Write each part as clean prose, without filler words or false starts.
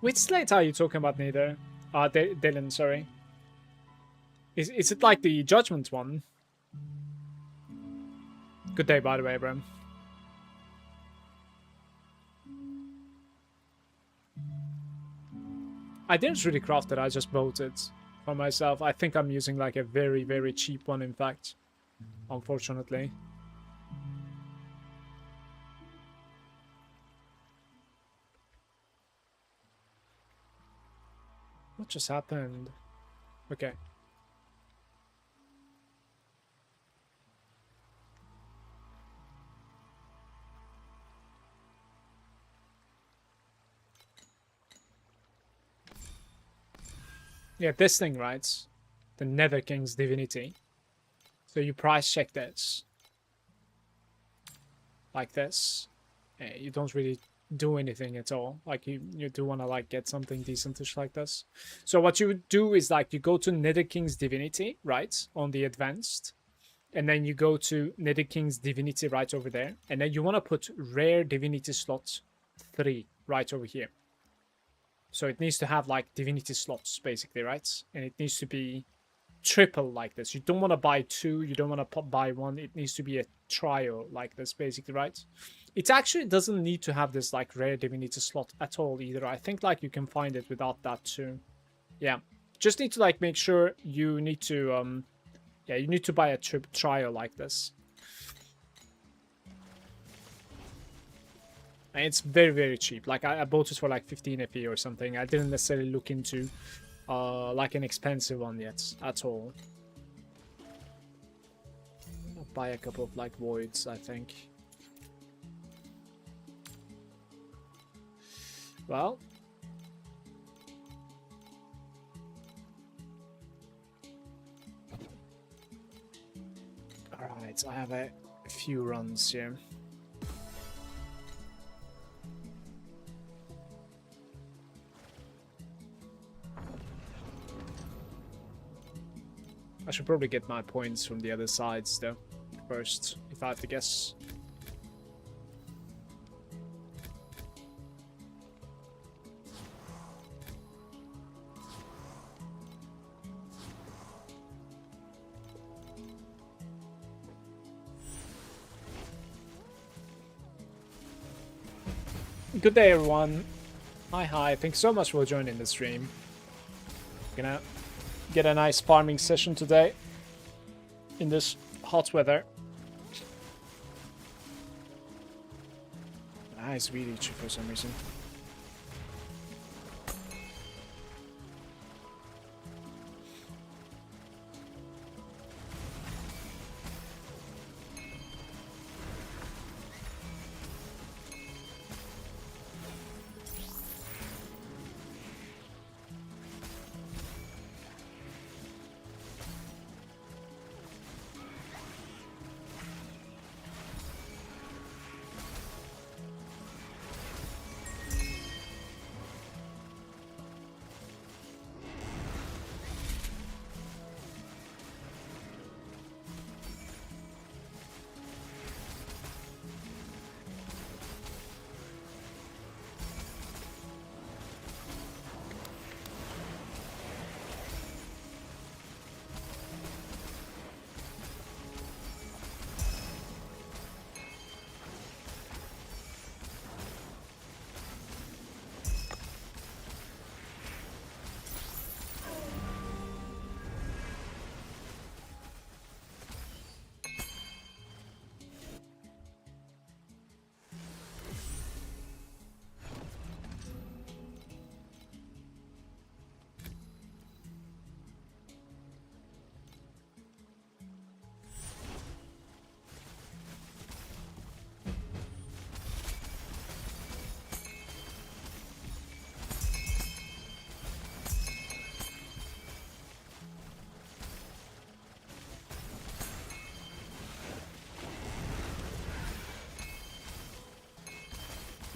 Which slate are you talking about, Neither? Dylan, sorry. Is it like the Judgment one? Good day, by the way, Bram. I didn't really craft it, I just bought it for myself. I think I'm using like a very, very cheap one, in fact. Unfortunately. What just happened? Okay. Yeah, this thing, right? The Nether King's Divinity. So you price check this. Like this. You don't really do anything at all. Like you do want to like get something decentish like this. So what you would do is like you go to Nether King's Divinity, right? On the advanced. And then you go to Nether King's Divinity right over there. And then you want to put Rare Divinity slot 3 right over here. So it needs to have like divinity slots basically, right? And it needs to be triple like this. You don't want to buy 2, you don't want to buy 1. It needs to be a trio like this basically, right? It actually doesn't need to have this like rare divinity slot at all either. I think like you can find it without that too. Yeah, just need to like make sure you need to yeah, you need to buy a trio like this. And it's very, very cheap. Like I bought it for like 15 FE or something. I didn't necessarily look into like an expensive one yet at all. I'll buy a couple of like voids, I think. Well, all right, I have a few runs here. I should probably get my points from the other sides though, first, if I have to guess. Good day, everyone. Hi, thanks so much for joining the stream. Gonna get a nice farming session today in this hot weather. Ah, it's really cheap for some reason.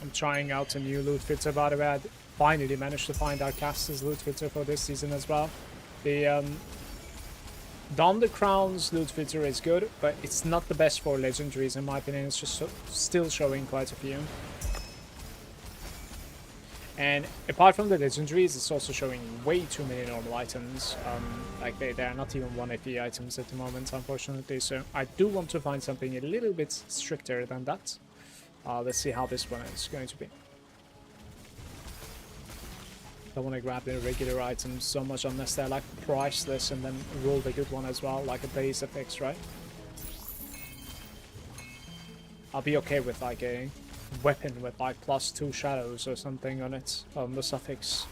I'm trying out a new loot filter, by the way. I finally managed to find our caster's loot filter for this season as well. The Don the Crown's loot filter is good, but it's not the best for legendaries in my opinion. It's just still showing quite a few. And apart from the legendaries, it's also showing way too many normal items. Like they are not even 1 AP items at the moment, unfortunately. So I do want to find something a little bit stricter than that. Let's see how this one is going to be. I want to grab the regular items so much unless they're like priceless, and then roll the good one as well, like a base effects, right? I'll be okay with like a weapon with like +2 shadows or something on it, on the suffix.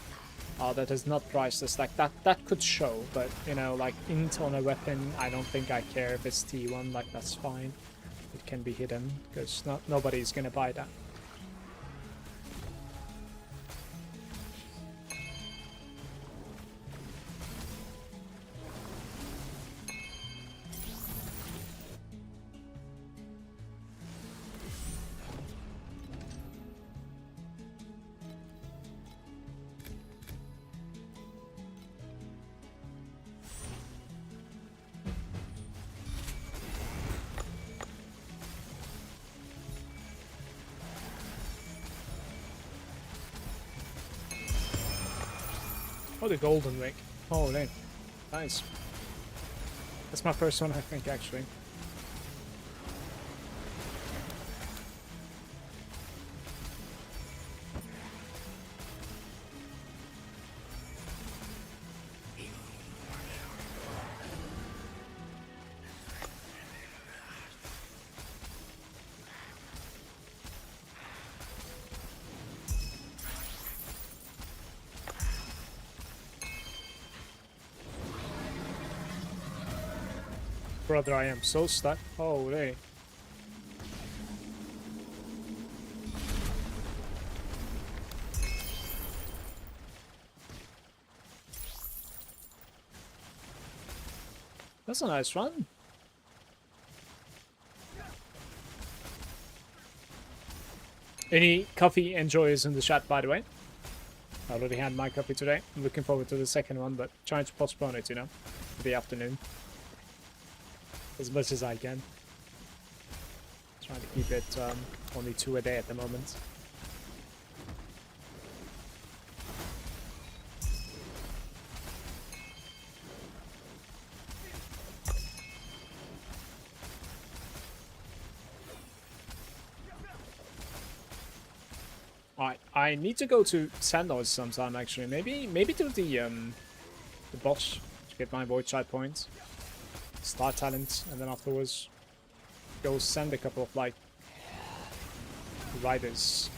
That is not priceless. Like that could show, but you know, like int on a weapon, I don't think I care if it's T1. Like that's fine. It can be hidden because nobody's gonna buy that. Oh, the golden rig. Oh, nice. That's my first one, I think, actually. Brother, I am so stuck. Holy. That's a nice run. Any coffee enjoyers in the chat, by the way? I already had my coffee today. I'm looking forward to the second one, but trying to postpone it, you know, for the afternoon. As much as I can. Trying to keep it only 2 a day at the moment. I need to go to Sandals sometime actually. Maybe to the boss to get my void side points. Start talent, and then afterwards go send a couple of like riders.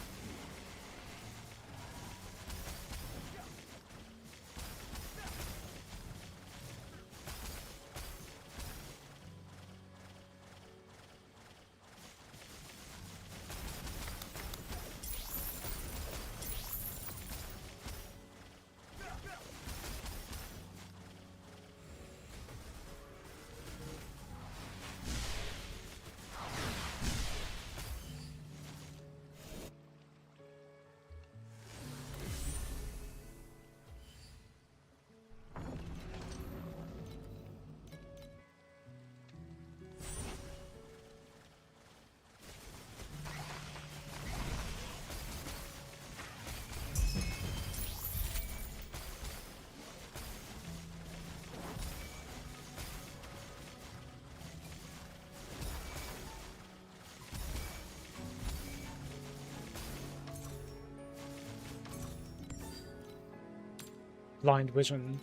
Blind vision.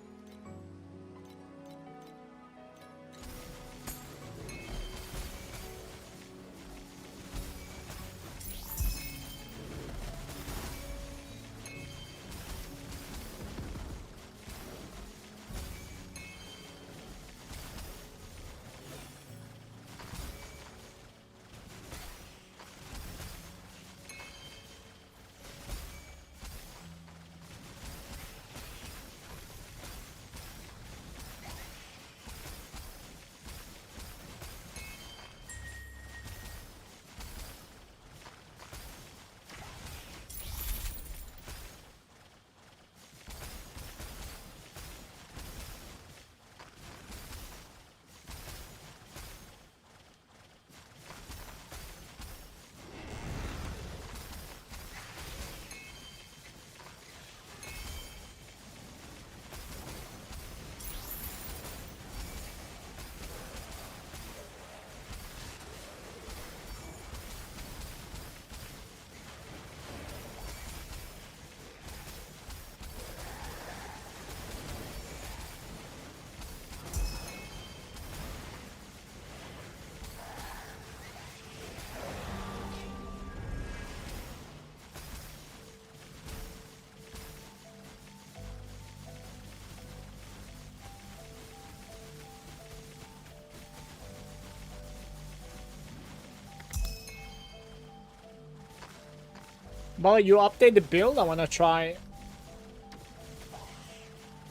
Well, you update the build. I want to try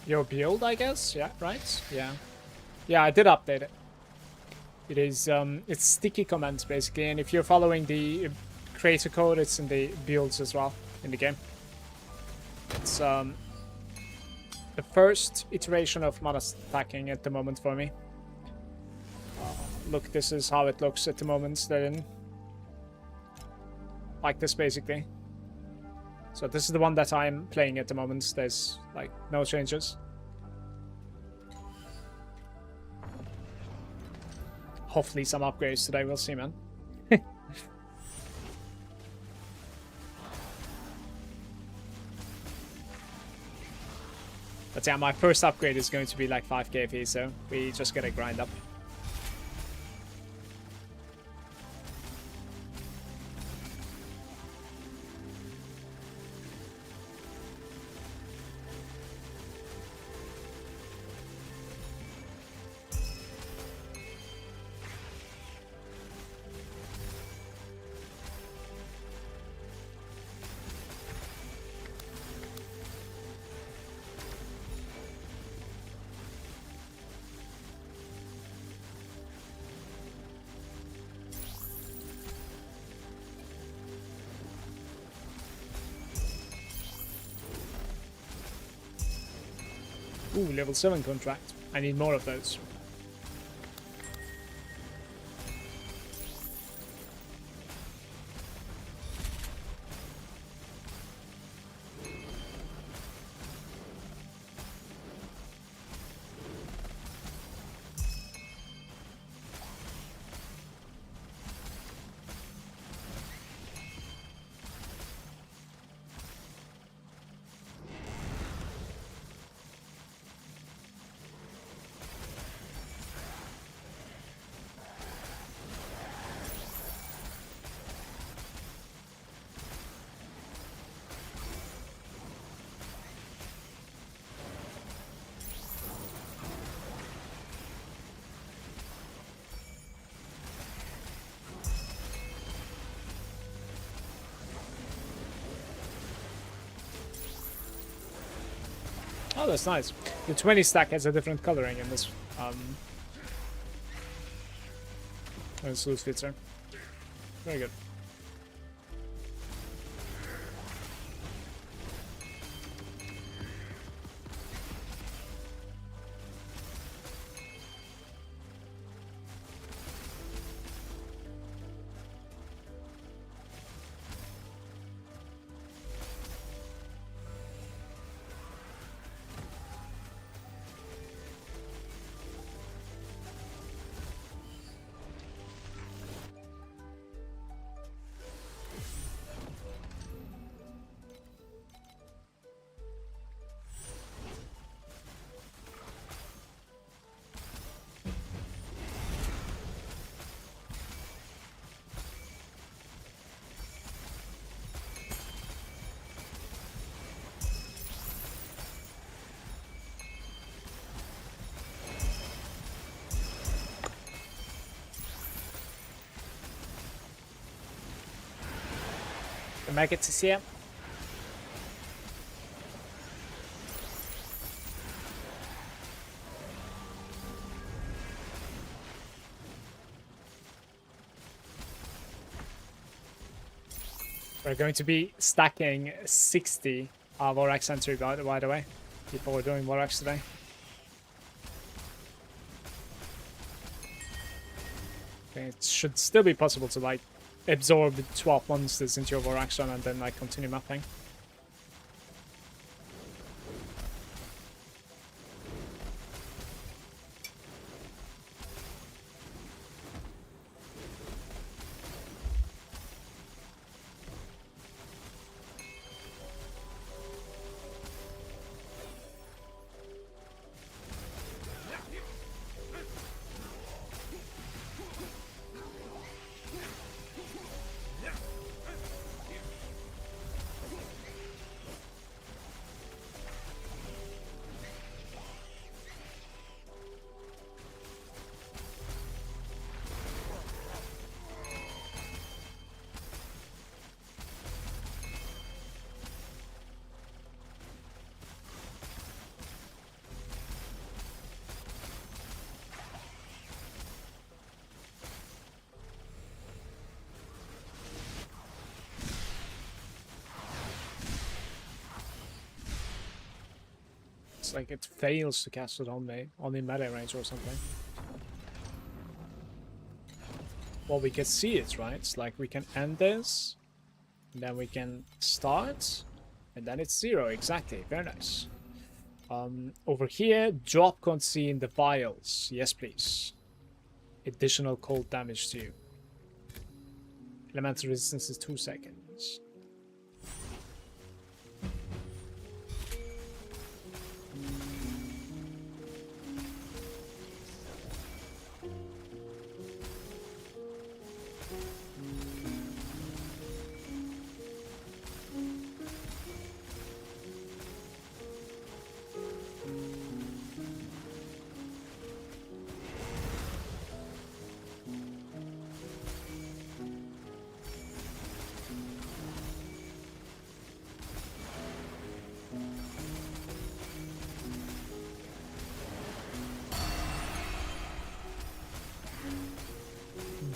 your build, I guess. Yeah, right? Yeah. Yeah, I did update it. It is, it's sticky commands, basically. And if you're following the creator code, it's in the builds as well in the game. It's, the first iteration of mana stacking at the moment for me. Look, this is how it looks at the moment. They're in like this, basically. So this is the one that I'm playing at the moment. There's like no changes. Hopefully some upgrades today, we'll see, man. But yeah, my first upgrade is going to be like 5k FE, so we just gotta grind up. Ooh, level 7 contract. I need more of those. Oh, that's nice. The 20 stack has a different coloring in this loose feature. Very good. The maggots is here. We're going to be stacking 60 Vorax entry, by the way. People are doing Vorax today. Okay, it should still be possible to like absorb 12 monsters into your Vorax run and then like continue mapping. It's like it fails to cast it on me, only melee range or something. Well, we can see it, right? It's like we can end this, and then we can start, and then it's 0. Exactly. Very nice. Over here, drop Concede in the vials. Yes, please. Additional cold damage to you. Elemental resistance is 2 seconds.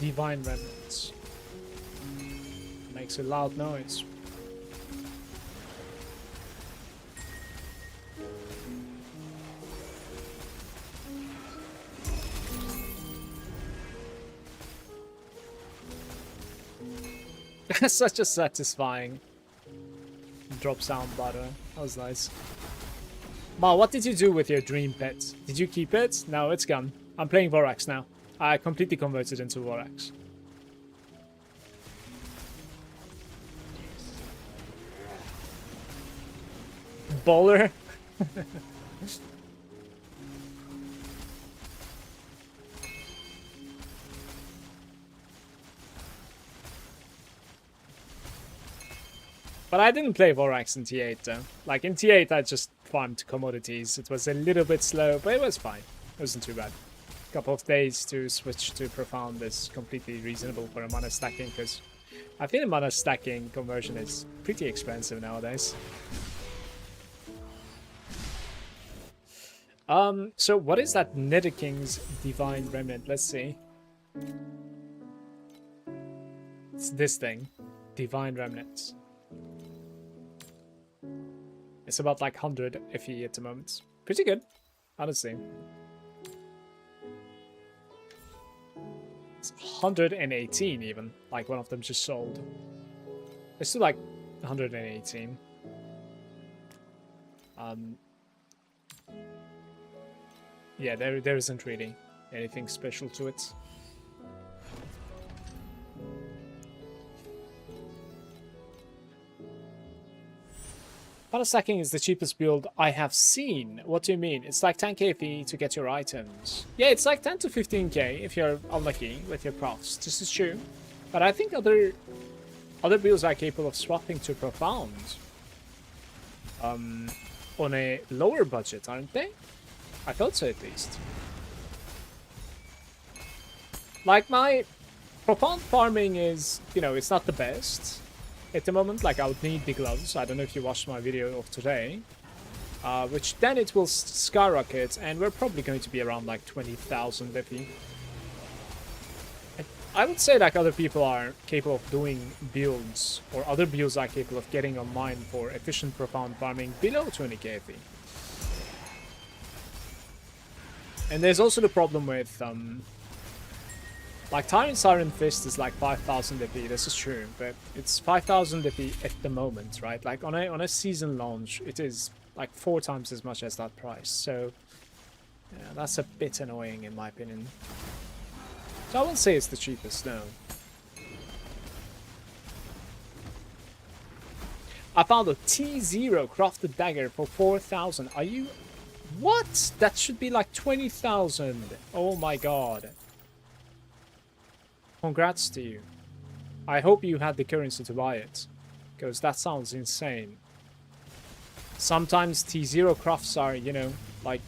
Divine Remnants. Makes a loud noise. Such a satisfying drop sound butter. That was nice. Ma, what did you do with your dream pet? Did you keep it? No, it's gone. I'm playing Vorax now. I completely converted into Vorax. Bowler? But I didn't play Vorax in T8 though. Like in T8 I just farmed commodities. It was a little bit slow, but it was fine. It wasn't too bad. Couple of days to switch to Profound is completely reasonable for a mana stacking, because I feel mana stacking conversion is pretty expensive nowadays. So what is that Netherking's Divine Remnant? Let's see. It's this thing. Divine Remnants. It's about like 100 FE at the moment. Pretty good, honestly. 118 even, like one of them just sold. It's still like 118. Yeah, there isn't really anything special to it. Mana stacking is the cheapest build I have seen. What do you mean? It's like 10k fee to get your items. Yeah, it's like 10 to 15k if you're unlucky with your crafts. This is true. But I think other builds are capable of swapping to Profound. On a lower budget, aren't they? I thought so at least. Like my Profound farming is, you know, it's not the best. At the moment, like, I would need the gloves. I don't know if you watched my video of today. Which then it will skyrocket, and we're probably going to be around like 20,000 FE. I would say like other people are capable of doing builds, or other builds are capable of getting online for efficient Profound farming below 20k FE. And there's also the problem with like Tyrant's Iron Fist is like 5,000 FE, this is true, but it's 5,000 FE at the moment, right? Like on a season launch, it is like 4 times as much as that price, so yeah, that's a bit annoying in my opinion. So I won't say it's the cheapest, no. I found a T0 crafted dagger for 4,000. Are you... What? That should be like 20,000. Oh my god. Congrats to you. I hope you had the currency to buy it, because that sounds insane. Sometimes T0 crafts are, you know, like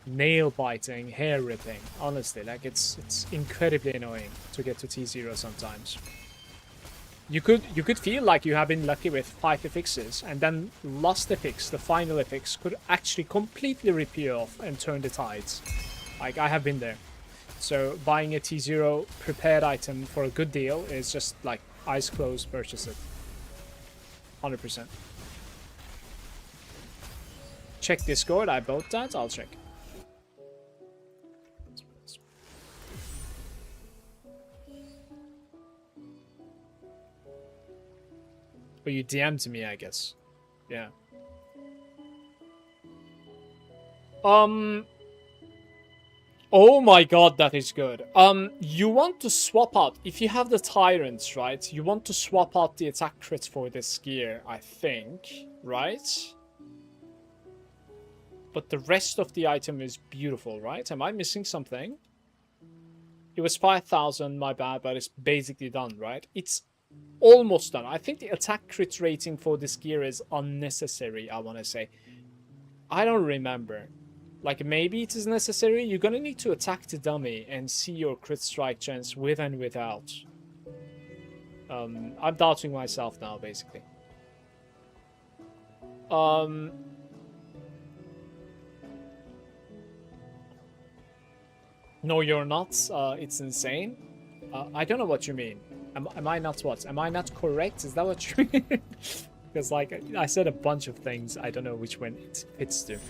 nail biting, hair ripping. Honestly, like it's incredibly annoying to get to T0 sometimes. You could feel like you have been lucky with 5 affixes, and then last affix, the final affix, could actually completely rip you off and turn the tides. Like, I have been there. So buying a T0 prepared item for a good deal is just like eyes closed, purchase it. 100%. check Discord. I bought that. I'll check. Oh, you DM'd me, I guess. Yeah. Oh my god, that is good. You want to swap out, if you have the Tyrants, right? You want to swap out the attack crits for this gear, I think, right? But the rest of the item is beautiful, right? Am I missing something? It was 5,000, my bad, but it's basically done, right? It's almost done. I think the attack crit rating for this gear is unnecessary, I want to say. I don't remember. Like, maybe it is necessary. You're gonna need to attack the dummy and see your crit strike chance with and without. I'm doubting myself now, basically. No, you're not. It's insane. I don't know what you mean. Am I not what? Am I not correct? Is that what you mean? Because, like, I said a bunch of things. I don't know which one it fits to.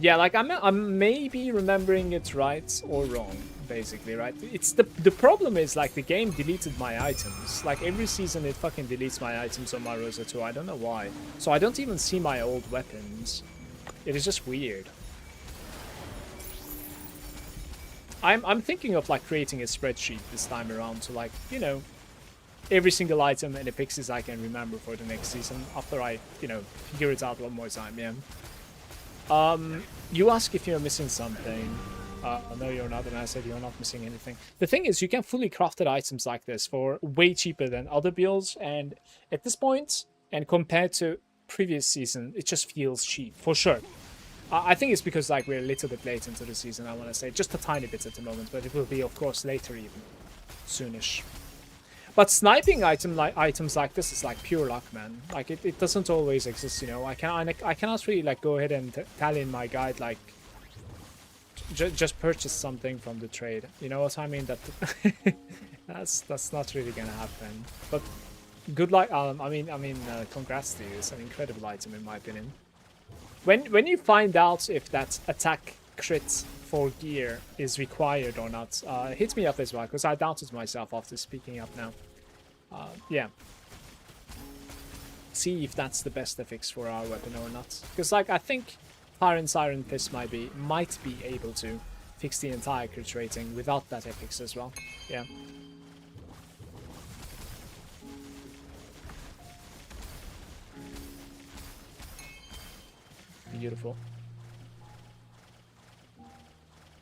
Yeah, like, I'm maybe remembering it right or wrong, basically, right? It's the problem is, like, the game deleted my items. Like, every season it fucking deletes my items on my Rosa 2. I don't know why. So I don't even see my old weapons. It is just weird. I'm thinking of, like, creating a spreadsheet this time around to, like, you know, every single item and the pixies I can remember for the next season after I, you know, figure it out one more time, yeah. You ask if you're missing something. No, you're not, and I said you're not missing anything. The thing is, you can fully crafted items like this for way cheaper than other builds, and at this point, and compared to previous season, it just feels cheap, for sure. I think it's because, like, we're a little bit late into the season, I want to say. Just a tiny bit at the moment, but it will be, of course, later even. Soonish. But sniping items like this is, like, pure luck, man. Like, it doesn't always exist, you know. I cannot really, like, go ahead and tell in my guide, like, just purchase something from the trade. You know what I mean? That that's not really gonna happen. But good luck. I mean, congrats to you. It's an incredible item, in my opinion. When you find out if that attack crit for gear is required or not, hit me up as well, because I doubted myself after speaking up now. Yeah. See if that's the best affix for our weapon or not. Because, like, I think Tyrant Siren Fist might be able to fix the entire crit rating without that affix as well. Yeah. Beautiful.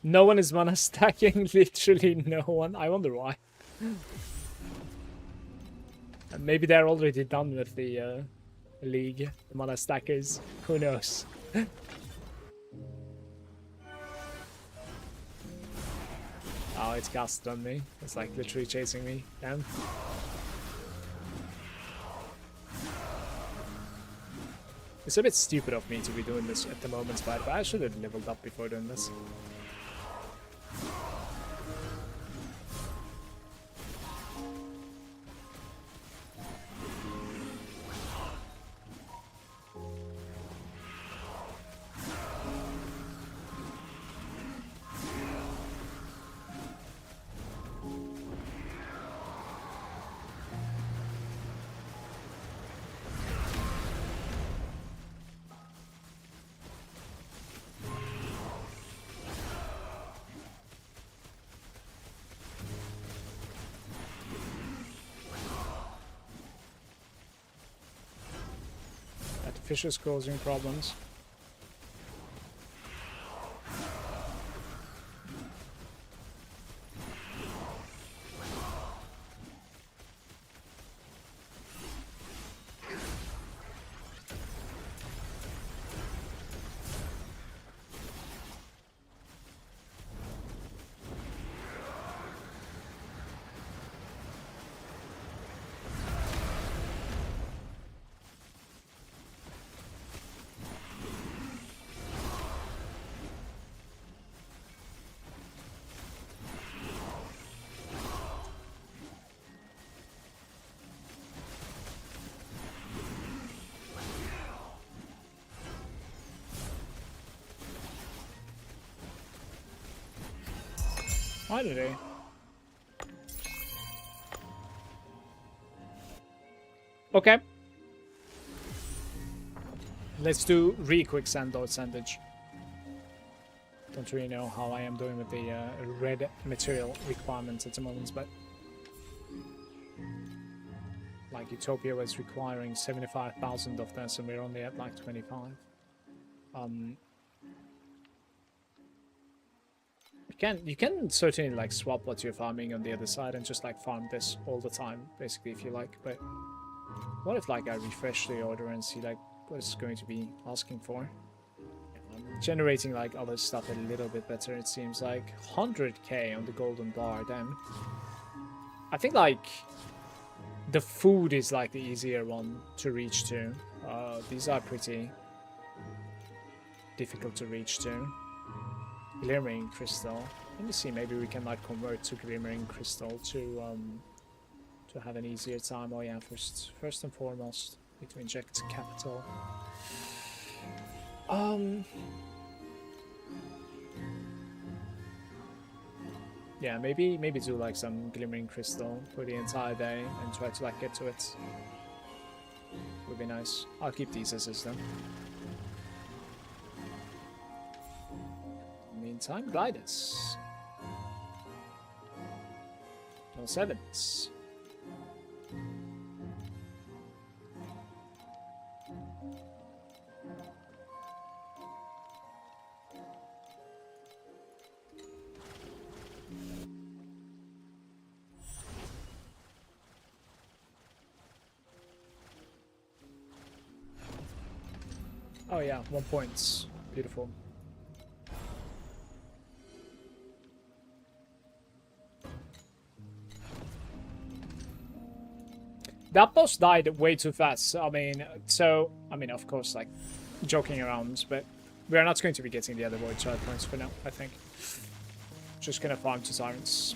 No one is mana stacking, literally no one. I wonder why. Maybe they're already done with the league, the mana stackers. Who knows? Oh, it's casted on me. It's like literally chasing me. Damn. It's a bit stupid of me to be doing this at the moment, but I should have leveled up before doing this. Fish is causing problems. Why did they? Okay. Let's do re-quicksand or sandage. Don't really know how I am doing with the red material requirements at the moment, but like Utopia was requiring 75,000 of this, and we're only at like 25. You can certainly like swap what you're farming on the other side and just like farm this all the time, basically, if you like. But what if like I refresh the order and see like what it's going to be asking for? Generating like other stuff a little bit better, it seems like. 100k on the golden bar, damn. I think like the food is like the easier one to reach to. These are pretty difficult to reach to. Glimmering crystal. Let me see, maybe we can like convert to glimmering crystal to have an easier time. Oh yeah, first and foremost, need to inject capital. Yeah, maybe do like some glimmering crystal for the entire day and try to like get to it. Would be nice. I'll keep these as is then. Meantime, gliders. No sevens. Oh yeah, 1 point. Beautiful. That boss died way too fast. I mean, of course, like, joking around, but we are not going to be getting the other void shard points for now, I think. Just gonna farm to Tyrants.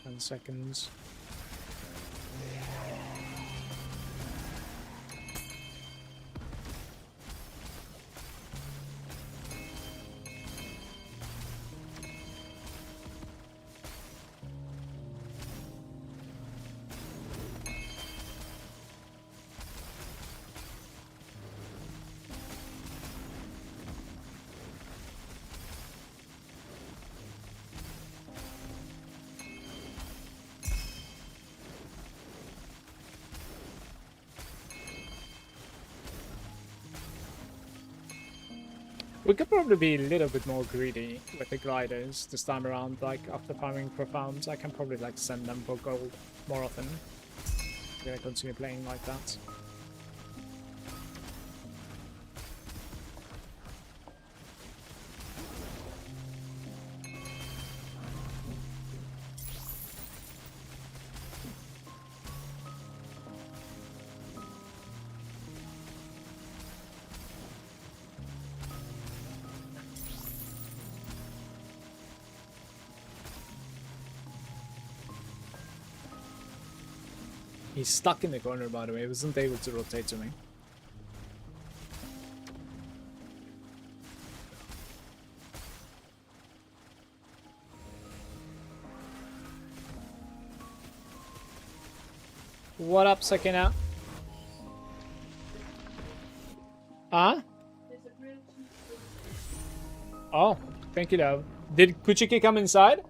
10 seconds. We could probably be a little bit more greedy with the gliders this time around, like after farming profounds. I can probably like send them for gold more often. I'm gonna continue playing like that. He's stuck in the corner, by the way. He wasn't able to rotate to me. What up, Sakina? Huh? Oh, thank you, love. Did Kuchiki come inside?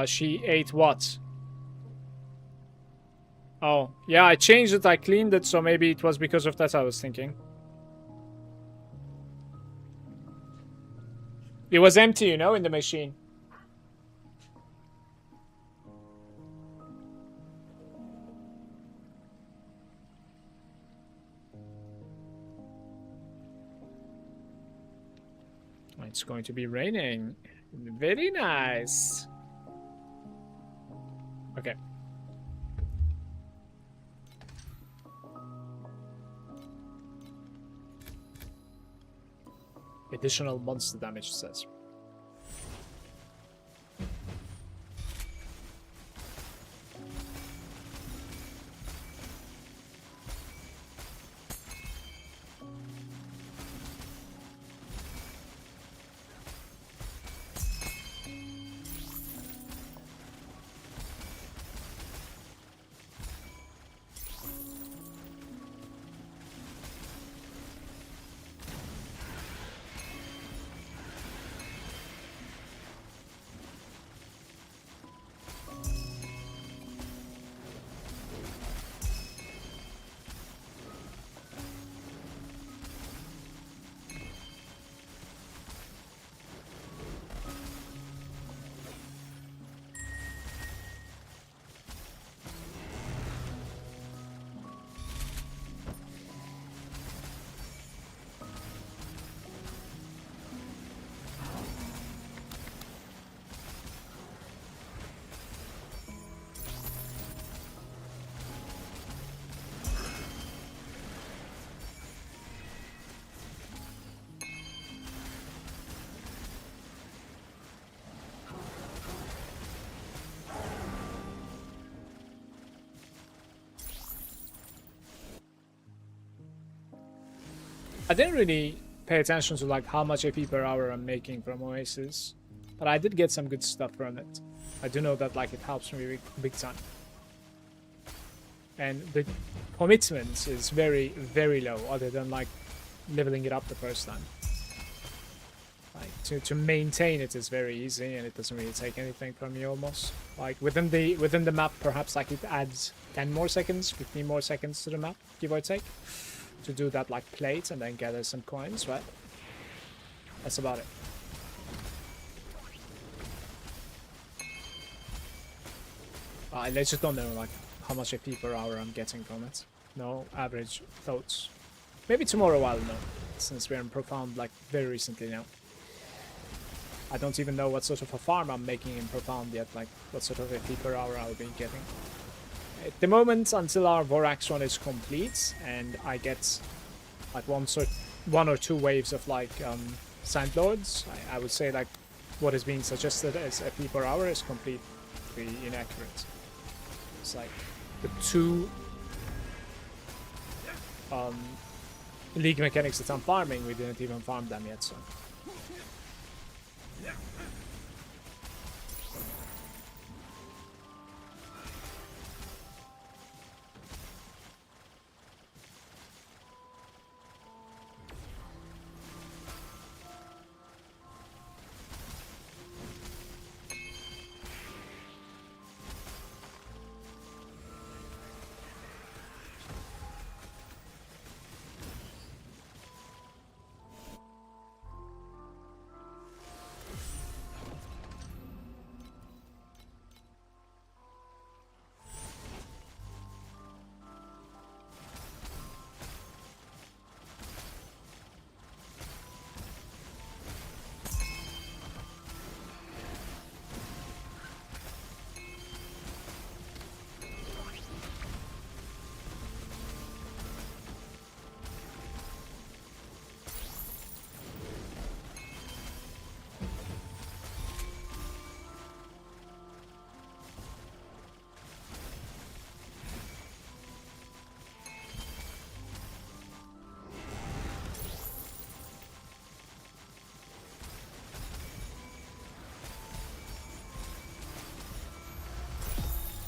She ate what? Oh, yeah, I changed it, I cleaned it, so maybe it was because of that I was thinking. It was empty, you know, in the machine. It's going to be raining. Very nice. Okay. Additional monster damage, it says. I didn't really pay attention to like how much AP per hour I'm making from Oasis, but I did get some good stuff from it. I do know that like it helps me big time. And the commitment is very, very low, other than like leveling it up the first time. Like to maintain it is very easy, and it doesn't really take anything from you almost. Like within the map, perhaps like it adds 10 more seconds, 15 more seconds to the map, give or take, to do that like plate and then gather some coins, right? That's about it. I just don't know like how much AP per hour I'm getting from it. No average thoughts. Maybe tomorrow I'll know, since we're in Profound like very recently now. I don't even know what sort of a farm I'm making in Profound yet, like what sort of AP per hour I'll be getting. At the moment, until our Vorax run is complete and I get like one or two waves of like Sand Lords, I would say like what is being suggested as AP per hour is completely inaccurate. It's like the two league mechanics that I'm farming, we didn't even farm them yet, so.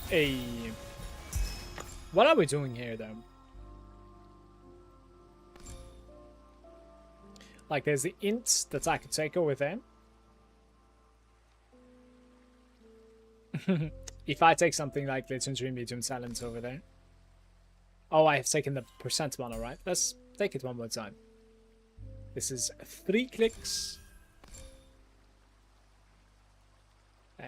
Hey, what are we doing here though? Like there's the int that I could take over there. If I take something like Legendary Medium Talent over there. Oh, I have taken the percent mana, right? Let's take it one more time. This is 3 clicks.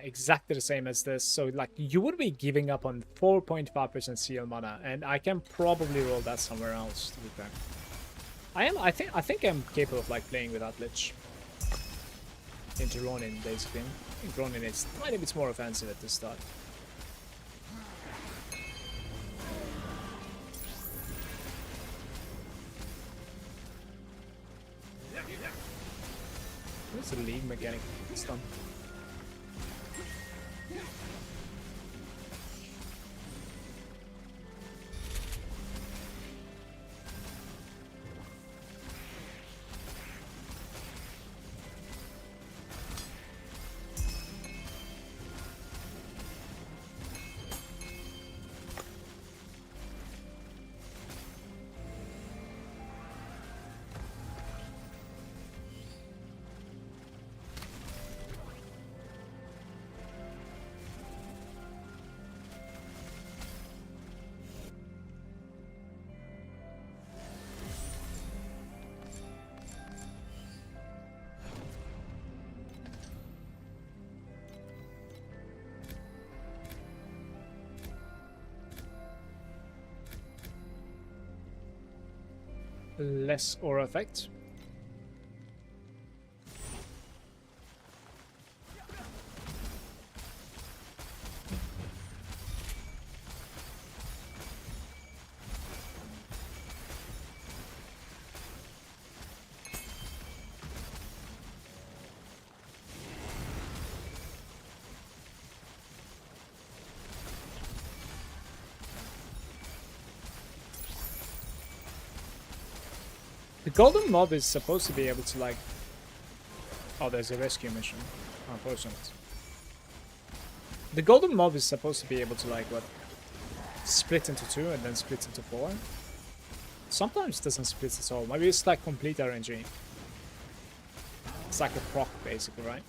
Exactly the same as this, so like you would be giving up on 4.5% seal mana, and I can probably roll that somewhere else, to be fair. I think I'm capable of like playing without Lich into Ronin, basically. I think Ronin is a tiny bit more offensive at this start. Where's the league mechanic? It's done. Less aura effect. The golden mob is supposed to be able to like... Oh, there's a rescue mission. Unfortunate. The golden mob is supposed to be able to like, what? Split into 2 and then split into 4. Sometimes it doesn't split at all. Maybe it's like complete RNG. It's like a proc basically, right?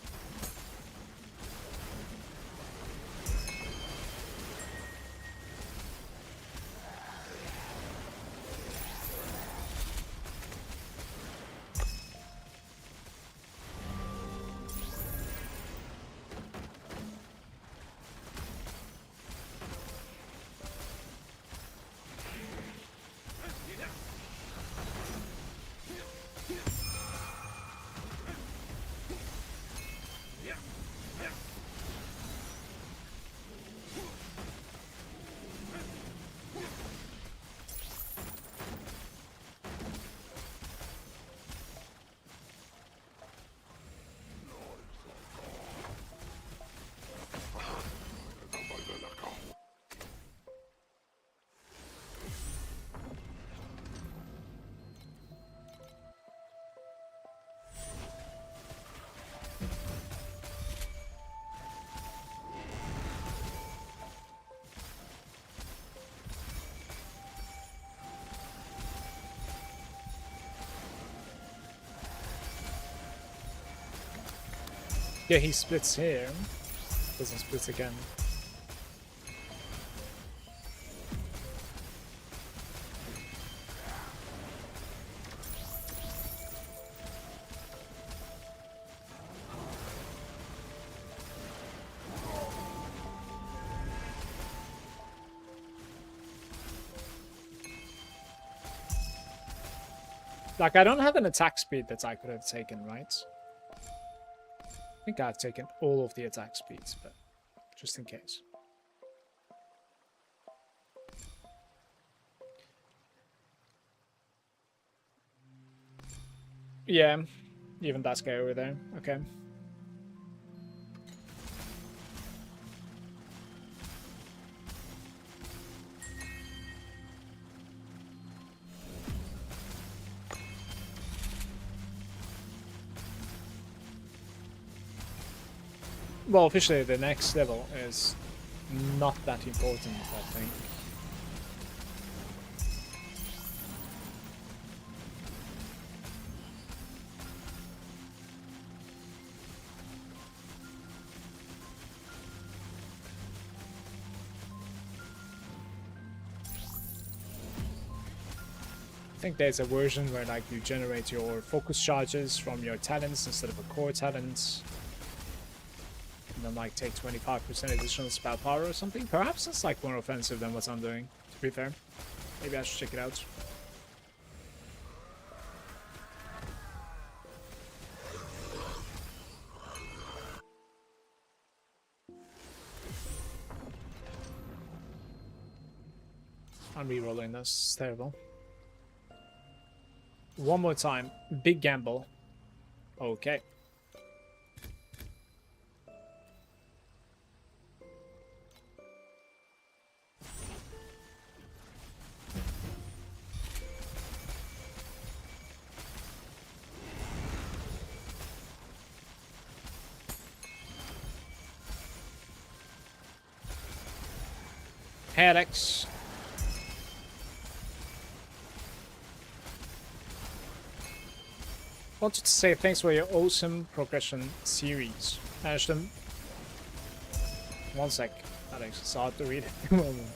Yeah, he splits here. Doesn't split again. Like, I don't have an attack speed that I could have taken, right? I think I've taken all of the attack speeds, but just in case. Yeah, even that guy over there. Okay. Well, officially the next level is not that important, I think. I think there's a version where like you generate your focus charges from your talents instead of a core talent. And then like take 25% additional spell power or something. Perhaps it's like more offensive than what I'm doing, to be fair. Maybe I should check it out. I'm re-rolling this, it's terrible. One more time. Big gamble. Okay. Hey Alex. Wanted to say thanks for your awesome progression series. Ashton. One sec. Alex, it's hard to read at the moment.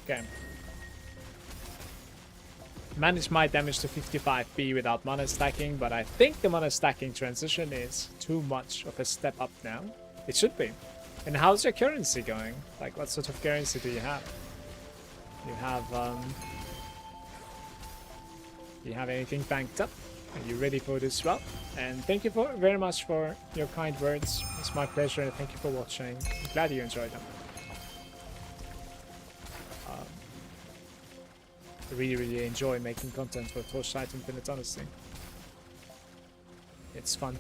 Okay. Manage my damage to 55p without mana stacking, but I think the mana stacking transition is too much of a step up now. It should be. And how's your currency going? Like, what sort of currency do you have? You have anything banked up? Are you ready for this route? And thank you very much for your kind words. It's my pleasure, and thank you for watching. I'm glad you enjoyed them. I really enjoy making content for Torchlight Infinite, honestly. It's fun.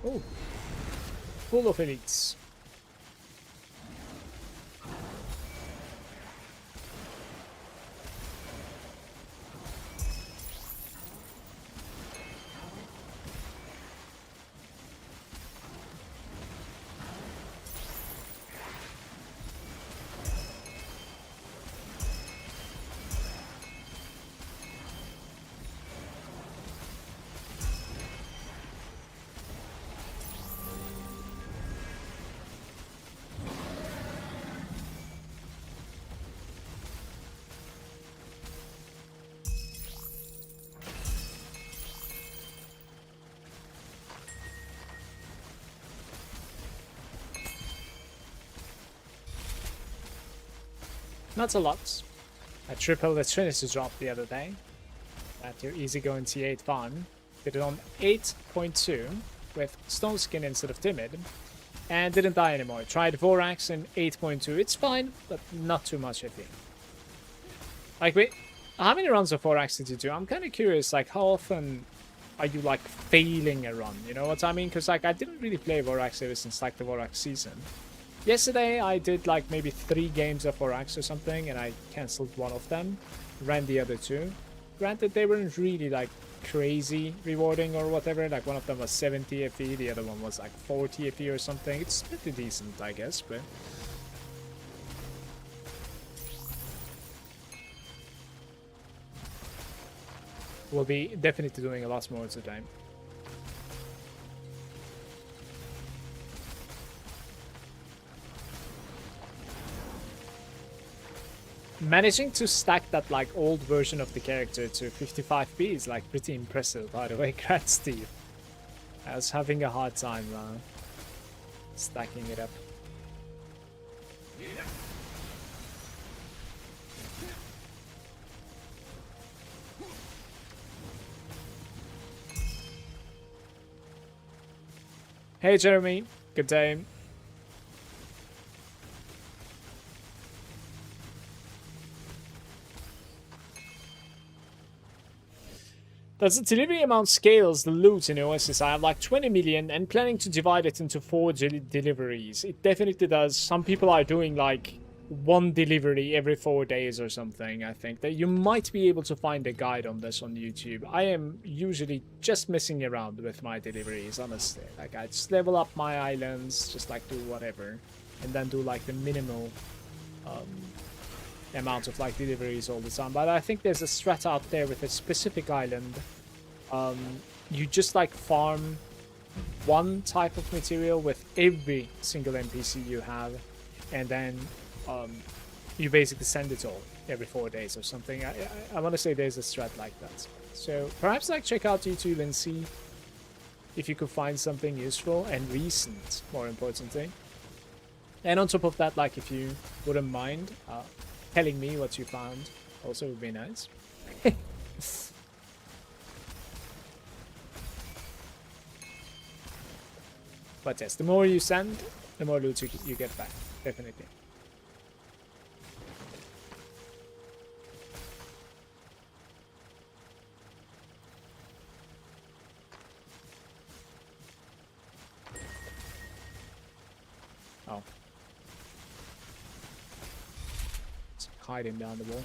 Oh, full of elites. Not a lot. I tripled the Trinity drop the other day at your easygoing T8 farm. Did it on 8.2 with Stone Skin instead of Timid, and didn't die anymore. Tried Vorax in 8.2. It's fine, but not too much, I think. Like, wait, how many runs of Vorax did you do? I'm kind of curious, like, how often are you, like, failing a run? You know what I mean? Because, like, I didn't really play Vorax ever since, like, the Vorax season. Yesterday, I did, like, maybe 3 games of Vorax or something, and I cancelled one of them. Ran the other 2. Granted, they weren't really, like, crazy rewarding or whatever. Like, one of them was 70 FE, the other one was, like, 40 FE or something. It's pretty decent, I guess, but... we'll be definitely doing a lot more today. Managing to stack that, like, old version of the character to 55p is, like, pretty impressive, by the way. Congrats, Steve. I was having a hard time stacking it up. Hey, Jeremy. Good day. Does the delivery amount scales the loot in Oasis? I have like 20 million and planning to divide it into 4 deliveries. It definitely does. Some people are doing like 1 delivery every 4 days or something, I think. That you might be able to find a guide on this on YouTube. I am usually just messing around with my deliveries, honestly. Like, I just level up my islands, just like do whatever. And then do like the minimal amount of like deliveries all the time. But I think there's a strat out there with a specific island. You just like farm 1 type of material with every single NPC you have, and then you basically send it all every 4 days or something. I want to say there's a strat like that. So perhaps like check out YouTube and see if you could find something useful and recent, more importantly. And on top of that, like, if you wouldn't mind telling me what you found, also would be nice. But yes, the more you send, the more loot you get back. Definitely. Oh. Let's hide him down the wall.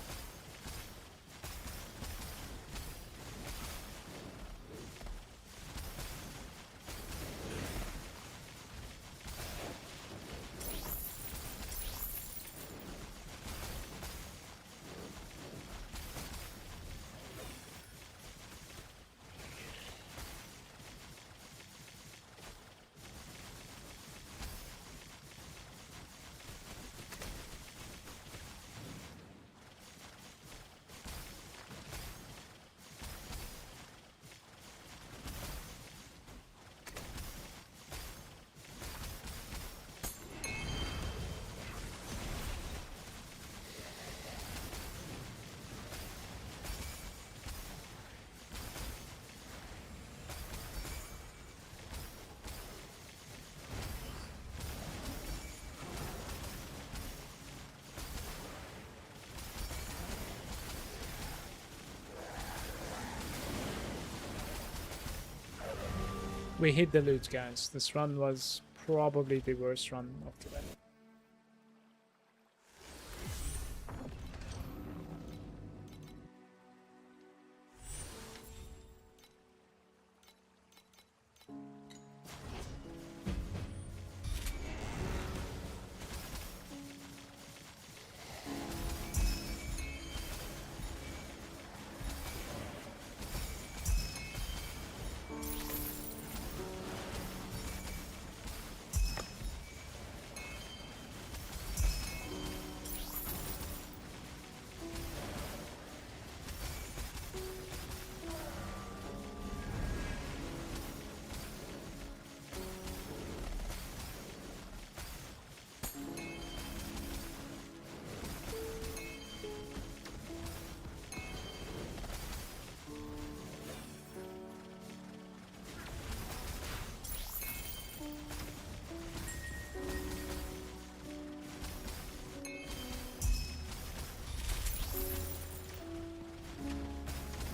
We hit the loot, guys. This run was probably the worst run of today.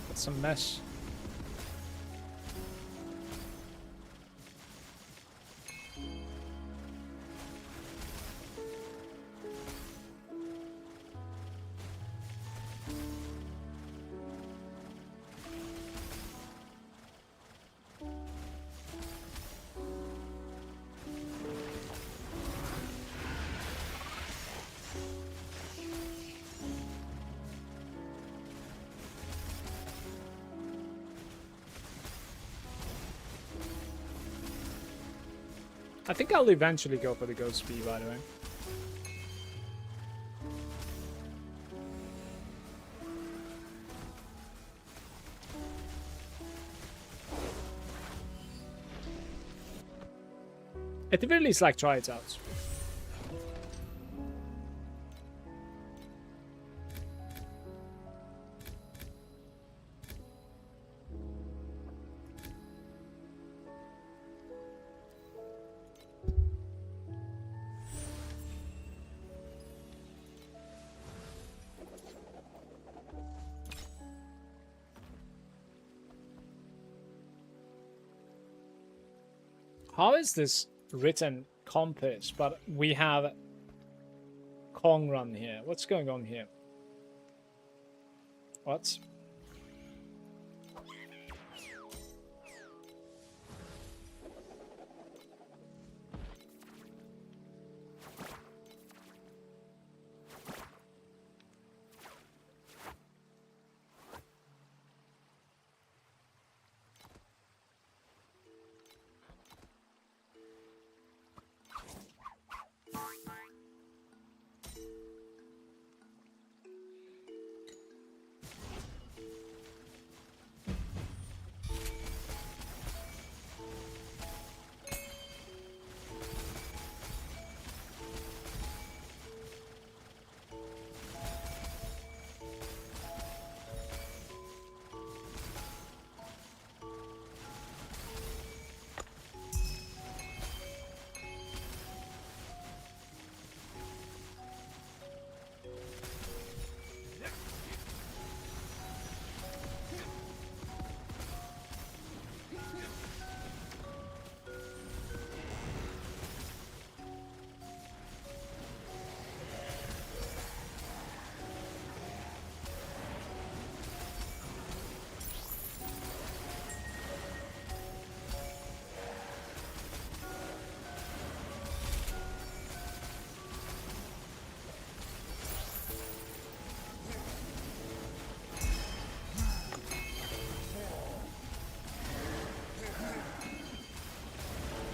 That's a mess. I think I'll eventually go for the Ghost Bee, by the way. At the very least, like, try it out. How is this written compass, but we have Kong Run here? What's going on here? What?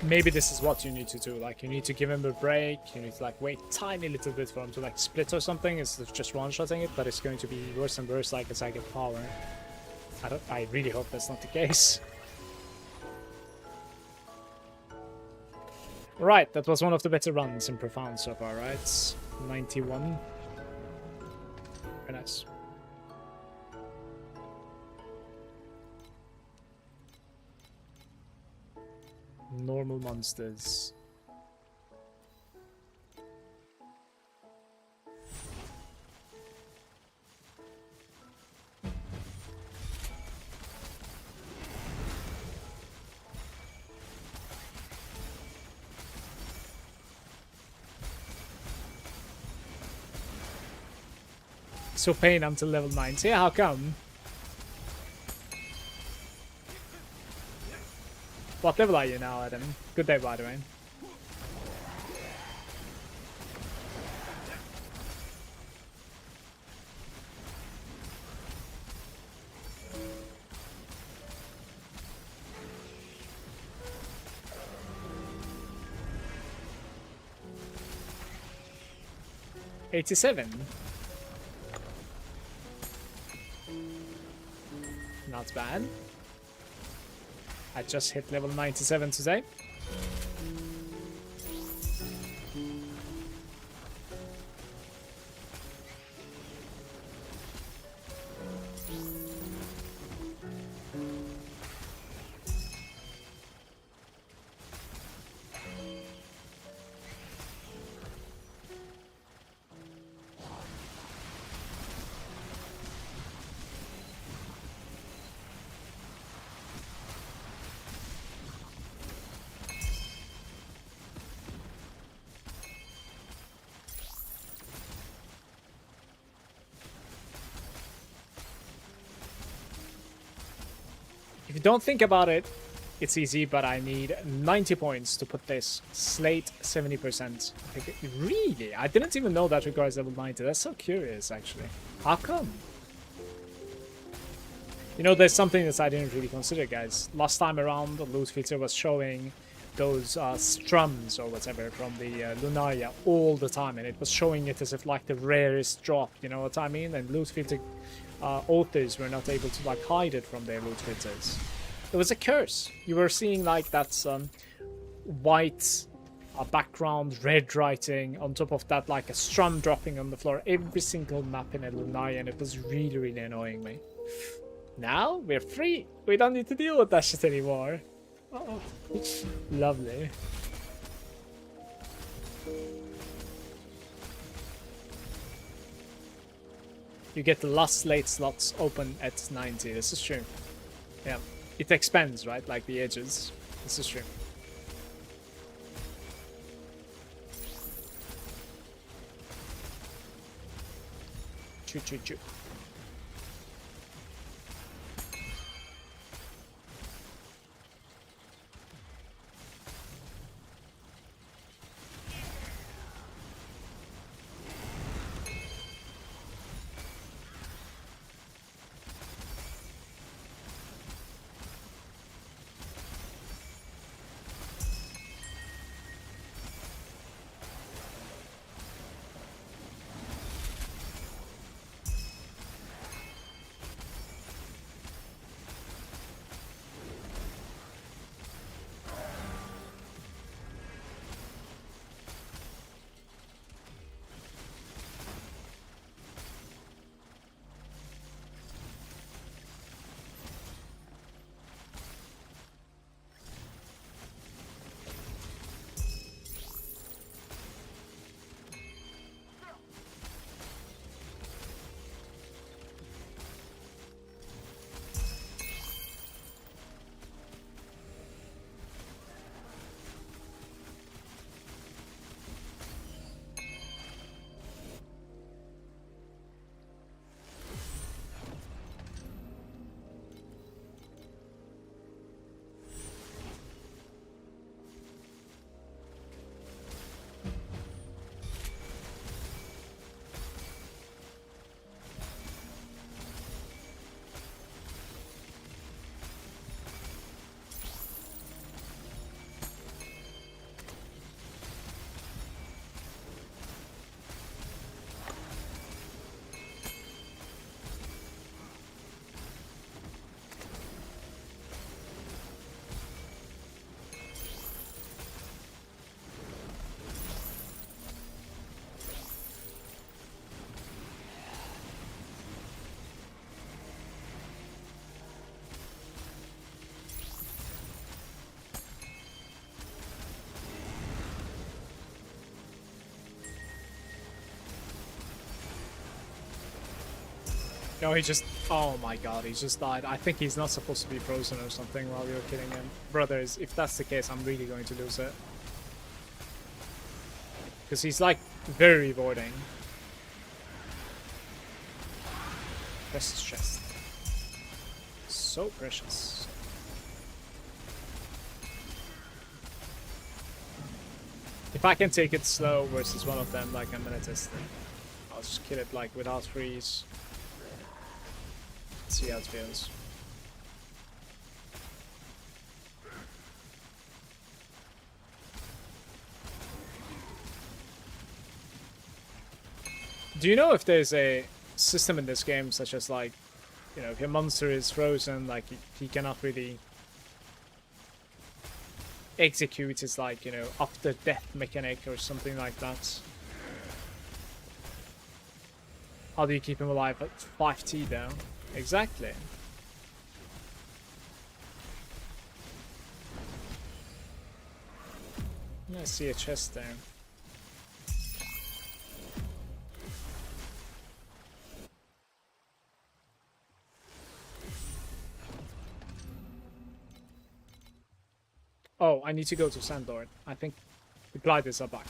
maybe this is what you need to do. Like, you need to give him a break. You need to, like, wait tiny little bit for him to, like, split or something instead of just one-shotting it. But it's going to be worse and worse, like, as I get power. I really hope that's not the case. Right, that was one of the better runs in Profound so far, right? 91. Very nice. Normal monsters. So pain until level 90. How come? What level are you now, Adam? Good day, by the way. $87. Not bad. I just hit level 97 today. If you don't think about it, it's easy, but I need 90 points to put this. Slate 70%. Really? I didn't even know that requires level 90. That's so curious, actually. How come? You know, there's something that I didn't really consider, guys. Last time around, the loot filter was showing those strums or whatever from the Lunaria all the time, and it was showing it as if like the rarest drop, you know what I mean? And loot filter authors were not able to like hide it from their loot filters. It was a curse. You were seeing like that white background, red writing, on top of that like a strum dropping on the floor every single map in a Lunaria, and it was really, really annoying me. Now we're free. We don't need to deal with that shit anymore. Oh, lovely. You get the last slate slots open at 90. This is true. Yeah. It expands, right? Like the edges. This is true. Choo choo choo. No, he just... Oh my god, he just died. I think he's not supposed to be frozen or something while you're killing him. Brothers, if that's the case, I'm really going to lose it. Because he's, like, very rewarding. Precious chest. So precious. If I can take it slow versus one of them, like, I'm gonna test it. I'll just kill it, like, without freeze. See how it feels. Do you know if there's a system in this game such as, like, you know, if your monster is frozen, like, he cannot really execute his, like, you know, after death mechanic or something like that? How do you keep him alive at 5T though? Exactly. I see a chest there. Oh, I need to go to Sandor. I think the gliders are back.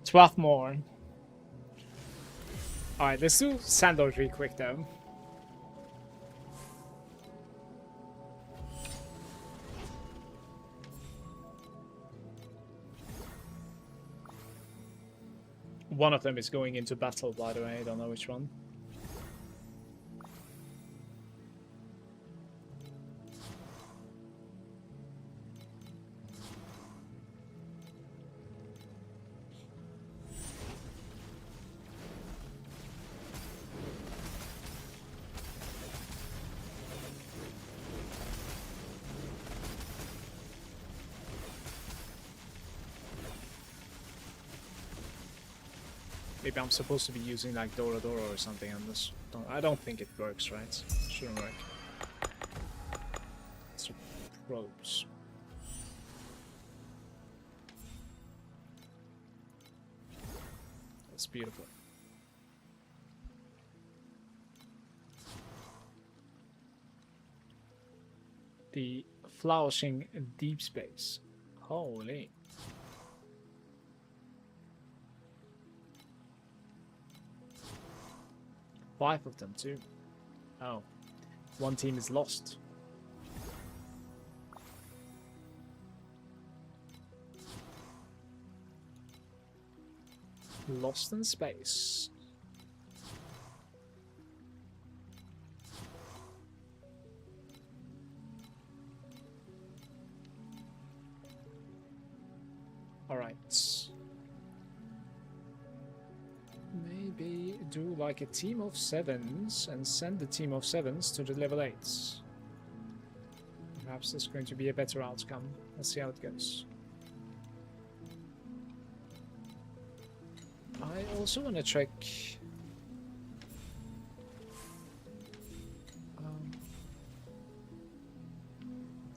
Twelve more. Alright, let's do Sandor really quick though. One of them is going into battle, by the way. I don't know which one. Maybe I'm supposed to be using like Dora Dora or something on this. I don't think it works, right? Shouldn't work. It's pros. That's beautiful. The flourishing deep space. Holy. Five of them too. Oh. One team is lost. Lost in space. Alright. Maybe do like a team of 7s and send the team of 7s to the level 8s. Perhaps there's going to be a better outcome. Let's see how it goes. I also want to check...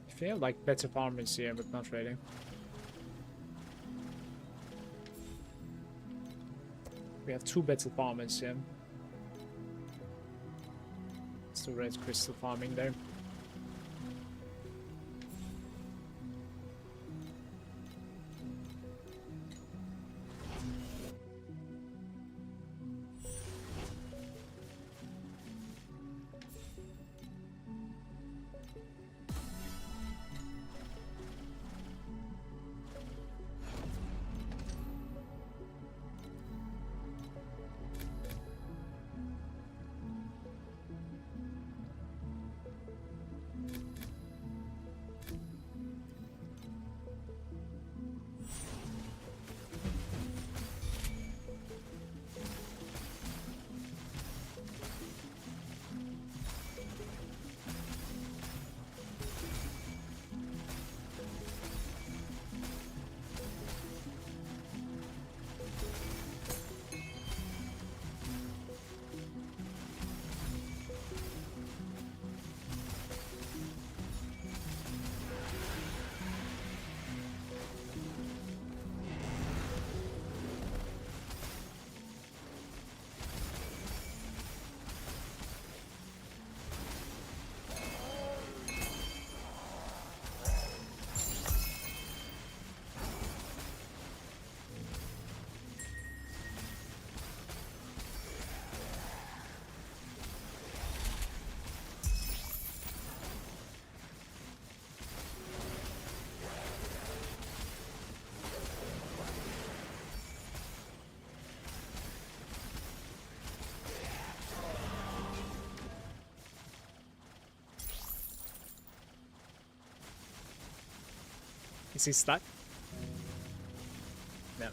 I feel like better farmers here, but not really. We have 2 battle farmers here. It's the red crystal farming there. Is he stuck? No.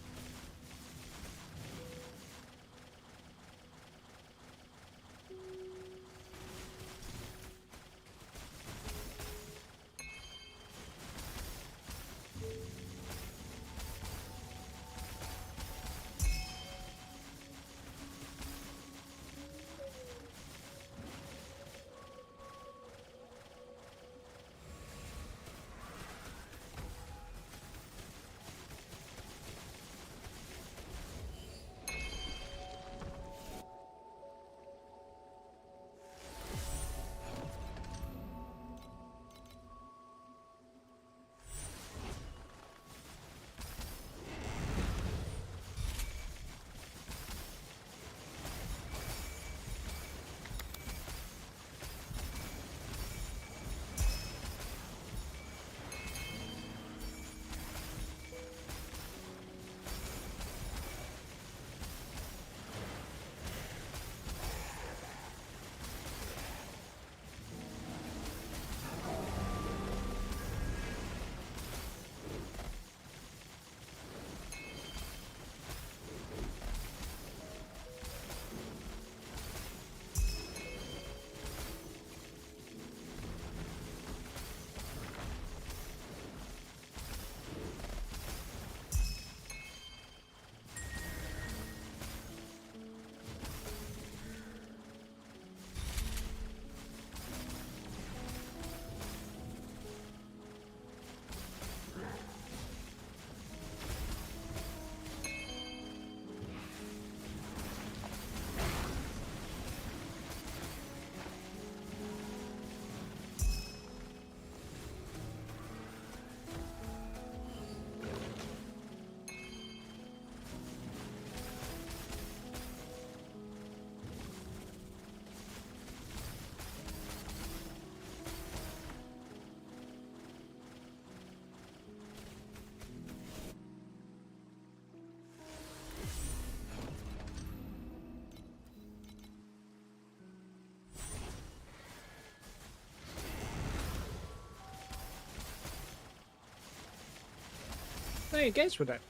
No, engage with it.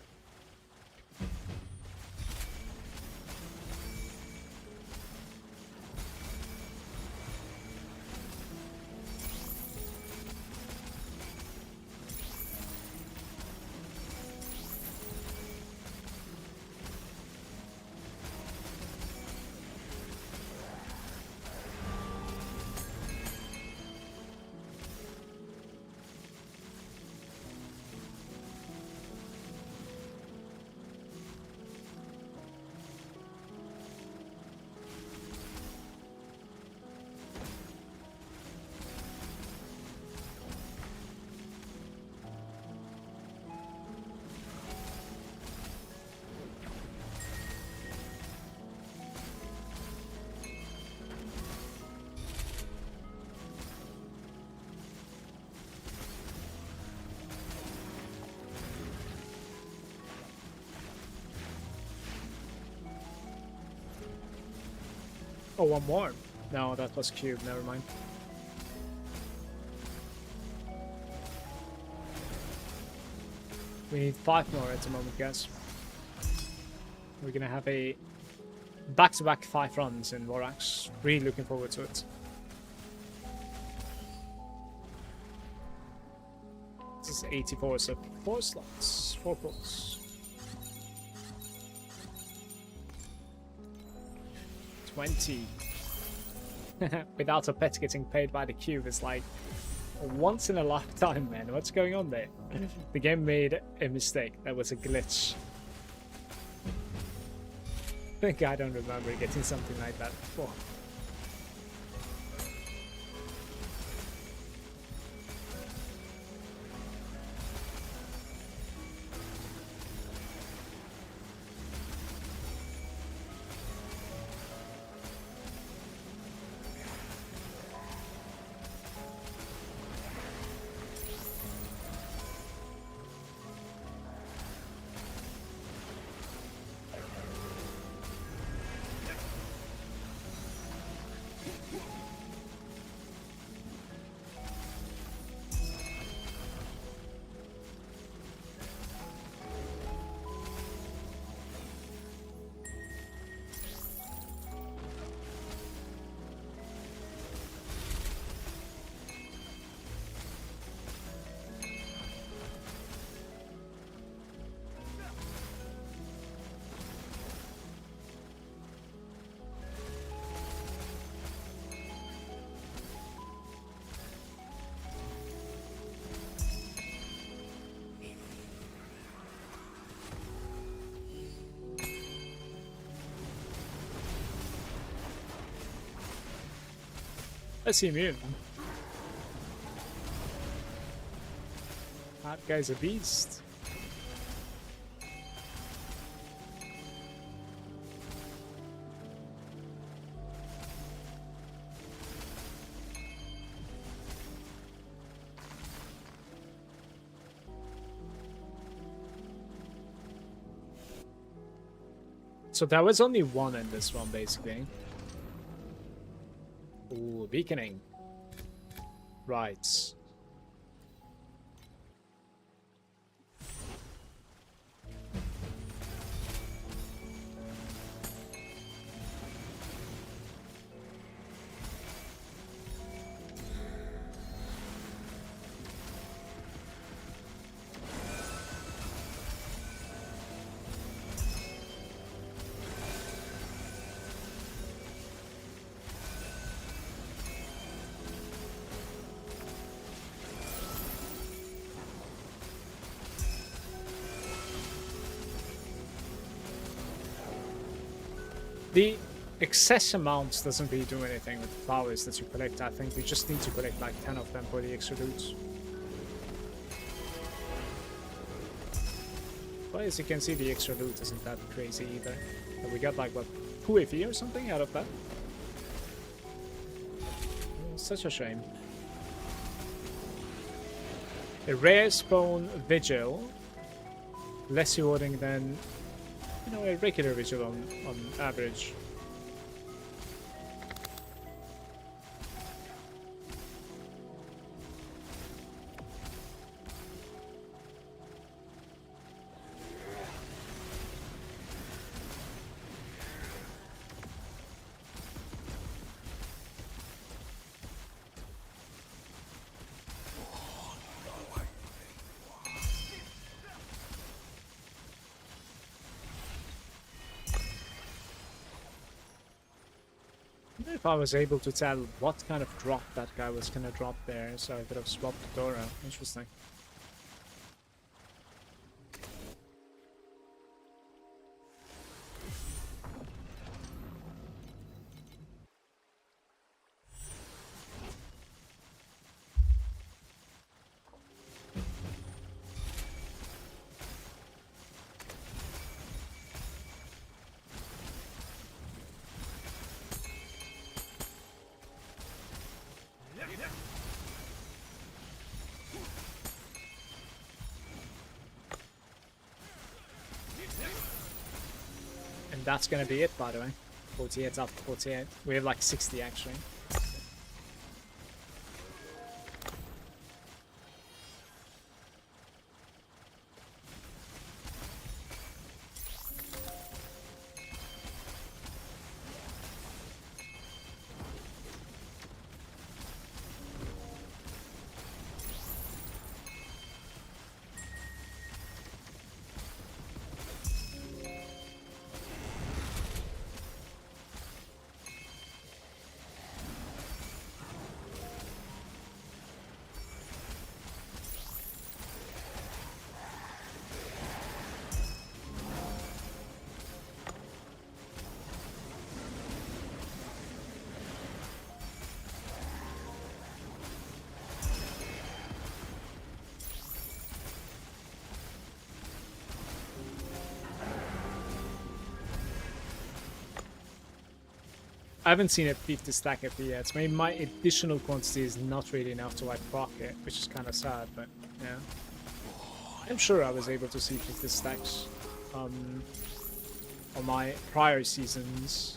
Oh, one more. No, that was cube. Never mind. We need 5 more at the moment, guys. We're gonna have a back-to-back 5 runs in Vorax. Really looking forward to it. This is 84, so 4 slots, 4 pulls. 20. Without a pet getting paid by the cube is like once in a lifetime, man. What's going on there? The game made a mistake. That was a glitch. I think I don't remember getting something like that before. That's immune. That guy's a beast. So there was only one in this one, basically. Ooh, beaconing. Right. The excess amounts doesn't really do anything with the flowers that you collect. I think you just need to collect like 10 of them for the extra loot. But as you can see, the extra loot isn't that crazy either. And we got like, what, 2 AV or something out of that? Such a shame. A rare spawn vigil. Less rewarding than, you know, a regular vigil on average. If I was able to tell what kind of drop that guy was gonna drop there, so I could have swapped the Dora. Interesting. And that's gonna be it, by the way. 48 after 48. We have like 60 actually. I haven't seen it beat the stack FP yet. So maybe my additional quantity is not really enough to like proc it, which is kind of sad, but yeah. I'm sure I was able to see 50 stacks on my prior seasons.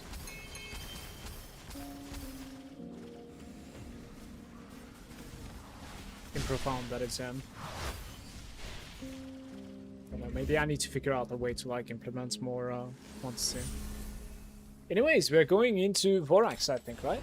In Profound, that is. I don't know, maybe I need to figure out a way to like implement more quantity. Anyways, we're going into Vorax, I think, right?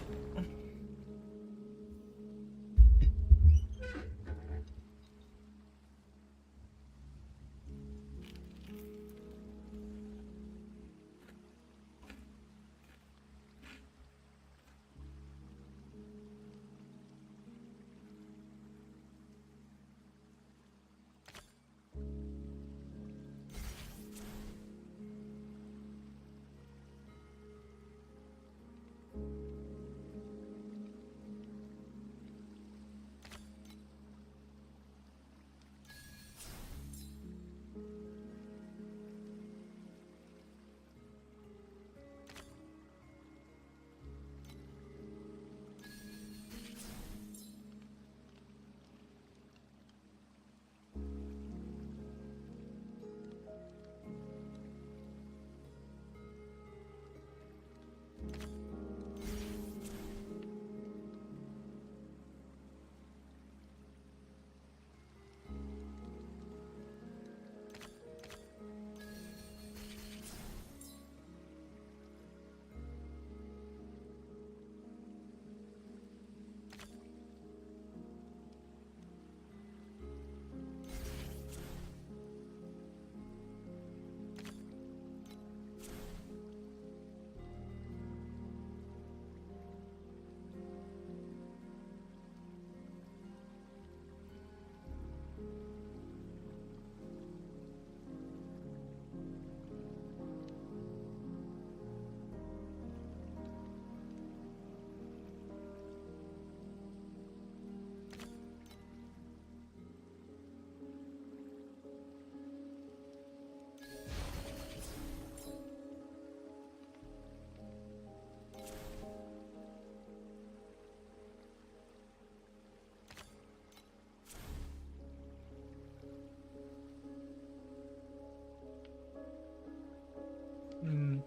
Hmm.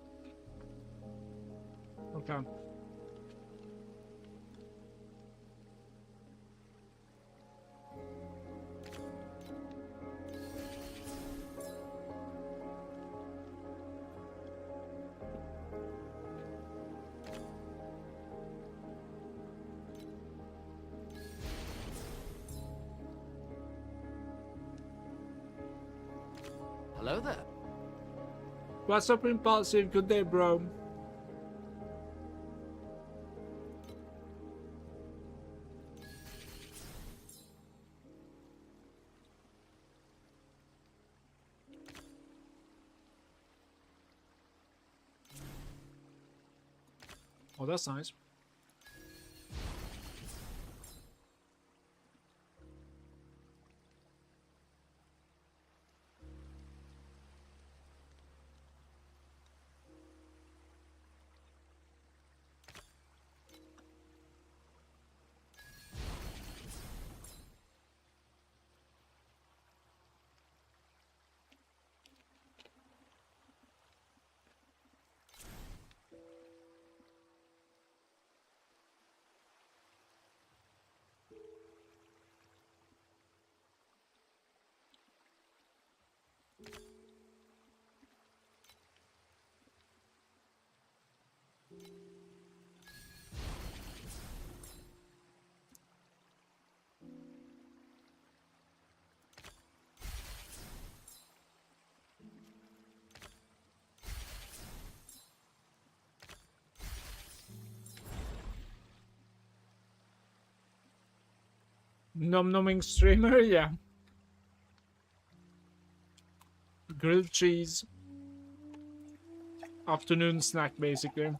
Okay. Hello there. What's up, Impulsive? Good day, bro. Oh, that's nice. Nom-nomming streamer, yeah. Grilled cheese. Afternoon snack, basically.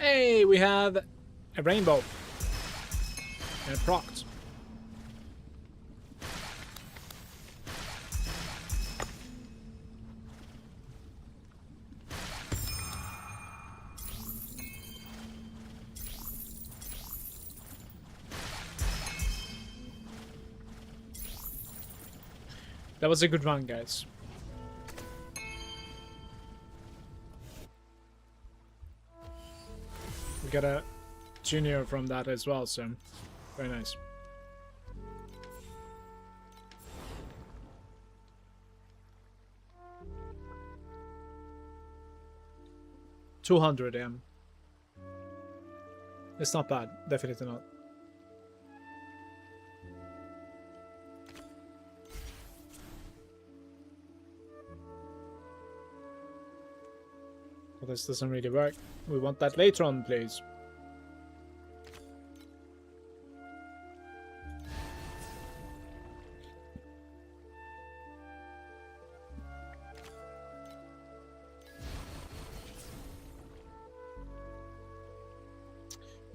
Hey, we have a rainbow and a proct. That was a good run, guys. We got a junior from that as well, so very nice. $200 M. It's not bad, definitely not. Well, this doesn't really work. We want that later on, please.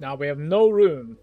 Now we have no room.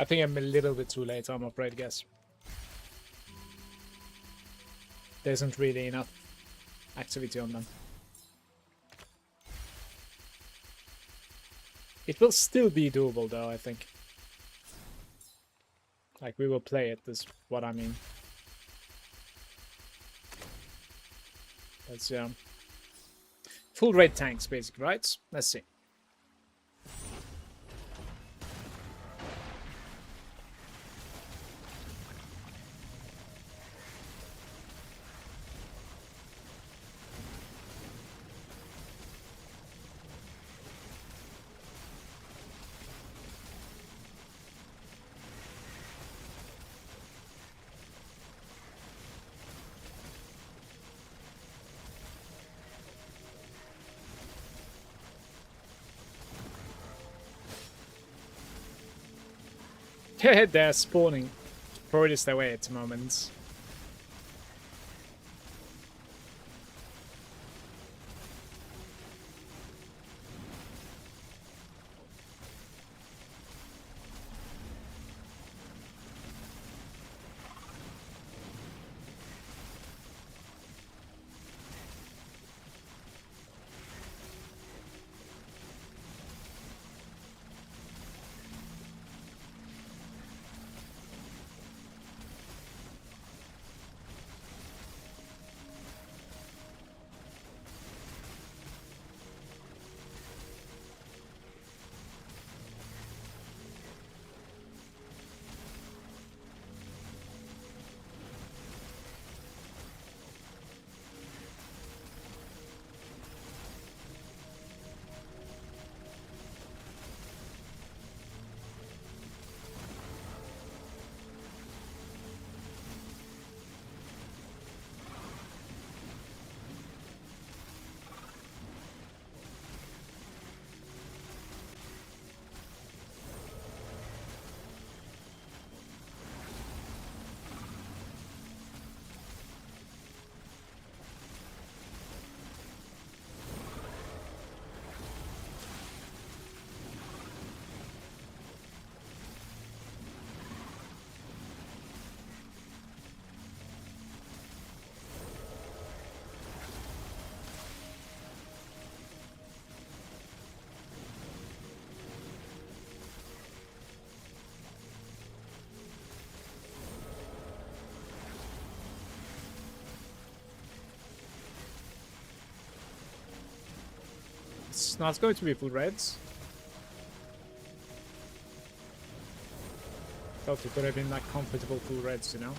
I think I'm a little bit too late, I'm afraid, guys. There isn't really enough activity on them. It will still be doable, though, I think. Like, we will play it, is what I mean. That's, yeah. Full raid tanks, basically, right? Let's see. They're spawning furthest away at the moment. It's not going to be full reds. Thought it could have been like comfortable full reds, you know?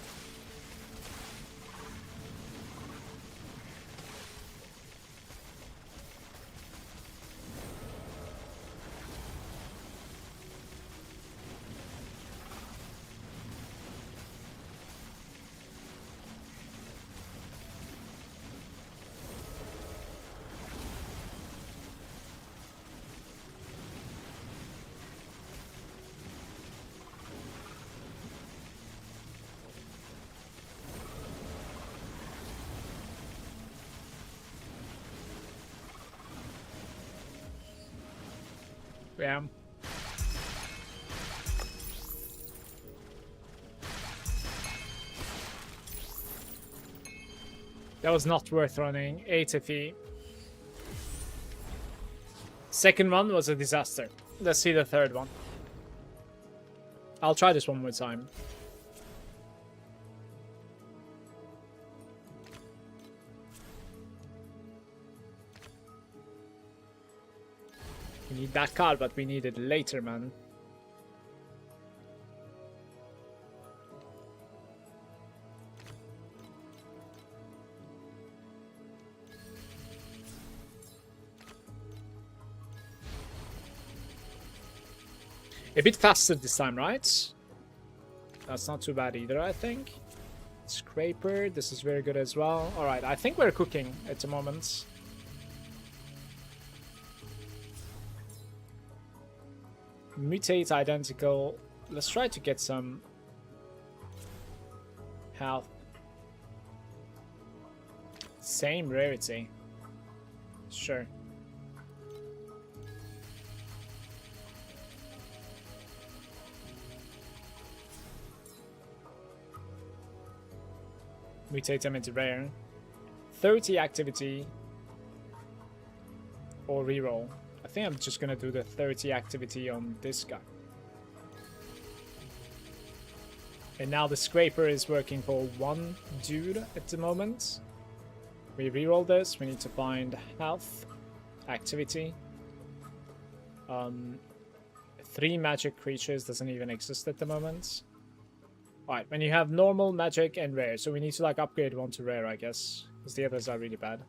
Yeah. That was not worth running. 8 FE. Second one was a disaster. Let's see the third one. I'll try this one more time. We need that card, but we need it later, man. A bit faster this time, right? That's not too bad either, I think. Scraper, this is very good as well. Alright, I think we're cooking at the moment. Mutate identical. Let's try to get some health. Same rarity. Sure. mutate them into rare. 30 activity or reroll. I think I'm just gonna do the 30 activity on this guy. And now the scraper is working for one dude at the moment. We reroll this. We need to find health, activity. 3 magic creatures doesn't even exist at the moment. Alright, when you have normal, magic, and rare. So we need to like upgrade one to rare, I guess. Because the others are really bad.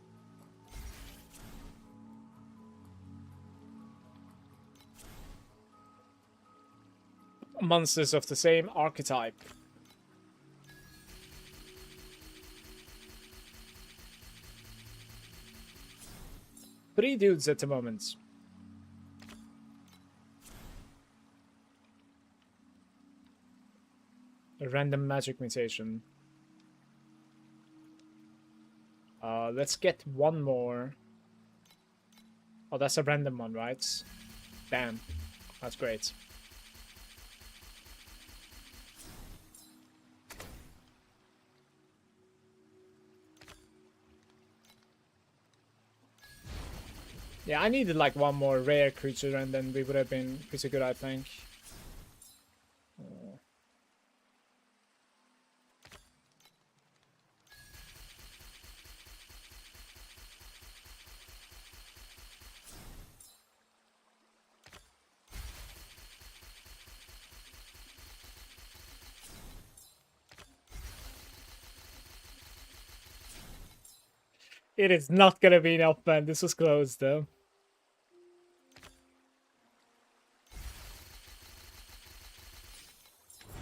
Monsters of the same archetype. Three dudes at the moment. A random magic mutation. Let's get one more. Oh, that's a random one, right? Damn. That's great. Yeah, I needed like one more rare creature and then we would have been pretty good, I think. It is not gonna be enough, man. This was close, though.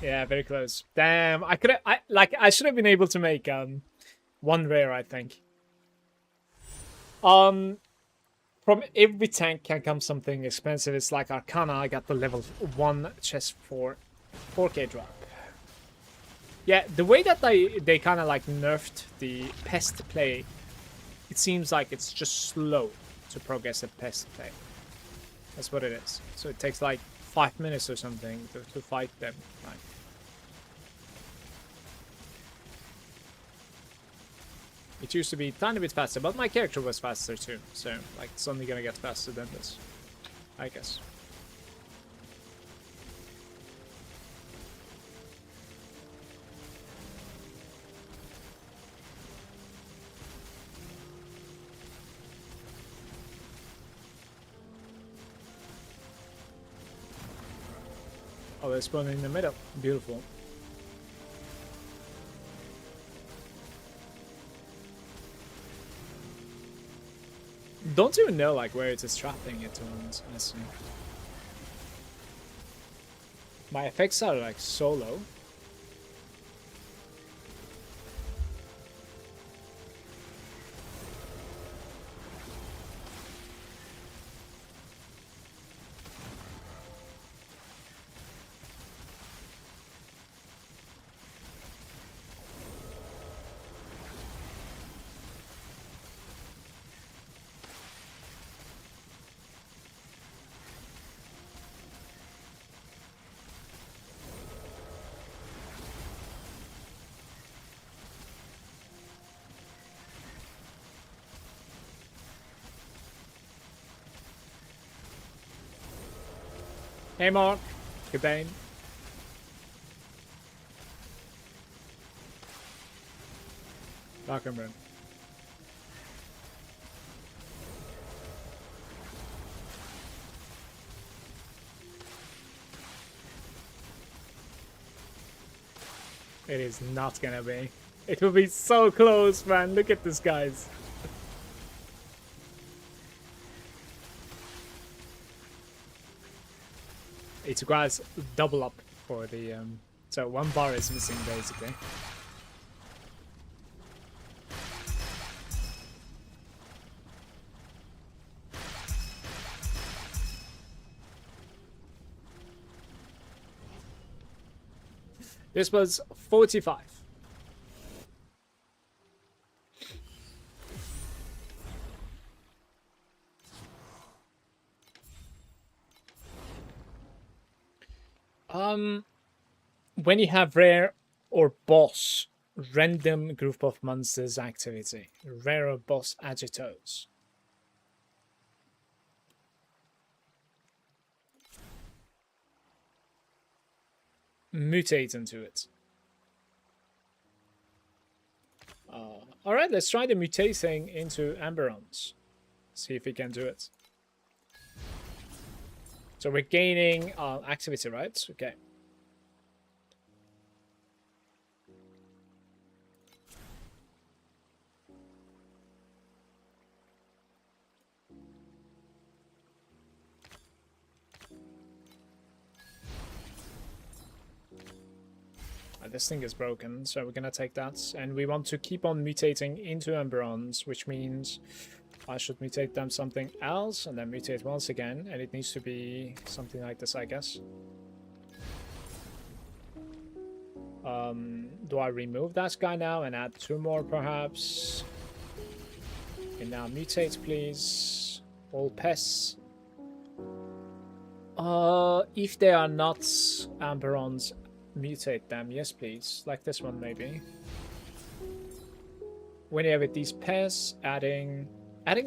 Yeah, very close. Damn, I should have been able to make one rare, I think. From every tank can come something expensive. It's like Arcana. I got the level 1 chest for 4K drop. Yeah, the way that they kind of like nerfed the pest play, it seems like it's just slow to progress a pest play. That's what it is. So it takes like 5 minutes or something to fight them. Right. It used to be a tiny bit faster, but my character was faster too. So like it's only gonna get faster than this, I guess. Oh, they're spawning in the middle. Beautiful. Don't even know like where it is trapping it on, honestly. My effects are like so low. Hey Mark, Cabane. Welcome, man. It is not gonna be. It will be so close, man. Look at this, guys. It requires double up for the so 1 bar is missing basically. This was 45. When you have rare or boss, Random group of monsters activity. Rare boss agitos. Mutate into it. Alright, let's try the mutating into Amberons. See if we can do it. So we're gaining activity, right? Okay. This thing is broken, so we're gonna take that. And we want to keep on mutating into Amberons, which means I should mutate them something else, and then mutate once again, and it needs to be something like this, I guess. Do I remove that guy now and add 2 more, perhaps? Okay, now mutate, please. All pests. If they are not Amberons, mutate them. Yes, please. Like this one, maybe. When you have it, these pests, adding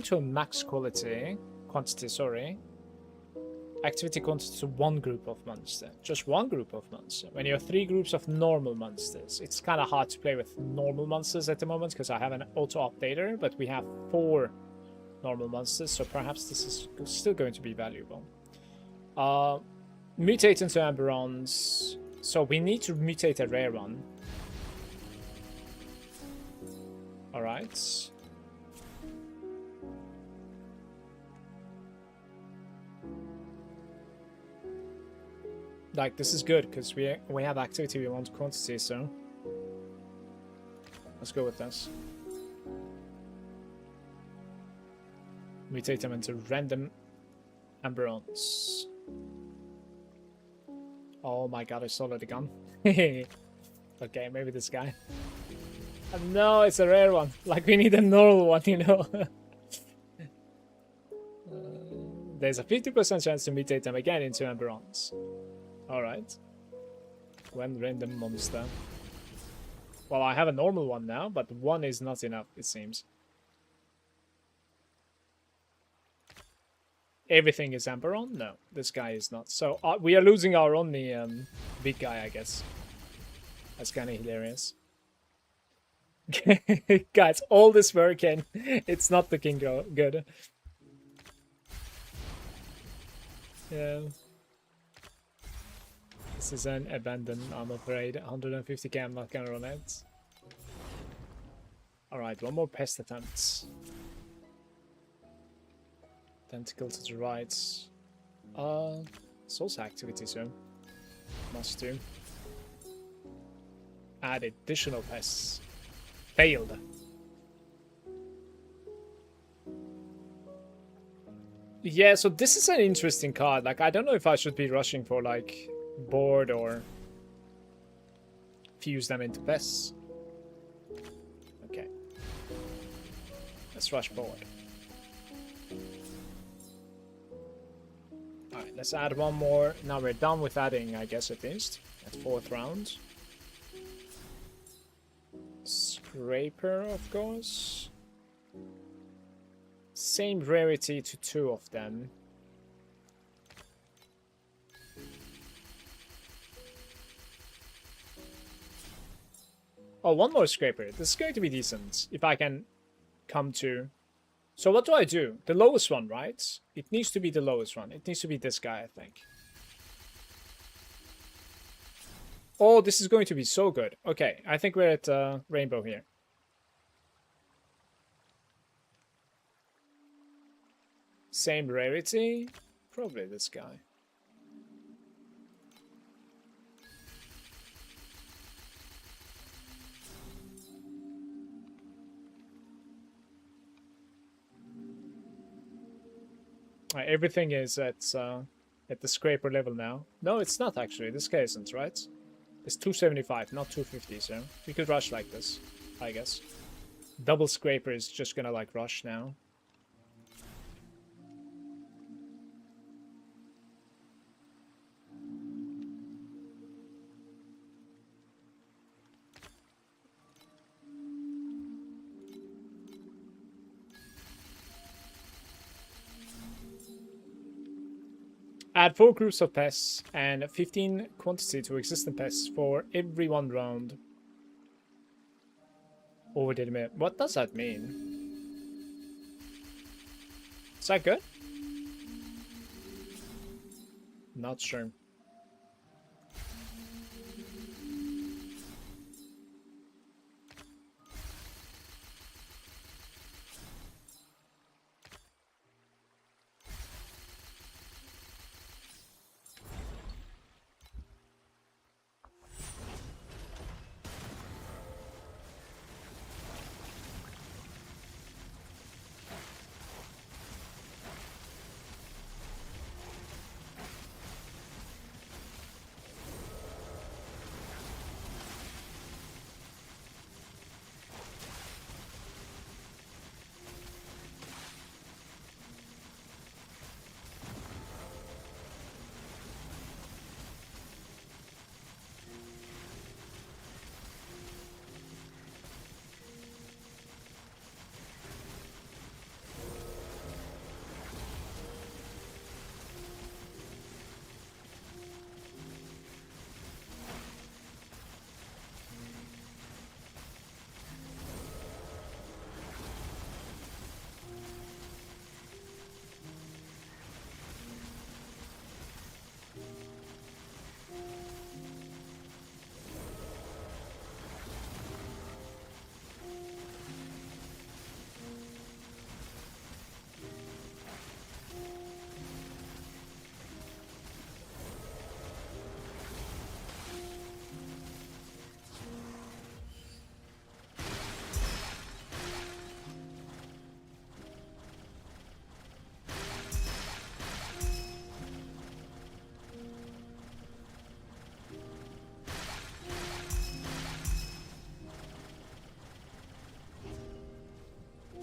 to a max quantity, sorry. Activity quantity to 1 group of monster. Just 1 group of monster. When you have 3 groups of normal monsters. It's kind of hard to play with normal monsters at the moment because I have an auto updater, but we have 4 normal monsters, so perhaps this is still going to be valuable. Mutate into Amberons. So we need to mutate a rare one. Alright. Like, this is good, because we have activity, we want quantity, so... Let's go with this. Mutate them into random Amberons. Oh my god, I saw it again. Okay, maybe this guy. No, it's a rare one. Like, we need a normal one, you know. There's a 50% chance to mutate them again into Amberons. Alright. When random monster. Well, I have a normal one now, but 1 is not enough, it seems. Everything is Amberon? No, this guy is not. So we are losing our only big guy, I guess. That's kind of hilarious. Guys, all this work and it's not looking good. Yeah. This is an abandon, I'm afraid. 150k, I'm not gonna run it. Alright, 1 more pest attempt. Tentacle to the right. It's also activity, so must do. Add additional pests. Failed. Yeah, so this is an interesting card. Like, I don't know if I should be rushing for, like, board or fuse them into pests. Okay. Let's rush board. Alright, let's add 1 more. Now we're done with adding, I guess, at least. At 4th round. Scraper, of course. Same rarity to 2 of them. Oh, 1 more scraper. This is going to be decent. If I can come to... So what do I do? The lowest one, right? It needs to be the lowest one. It needs to be this guy, I think. Oh, this is going to be so good. Okay, I think we're at rainbow here. Same rarity. Probably this guy. Everything is at the scraper level now. No, it's not actually. This guy isn't, right? It's 275, not 250, so we could rush like this, I guess. Double scraper is just gonna, like, rush now. Add 4 groups of pests and 15 quantity to existing pests for every 1 round. Over the limit. What does that mean? Is that good? Not sure.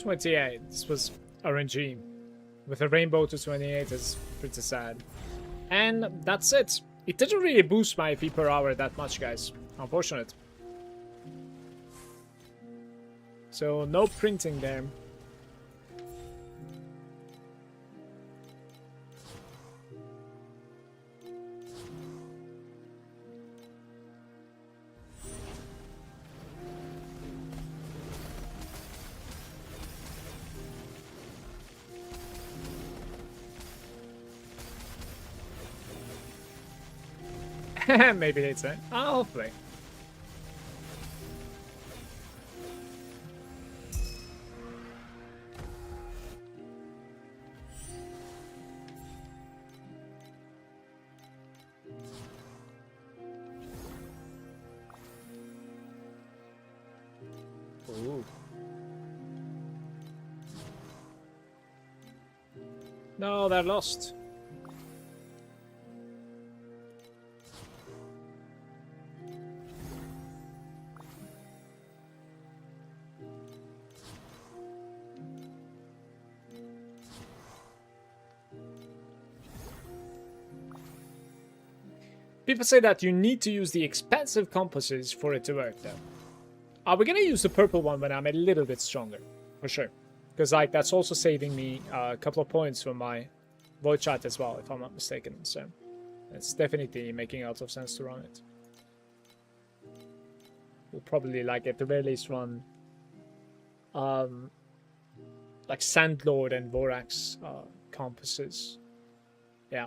This was RNG. With a rainbow to 28 is pretty sad. And that's it. It didn't really boost my FP per hour that much, guys. Unfortunate. So no printing there. Maybe it's it. Hopefully. Ooh. No, they're lost. People say that you need to use the expensive compasses for it to work, though. We're gonna use the purple one when I'm a little bit stronger, for sure. Because, like, that's also saving me a couple of points from my void chat as well, if I'm not mistaken. So, it's definitely making a lot of sense to run it. We'll probably, like, at the very least run, like, Sandlord and Vorax compasses. Yeah.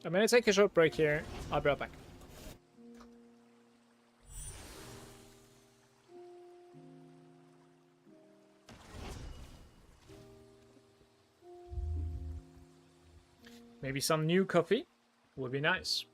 I'm gonna take a short break here. I'll be right back. Maybe some new coffee would be nice.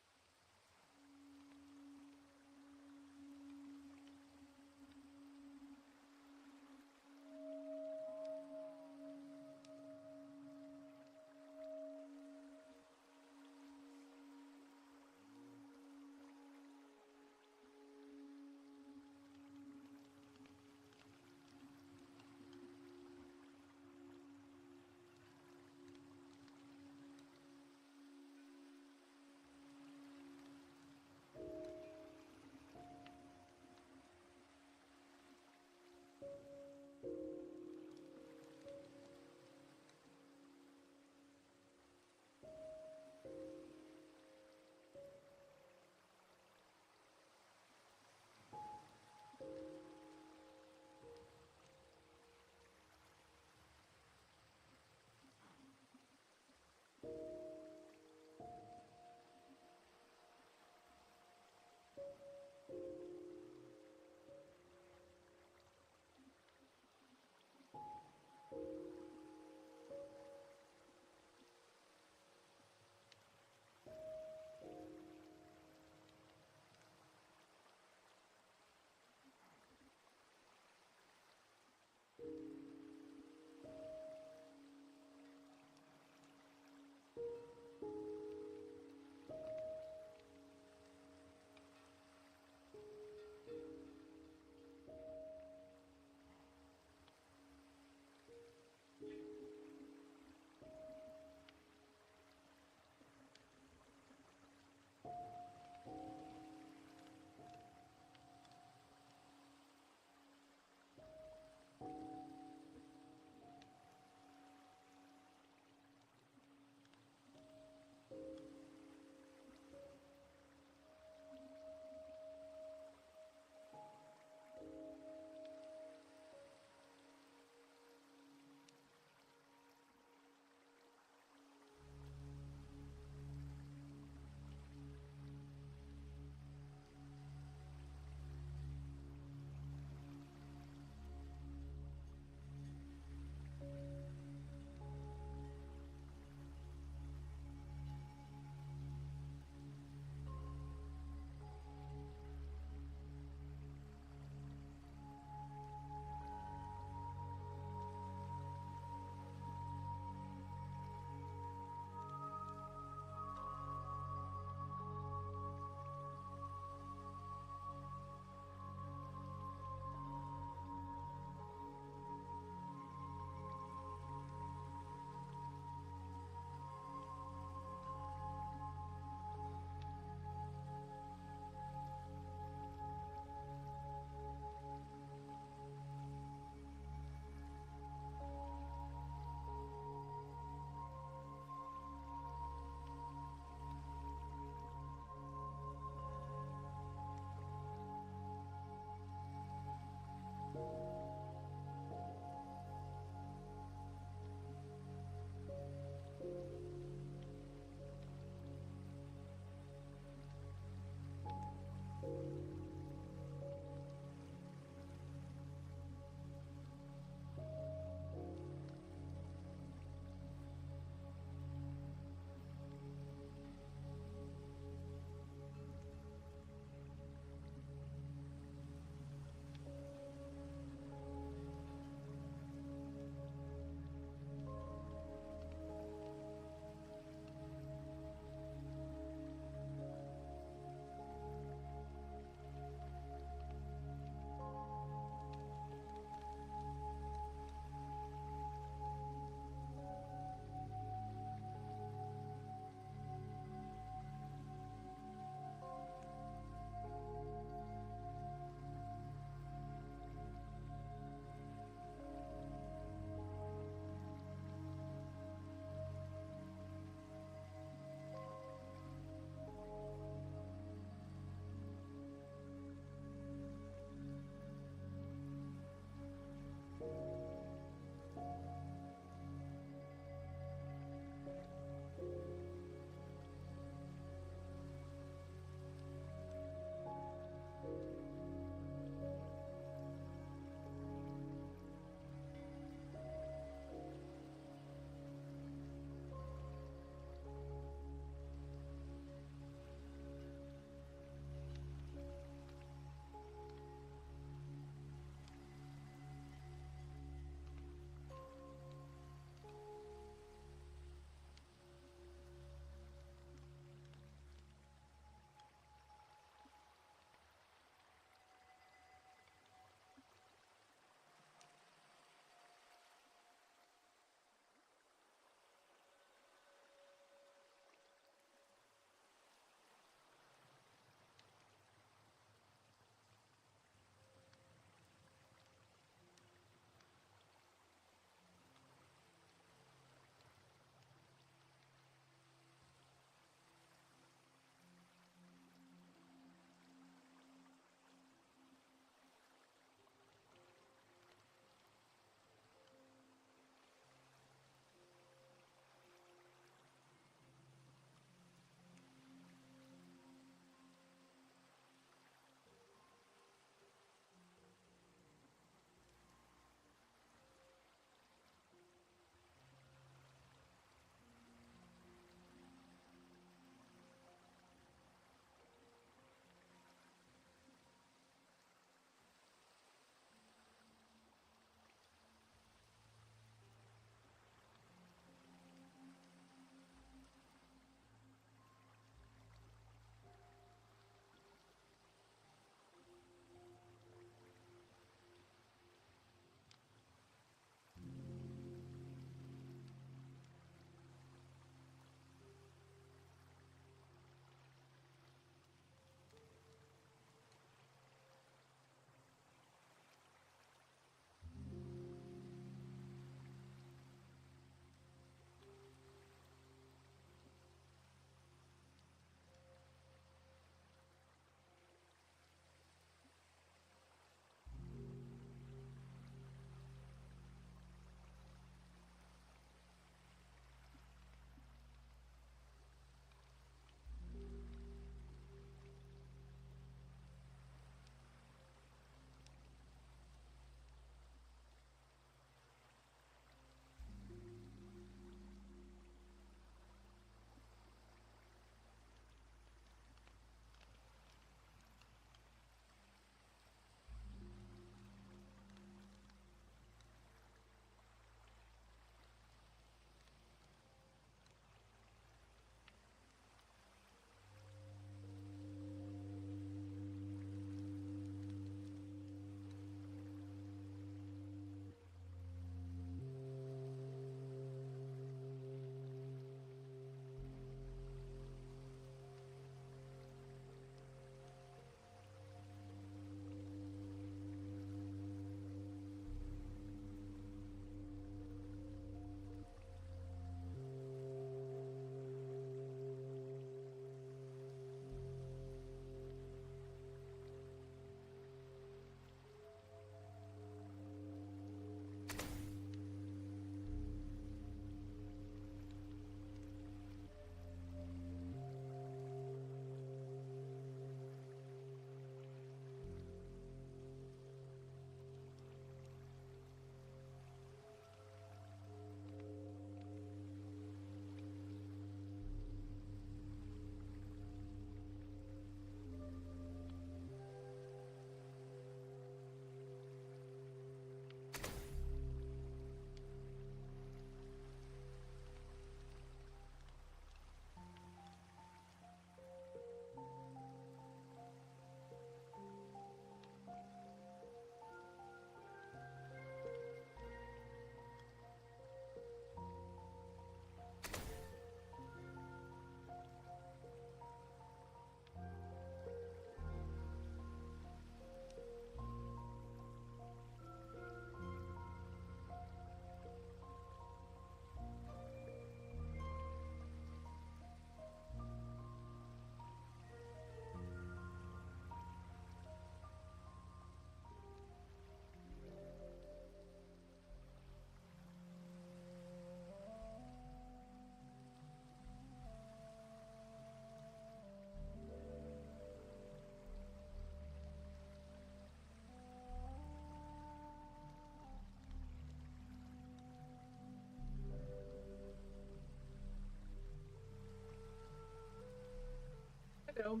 go.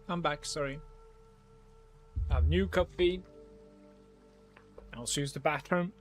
I'm back, sorry. I have new coffee. I'll use the bathroom.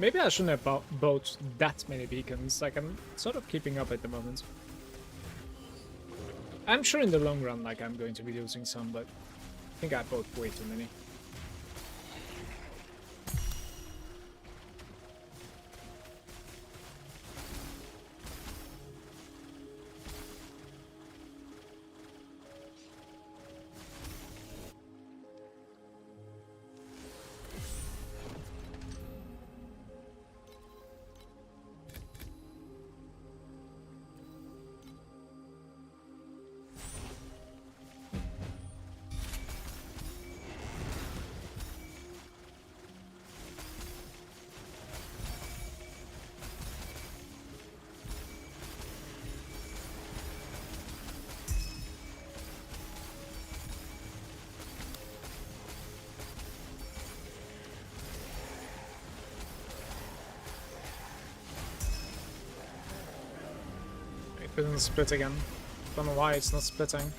Maybe I shouldn't have bought that many beacons, like I'm sort of keeping up at the moment. I'm sure in the long run, like I'm going to be losing some, but I think I bought way too many. Couldn't split again. Don't know why it's not splitting.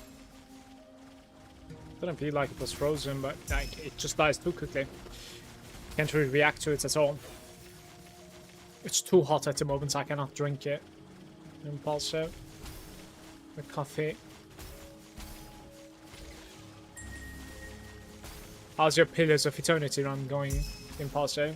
Didn't feel like it was frozen, but like it just dies too quickly. Can't really react to it at all. It's too hot at the moment, I cannot drink it. Impulso. The coffee. How's your Pillars of Eternity run going, Impulso?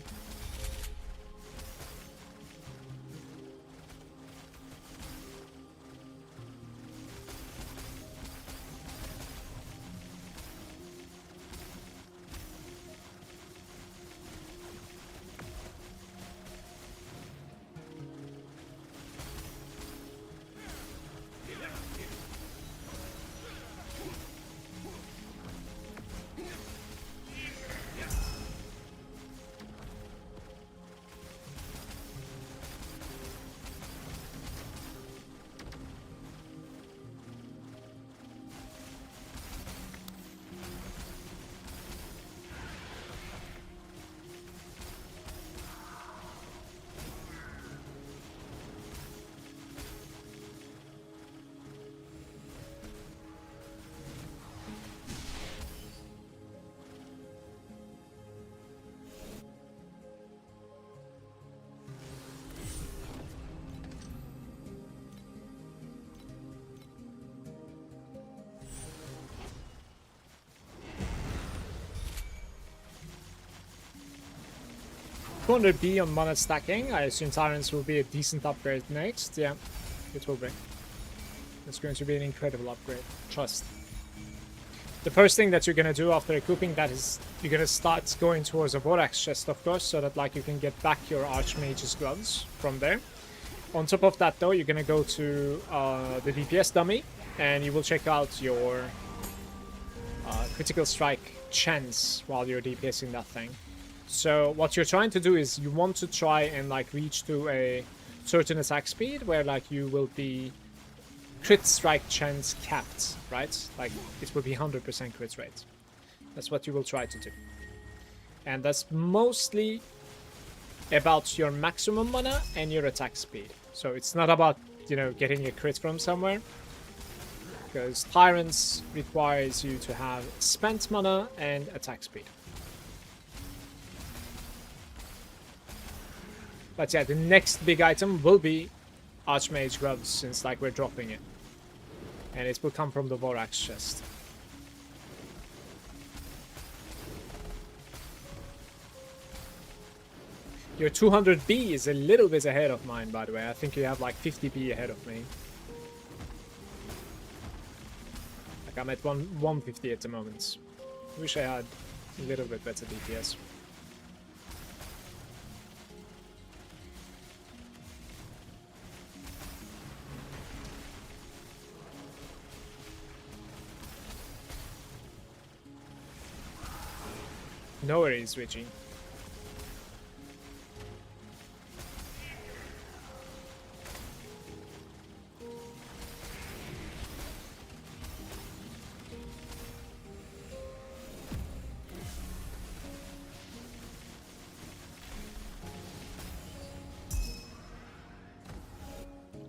$200B on mana stacking. I assume Tyrants will be a decent upgrade next. Yeah, it will be. It's going to be an incredible upgrade. Trust. The first thing that you're going to do after equipping that is you're going to start going towards a Vorax chest, of course, so that like you can get back your Archmage's gloves from there. On top of that, though, you're going to go to the DPS dummy, and you will check out your critical strike chance while you're DPSing that thing. So what you're trying to do is you want to try and like reach to a certain attack speed where like you will be crit strike chance capped, right? Like it will be 100% crit rate. That's what you will try to do. And that's mostly about your maximum mana and your attack speed. So it's not about, you know, getting a crit from somewhere. Because Tyrants requires you to have spent mana and attack speed. But yeah, the next big item will be Archmage Gloves, since like we're dropping it. And it will come from the Vorax chest. Your 200B is a little bit ahead of mine, by the way. I think you have like 50B ahead of me. Like I'm at 150 at the moment. Wish I had a little bit better DPS. No worries, Richie.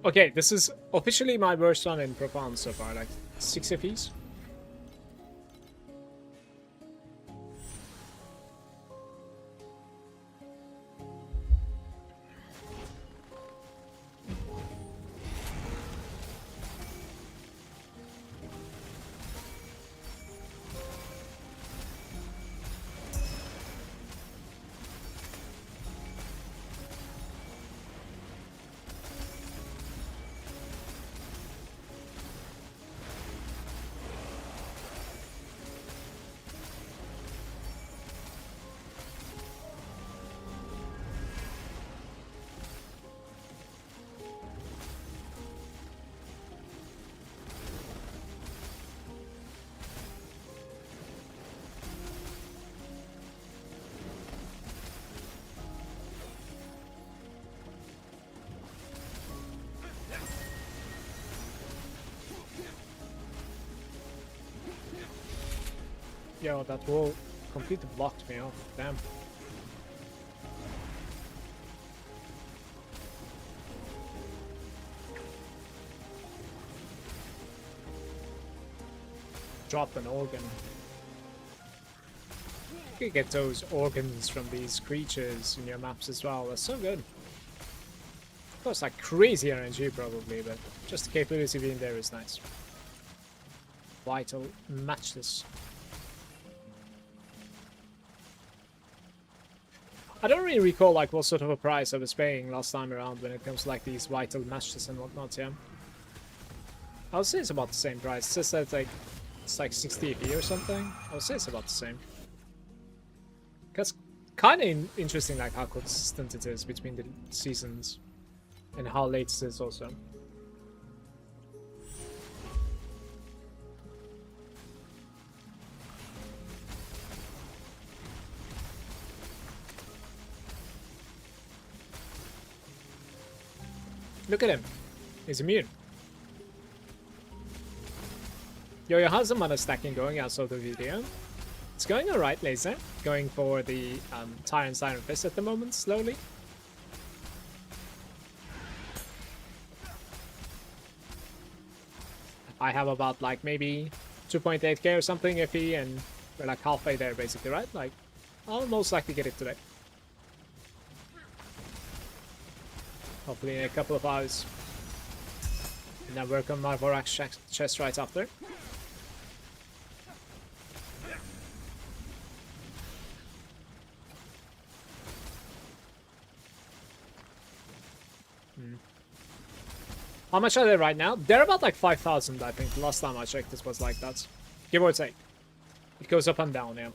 Okay, this is officially my worst run in Profound so far, like 6 FEs. Yo, that wall completely blocked me off. Damn. drop an organ. You can get those organs from these creatures in your maps as well. That's so good. Of course, like crazy RNG probably, but just the capability being there is nice. Vital matchless. I don't really recall like what sort of a price I was paying last time around when it comes to like these vital matches and whatnot, yeah. I would say it's about the same price. It's just that like it's like 60 EP or something. I would say it's about the same. Because kind of interesting like how consistent it is between the seasons and how late it is also. Look at him. He's immune. Yo, how's the mana stacking going outside of the video? It's going alright, Laser. Going for the Tyrant Iron Fist at the moment, slowly. I have about like maybe 2.8k or something FE, and we're like halfway there basically, right? Like, I'll most likely get it today. Hopefully in a couple of hours. And then work on my Vorax chest right after. How much are they right now? They're about like 5,000, I think. Last time I checked, this was like that. Give or take. It goes up and down, yeah.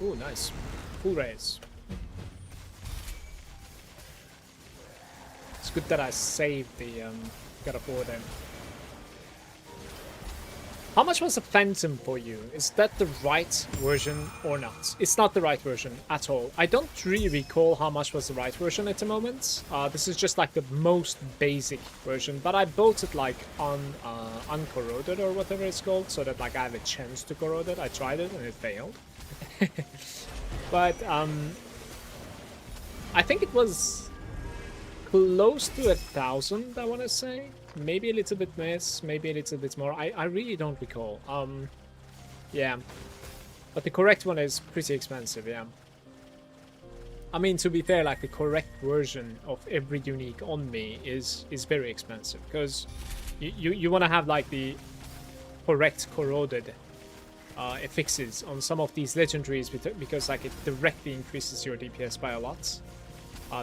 Ooh, nice. Full raise. It's good that I saved the God of War then. How much was the Phantom for you? Is that the right version or not? It's not the right version at all. I don't really recall how much was the right version at the moment. This is just like the most basic version, but I bought it like on uncorroded or whatever it's called, so that like I have a chance to corrode it. I tried it and it failed. But I think it was close to 1,000, I want to say. Maybe a little bit less, maybe a little bit more. I really don't recall. Yeah. But the correct one is pretty expensive, yeah. I mean, to be fair, like the correct version of every unique on me is very expensive. Because you want to have like the correct corroded affixes on some of these legendaries, because like it directly increases your DPS by a lot.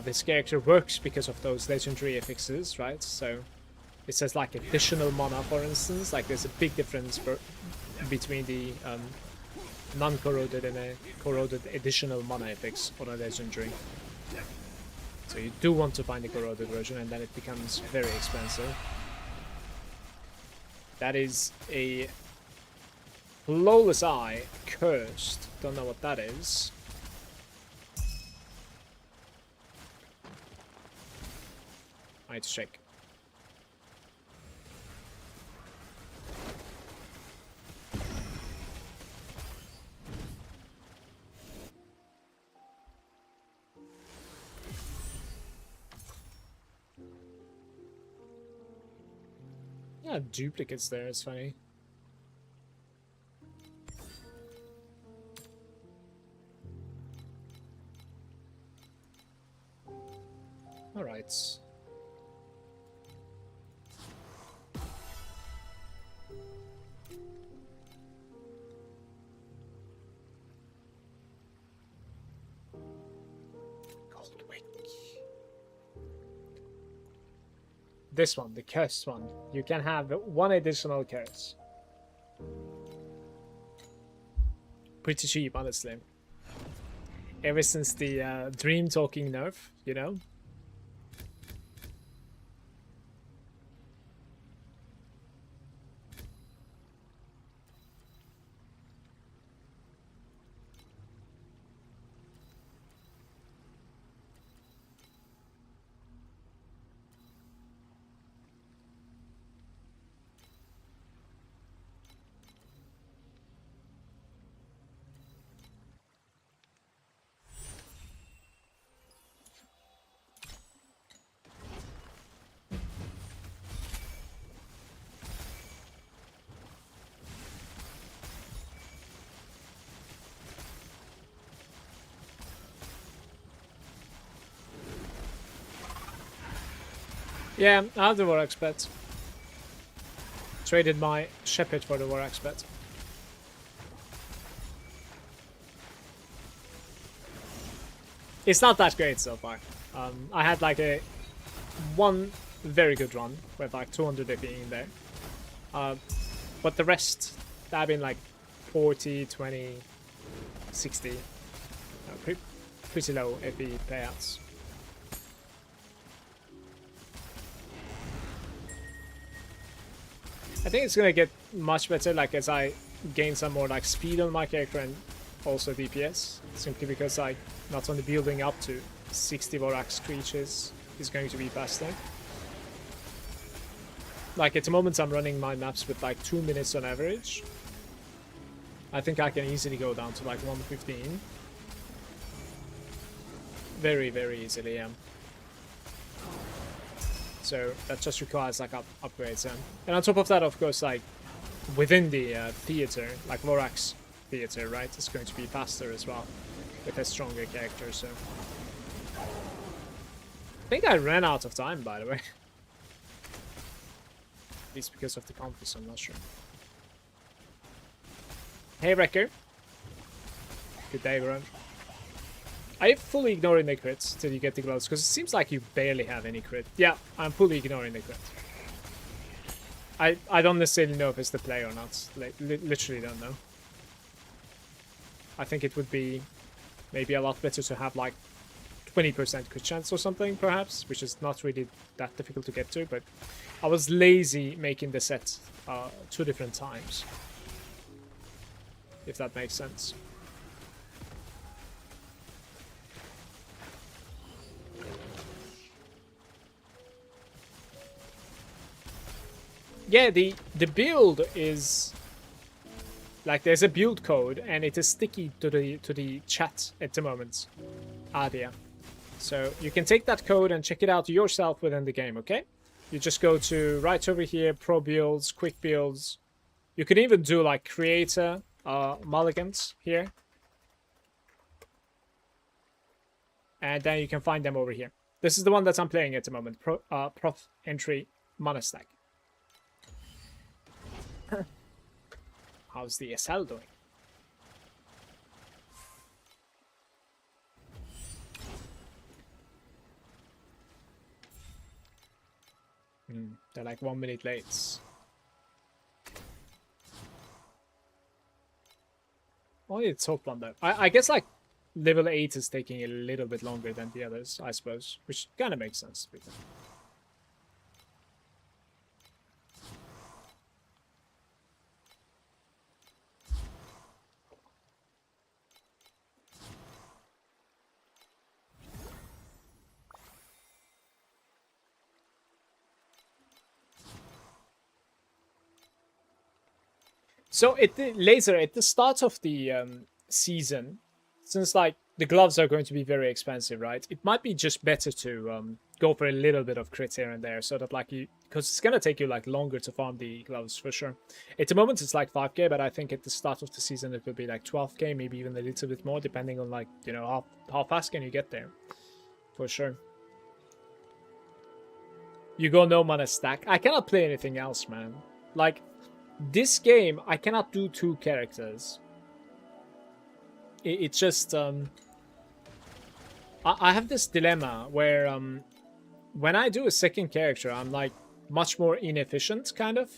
This character works because of those legendary affixes, right? So it says like additional mana, for instance. Like there's a big difference between the non-corroded and a corroded additional mana affix on a legendary. So you do want to find the corroded version, and then it becomes very expensive. That is a Flawless Eye Cursed. Don't know what that is. I need to check. Yeah, duplicates there, it's funny. Alright. This one, the cursed one. You can have one additional curse. Pretty cheap, honestly. Ever since the dream talking nerf, you know? Yeah, I have the Vorax pet. Traded my Shepherd for the Vorax pet. It's not that great so far. I had like one very good run with like 200 AP in there. But the rest, have been like 40, 20, 60. Pretty low AP payouts. I think it's gonna get much better like as I gain some more like speed on my character and also DPS, simply because like not only building up to 60 Vorax creatures is going to be faster. Like at the moment I'm running my maps with like 2 minutes on average. I think I can easily go down to like 115. Very, very easily, yeah. So that just requires like upgrades, and on top of that, of course, like within the theater, like Vorax theater, right, it's going to be faster as well with a stronger character. So I think I ran out of time, by the way. At least because of the compass, I'm not sure. Hey, Wrecker. Good day, bro. Are you fully ignoring the crits till you get the gloves? Because it seems like you barely have any crit. Yeah, I'm fully ignoring the crit. I don't necessarily know if it's the play or not. Like, literally don't know. I think it would be maybe a lot better to have like 20% crit chance or something, perhaps, which is not really that difficult to get to, but I was lazy making the set 2 different times. If that makes sense. Yeah, the build is like there's a build code and it is sticky to the chat at the moment. Adia. So you can take that code and check it out yourself within the game, okay? You just go to right over here, pro builds, quick builds. You can even do like creator Malagant here. And then you can find them over here. This is the one that I'm playing at the moment. Prof entry mana stack. How's the SL doing? They're like 1 minute late. Only the top one though. I guess like level 8 is taking a little bit longer than the others, I suppose. Which kind of makes sense. So laser at the start of the season, since like the gloves are going to be very expensive, right? It might be just better to go for a little bit of crit here and there, so that like because it's gonna take you like longer to farm the gloves for sure. At the moment it's like 5k, but I think at the start of the season it will be like 12k, maybe even a little bit more, depending on like how fast can you get there, for sure. You go no mana stack. I cannot play anything else, man. Like. This game, I cannot do 2 characters. It's just, I have this dilemma where, when I do a second character, I'm like much more inefficient, kind of.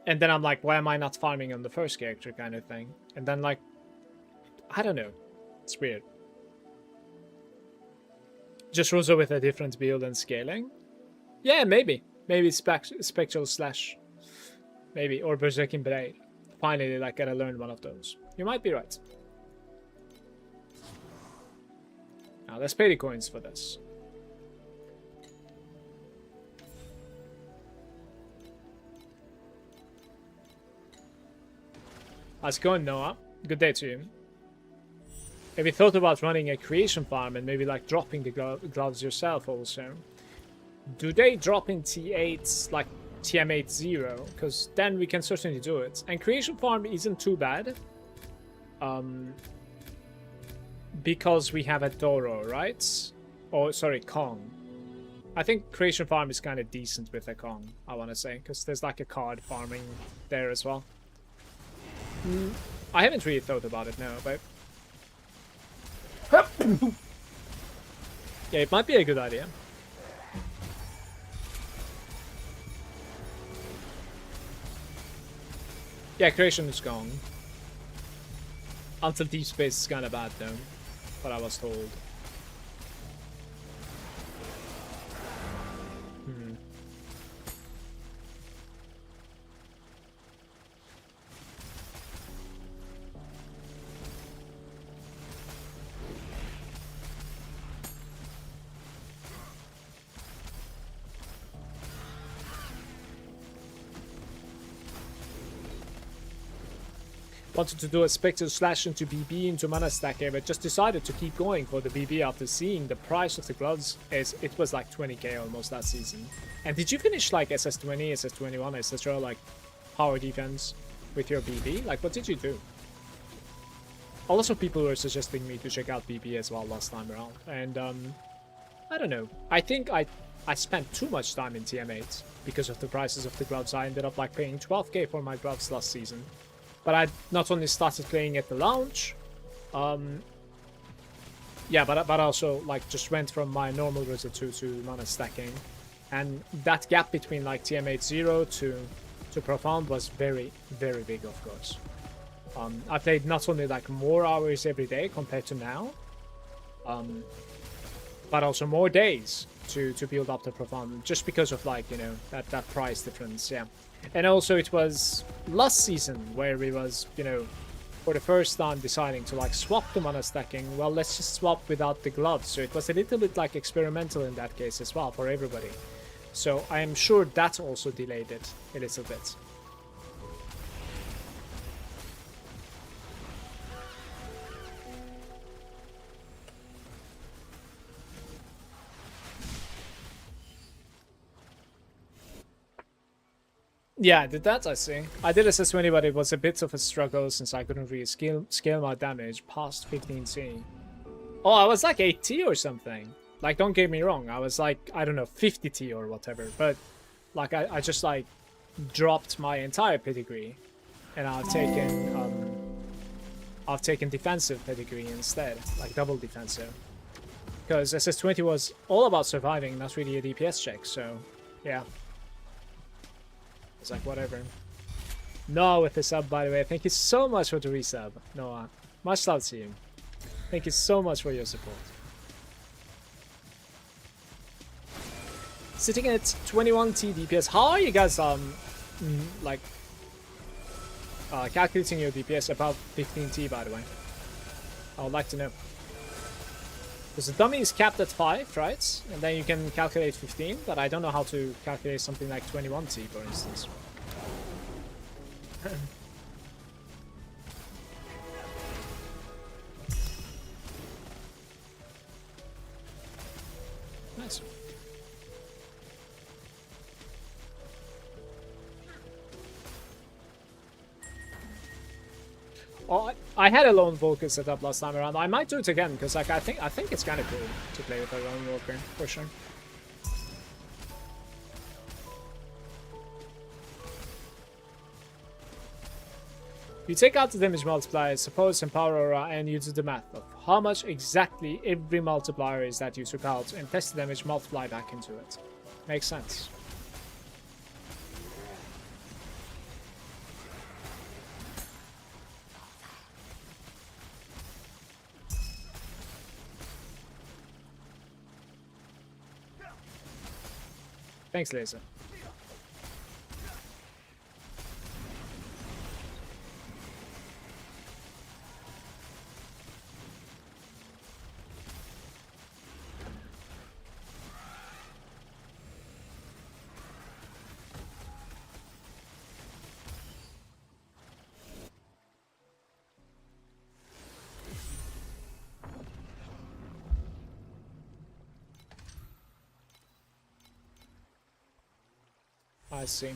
And then I'm like, why am I not farming on the first character, kind of thing. And then like, I don't know. It's weird. Just Rosa with a different build and scaling? Yeah, maybe. Maybe Spectral Slash. Maybe. Or Berserking Blade. Finally, like, gotta learn one of those. You might be right. Now, let's pay the coins for this. How's it going, Noah? Good day to you. Have you thought about running a creation farm and maybe, like, dropping the gloves yourself also? Do they drop in T8 like TM80? Because then we can certainly do it. And creation farm isn't too bad. Because we have a Doro, right? Oh, sorry, Kong. I think Creation Farm is kind of decent with the Kong, I want to say, because there's like a card farming there as well. I haven't really thought about it now, but... yeah, it might be a good idea. Yeah, Creation is gone. Until Deep Space is kind of bad though, what I was told. Wanted to do a Spectre slash into BB into mana stacker, but just decided to keep going for the BB after seeing the price of the gloves. It was like 20k almost last season. And did you finish like SS20, SS21, etc. like power defense with your BB? Like what did you do? A lot of people were suggesting me to check out BB as well last time around. And I don't know. I think I spent too much time in TM8 because of the prices of the gloves. I ended up like paying 12k for my gloves last season. But I not only started playing at the launch, yeah, but also like just went from my normal Rosa 2 to mana stacking, and that gap between like TM8 0 to Profound was very, very big, of course. I played not only like more hours every day compared to now, but also more days to build up the Profound, just because of like, you know, that price difference, yeah. And also it was last season where we was, you know, for the first time deciding to like swap the mana stacking. Well, let's just swap without the gloves. So it was a little bit like experimental in that case as well for everybody. So I am sure that also delayed it a little bit. Yeah, I did that, I see. I did SS20, but it was a bit of a struggle since I couldn't really scale my damage past 15T. Oh, I was like 8T or something. Like, don't get me wrong, I was like, I don't know, 50T or whatever. But, like, I just, like, dropped my entire pedigree. And I've taken defensive pedigree instead. Like, double defensive. Because SS20 was all about surviving, not really a DPS check, so, yeah. It's like, whatever. Noah with the sub, by the way. Thank you so much for the resub, Noah. Much love to you. Thank you so much for your support. Sitting at 21T DPS. How are you guys, like, calculating your DPS above 15T, by the way? I would like to know. Because the dummy is capped at 5, right? And then you can calculate 15, but I don't know how to calculate something like 21T, for instance. Nice. Oh, I had a lone Volker set up last time around. I might do it again because, like, I think it's kind of cool to play with a lone Volker for sure. You take out the damage multiplier, suppose Empower Aura, and you do the math of how much exactly every multiplier is that you took out, and test the damage multiply back into it. Makes sense. Thanks, Laser. I see.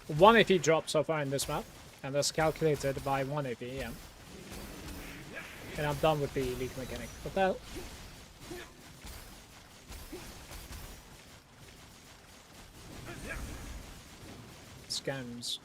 1 AP drop so far in this map, and that's calculated by 1 AP, yeah. And I'm done with the leak mechanic. What the hell? Scams.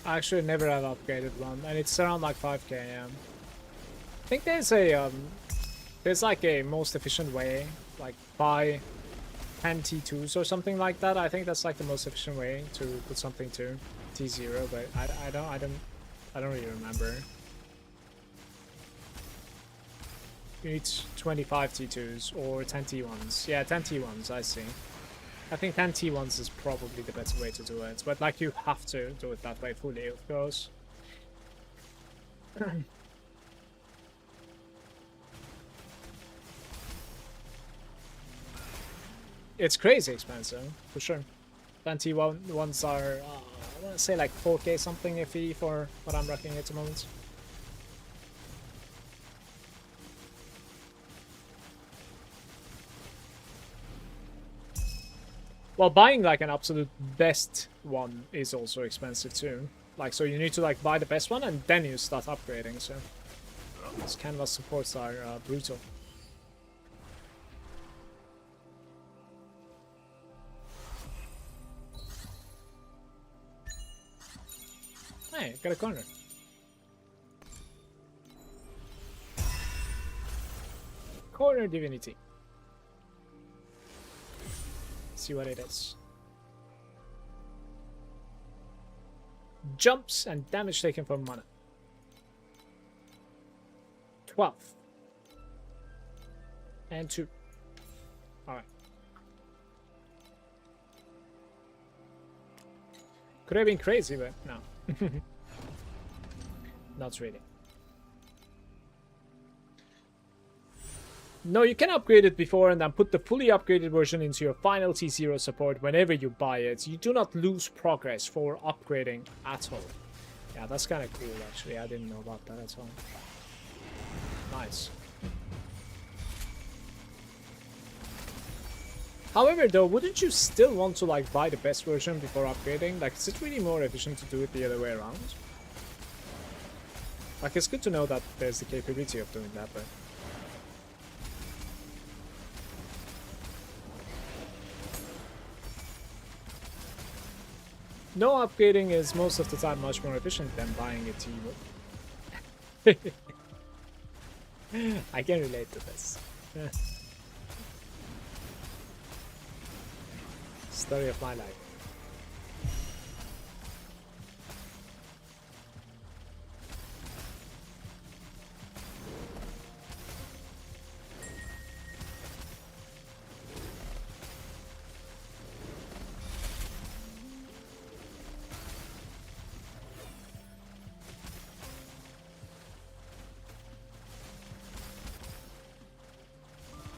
I actually never have upgraded one, and it's around like 5k, yeah. I think there's like a most efficient way, like buy 10 T2s or something like that. I think that's like the most efficient way to put something to T0, but I don't really remember. You need 25 T2s or 10 T1s. Yeah, 10 T1s, I see. I think 10 T1s is probably the better way to do it, but like you have to do it that way fully, of course. It's crazy expensive, for sure. 10 T1s are, I want to say like 4k something iffy for what I'm rocking at the moment. Well, buying like an absolute best one is also expensive too. Like, so you need to like buy the best one and then you start upgrading. So these canvas supports are brutal. Hey, got a corner. Corner divinity. See what it is. Jumps and damage taken from mana. 12. And 2. Alright. Could have been crazy, but no. Not really. No, you can upgrade it before and then put the fully upgraded version into your final T0 support whenever you buy it. You do not lose progress for upgrading at all. Yeah, that's kind of cool actually. I didn't know about that at all. Nice. However though, wouldn't you still want to like buy the best version before upgrading? Like, is it really more efficient to do it the other way around? Like, it's good to know that there's the capability of doing that, but... No upgrading is most of the time much more efficient than buying a T1. I can relate to this. Story of my life.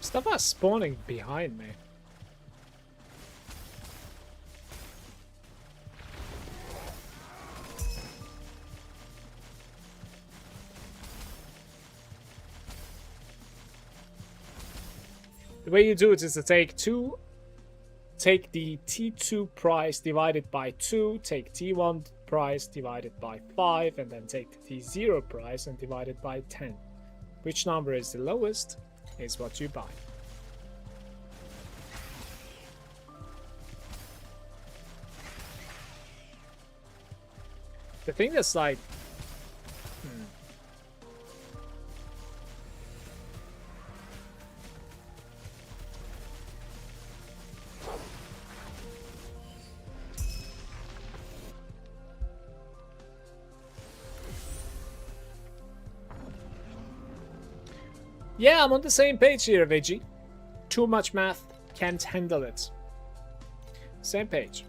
Stuff are spawning behind me. The way you do it is to take the T2 price divided by 2, take T1 price divided by 5, and then take the T0 price and divide it by 10. Which number is the lowest is what you buy. The thing that's like... Yeah, I'm on the same page here, Veggie. Too much math, can't handle it. Same page.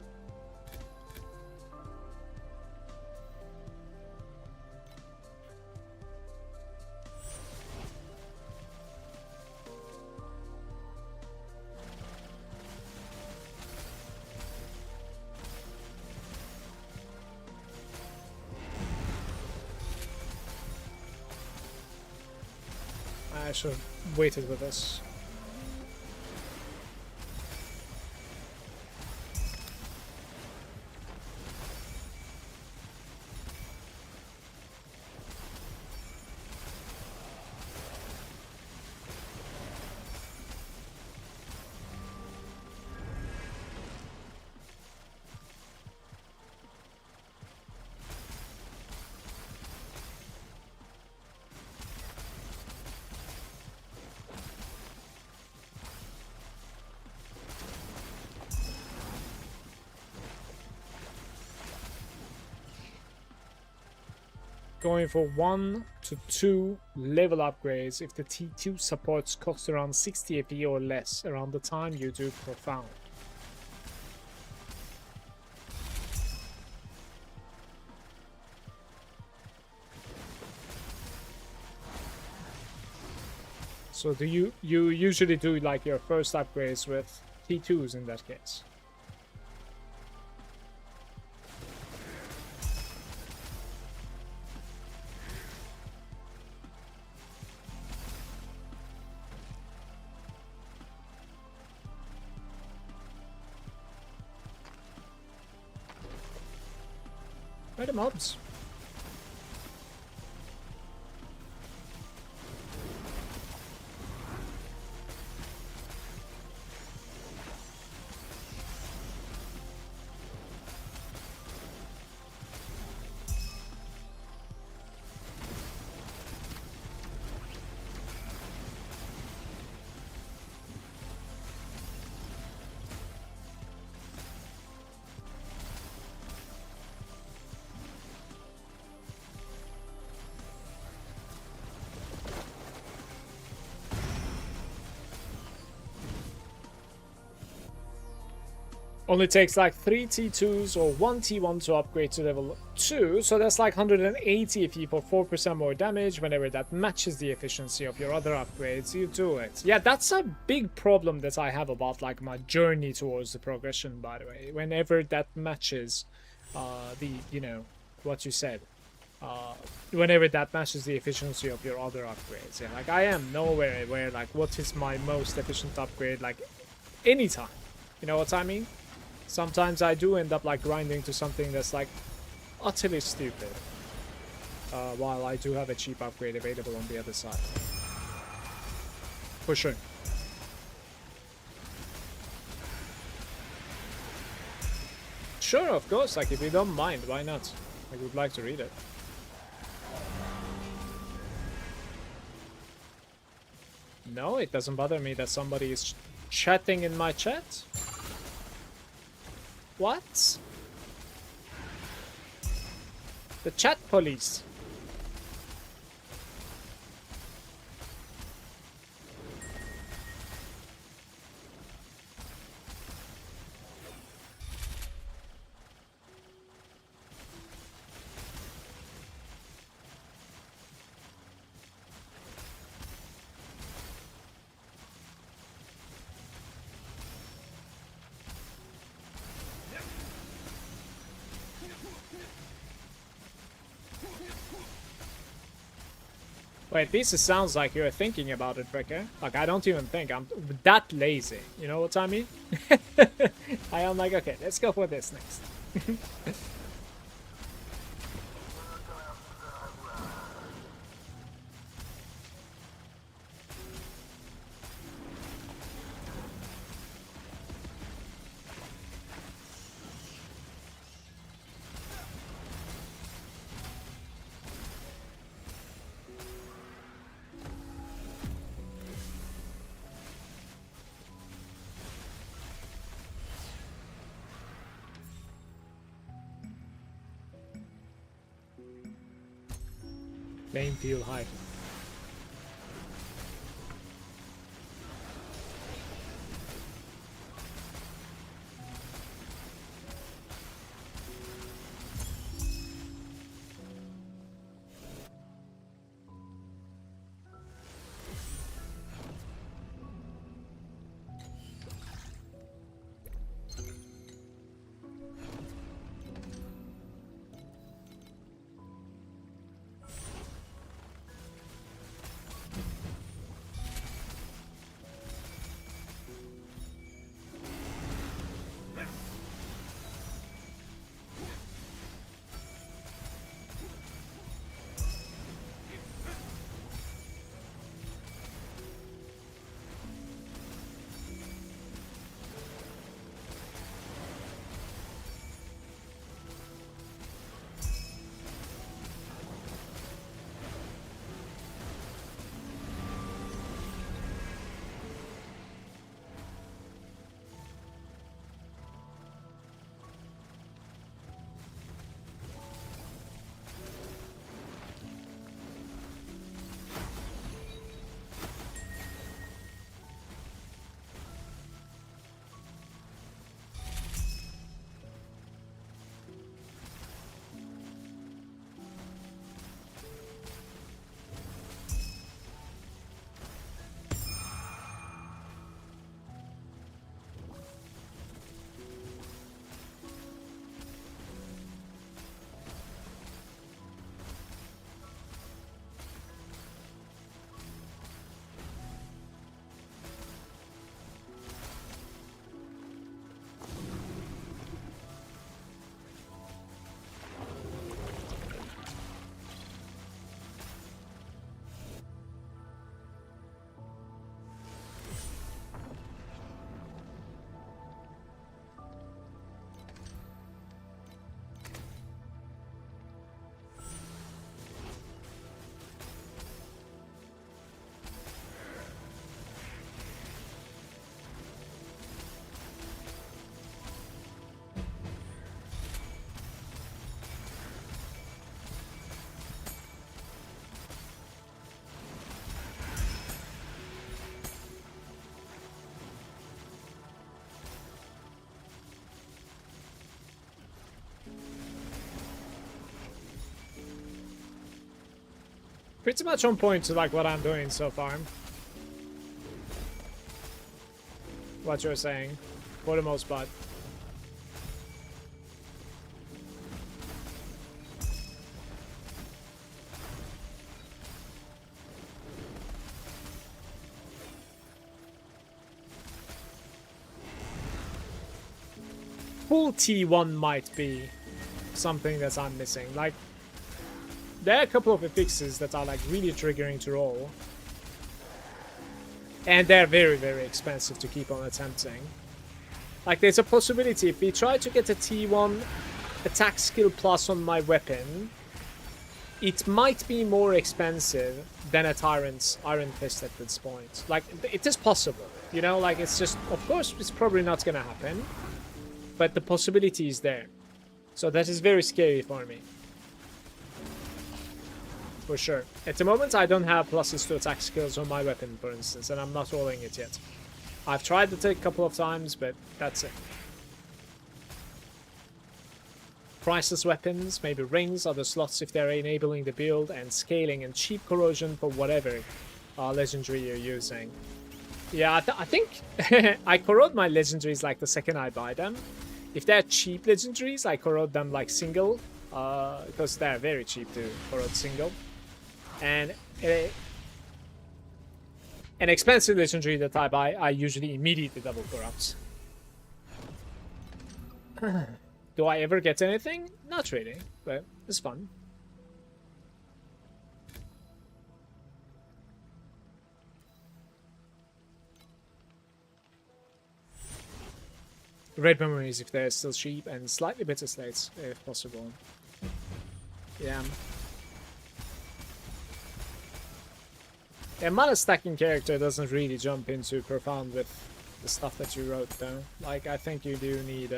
I should have waited with this. Going for 1 to 2 level upgrades if the T2 supports cost around 60 AP or less around the time you do Profound. So do you usually do like your first upgrades with T2s in that case? Where are the mobs? Only takes like 3 T2s or 1 T1 to upgrade to level 2, so that's like 180 if you for 4% more damage. Whenever that matches the efficiency of your other upgrades, you do it. Yeah, that's a big problem that I have about like my journey towards the progression, by the way. Whenever that matches you know, what you said. Whenever that matches the efficiency of your other upgrades. Yeah, like I am nowhere where like what is my most efficient upgrade like anytime. You know what I mean? Sometimes I do end up like grinding to something that's like utterly stupid. While I do have a cheap upgrade available on the other side. For sure. Sure, of course, like if you don't mind, why not? I would like to read it. No, it doesn't bother me that somebody is chatting in my chat. What? The chat police. Wait, this sounds like you're thinking about it, Brecker. Like, I don't even think. I'm that lazy. You know what I mean? I am like, okay, let's go for this next. Playing field high. Pretty much on point to like what I'm doing so far. What you're saying, for the most part. Full T1 might be something that I'm missing. Like, there are a couple of fixes that are like really triggering to roll. And they're very, very expensive to keep on attempting. Like, there's a possibility if we try to get a T1 attack skill plus on my weapon, it might be more expensive than a Tyrant's Iron Fist at this point. Like, it is possible, you know? Like, it's just, of course, it's probably not gonna happen. But the possibility is there. So that is very scary for me. For sure. At the moment, I don't have pluses to attack skills on my weapon, for instance, and I'm not rolling it yet. I've tried it a couple of times, but that's it. Priceless weapons, maybe rings, other slots if they're enabling the build, and scaling and cheap corrosion for whatever legendary you're using. Yeah, I think I corrode my legendaries like the second I buy them. If they're cheap legendaries, I corrode them like single, because they're very cheap to corrode single. And an expensive legendary that I buy, I usually immediately double corrupt. Do I ever get anything? Not really, but it's fun. Red memories if they're still cheap, and slightly better slates if possible. Yeah. A mana stacking character doesn't really jump into profound with the stuff that you wrote though. Like, I think you do need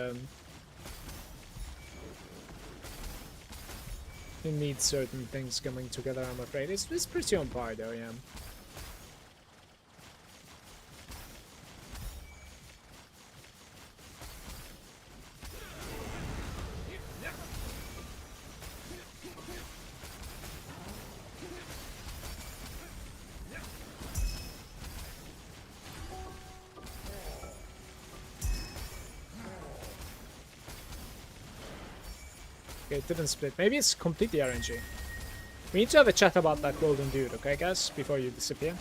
you need certain things coming together, I'm afraid. It's pretty on par though, yeah. Okay, it didn't split. Maybe it's completely RNG. We need to have a chat about that golden dude, okay guys? Before you disappear.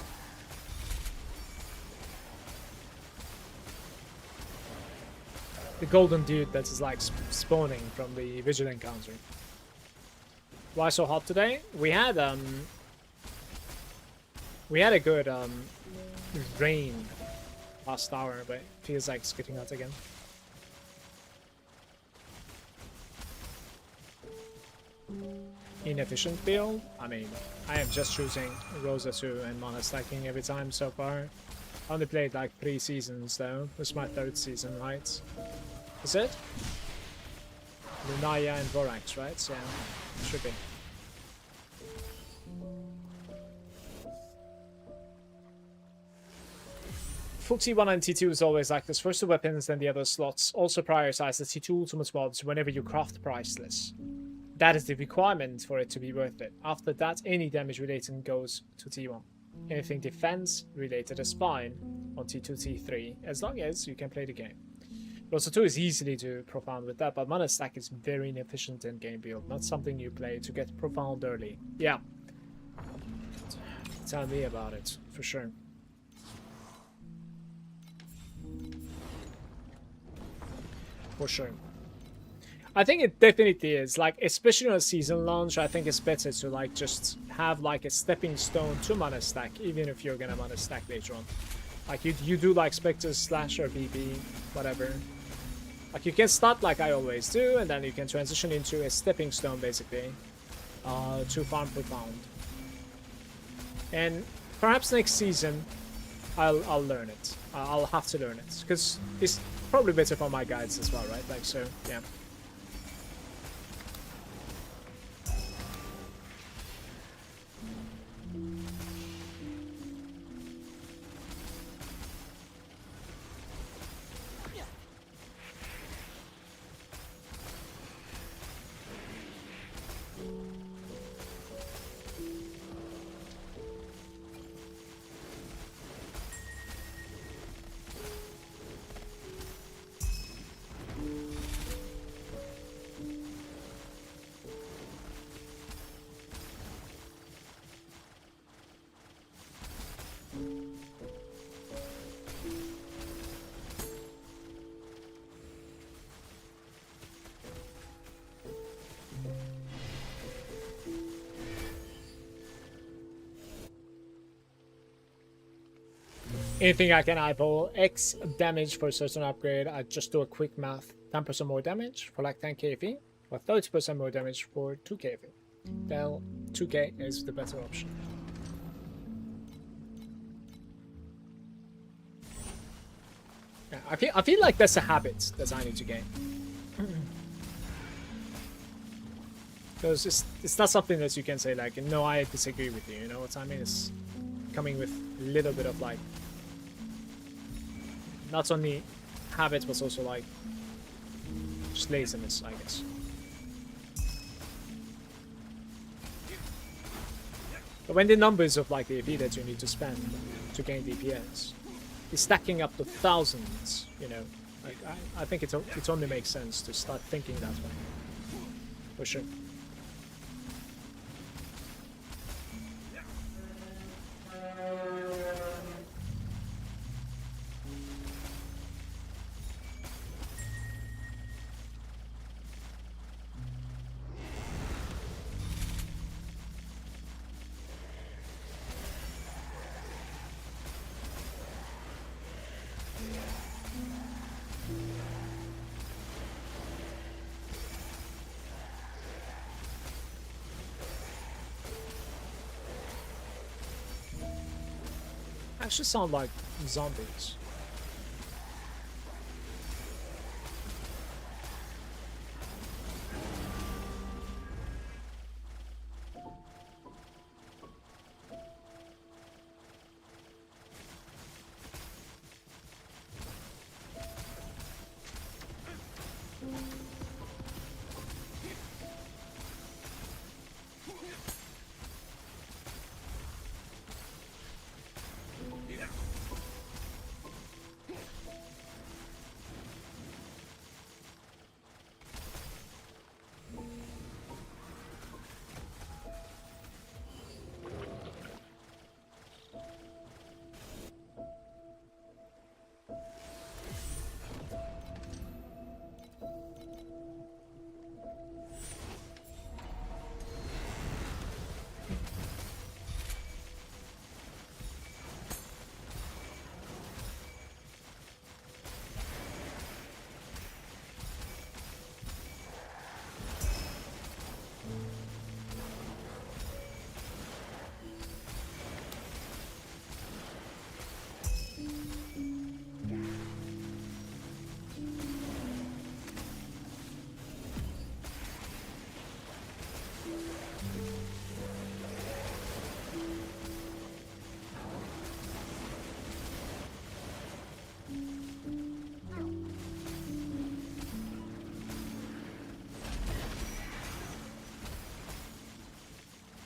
The golden dude that is like spawning from the vigil encounter. Why so hot today? We had a good rain last hour, but it feels like it's getting hot again. Inefficient build? I mean, I am just choosing Rosa 2 and mana stacking every time so far. I only played like 3 seasons though. This is my 3rd season, right? Is it? Lunaya and Vorax, right? Yeah, should be. Full T1 and T2 is always like this. First the weapons, then the other slots. Also prioritize the T2 ultimate mobs whenever you craft priceless. That is the requirement for it to be worth it. After that, any damage related goes to T1. Anything defense related is fine on T2, T3, as long as you can play the game. Rosa 2 is easily to profound with that, but mana stack is very inefficient in game build, not something you play to get profound early. Yeah. Tell me about it, for sure. For sure. I think it definitely is, like, especially on a season launch, I think it's better to, like, just have, like, a stepping stone to mana stack, even if you're gonna mana stack later on. Like, you do, like, Spectre, Slasher, BB, whatever. Like, you can start like I always do, and then you can transition into a stepping stone, basically, to farm profound. And perhaps next season, I'll learn it. I'll have to learn it, because it's probably better for my guides as well, right? Like, so, yeah. anything I can eyeball. X damage for a certain upgrade. I just do a quick math. 10% more damage for like 10 KV, or 30% more damage for 2 KV. Then 2K is the better option. Yeah, I feel like that's a habit that I need to gain. Because it's not something that you can say like, no, I disagree with you. You know what I mean? It's coming with a little bit of like, not only habits, but also like just laziness, I guess. But when the numbers of like the AP that you need to spend to gain DPS is stacking up to thousands, you know, like I think it only makes sense to start thinking that way. For sure. Actually sound like zombies.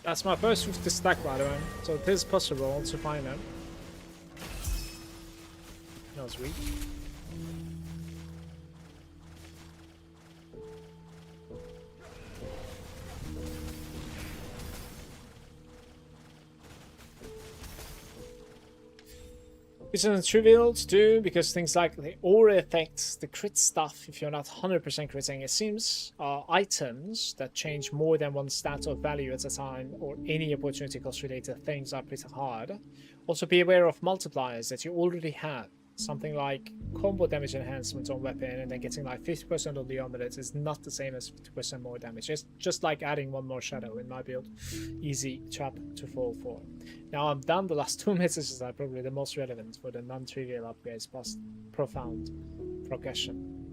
That's my first 50 stack, by the way, so it is possible to find it. That was weak. It's trivial to do because things like the aura effects, the crit stuff, if you're not 100% critting, it seems are items that change more than one stat or value at a time, or any opportunity cost related things are pretty hard. Also be aware of multipliers that you already have. Something like combo damage enhancement on weapon and then getting like 50% on the amulet is not the same as 50% more damage. It's just like adding one more shadow in my build. Easy trap to fall for. Now I'm done. The last 2 messages are probably the most relevant for the non-trivial upgrades plus profound progression.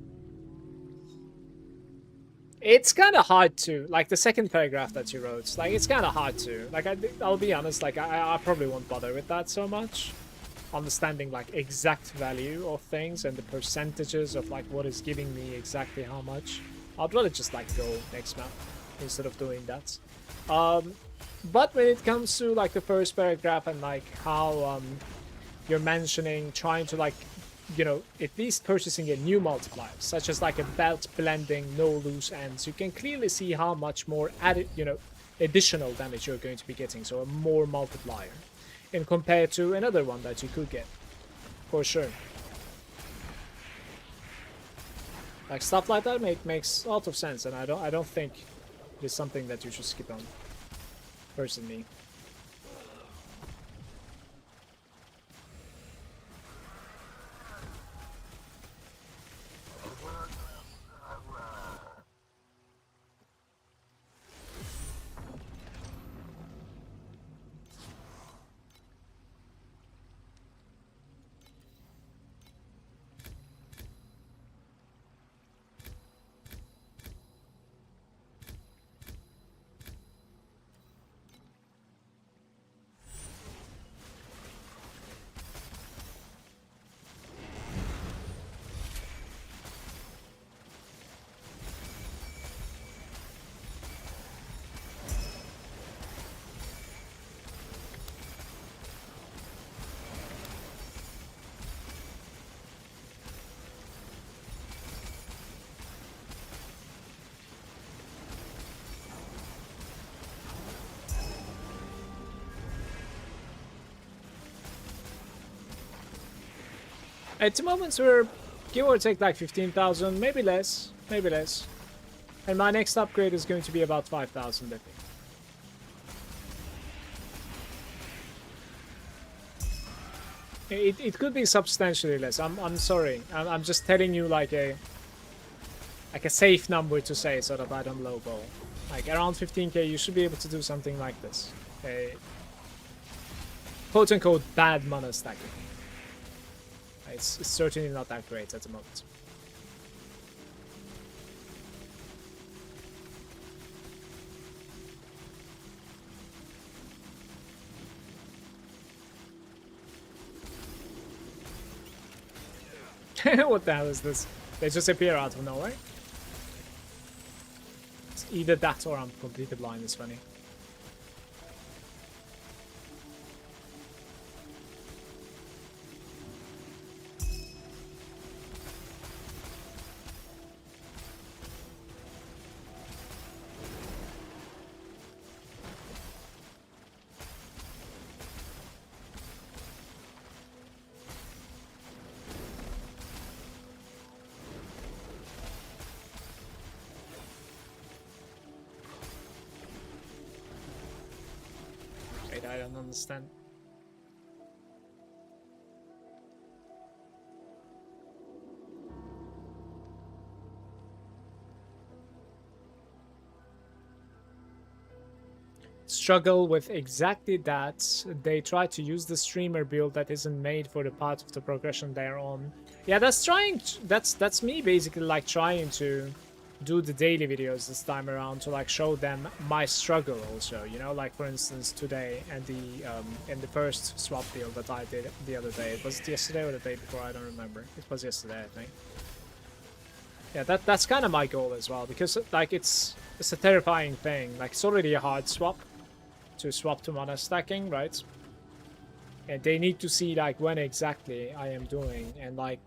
It's kind of hard to, like the second paragraph that you wrote, like it's kind of hard to, like I'll be honest, like I probably won't bother with that so much. Understanding like exact value of things and the percentages of like what is giving me exactly how much. I'd rather just like go next map instead of doing that. But when it comes to like the first paragraph and like how you're mentioning trying to like, you know, at least purchasing a new multiplier, such as like a belt blending, no loose ends, you can clearly see how much more added, you know, additional damage you're going to be getting. So a more multiplier. And compared to another one that you could get, for sure. Like stuff like that makes a lot of sense, and I don't think it's something that you should skip on, personally. At the moment, we're give or take like 15,000, maybe less, maybe less. And my next upgrade is going to be about 5,000, I think. It could be substantially less. I'm sorry. I'm just telling you like a safe number to say so that I don't lowball. Like around 15k, you should be able to do something like this. A quote unquote bad mana stacking. It's certainly not that great at the moment. What the hell is this? They just appear out of nowhere? It's either that or I'm completely blind, it's funny. I don't understand. Struggle with exactly that. They try to use the streamer build that isn't made for the part of the progression they're on. Yeah, that's me basically like trying to do the daily videos this time around to like show them my struggle also, you know, like for instance today and in the first swap build that I did the other day. Was it yesterday or the day before? I don't remember. It was yesterday, I think. Yeah, that's kind of my goal as well, because like it's a terrifying thing. Like it's already a hard swap to swap to mana stacking, right? And they need to see like when exactly I am doing, and like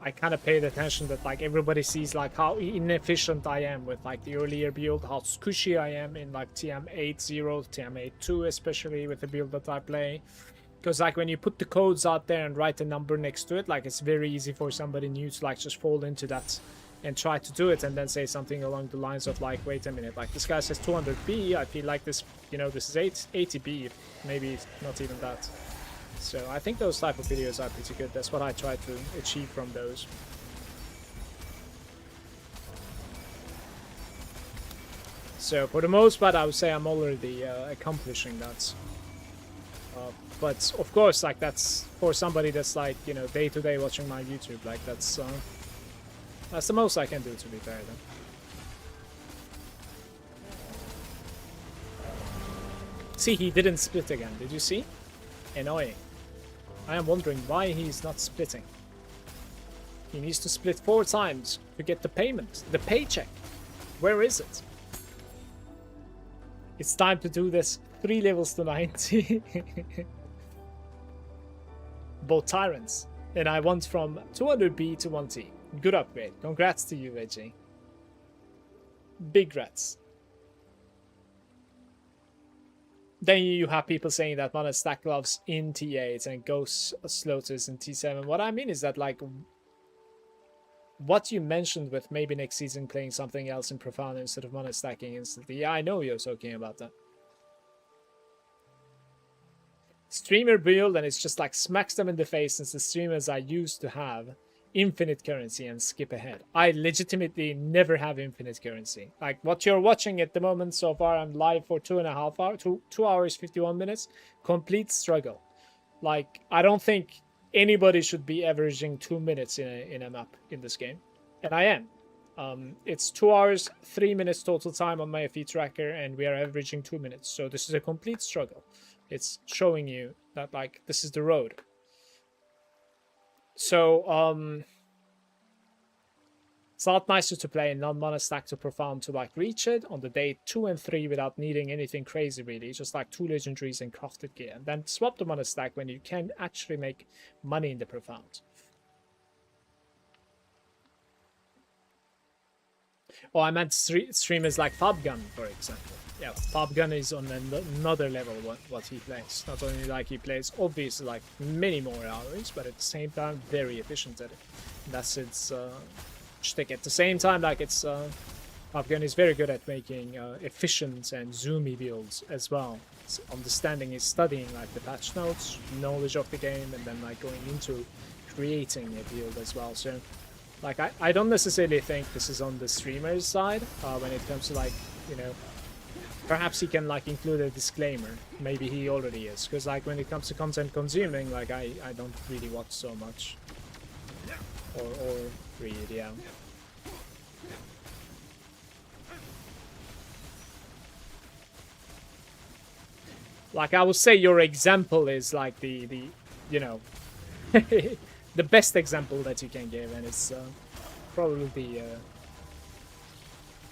I kind of paid attention that like everybody sees like how inefficient I am with like the earlier build, how squishy I am in like TM80, TM82, especially with the build that I play. Because like when you put the codes out there and write a number next to it, like it's very easy for somebody new to like just fall into that and try to do it and then say something along the lines of like, wait a minute, like this guy says 200B, I feel like this, you know, this is 80B, maybe not even that. So I think those type of videos are pretty good. That's what I try to achieve from those. So for the most part, I would say I'm already accomplishing that. But of course, like that's for somebody that's like, you know, day to day watching my YouTube. Like that's the most I can do, to be fair. Then. See, he didn't split again. Did you see? Annoying. I am wondering why he's not splitting. He needs to split 4 times to get the payment, the paycheck. Where is it? It's time to do this 3 levels to 90. Both Tyrants. And I went from 200B to 1T. Good upgrade. Congrats to you, Veggie. Big rats. Then you have people saying that mana stack gloves in T8 and ghost slaughters in T7. What I mean is that, like, what you mentioned with maybe next season playing something else in Profound instead of mana stacking instantly. Yeah, I know you're talking about that. Streamer build, and it's just like smacks them in the face since the streamers I used to have infinite currency and skip ahead. I legitimately never have infinite currency. Like what you're watching at the moment so far, I'm live for 2.5 hours, 2 hours 51 minutes. Complete struggle. Like I don't think anybody should be averaging 2 minutes in a map in this game, and I am. It's 2 hours 3 minutes total time on my FE tracker, and we are averaging 2 minutes. So this is a complete struggle. It's showing you that like this is the road. So it's a lot nicer to play non-mana stack to Profound to like reach it on the day 2 and 3 without needing anything crazy really, just like 2 legendaries and crafted gear, and then swap the mana stack when you can actually make money in the Profound. Oh, I meant streamers like Fabgun, for example. Yeah, Fabgun is on another level what he plays. Not only like he plays obviously like many more hours, but at the same time very efficient at it. That's its shtick. At the same time, like it's Fabgun is very good at making efficient and zoomy builds as well. It's understanding is studying like the patch notes, knowledge of the game, and then like going into creating a build as well. So like I don't necessarily think this is on the streamer's side when it comes to like, you know, perhaps he can like include a disclaimer. Maybe he already is, because like when it comes to content consuming, like I don't really watch so much or read. Yeah. Like I would say your example is like the you know the best example that you can give, and it's probably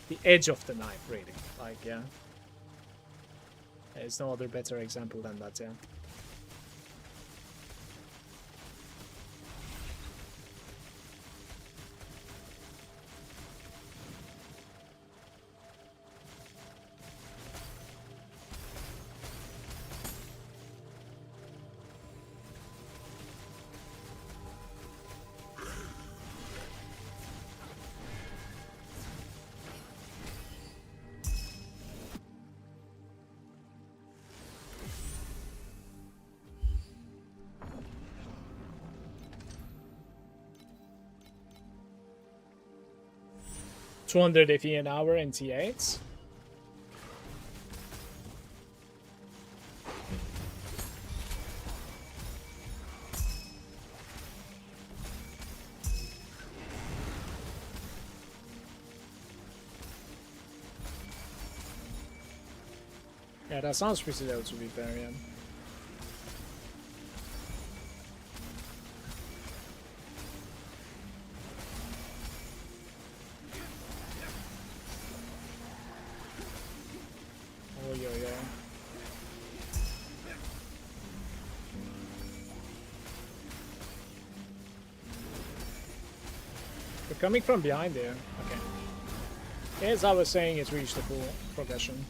the edge of the knife, really. Like, yeah, there's no other better example than that. Yeah. $200 FE an hour in T8s. Yeah, that sounds pretty low to be fair, yeah. Oh, yeah. We're coming from behind there. Okay. As I was saying, it's reached the full progression.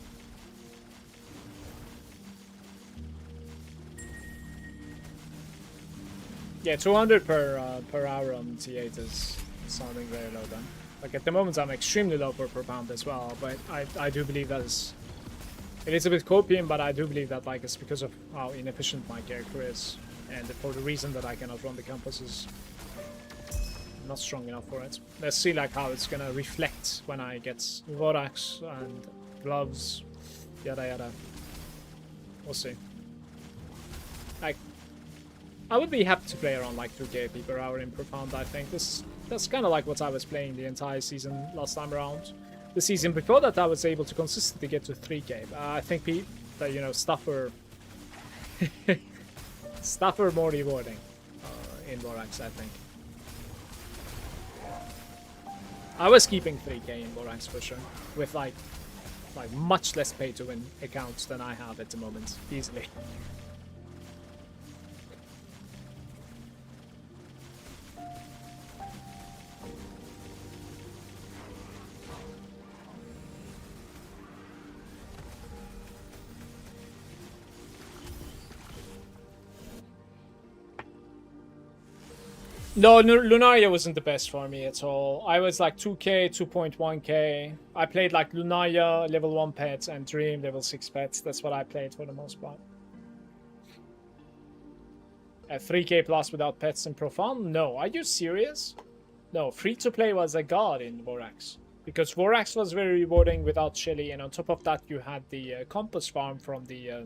Yeah, 200 per hour on T8 is sounding very low then. Like at the moment I'm extremely low per pound as well, but I do believe that is... It is a bit copium, but I do believe that like it's because of how inefficient my character is, and for the reason that I cannot run the campuses. I'm not strong enough for it. Let's see like how it's gonna reflect when I get Vorax and gloves, yada yada. We'll see. Like, I would be happy to play around like 2k AP per hour in profound. I think that's kind of like what I was playing the entire season last time around. The season before that, I was able to consistently get to 3k. I think that, you know, stuff were more rewarding in Vorax. I think I was keeping 3k in Vorax for sure, with like much less pay to win accounts than I have at the moment, easily. No, Lunaria wasn't the best for me at all. I was like 2k, 2.1k. I played like Lunaria, level 1 pets, and Dream, level 6 pets. That's what I played for the most part. 3k plus without pets and Profound? No, are you serious? No, free-to-play was a god in Vorax. Because Vorax was very rewarding without Shelly, and on top of that you had the compass farm from the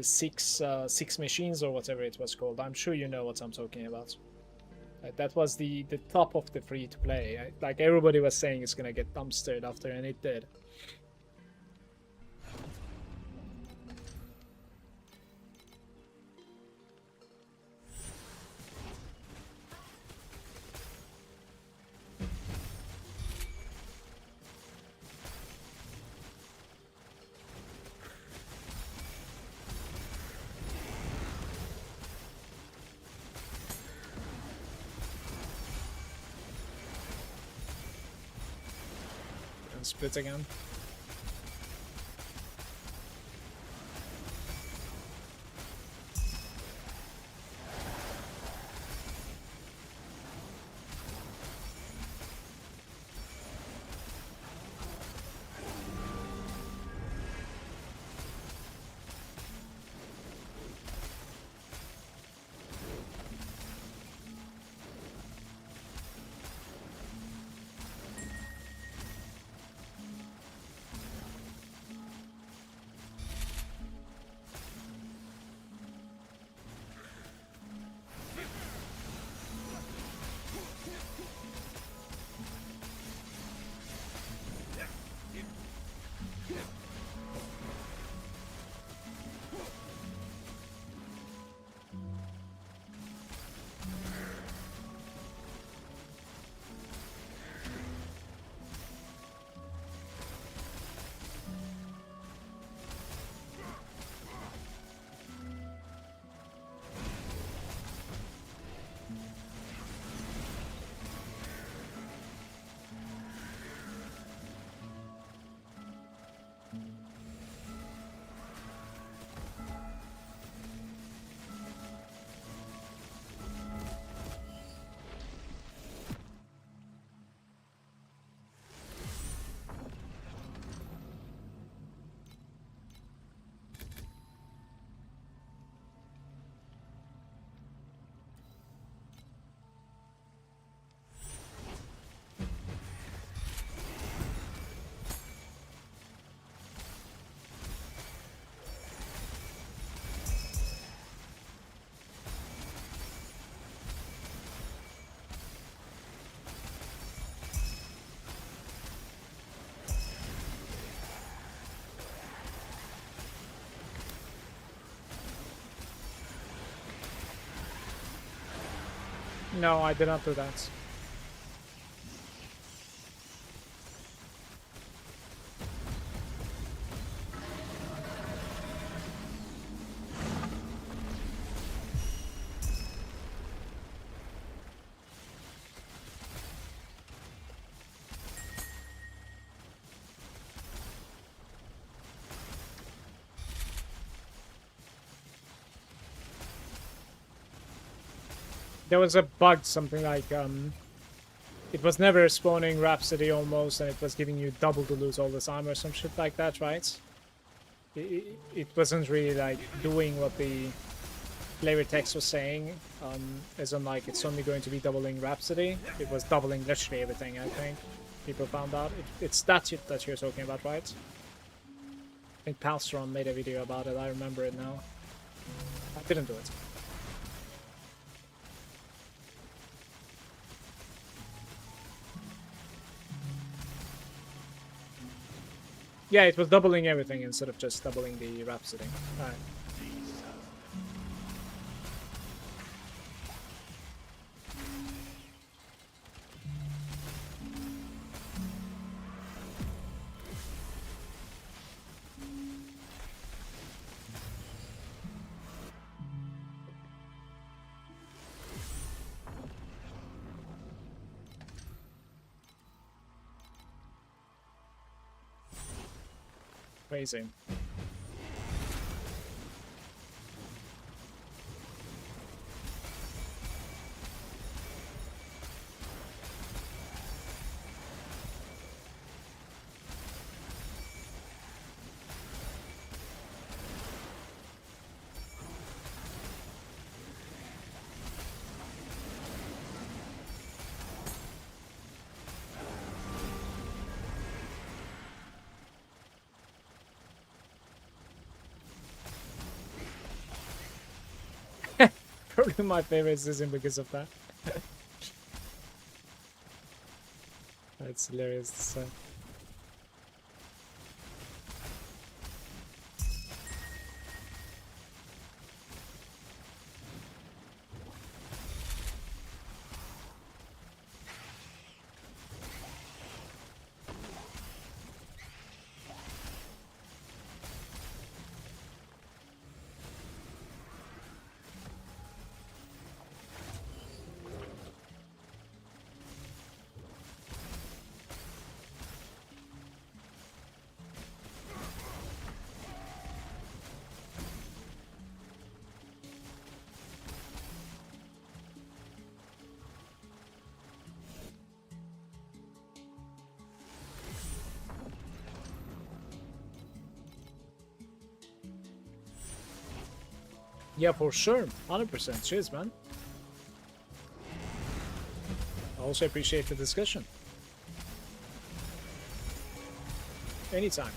six machines or whatever it was called. I'm sure you know what I'm talking about. That was the top of the free-to-play. Like everybody was saying it's gonna get dumpstered after, and it did. and split again. No, I did not do that. There was a bug, something like, it was never spawning Rhapsody almost, and it was giving you double to lose all this armor or some shit like that, right? It wasn't really, like, doing what the flavor text was saying, as in, like, it's only going to be doubling Rhapsody. It was doubling literally everything, I think. People found out. It's that shit that you're talking about, right? I think Palstrom made a video about it, I remember it now. I didn't do it. Yeah, it was doubling everything instead of just doubling the Rhapsody. Alright. Crazy. Probably my favorite season because of that. That's hilarious to say. Yeah, for sure. 100%. Cheers, man. I also appreciate the discussion. Anytime.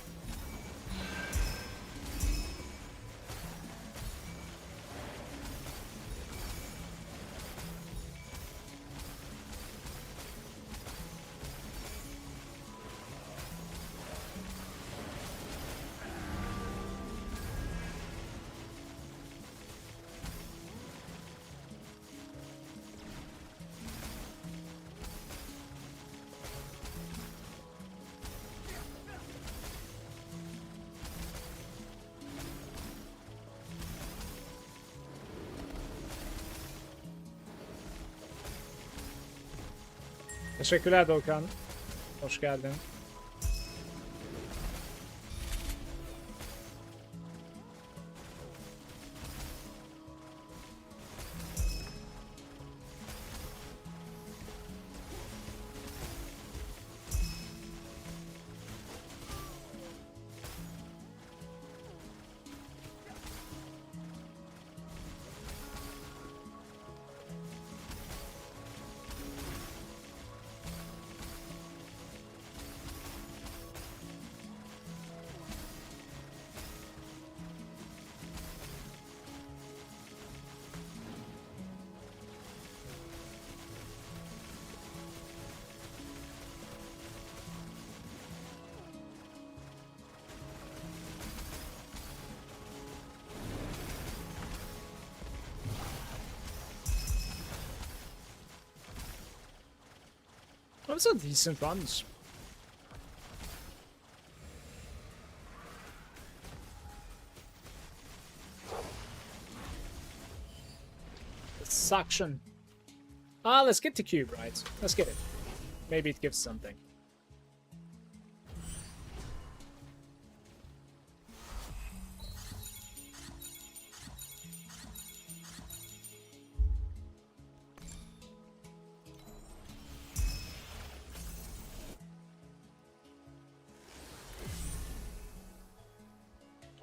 Teşekkürler Doğukan. Hoş geldin. Those are decent runs. Suction. Ah, let's get the cube, right? Let's get it. Maybe it gives something.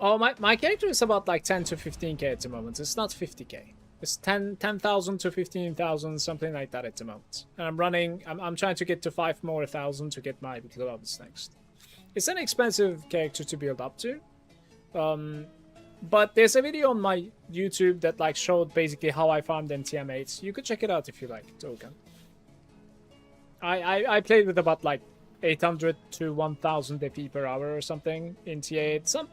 Oh, my character is about like 10 to 15k at the moment. It's not 50k. It's 10,000 to 15,000, something like that at the moment. And I'm trying to get to 5 more thousand to get my gloves next. It's an expensive character to build up to. But there's a video on my YouTube that like showed basically how I farmed in TM8. You could check it out if you like, Token. I played with about like 800 to 1000 DP per hour or something in TA8.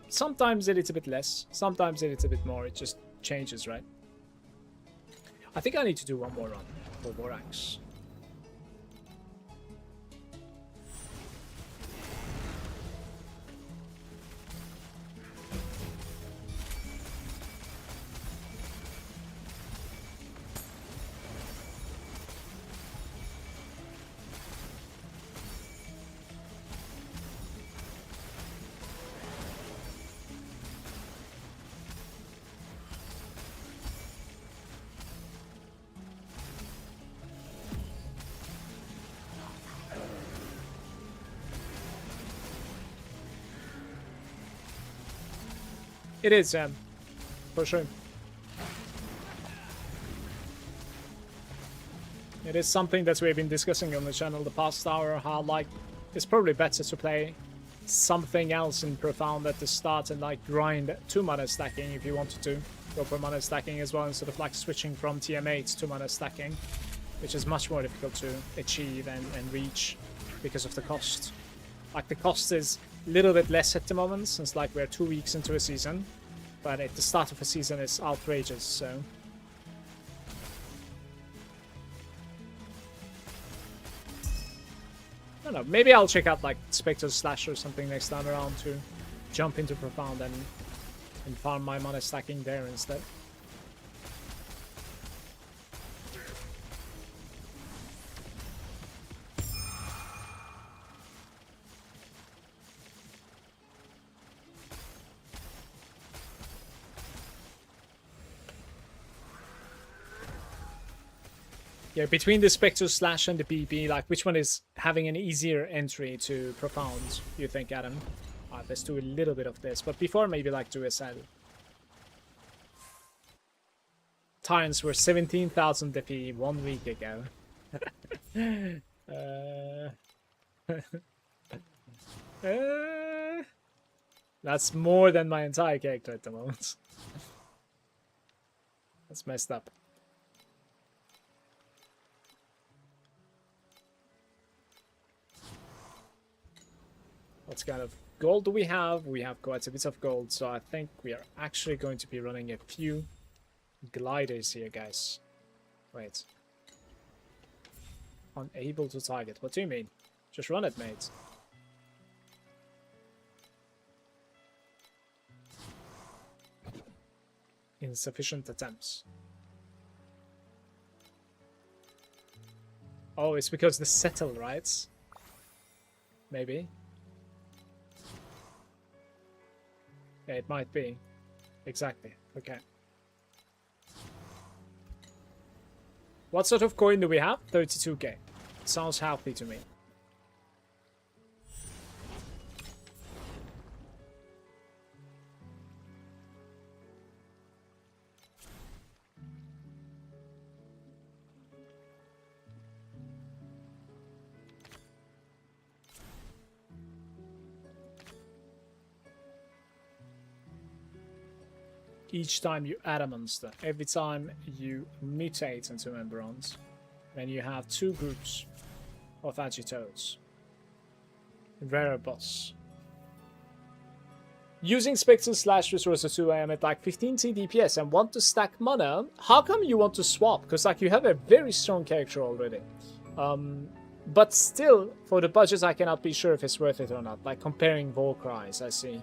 Sometimes a little bit less, sometimes a little bit more. It just changes, right? I think I need to do one more run for Vorax. It is, for sure. It is something that we've been discussing on the channel the past hour, how like it's probably better to play something else in Profound at the start and like grind 2 mana stacking if you wanted to. Go for mana stacking as well instead of like switching from TM8 to mana stacking, which is much more difficult to achieve and reach because of the cost. Like the cost is a little bit less at the moment since like we're 2 weeks into a season, but at the start of a season it's outrageous, so. I don't know, maybe I'll check out like Spectre Slash or something next time around to jump into Profound and farm my mana stacking there instead. Yeah, between the Spectre Slash and the BP, like which one is having an easier entry to Profound, you think, Adam? Let's do a little bit of this, but before maybe like do a sell. Tyrants were 17,000 DP 1 week ago. That's more than my entire character at the moment. That's messed up. What kind of gold do we have? We have quite a bit of gold, so I think we are actually going to be running a few gliders here, guys. Wait. Unable to target. What do you mean? Just run it, mate. Insufficient attempts. Oh, it's because the settle, right? Maybe. Yeah, it might be. Exactly. Okay. What sort of coin do we have? 32k. Sounds healthy to me. Each time you add a monster, every time you mutate into Membrons, then you have 2 groups of Agitoads. Rare boss. Using Spectre slash Rosa 2, I am at like 15t DPS and want to stack mana. How come you want to swap? Because like you have a very strong character already. But still, for the budget, I cannot be sure if it's worth it or not. Like comparing Vorax, I see.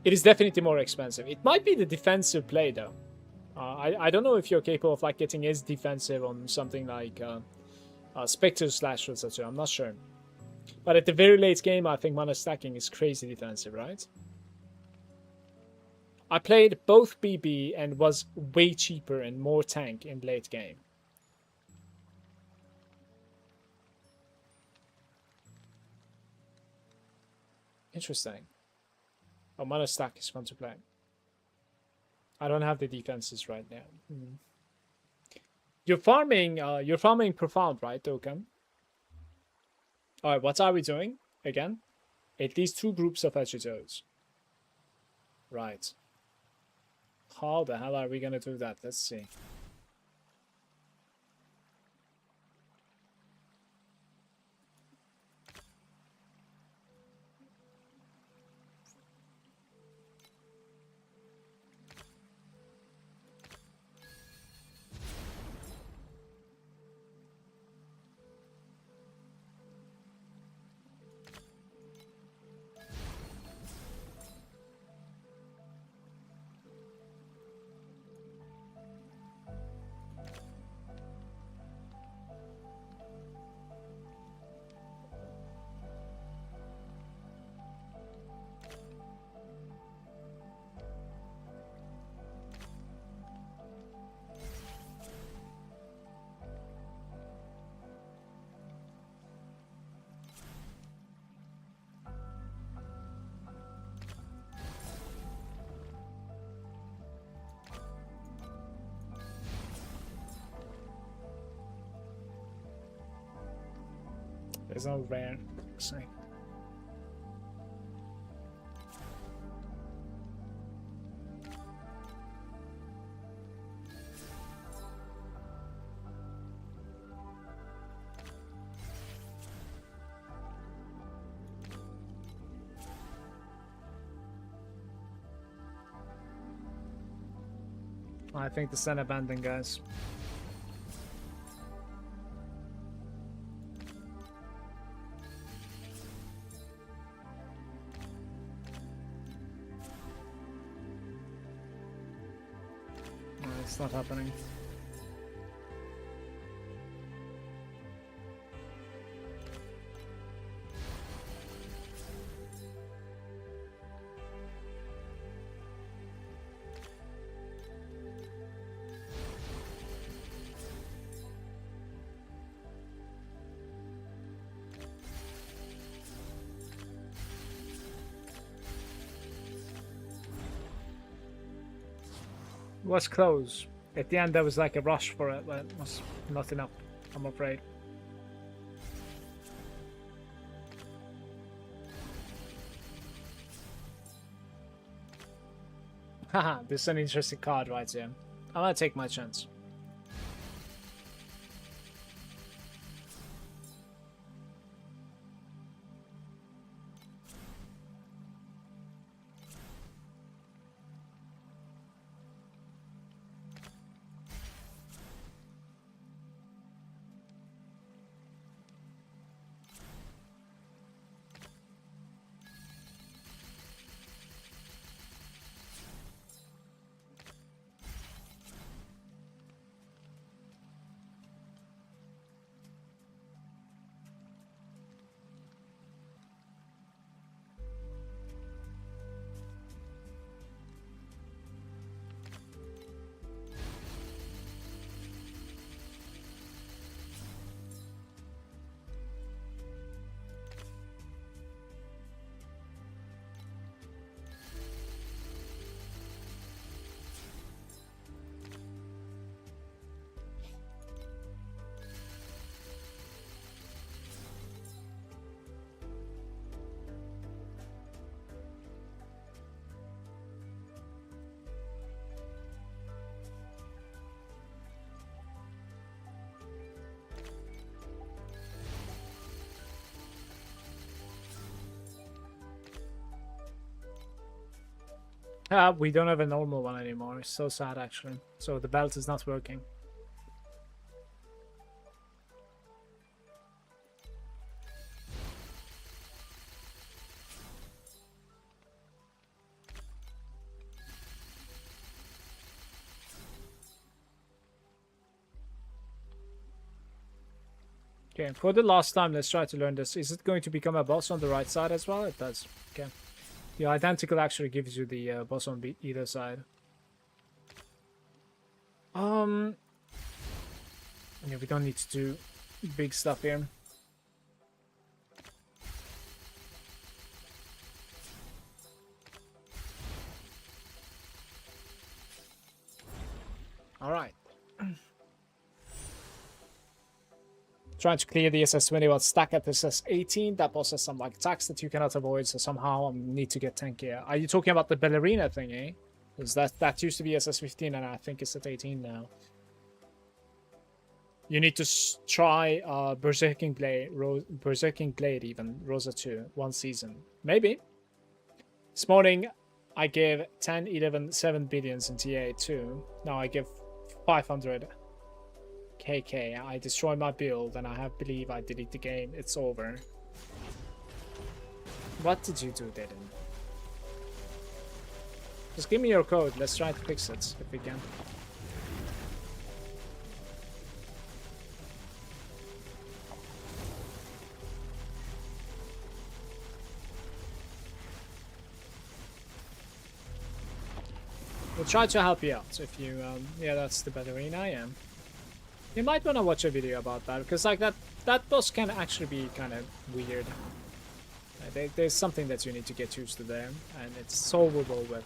It is definitely more expensive. It might be the defensive play though. I don't know if you're capable of like getting as defensive on something like Spectre slash Rosa 2. I'm not sure. But at the very late game, I think mana stacking is crazy defensive, right? I played both BB and was way cheaper and more tank in late game. Interesting. Oh, mana stack is fun to play. I don't have the defenses right now. You're farming profound, right, Dokkan? Alright, what are we doing again? At least 2 groups of Agitoads. Right. How the hell are we gonna do that? Let's see. There's no rare. Sorry. I think the center abandoned, guys. No, it's not happening. was close. At the end, there was like a rush for it, but it was not enough, I'm afraid. Haha, this is an interesting card right here. I'm gonna take my chance. We don't have a normal one anymore. It's so sad, actually. So the belt is not working. Okay, for the last time, let's try to learn this. Is it going to become a boss on the right side as well? It does. Okay. The identical actually gives you the boss on either side. Yeah, we don't need to do big stuff here. All right. Trying to clear the SS20 while stack at SS18. That boss has some like attacks that you cannot avoid, so somehow I need to get tankier. Are you talking about the ballerina thing, eh? Because that used to be SS15 and I think it's at 18 now. You need to try Berserking Blade even, Rosa 2, one season. Maybe. This morning I gave 10, 11, 7 billions in TA2. Now I give 500 KK. I destroy my build and I believe I delete the game. It's over. What did you do, Dylan? Just give me your code. Let's try to fix it if we can. We'll try to help you out if you yeah, that's the ballerina. I am. You might want to watch a video about that, because like that boss can actually be kind of weird. There's something that you need to get used to there, and it's solvable with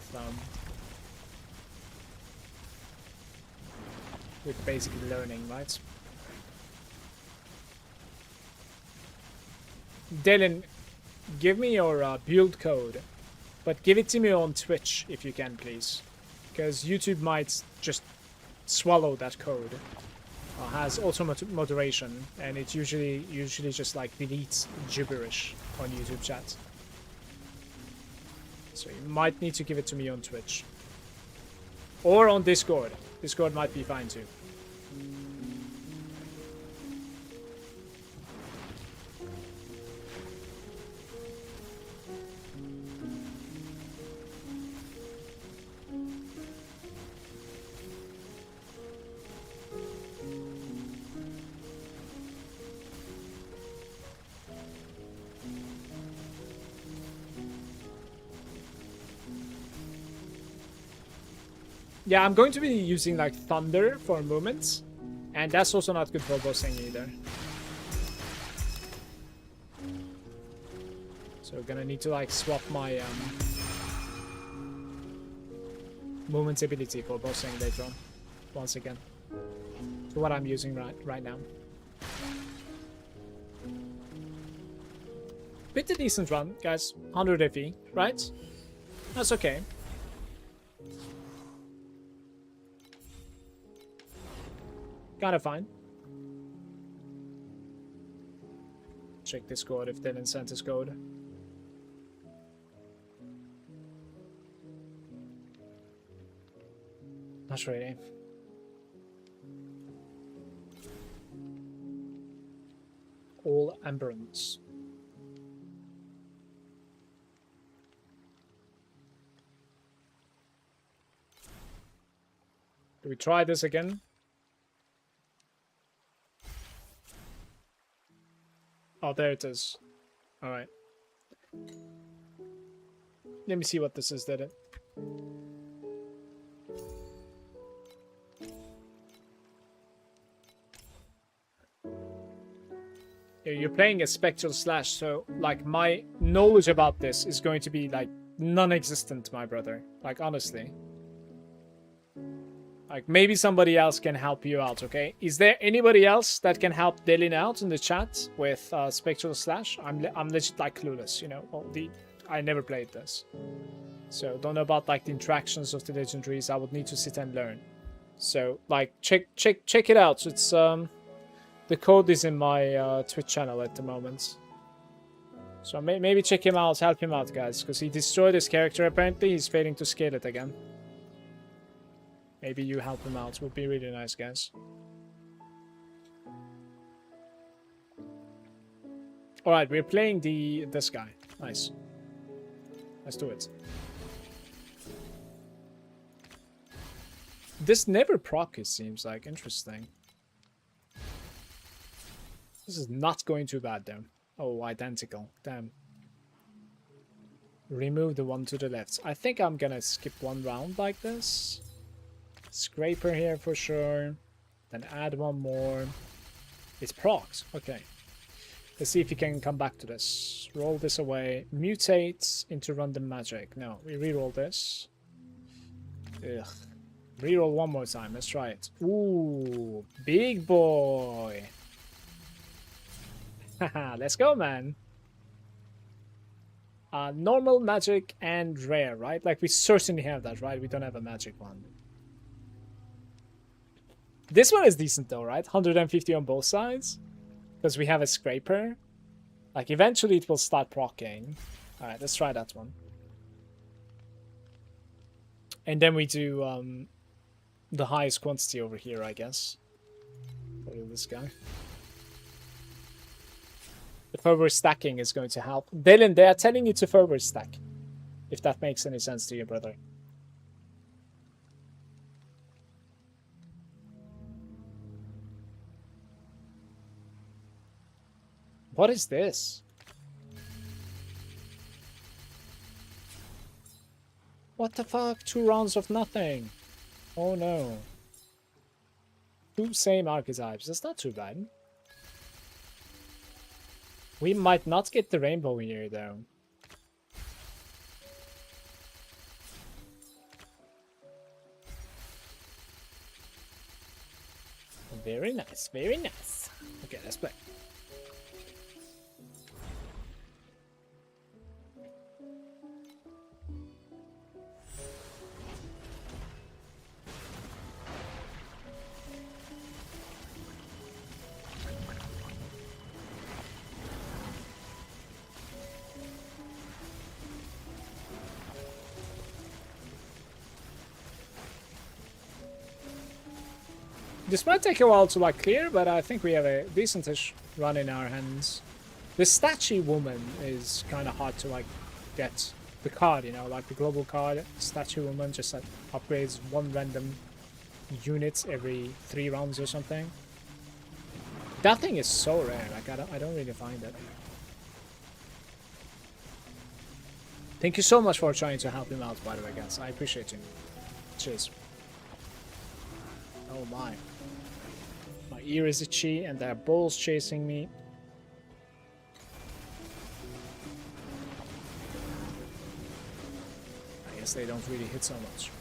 basically learning, right? Dylan, give me your build code, but give it to me on Twitch if you can, please, because YouTube might just swallow that code. Has auto moderation, and it usually just like deletes gibberish on YouTube chat. So you might need to give it to me on Twitch or on Discord. Discord might be fine too. Yeah, I'm going to be using like thunder for movements, and that's also not good for bossing either. So we're gonna need to like swap my movement ability for bossing later on. Once again. So what I'm using right now. Pretty decent run, guys. 100 FE, right? That's okay. Kinda fine. Check this code if Dylan sent his code. Not really. All amberons. Do we try this again? Oh, there it is. Alright. Let me see what this is, did it? You're playing a Spectral Slash, so, like, my knowledge about this is going to be, like, non-existent, my brother. Like, honestly. Like, maybe somebody else can help you out, okay? Is there anybody else that can help Dylan out in the chat with Spectral Slash? I'm legit, like, clueless, you know? Well, I never played this. So, don't know about, like, the interactions of the legendaries. I would need to sit and learn. So, like, check it out. So it's, the code is in my Twitch channel at the moment. So maybe check him out, help him out, guys. Because he destroyed his character, apparently. He's failing to scale it again. Maybe you help him out. Would be really nice, guys. Alright, we're playing this guy. Nice. Let's do it. This never proc, it seems like. Interesting. This is not going too bad, though. Oh, identical. Damn. Remove the one to the left. I think I'm gonna skip one round like this. Scraper here for sure. Then add one more. It's procs. Okay. Let's see if you can come back to this. Roll this away. Mutate into random magic. No, we reroll this. Ugh. Reroll one more time. Let's try it. Ooh, big boy. Haha, let's go, man. Normal, magic, and rare, right? Like, we certainly have that, right? We don't have a magic one. This one is decent, though, right? 150 on both sides. Because we have a scraper. Like, eventually it will start proccing. Alright, let's try that one. And then we do the highest quantity over here, I guess. Probably this guy. The forward stacking is going to help. Dylan, they are telling you to forward stack. If that makes any sense to you, brother. What is this? What the fuck? 2 rounds of nothing. Oh no. 2 same archetypes. That's not too bad. We might not get the rainbow here, though. Very nice, very nice. Okay, let's play. This might take a while to like clear, but I think we have a decentish run in our hands. The statue woman is kind of hard to like get the card, you know, like the global card. Statue woman just like upgrades 1 random unit every 3 rounds or something. That thing is so rare. Like I don't really find it. Thank you so much for trying to help him out, by the way, guys. I appreciate you. Cheers. Oh my. My ear is itchy and there are bulls chasing me. I guess they don't really hit so much.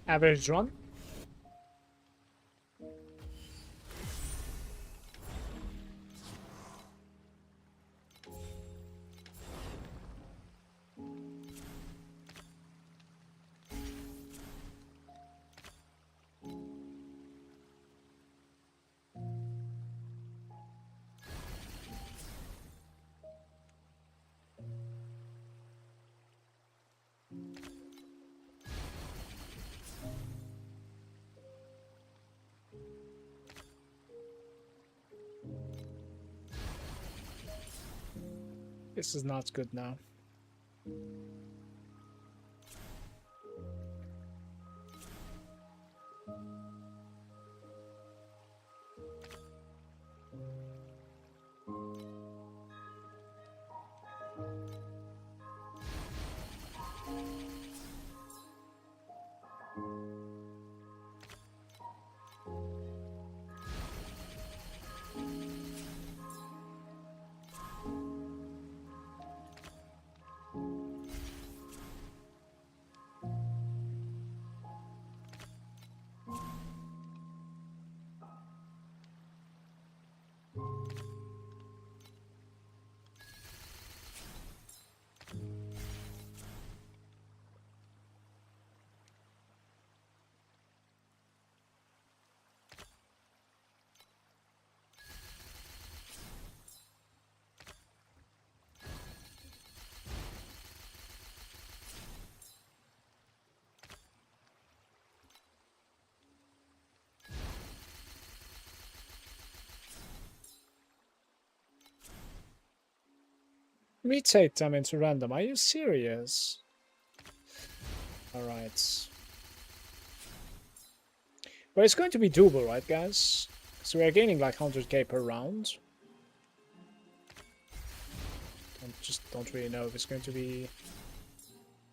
Average run. This is not good now. Mutate them into random. Are you serious? Alright. But it's going to be doable, right, guys? So we are gaining like 100k per round. Don't really know if it's going to be...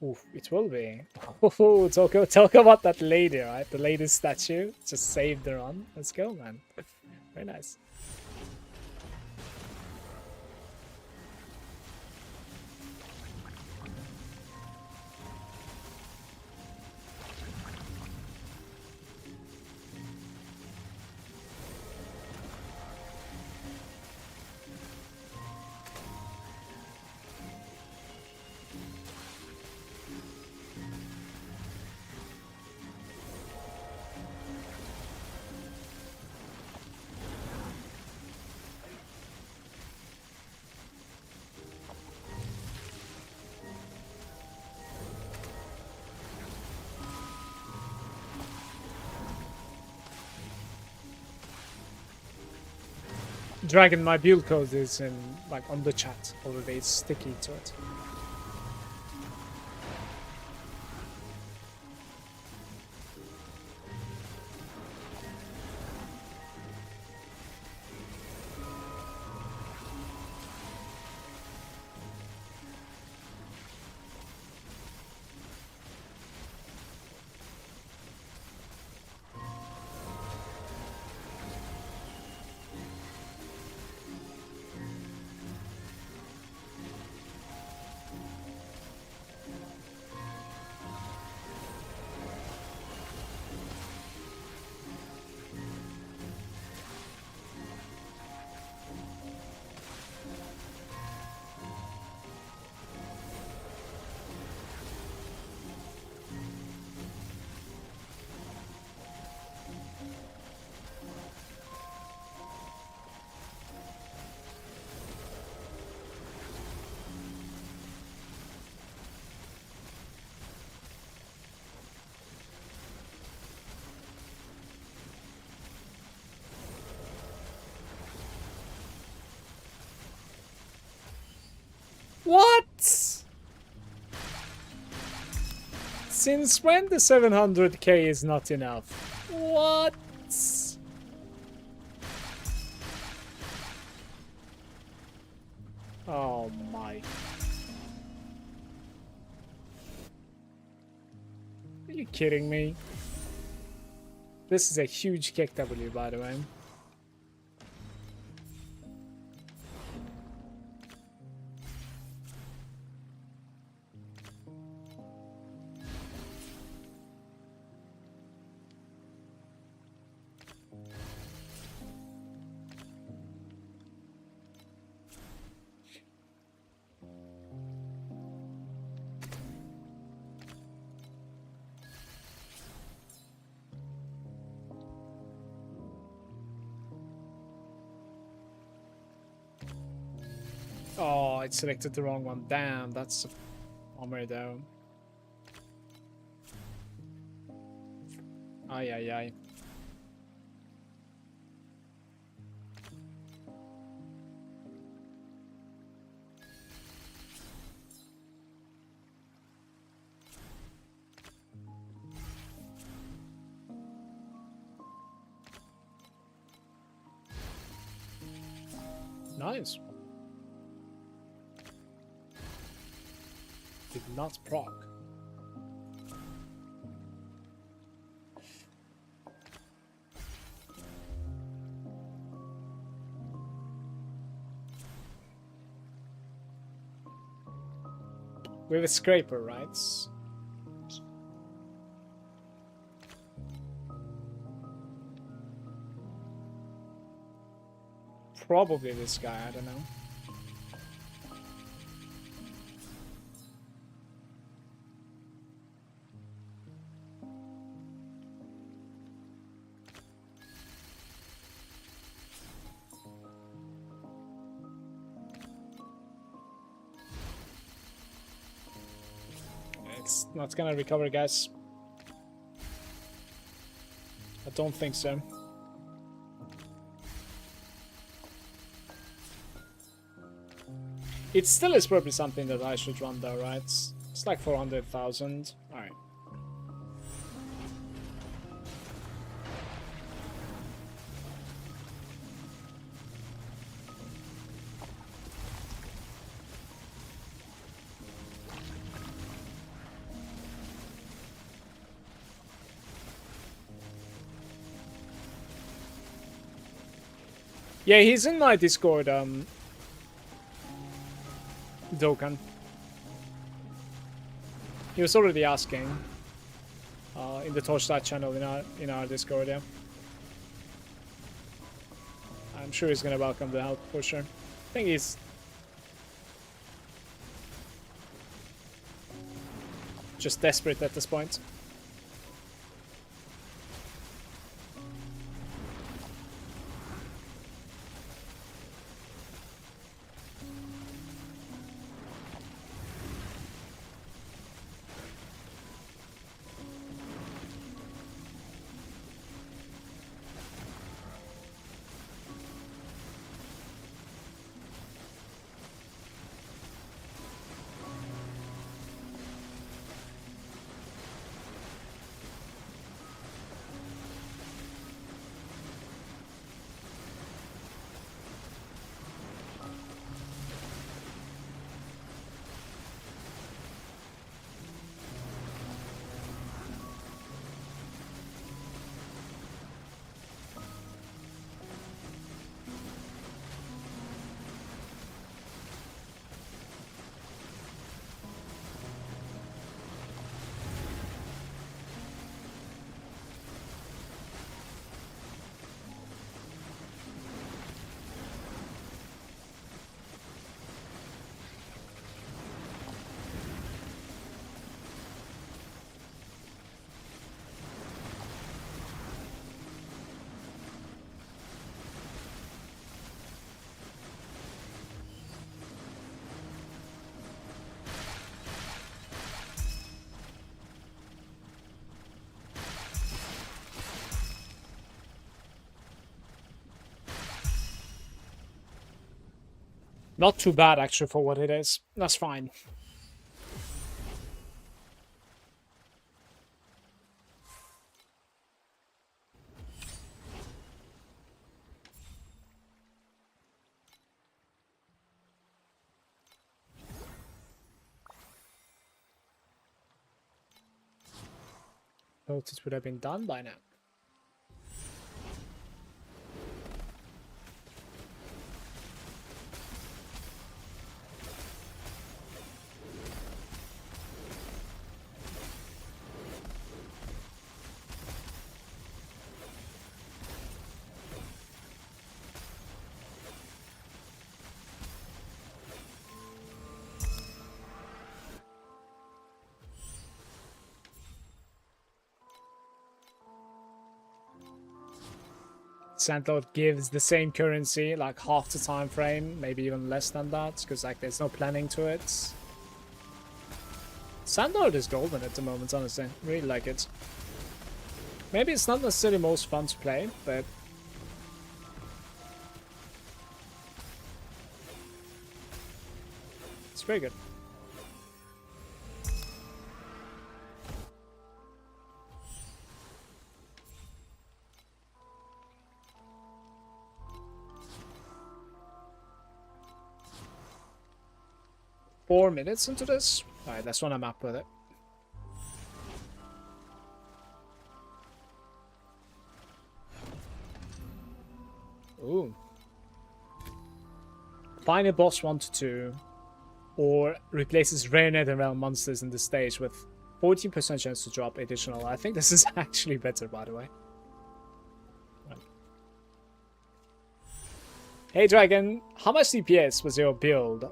Oof, it will be. Oh, talk about that lady, right? The lady statue. Just saved the run. Let's go, man. Very nice. Dragon, my build code is in like on the chat already. It's sticky to it. What? Since when the 700k is not enough? What? Oh my. Are you kidding me? This is a huge kick W, by the way. Oh, it selected the wrong one. Damn, that's a bummer though. Ay, ay, ay. Nice. Did not proc. We have a scraper, right? Probably this guy, I don't know. It's not gonna recover, guys. I don't think so. It still is probably something that I should run though, right? It's like 400,000. Alright. Yeah, he's in my Discord, Dokkan. He was already asking in the Torchlight channel in our Discord, yeah. I'm sure he's gonna welcome the help for sure. I think he's just desperate at this point. Not too bad, actually, for what it is. That's fine. Thought it would have been done by now. Sandlord gives the same currency, like half the time frame, maybe even less than that, because like there's no planning to it. Sandlord is golden at the moment, honestly. Really like it. Maybe it's not necessarily most fun to play, but it's very good. Four minutes into this. Alright, that's when I'm up with it. Ooh. Find a boss 1 to 2, or replaces rare netherrealm monsters in the stage with 14% chance to drop additional. I think this is actually better, by the way. Right. Hey Dragon, how much DPS was your build?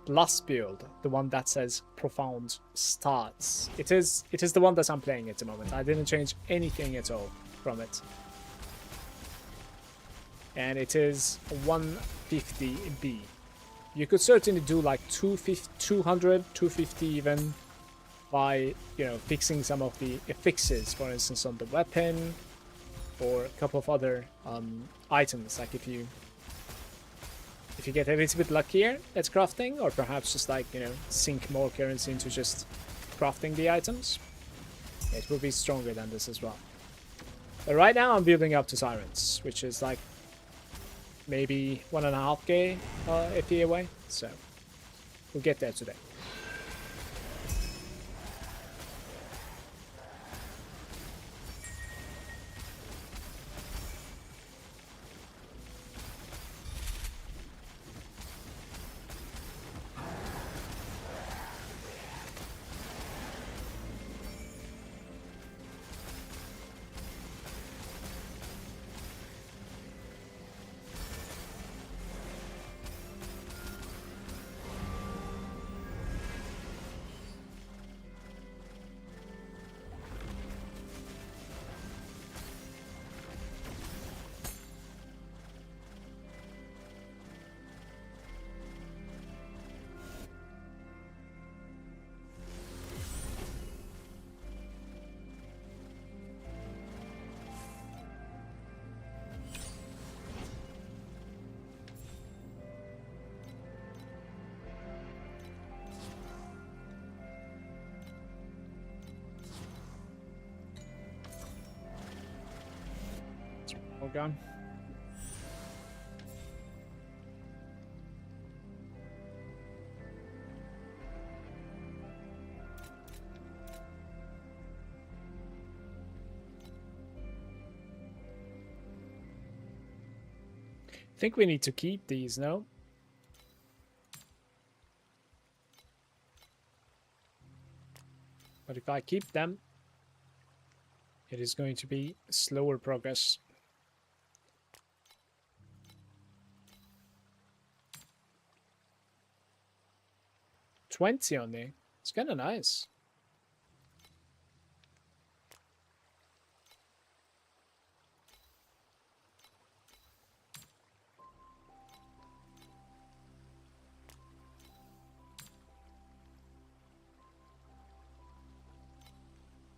Last build, the one that says profound starts. It is the one that I'm playing at the moment. I didn't change anything at all from it. And it is 150B. You could certainly do like 200, 250 even, by, you know, fixing some of the fixes, for instance on the weapon, or a couple of other items, like if you get a little bit luckier at crafting, or perhaps just like, you know, sink more currency into just crafting the items, it will be stronger than this as well. But right now I'm building up to Tyrants, which is like maybe 1.5k FE away, so we'll get there today. All gone. I think we need to keep these, no? But if I keep them, it is going to be slower progress. 20 only. It's kind of nice.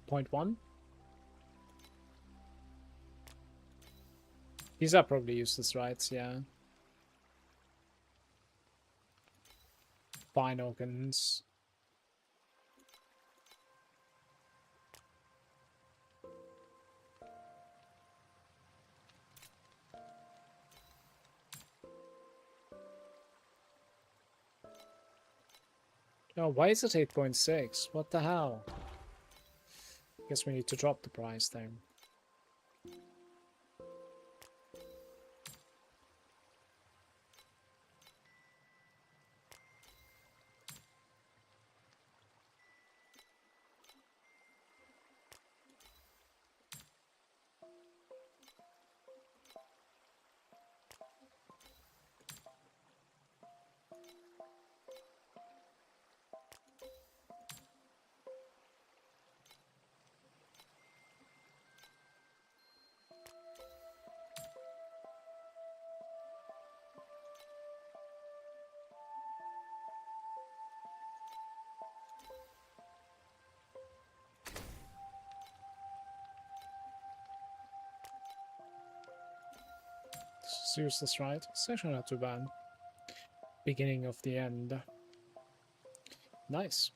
Point 1. These are probably useless, right? Yeah. Fine organs. Oh, why is it 8.6? What the hell? Guess we need to drop the price there. It's useless, right? It's actually not too bad. Beginning of the end. Nice.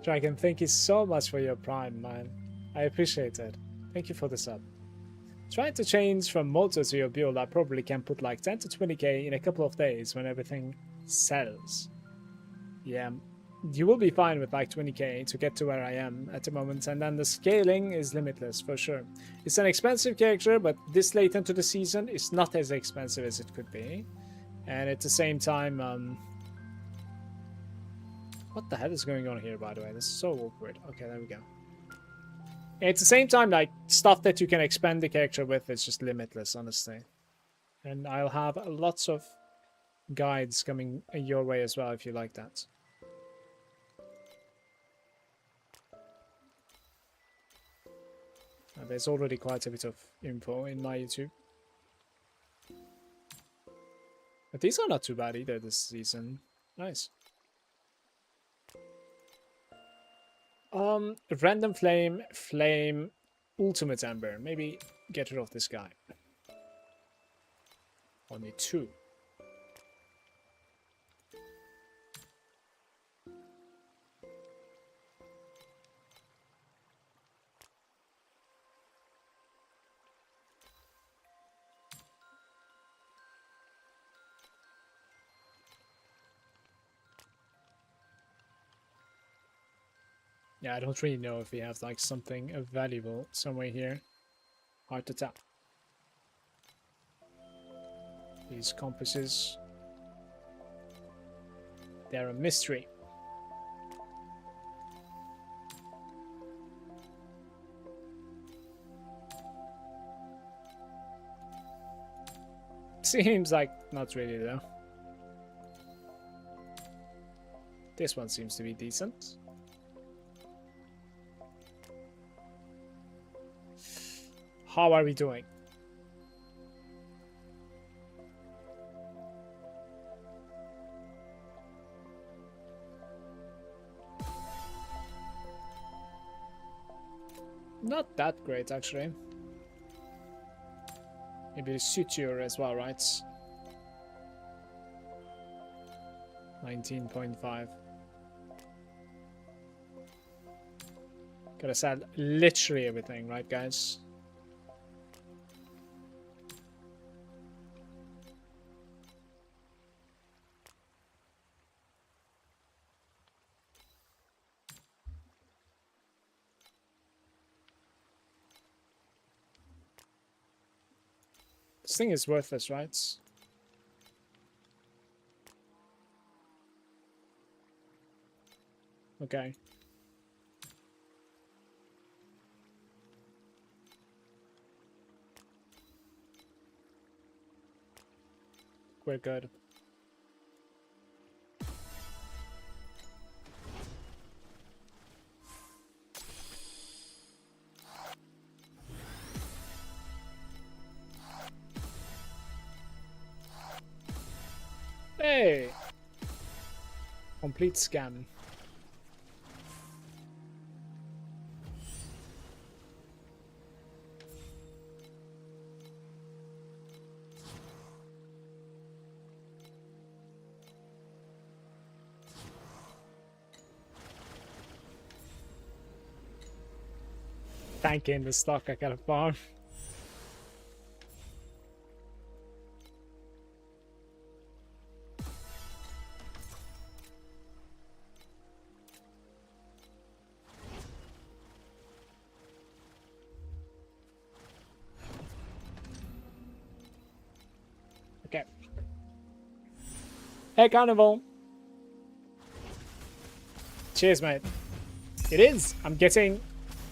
Dragon, thank you so much for your prime, man. I appreciate it. Thank you for the sub. Trying to change from motor to your build, I probably can put like 10 to 20k in a couple of days when everything sells. Yeah, you will be fine with like 20k to get to where I am at the moment, and then the scaling is limitless for sure. It's an expensive character, but this late into the season, it's not as expensive as it could be. And at the same time, what the hell is going on here, by the way? This is so awkward. Okay, there we go. At the same time, like, stuff that you can expand the character with is just limitless, honestly. And I'll have lots of guides coming your way as well if you like that. There's already quite a bit of info in my YouTube. But these are not too bad either this season. Nice. Random flame, ultimate ember. Maybe get rid of this guy. Only 2. Yeah, I don't really know if we have like something valuable somewhere here. Hard to tell. These compasses, they're a mystery. Seems like not really though. This one seems to be decent. How are we doing? Not that great, actually. Maybe suture as well, right? 19.5. Gotta sell literally everything, right, guys? This thing is worthless, right? Okay. We're good. Hey! Complete scam. Tanking the stock I gotta farm. Okay. Hey, Carnival. Cheers, mate. It is. I'm getting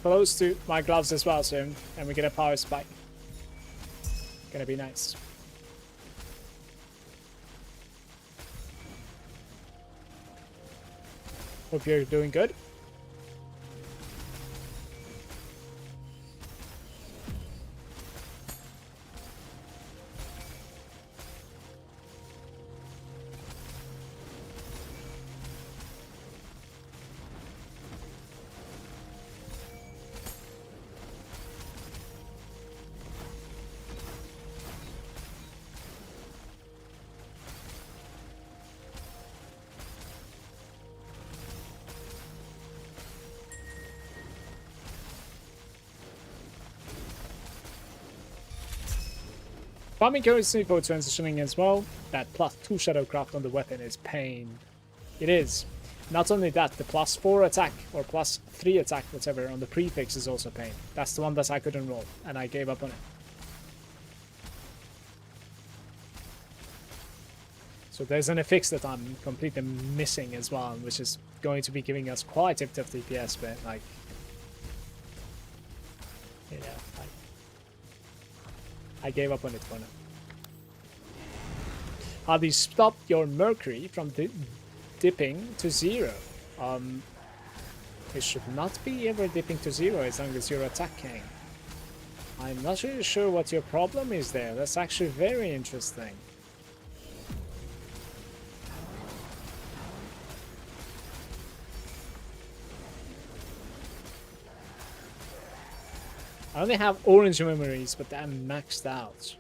close to my gloves as well soon, and we get a power spike. Gonna be nice. Hope you're doing good. Farming currency for transitioning as well. That +2 Shadowcraft on the weapon is pain. It is. Not only that, the +4 attack or +3 attack, whatever, on the prefix is also pain. That's the one that I couldn't roll, and I gave up on it. So there's an affix that I'm completely missing as well, which is going to be giving us quite a bit of DPS, but like, you know, I gave up on it for now. How do you stop your mercury from dipping to 0? It should not be ever dipping to 0 as long as you're attacking. I'm not really sure what your problem is there. That's actually very interesting. I only have orange memories, but I'm maxed out.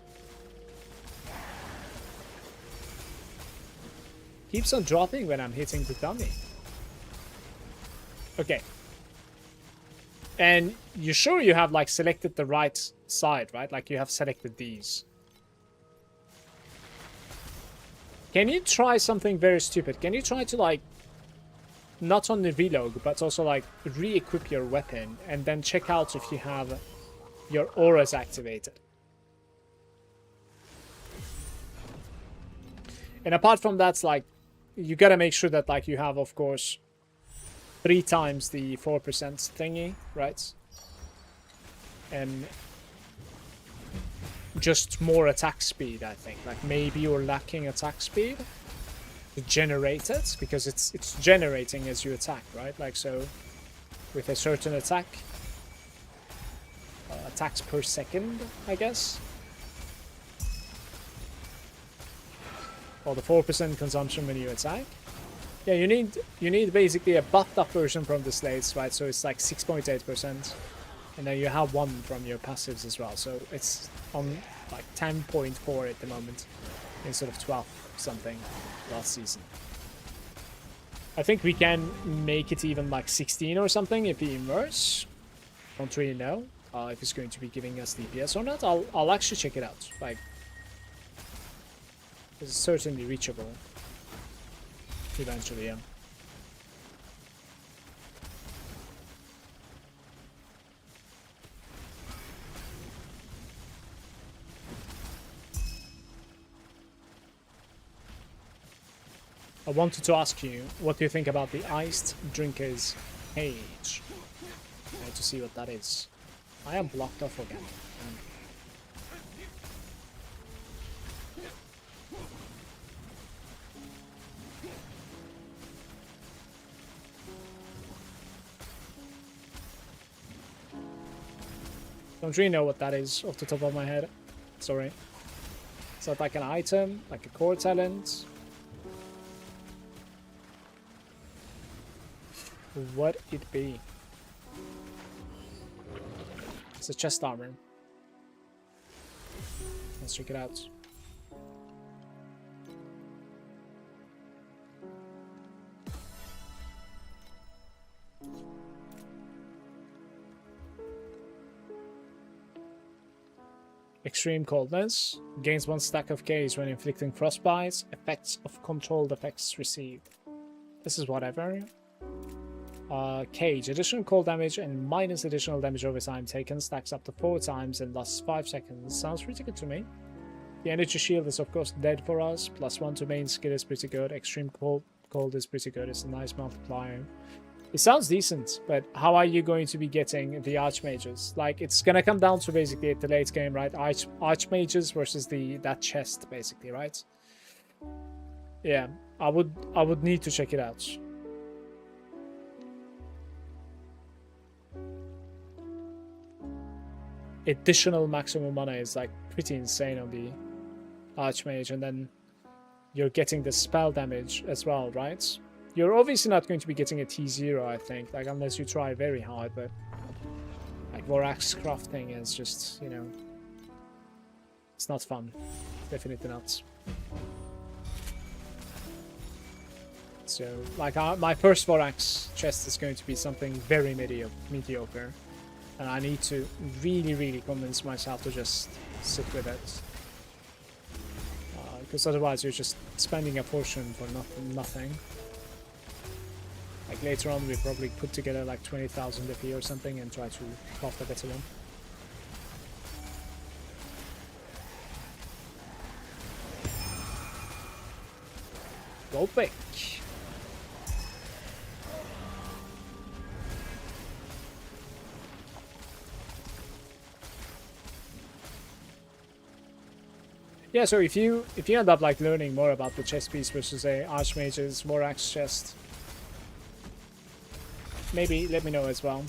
Keeps on dropping when I'm hitting the dummy. Okay. And you're sure you have like selected the right side, right? Like you have selected these. Can you try something very stupid? Can you try to like not only reload, but also like re-equip your weapon and then check out if you have your auras activated? And apart from that, like, you gotta make sure that like you have, of course, 3 times the 4% thingy, right? And just more attack speed, I think. Like maybe you're lacking attack speed to generate it, because it's generating as you attack, right? Like so, with a certain attack. Attacks per second, I guess. Or the 4% consumption when you attack. Yeah, you need basically a buffed up version from the slates, right? So it's like 6.8%, and then you have 1 from your passives as well. So it's on like 10.4 at the moment instead of 12 something last season. I think we can make it even like 16 or something if we immerse. Don't really know. If it's going to be giving us DPS or not. I'll actually check it out. Like, it's certainly reachable eventually, yeah. I wanted to ask you, what do you think about the iced drinker's cage? I need to see what that is. I am blocked off again. Don't really know what that is off the top of my head. Sorry. Is that like an item? Like a core talent? What it be? It's a chest armor. Let's check it out. Extreme coldness. Gains 1 stack of cage when inflicting frostbites. Effects of controlled effects received. This is whatever. Cage. Additional cold damage and minus additional damage over time taken. Stacks up to 4 times and lasts 5 seconds. Sounds pretty good to me. The energy shield is of course dead for us. +1 to main skill is pretty good. Extreme cold is pretty good. It's a nice multiplier. It sounds decent, but how are you going to be getting the archmages? Like, it's gonna come down to basically at the late game, right? Archmages versus that chest, basically, right? Yeah, I would need to check it out. Additional maximum mana is like pretty insane on the archmage, and then you're getting the spell damage as well, right? You're obviously not going to be getting a T0, I think, like unless you try very hard, but like Vorax crafting is just, you know, it's not fun. Definitely not. So, like, my first Vorax chest is going to be something very mediocre. And I need to really, really convince myself to just sit with it. Because otherwise you're just spending a fortune for nothing. Like, later on we probably put together like 20,000 FE or something and try to craft a better one. Go back. Yeah, so if you end up like learning more about the chess piece versus a Archmage's Vorax chest, maybe let me know as well.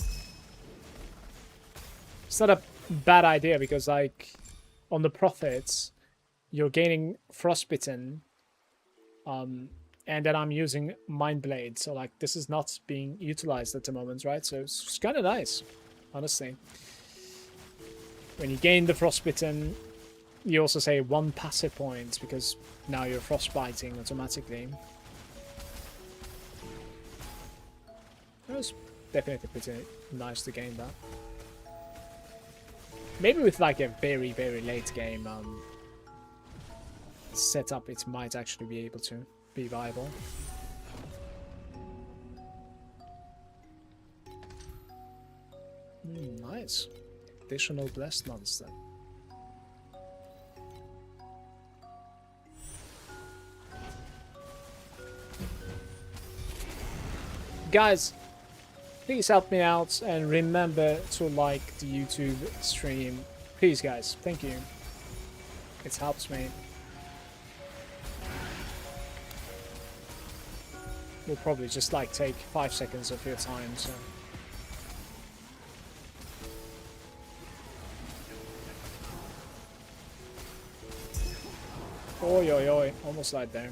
It's not a bad idea because like on the profits, you're gaining Frostbitten, and then I'm using Mind Blade, so like this is not being utilized at the moment, right? So it's kind of nice, honestly. When you gain the Frostbitten, you also say 1 passive point because now you're frostbiting automatically. It was definitely pretty nice to gain that. Maybe with like a very, very late game setup, it might actually be able to be viable. Nice. Additional blessed monster. Guys, please help me out and remember to like the YouTube stream. Please, guys. Thank you. It helps me. We'll probably just like take 5 seconds of your time, so. Oi, oi, oi. Almost died there.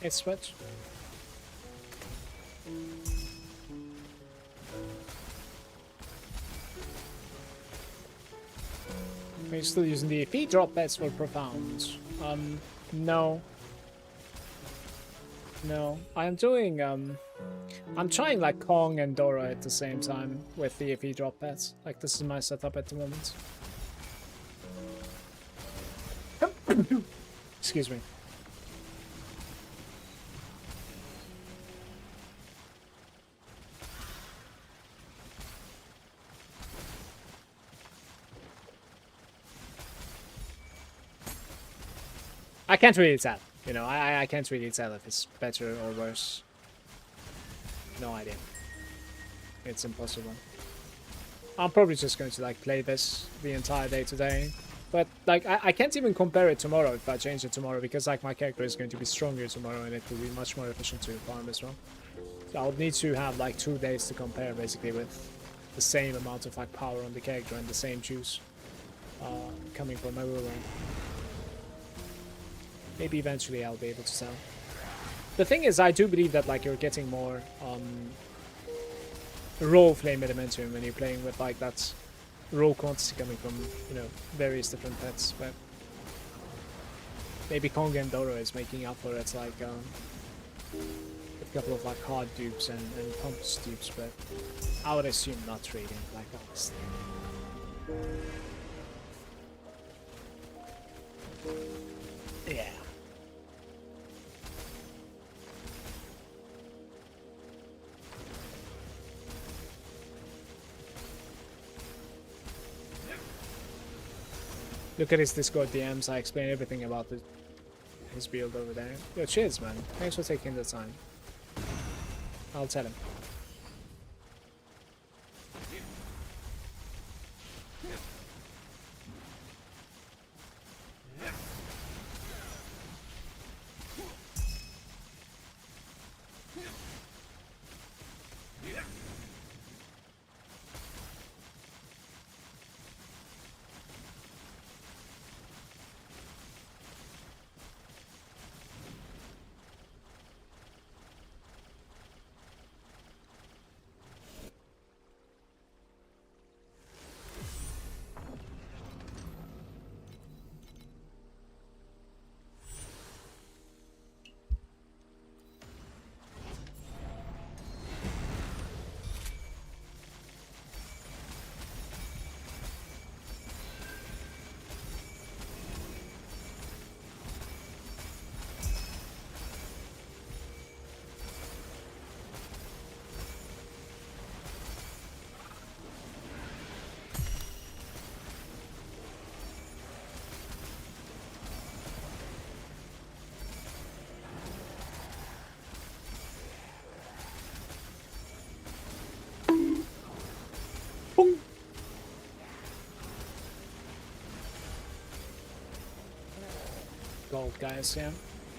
It's switch. Are you still using the FE drop bets for profound? No. No. I'm doing I'm trying like Kong and Dora at the same time with the FE drop bets. Like this is my setup at the moment. Excuse me. I can't really tell. You know, I can't really tell if it's better or worse. No idea. It's impossible. I'm probably just going to like play this the entire day today. But like I can't even compare it tomorrow if I change it tomorrow, because like my character is going to be stronger tomorrow and it will be much more efficient to farm as well. So I'll need to have like 2 days to compare basically with the same amount of like power on the character and the same juice coming from everywhere. Maybe eventually I'll be able to tell. The thing is, I do believe that like you're getting more raw flame elementum when you're playing with like that raw quantity coming from, you know, various different pets. But maybe Konga and Doro is making up for it, like a couple of like hard dupes and pumps dupes, but I would assume not really, like honestly. Yeah. Look at his Discord DMs. I explain everything about his build over there. Yo, cheers, man. Thanks for taking the time. I'll tell him. Gold, guys, yeah.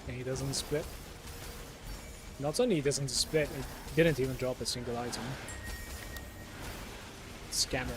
And he doesn't split. Not only he doesn't split, he didn't even drop a single item. Scammer.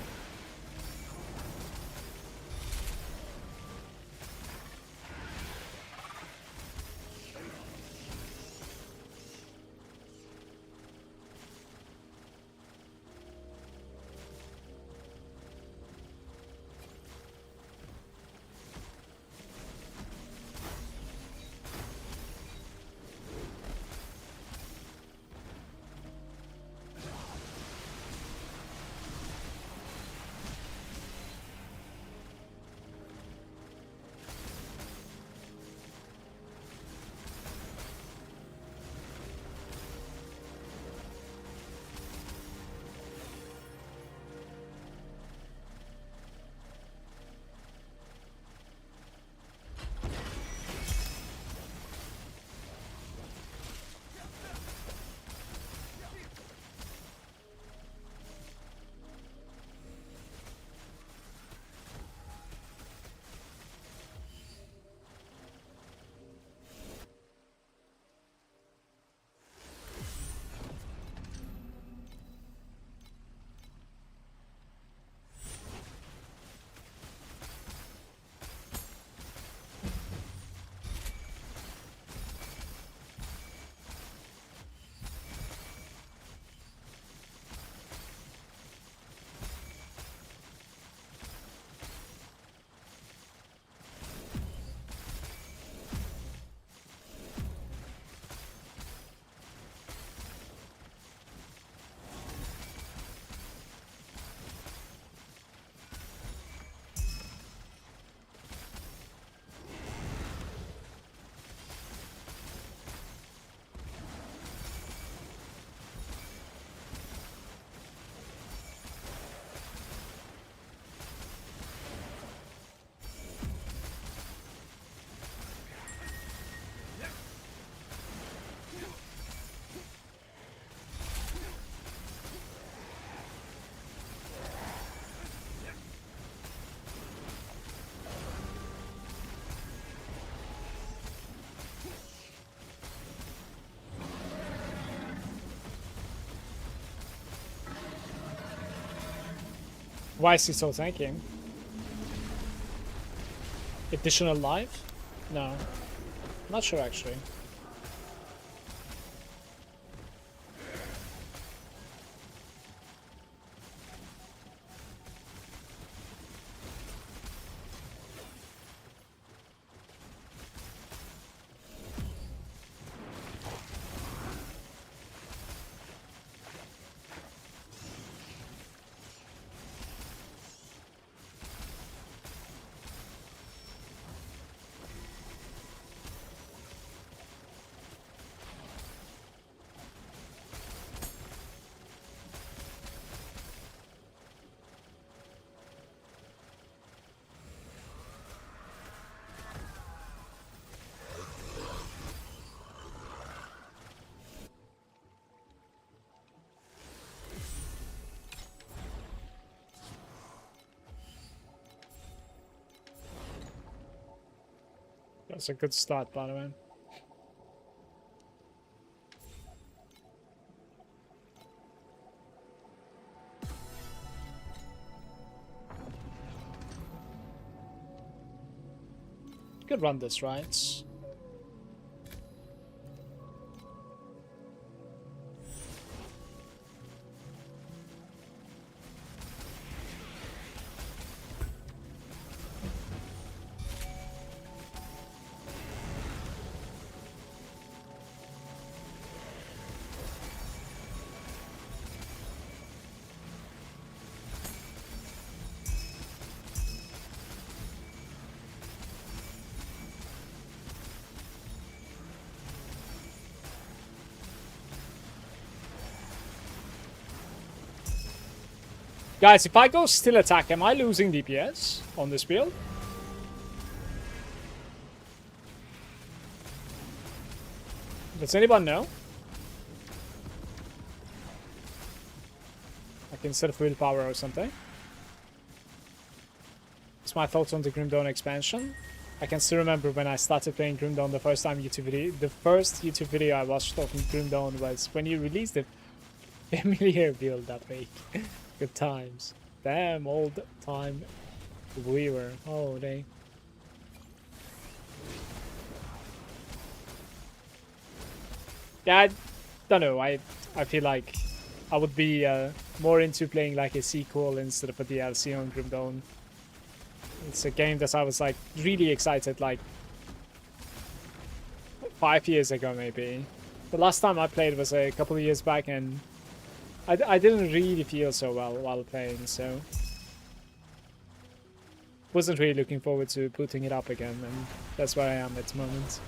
Why is he so tanky? Additional life? No. Not sure actually. That's a good start, by the way. Could run this, right? Guys, if I go still attack, am I losing DPS on this build? Does anyone know? Like instead of willpower or something? It's my thoughts on the Grim Dawn expansion. I can still remember when I started playing Grim Dawn the first time YouTube video. The first YouTube video I watched talking Grim Dawn was when you released the familiar build that week. Good times. Damn, old time viewer. Oh, dang. Yeah, I don't know. I feel like I would be more into playing like a sequel instead of a DLC on Grim Dawn. It's a game that I was like really excited like 5 years ago maybe. The last time I played was a couple of years back and I didn't really feel so well while playing, so wasn't really looking forward to putting it up again, and that's where I am at the moment.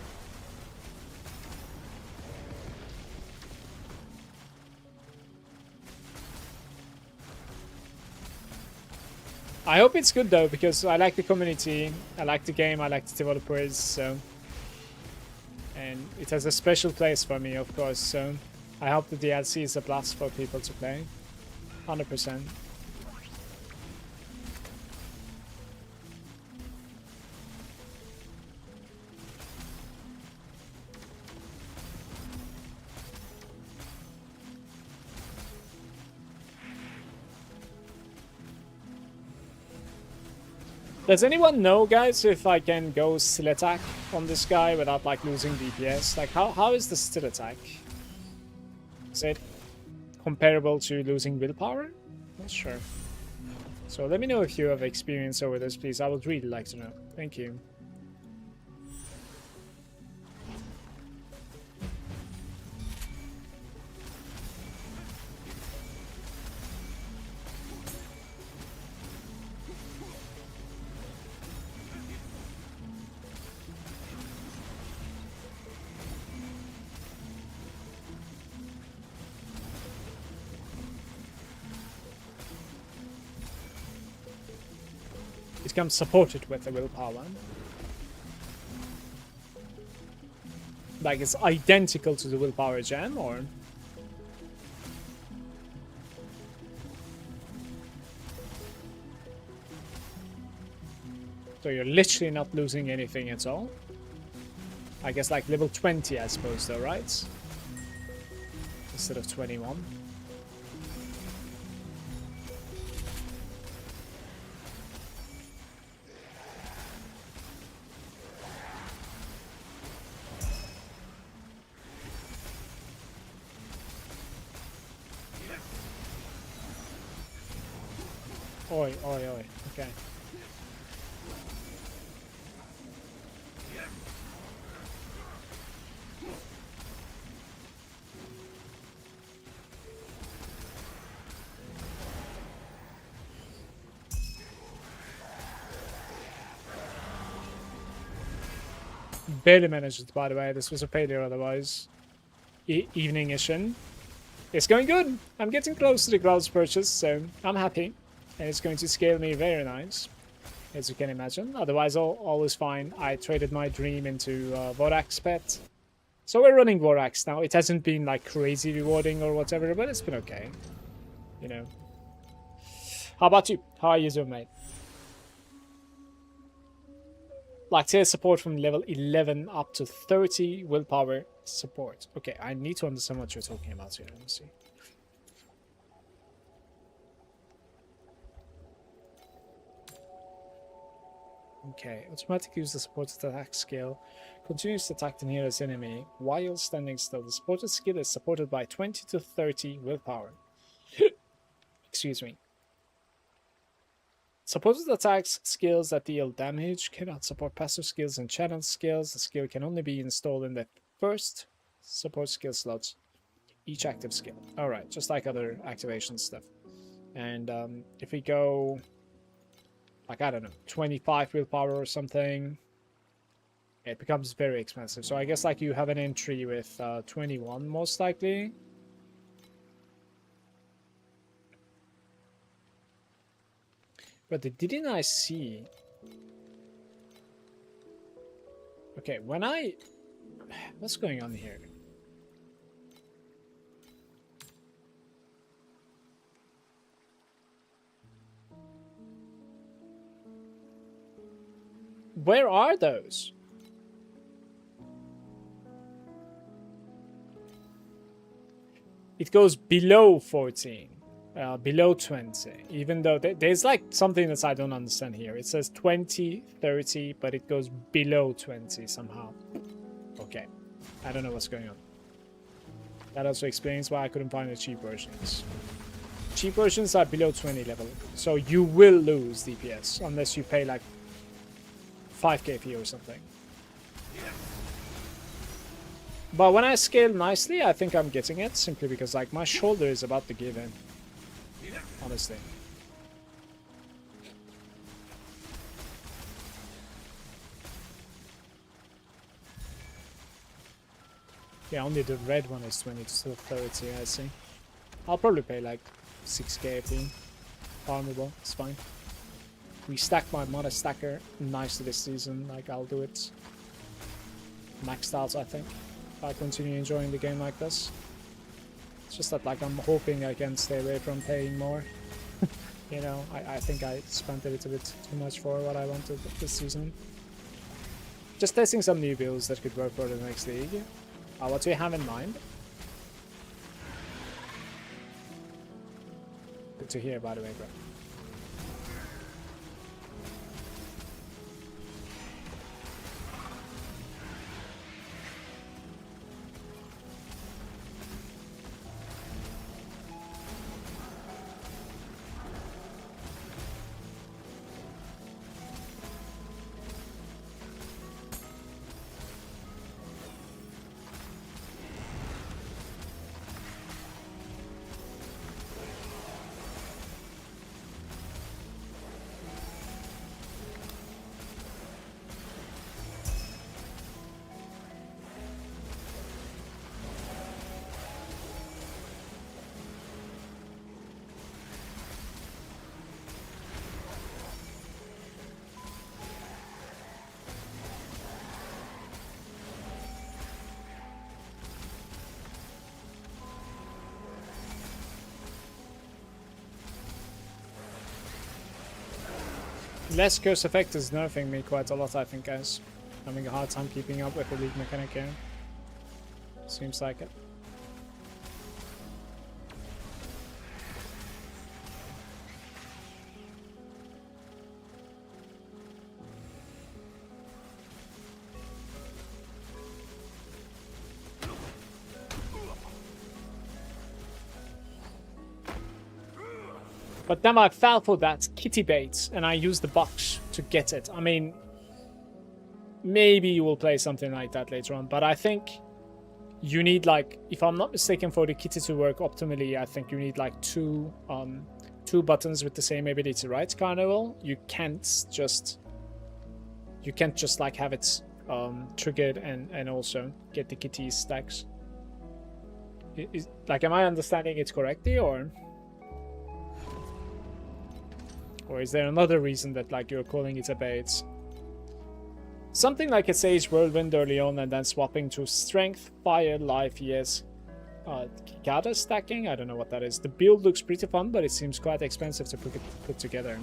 I hope it's good though, because I like the community, I like the game, I like the developers, so and it has a special place for me, of course, so I hope the DLC is a blast for people to play. 100%. Does anyone know, guys, if I can go still attack on this guy without like losing DPS? Like how is the still attack? Is it comparable to losing willpower? Not sure. So let me know if you have experience over this, please. I would really like to know. Thank you. It comes supported with the willpower. Like it's identical to the willpower gem, or? So you're literally not losing anything at all. I guess like level 20, I suppose, though, right? Instead of 21. Oi, oi, oi. Okay. Barely managed it, by the way. This was a failure otherwise. Evening mission. It's going good. I'm getting close to the Growl's purchase, so I'm happy. And it's going to scale me very nice, as you can imagine. Otherwise, all is fine. I traded my dream into Vorax pet. So we're running Vorax now. It hasn't been like crazy rewarding or whatever, but it's been okay. You know. How about you? How are you doing, mate? Like tier support from level 11 up to 30 willpower support. Okay, I need to understand what you're talking about here. Let me see. Okay, automatic use the supported attack skill. Continues to attack the nearest enemy while standing still. The supported skill is supported by 20 to 30 willpower. Excuse me. Supported attacks skills that deal damage cannot support passive skills and channel skills. The skill can only be installed in the first support skill slots. Each active skill. Alright, just like other activation stuff. And if we go, like, I don't know, 25 willpower or something, it becomes very expensive. So I guess like you have an entry with 21 most likely. But didn't I see? Okay, when I... What's going on here? Where are those? It goes below 14. Below 20, even though there's like something that I don't understand here. It says 20, 30, but it goes below 20 somehow. Okay, I don't know what's going on. That also explains why I couldn't find the cheap versions. Cheap versions are below 20 level, so you will lose DPS unless you pay like 5k fee or something. But when I scale nicely, I think I'm getting it, simply because like my shoulder is about to give in. Honestly. Yeah, only the red one is 20 to 30, I see. I'll probably pay like 6k fee. Farmable, it's fine. We stack my Mana Stacker nicely this season, like I'll do it maxed out, I think. If I continue enjoying the game like this. It's just that like I'm hoping I can stay away from paying more. You know, I think I spent a little bit too much for what I wanted this season. Just testing some new builds that could work for the next league. What do you have in mind? Good to hear, by the way, bro. Less curse effect is nerfing me quite a lot, I think, guys. Having a hard time keeping up with the league mechanic here. Seems like it. But then I fell for that kitty bait, and I used the box to get it. I mean, maybe you will play something like that later on, but I think you need, like, if I'm not mistaken, for the kitty to work optimally, I think you need like two buttons with the same ability, right, Carnival? You can't just like have it triggered and also get the kitty stacks. Like, am I understanding it correctly, or is there another reason that, like, you're calling it a bait? Something like a Sage Whirlwind early on and then swapping to Strength, Fire, Life, yes. Kikada stacking? I don't know what that is. The build looks pretty fun, but it seems quite expensive to put together.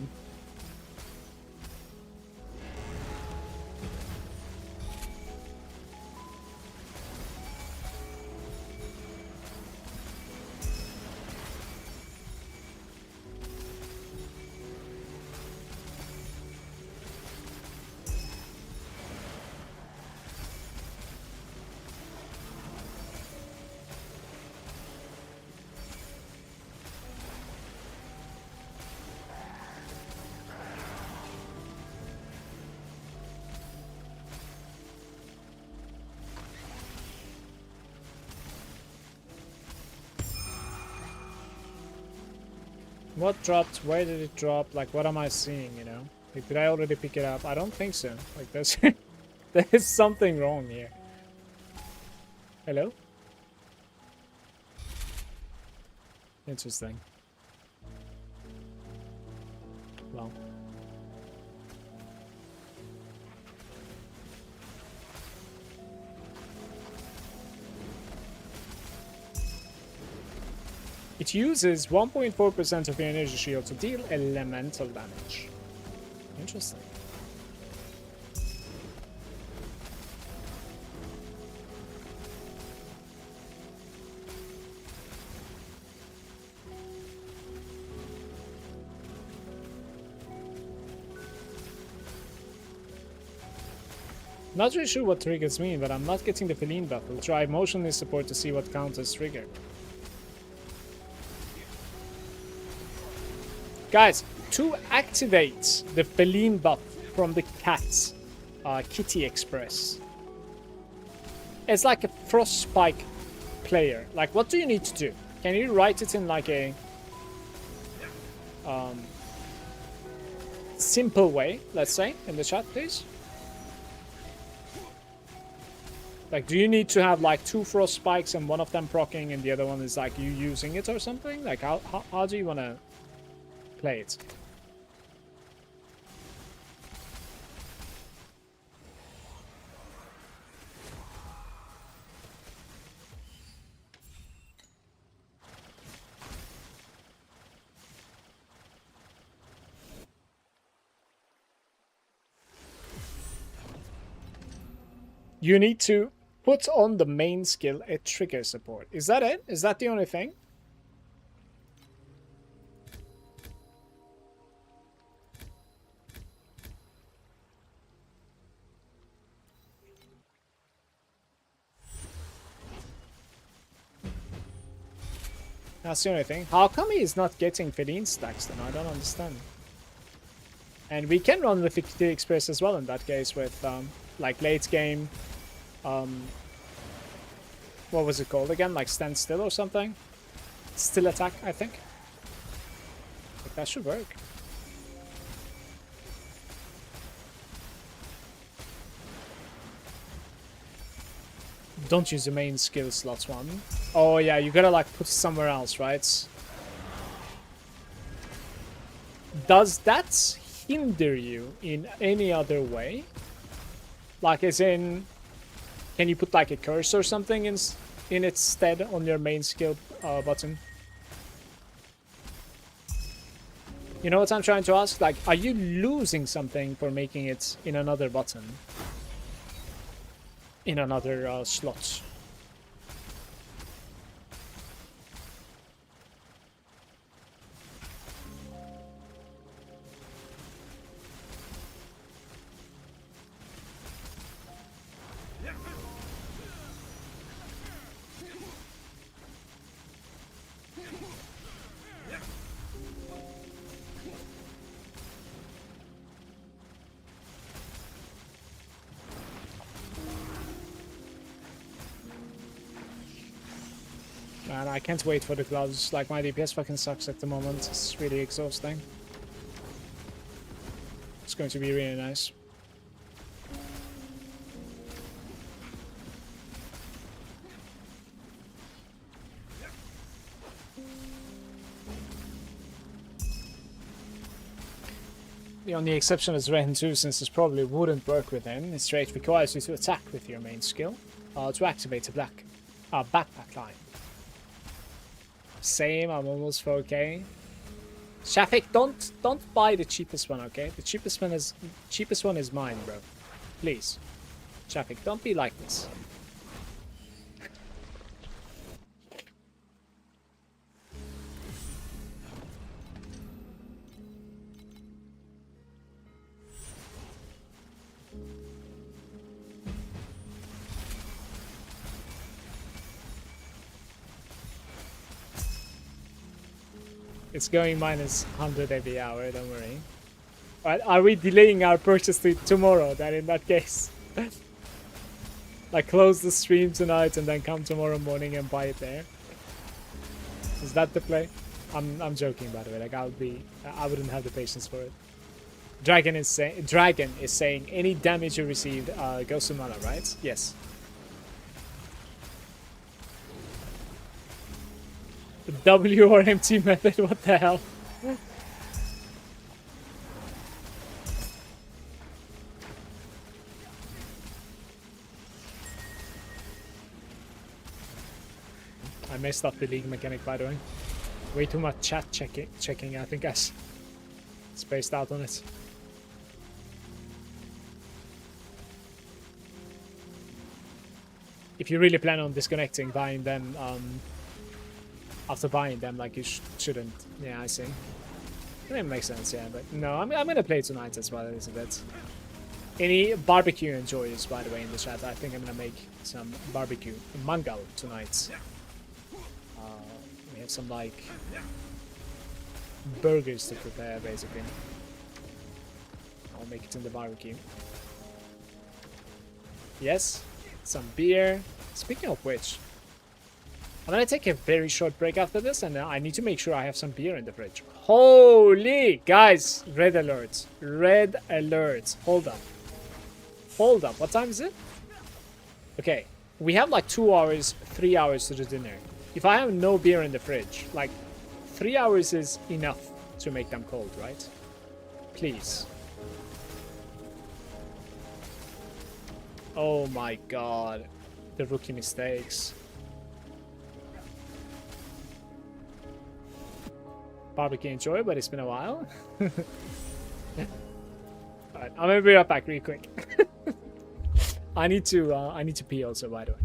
What dropped? Where did it drop? Like, what am I seeing, you know? Like, did I already pick it up? I don't think so. Like, there's something wrong here. Hello? Interesting. Well. It uses 1.4% of your energy shield to deal elemental damage. Interesting. Not really sure what triggers mean, but I'm not getting the Feline buff. We'll try motionless support to see what counters trigger. Guys, to activate the Feline buff from the cat's Kitty Express, it's like a Frostspike player. Like, what do you need to do? Can you write it in like a simple way, let's say, in the chat, please? Like, do you need to have like 2 frost spikes and one of them proccing and the other one is like you using it or something? Like, how do you want to play it? You need to put on the main skill a trigger support. Is that it? Is that the only thing? That's the only thing. How come he is not getting Feline stacks then? I don't understand. And we can run the Kitty Express as well in that case with like late game. What was it called again? Like stand still or something? Still attack, I think. Like, that should work. Don't use the main skill slots one. Oh yeah, you gotta like put it somewhere else, right? Does that hinder you in any other way? Like, as in, can you put like a curse or something in its stead on your main skill button? You know what I'm trying to ask? Like, are you losing something for making it in another button? In another slot? I can't wait for the gloves. Like, my DPS fucking sucks at the moment. It's really exhausting. It's going to be really nice. The only exception is Ren 2, since this probably wouldn't work with him. It straight requires you to attack with your main skill to activate a backpack line. Same, I'm almost 4k. Shafik, don't buy the cheapest one, okay? The cheapest one is mine, bro. Please. Shafik, don't be like this. It's going minus 100 every hour, don't worry. Alright, are we delaying our purchase to tomorrow then in that case? Like, close the stream tonight and then come tomorrow morning and buy it there? Is that the play? I'm joking, by the way. Like, I wouldn't have the patience for it. Dragon is saying any damage you received goes to mana, right? Yes. W or MT method, what the hell? I messed up the league mechanic, by the way. Way too much chat checking. I think I spaced out on it. If you really plan on disconnecting, buying them, after buying them, like, you shouldn't. Yeah, I see. It makes sense, yeah, but no, I'm gonna play tonight as well a little bit. Any barbecue enjoyers, by the way, in the chat? I think I'm gonna make some barbecue mangal tonight. We have some, like, burgers to prepare, basically. I'll make it in the barbecue. Yes, some beer. Speaking of which, I'm gonna take a very short break after this, and I need to make sure I have some beer in the fridge. Holy guys, red alert, red alert. Hold up, what time is it? Okay, we have like 2 hours, 3 hours to the dinner. If I have no beer in the fridge, like, 3 hours is enough to make them cold, right? Please. Oh my god, the rookie mistakes. Barbecue enjoy, but it's been a while. Alright, I'm gonna be right back really quick. I need to pee also, by the way.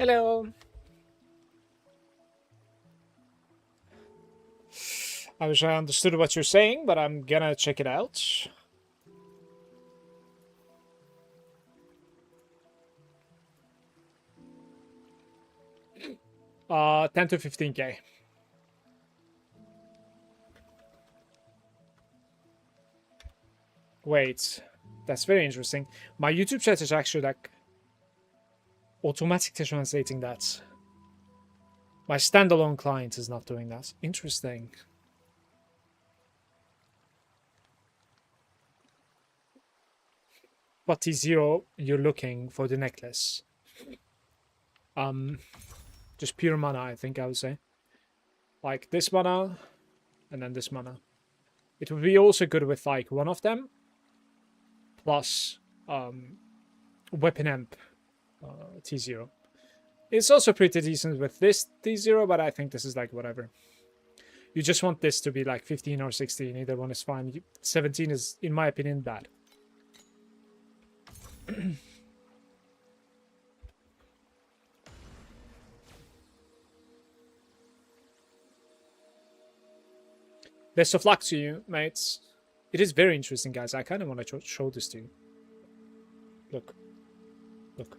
Hello. I wish I understood what you're saying, but I'm gonna check it out. 10 to 15k. Wait, that's very interesting. My YouTube chat is actually like automatically translating that. My standalone client is not doing that. Interesting. What T0 you're looking for the necklace? Just pure mana, I think I would say. Like this mana, and then this mana. It would be also good with like one of them, plus weapon amp T0. It's also pretty decent with this T0, but I think this is like whatever. You just want this to be like 15 or 16. Either one is fine. 17 is, in my opinion, bad. Best of luck to you, mates. It is very interesting, guys. I kind of want to show this to you. Look. Look.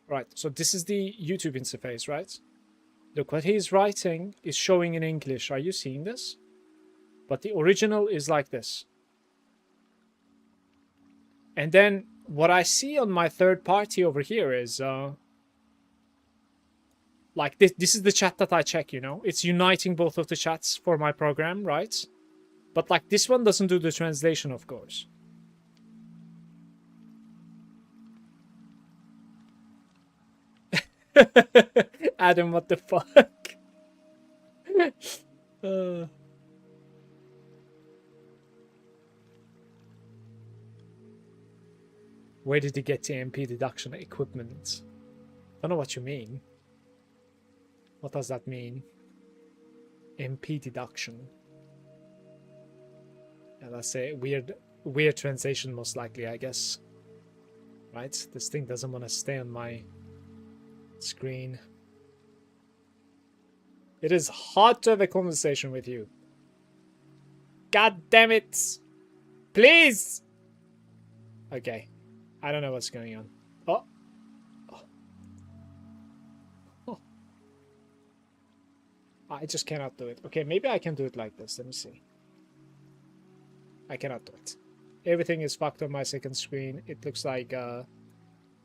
Right, so this is the YouTube interface, right? Look, what he's writing is showing in English. Are you seeing this? But the original is like this. And then what I see on my third party over here is like this is the chat that I check, you know? It's uniting both of the chats for my program, right? But like this one doesn't do the translation, of course. Adam, what the fuck? Where did he get the MP deduction equipment? Don't know what you mean. What does that mean? MP deduction. Yeah, that's a weird translation, most likely, I guess. Right? This thing doesn't want to stay on my screen. It is hard to have a conversation with you. God damn it! Please! Okay. I don't know what's going on. Oh. Oh. I just cannot do it. Okay, maybe I can do it like this. Let me see. I cannot do it. Everything is fucked on my second screen. It looks like a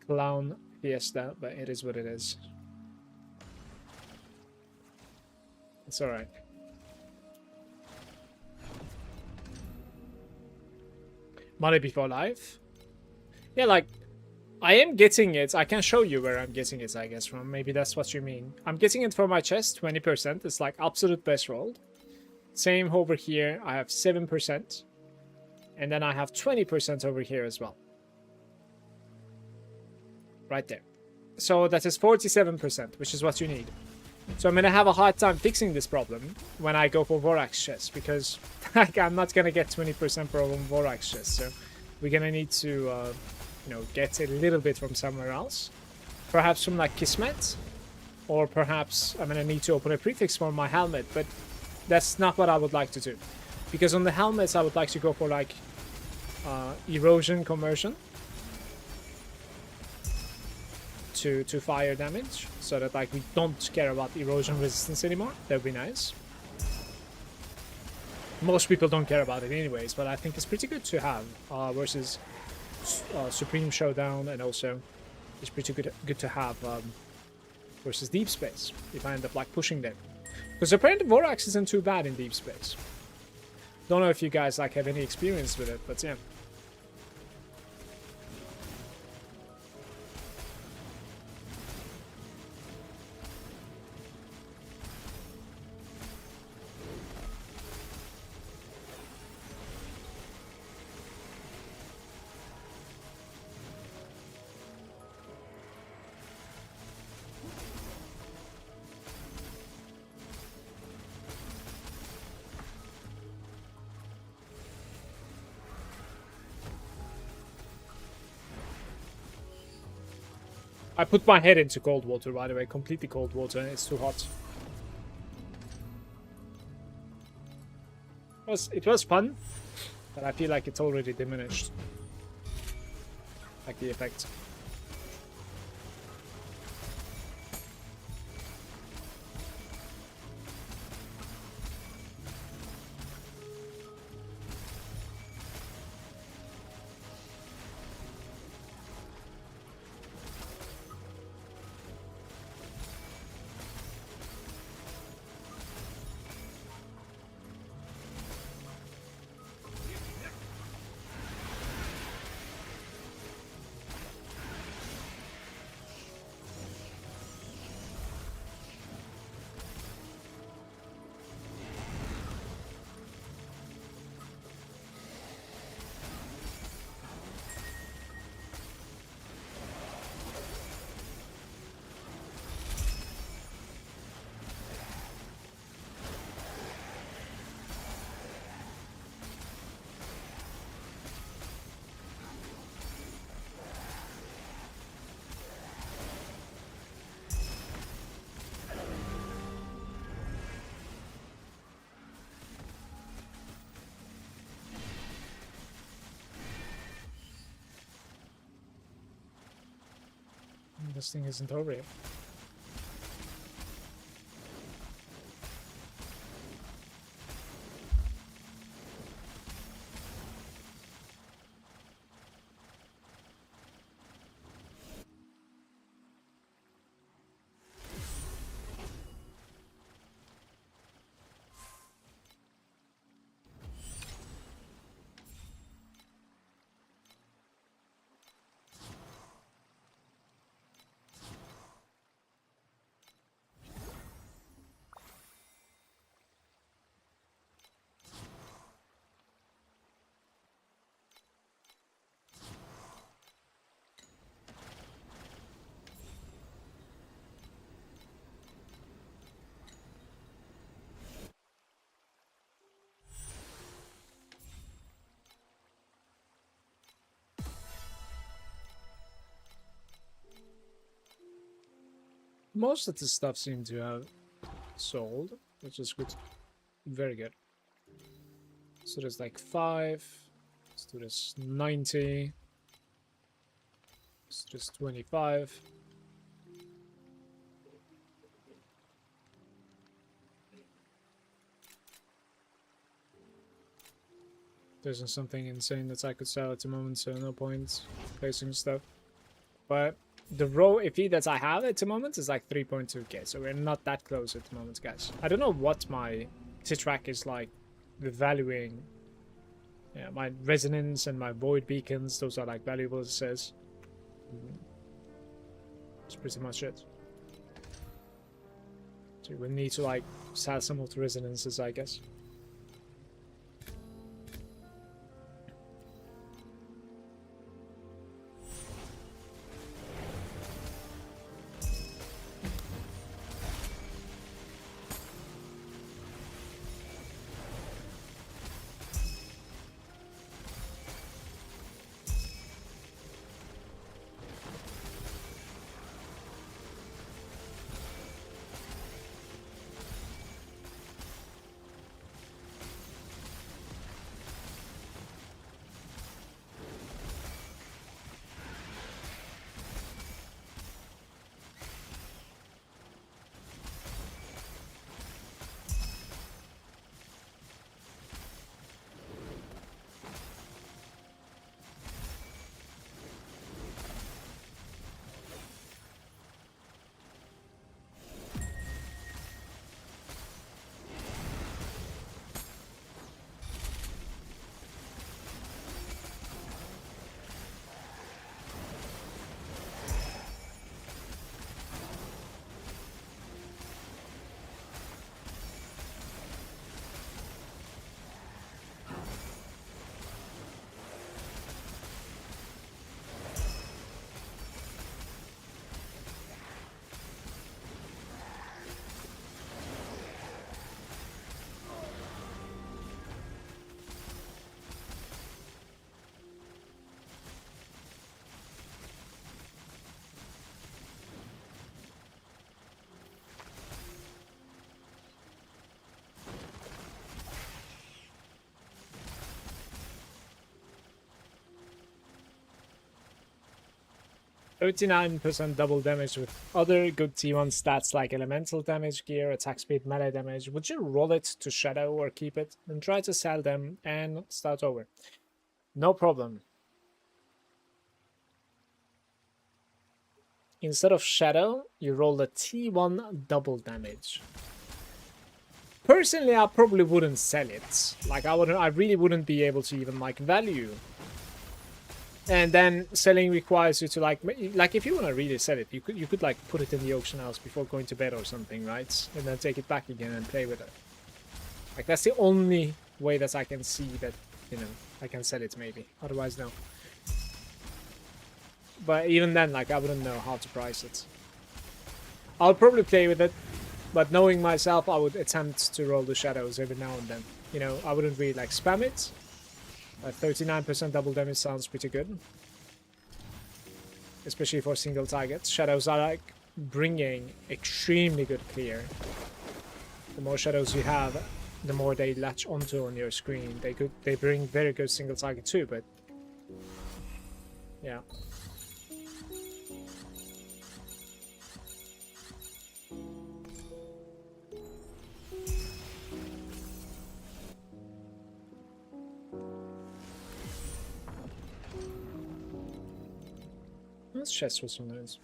clown fiesta, but it is what it is. It's alright. Money before life? Yeah, like, I am getting it. I can show you where I'm getting it, I guess, from. Maybe that's what you mean. I'm getting it for my chest, 20%. It's like absolute best roll. Same over here. I have 7%. And then I have 20% over here as well. Right there. So that is 47%, which is what you need. So I'm going to have a hard time fixing this problem when I go for Vorax chest, because like, I'm not going to get 20% for one Vorax chest. So we're going to need to, you know, get a little bit from somewhere else. Perhaps from like Kismet, or perhaps I'm going to need to open a prefix for my helmet, but that's not what I would like to do. Because on the helmets, I would like to go for like erosion conversion to fire damage, so that like we don't care about erosion resistance anymore. That would be nice. Most people don't care about it anyways, but I think it's pretty good to have versus Supreme Showdown, and also it's pretty good to have versus Deep Space if I end up like pushing them. Because apparently Vorax isn't too bad in Deep Space. Don't know if you guys like have any experience with it, but yeah. I put my head into cold water, by the way. Completely cold water. It's too hot. It was fun, but I feel like it's already diminished. Like the effect. This thing isn't over yet. Most of the stuff seemed to have sold, which is good. Very good. So there's like 5. Let's do this 90. Let's do this 25. There isn't something insane that I could sell at the moment, so no point placing stuff. But the raw FE that I have at the moment is like 3.2k, so we're not that close at the moment, guys. I don't know what my T-Track is like valuing. Yeah, my resonance and my void beacons, those are like valuable, it says. That's pretty much it. So we'll need to like sell some of the resonances, I guess. 39% double damage with other good T1 stats like elemental damage, gear, attack speed, melee damage. Would you roll it to Shadow or keep it? And try to sell them and start over. No problem. Instead of Shadow, you roll the T1 double damage. Personally, I probably wouldn't sell it. Like, I really wouldn't be able to even, like, value. And then selling requires you to, like if you want to really sell it, you could, like, put it in the auction house before going to bed or something, right? And then take it back again and play with it. Like, that's the only way that I can see that, you know, I can sell it, maybe. Otherwise, no. But even then, like, I wouldn't know how to price it. I'll probably play with it, but knowing myself, I would attempt to roll the shadows every now and then. You know, I wouldn't really, like, spam it. 39% double damage sounds pretty good. Especially for single targets. Shadows are, like, bringing extremely good clear. The more shadows you have, the more they latch onto on your screen. They bring very good single target too, but yeah. Let's chest with some nodes.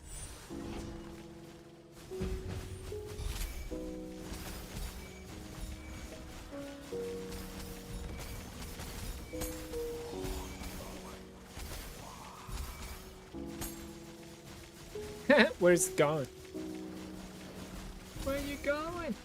Where's it going? Where are you going?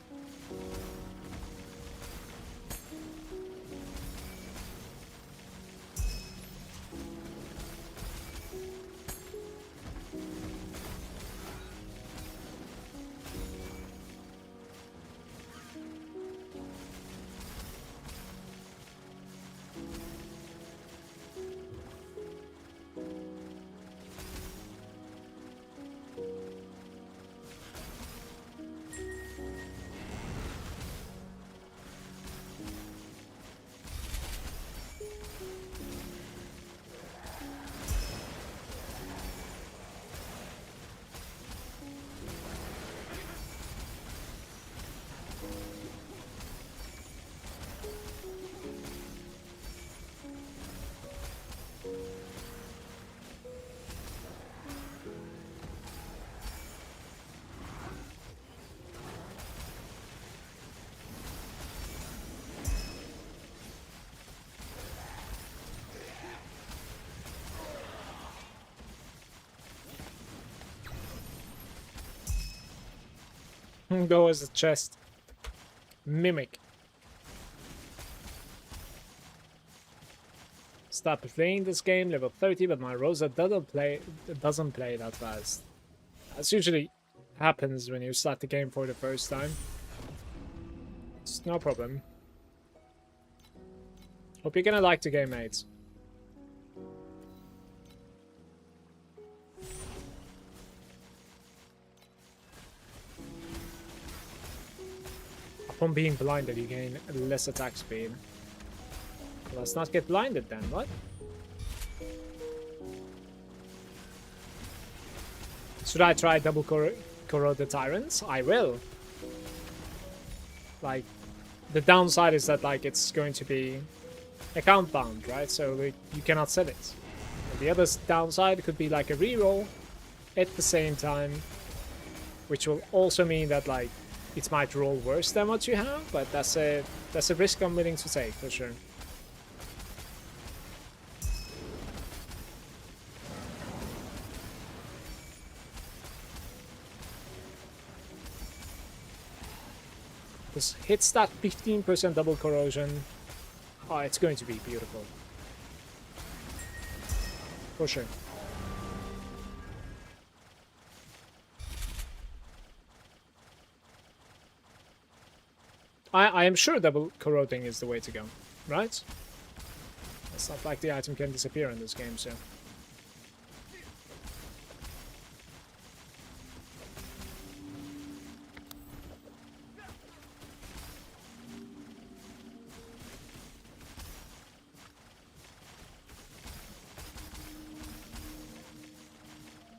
Go as a chest. Mimic. Stop playing this game, level 30, but my Rosa doesn't play that fast. That's usually happens when you start the game for the first time. It's no problem. Hope you're gonna like the game, mates. Upon being blinded, you gain less attack speed. Let's not get blinded then, what? Should I try double corrode the Tyrants? I will. Like, the downside is that, like, it's going to be account bound, right? So you cannot sell it. And the other downside could be like a reroll at the same time, which will also mean that, like, it might roll worse than what you have, but that's a risk I'm willing to take for sure. This hits that 15% double corrosion. Oh, it's going to be beautiful. For sure. I am sure double corroding is the way to go, right? It's not like the item can disappear in this game, so...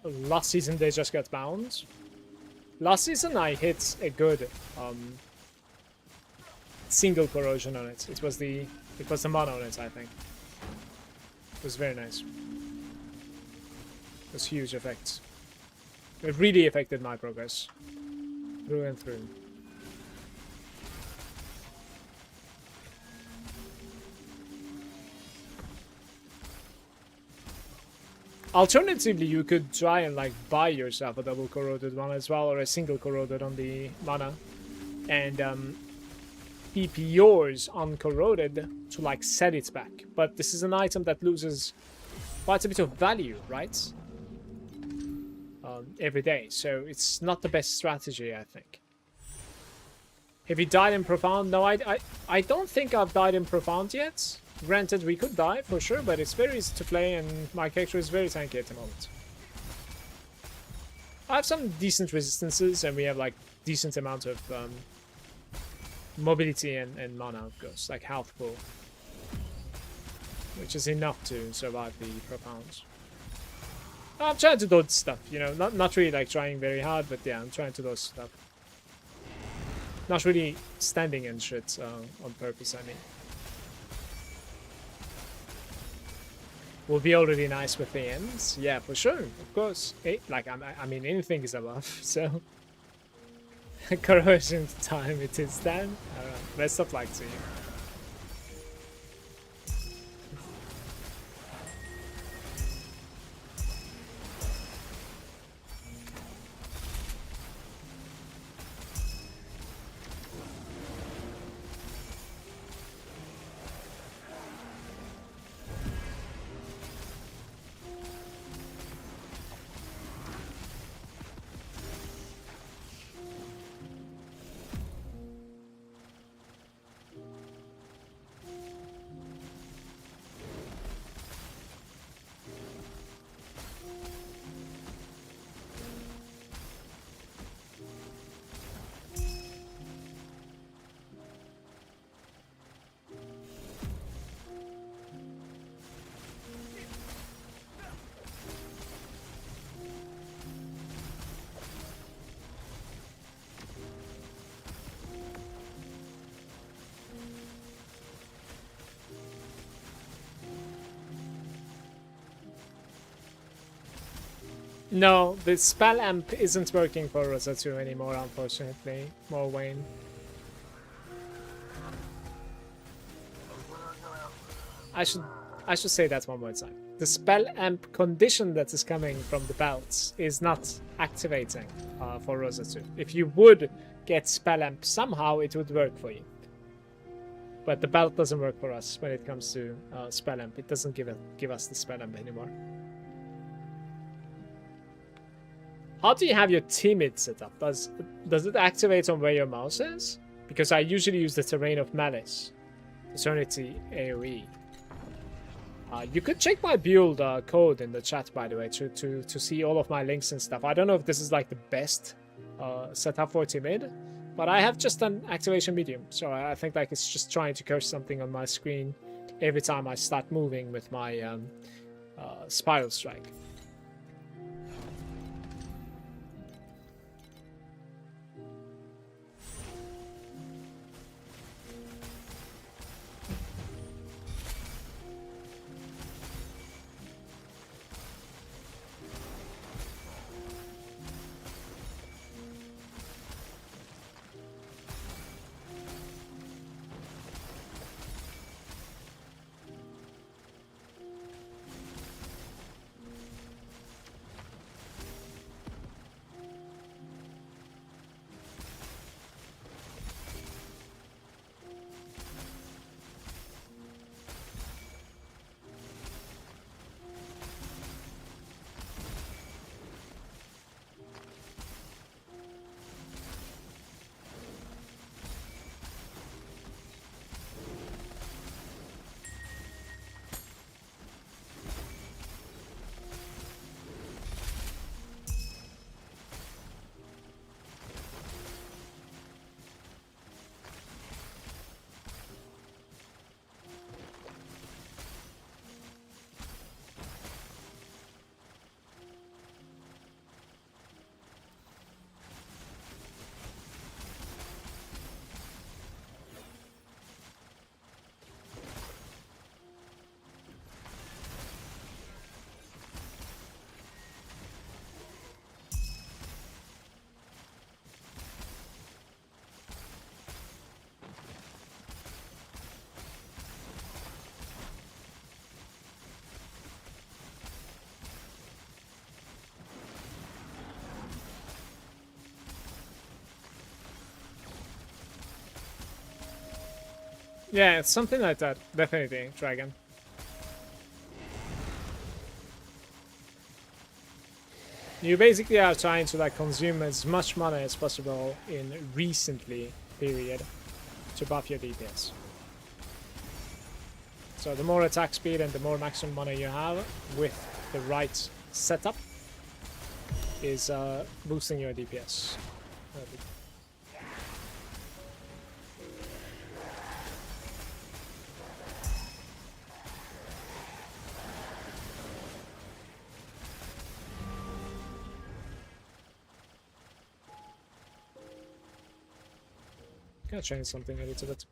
last season they just got bound. Last season I hit a good single corrosion on it. It was the mono on it, I think. It was very nice. It was huge effects. It really affected my progress. Through and through. Alternatively, you could try and like buy yourself a double corroded one as well, or a single corroded on the mana, and keep yours uncorroded to like set it back. But this is an item that loses quite a bit of value, right? Every day, so it's not the best strategy, I think. Have you died in Profound? No, I don't think I've died in Profound yet. Granted, we could die for sure, but it's very easy to play, and my character is very tanky at the moment. I have some decent resistances, and we have like decent amount of mobility and mana, of course, like health pool, which is enough to survive the Profounds. I'm trying to dodge stuff, you know, not really like trying very hard, but yeah, I'm trying to dodge stuff. Not really standing and shit on purpose, I mean. Will be already nice with the ends, yeah, for sure, of course. Like, I mean, anything is above, so. Corrosion time, it is then. I don't know, best of luck to you. No, the spell amp isn't working for Rosa 2 anymore, unfortunately. More Wayne. I should say that one more time. The spell amp condition that is coming from the belts is not activating for Rosa 2. If you would get spell amp somehow, it would work for you. But the belt doesn't work for us when it comes to spell amp. It doesn't give us the spell amp anymore. How do you have your timid set up? Does it activate on where your mouse is? Because I usually use the Terrain of Malice. Eternity AoE. You could check my build code in the chat, by the way, to see all of my links and stuff. I don't know if this is like the best setup for timid, but I have just an activation medium. So I think like it's just trying to curse something on my screen every time I start moving with my Spiral Strike. Yeah, it's something like that. Definitely, Dragon. You basically are trying to like consume as much mana as possible in recently period to buff your DPS. So the more attack speed and the more maximum mana you have with the right setup is boosting your DPS. Gonna change something a little bit.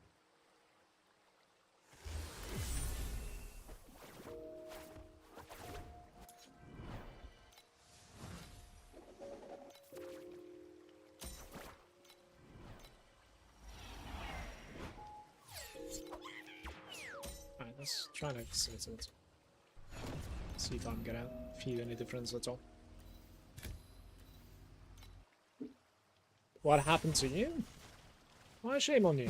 Alright, let's try next a little bit. See if I'm gonna feel any difference at all. What happened to you? Why shame on you?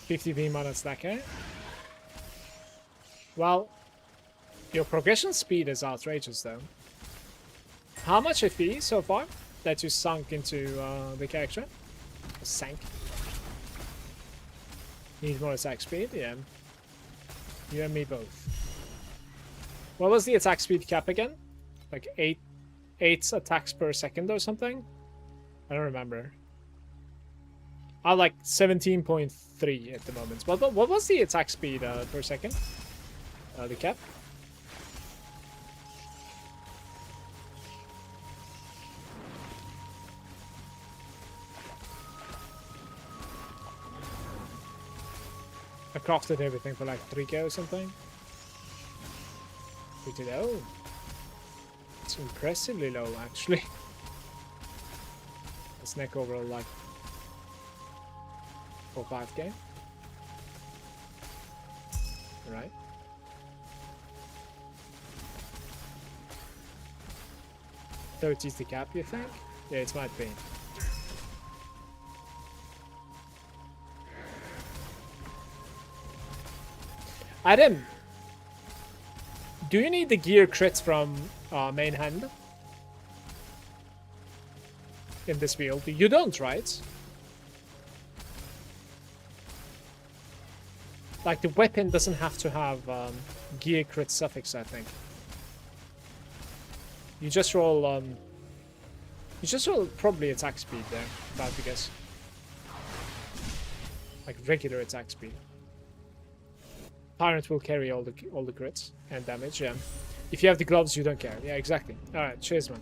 $50p mana stacker. Well, your progression speed is outrageous though. How much FP so far that you sunk into the character? Sank. Need more attack speed? Yeah. You and me both. What was the attack speed cap again? Like 8 attacks per second or something? I don't remember. I like 17.3 at the moment. What was the attack speed per second? The cap? I crafted everything for like 3k or something. Pretty low. It's impressively low actually. Let's neck overall like 4 5k. Alright. $30's the cap, you think? Yeah, it might be. Adam, do you need the gear crits from main hand in this build? You don't, right? Like the weapon doesn't have to have gear crit suffix, I think. You just roll probably attack speed there, if I have to guess. Like regular attack speed. Tyrant will carry all the crits and damage, yeah. If you have the gloves, you don't care. Yeah, exactly. Alright, cheers, man.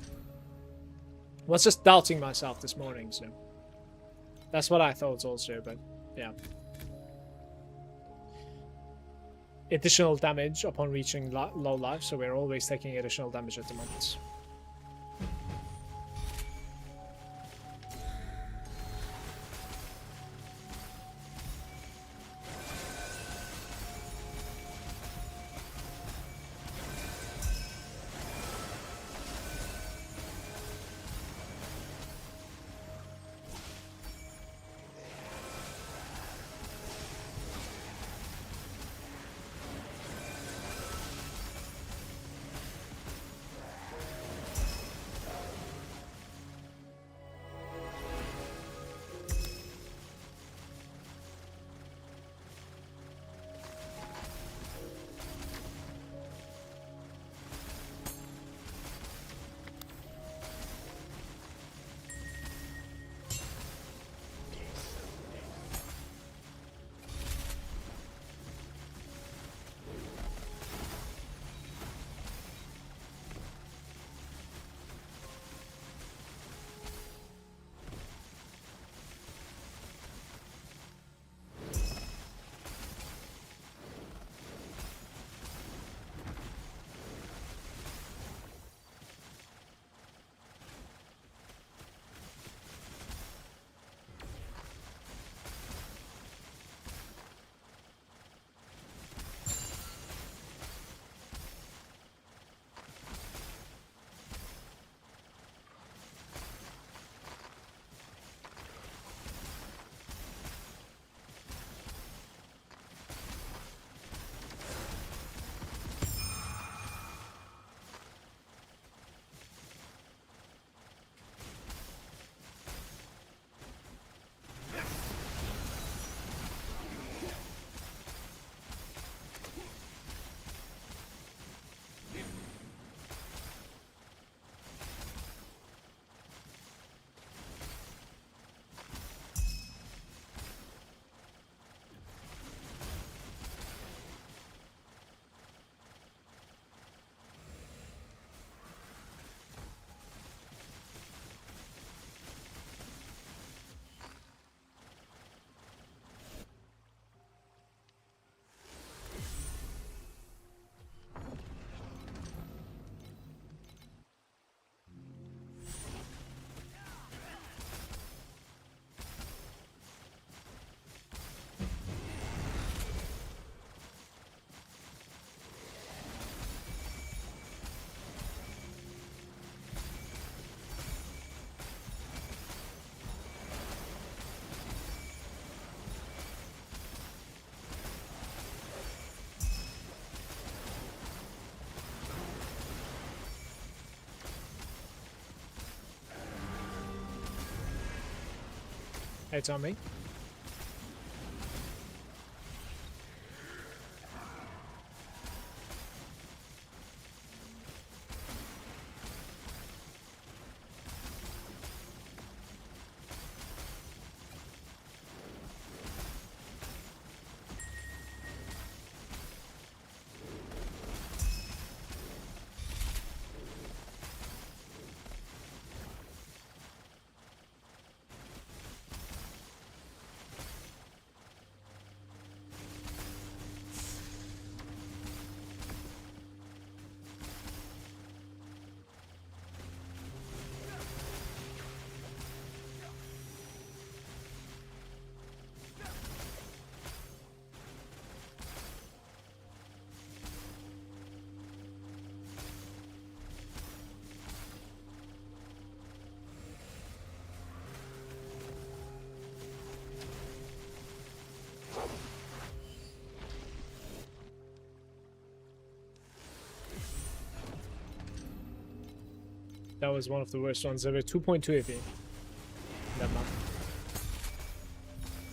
Was just doubting myself this morning, so that's what I thought also, but yeah. Additional damage upon reaching low life, so we're always taking additional damage at the moment. It's on me. That was one of the worst ones ever. 2.2 AP. That map.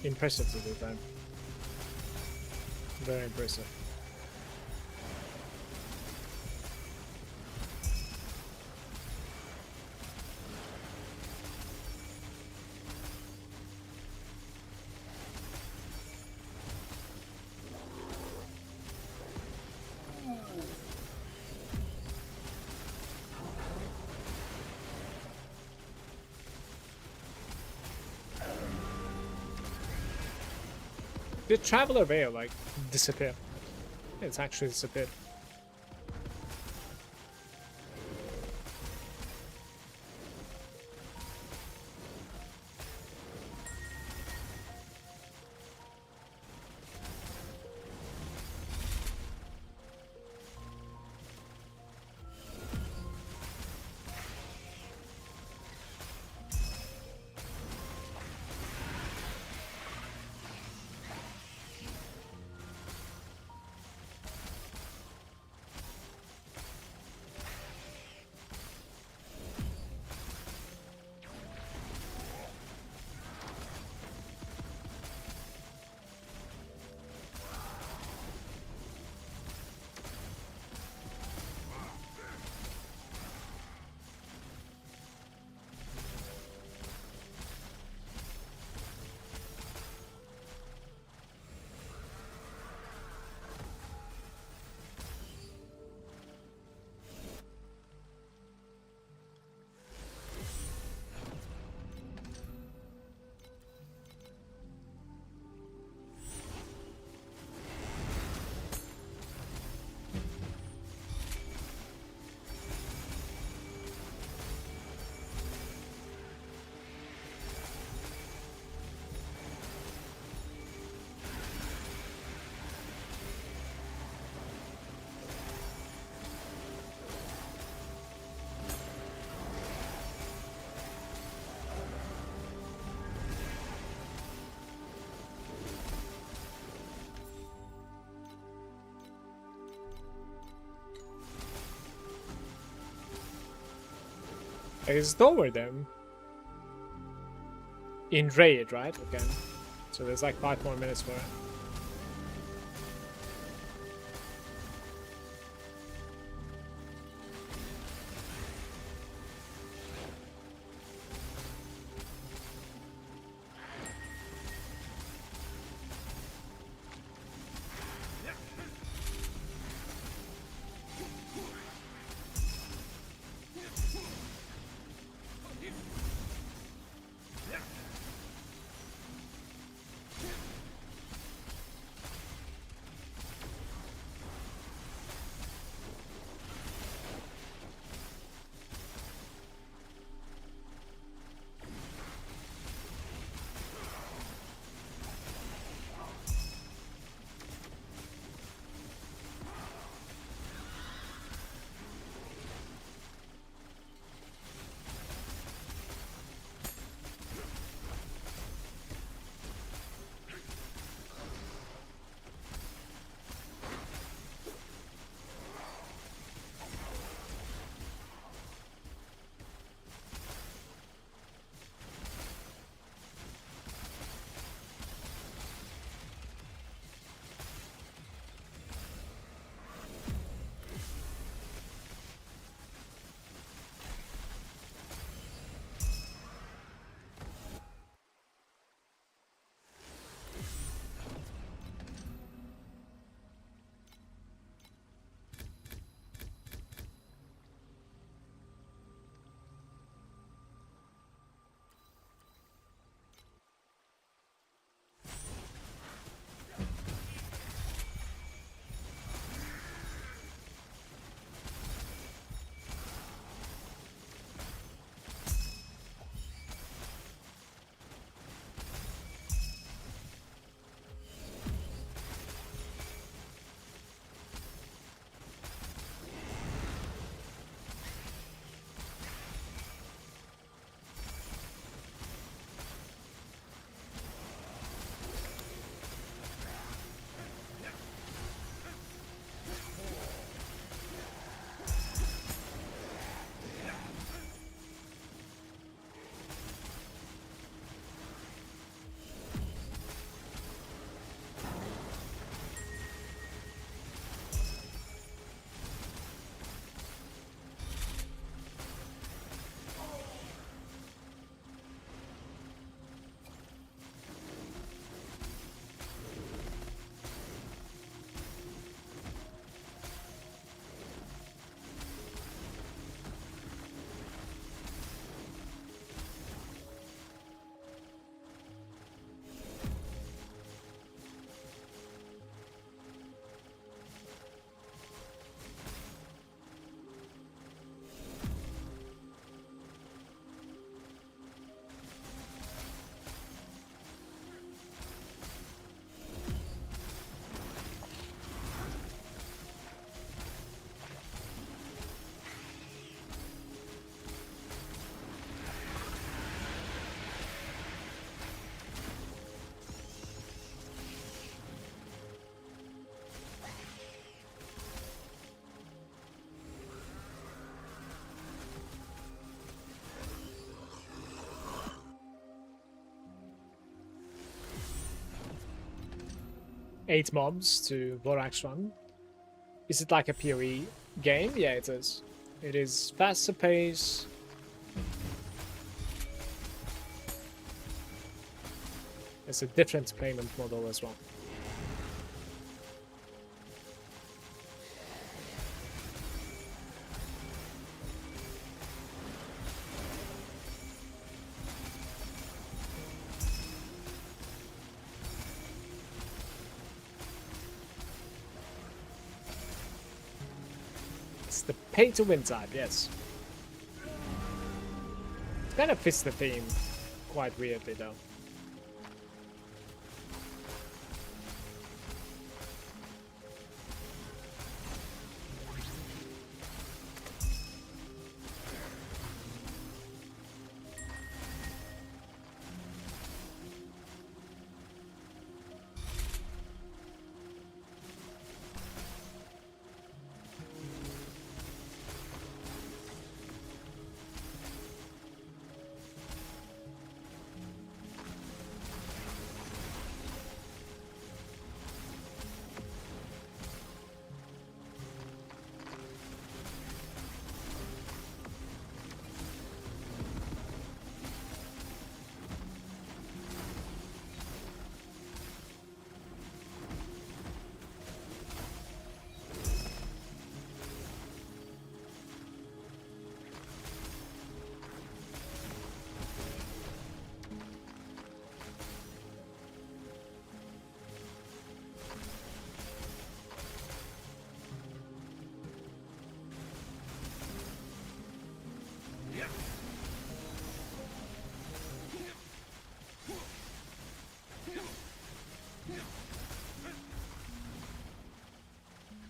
Impressive to the time. Very impressive. Did Traveler Veil like disappear? It's actually disappeared. Is over them in raid, right? Okay, so there's like 5 more minutes for it. 8 mobs to Vorax run. Is it like a PoE game? Yeah, it is. It is faster pace. It's a different payment model as well. It's the pay-to-win type, yes. It kind of fits the theme quite weirdly, though.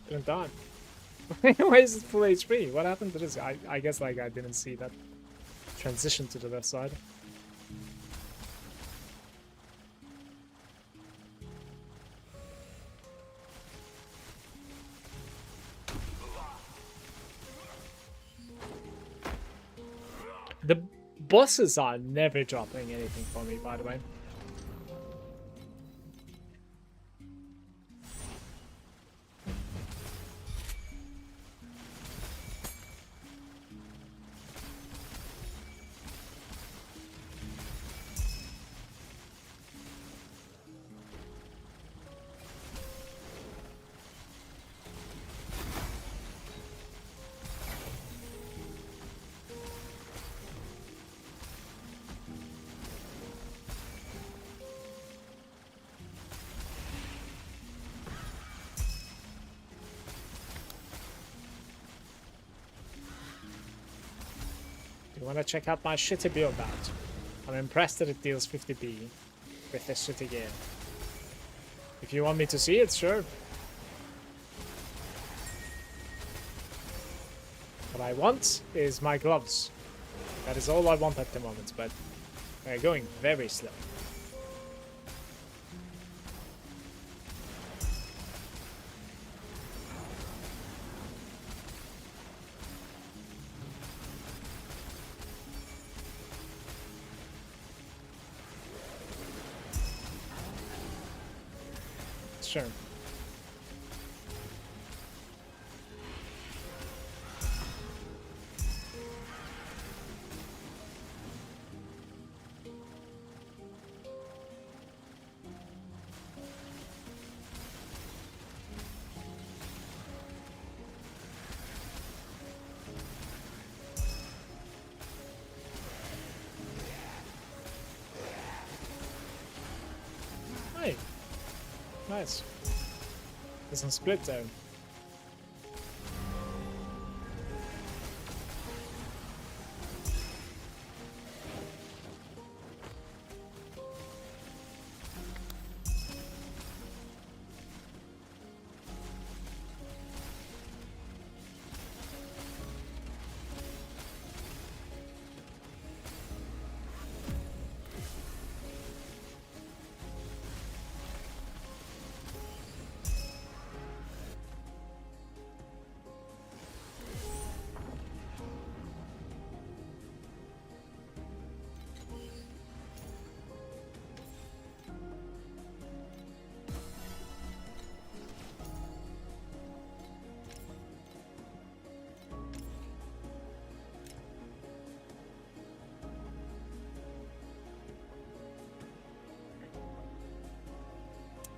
Didn't die. Why is it full HP? What happened to this? I guess like I didn't see that transition to the left side. The bosses are never dropping anything for me, by the way. You wanna check out my shitty build out? I'm impressed that it deals 50B with this shitty gear. If you want me to see it, sure. What I want is my gloves. That is all I want at the moment, but they're going very slow. Sure. Hey. Nice. There's some split zone.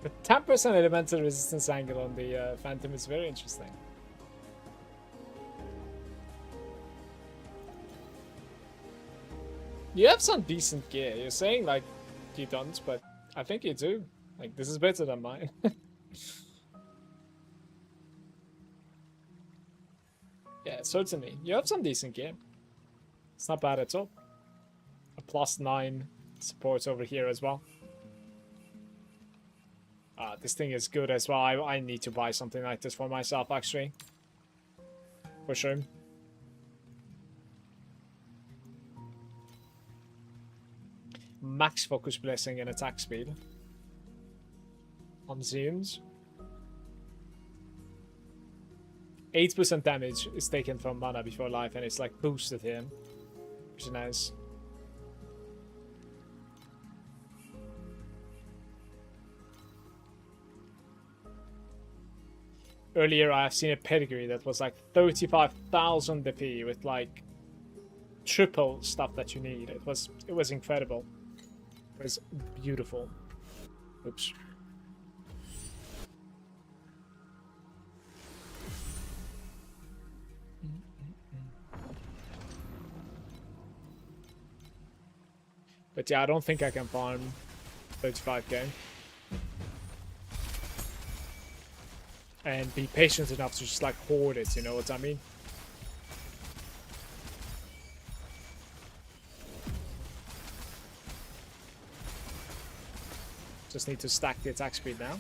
The 10% elemental resistance angle on the Phantom is very interesting. You have some decent gear. You're saying like you don't, but I think you do. Like, this is better than mine. Yeah, certainly. You have some decent gear. It's not bad at all. A +9 support over here as well. This thing is good as well. I need to buy something like this for myself, actually. For sure. Max focus blessing and attack speed. On zooms. 8% damage is taken from mana before life, and it's like boosted here. Which is nice. Earlier I have seen a pedigree that was like 35,000 DP with like triple stuff that you need. It was incredible. It was beautiful. Oops. But yeah, I don't think I can farm 35k. And be patient enough to just like hoard it, you know what I mean? Just need to stack the attack speed now.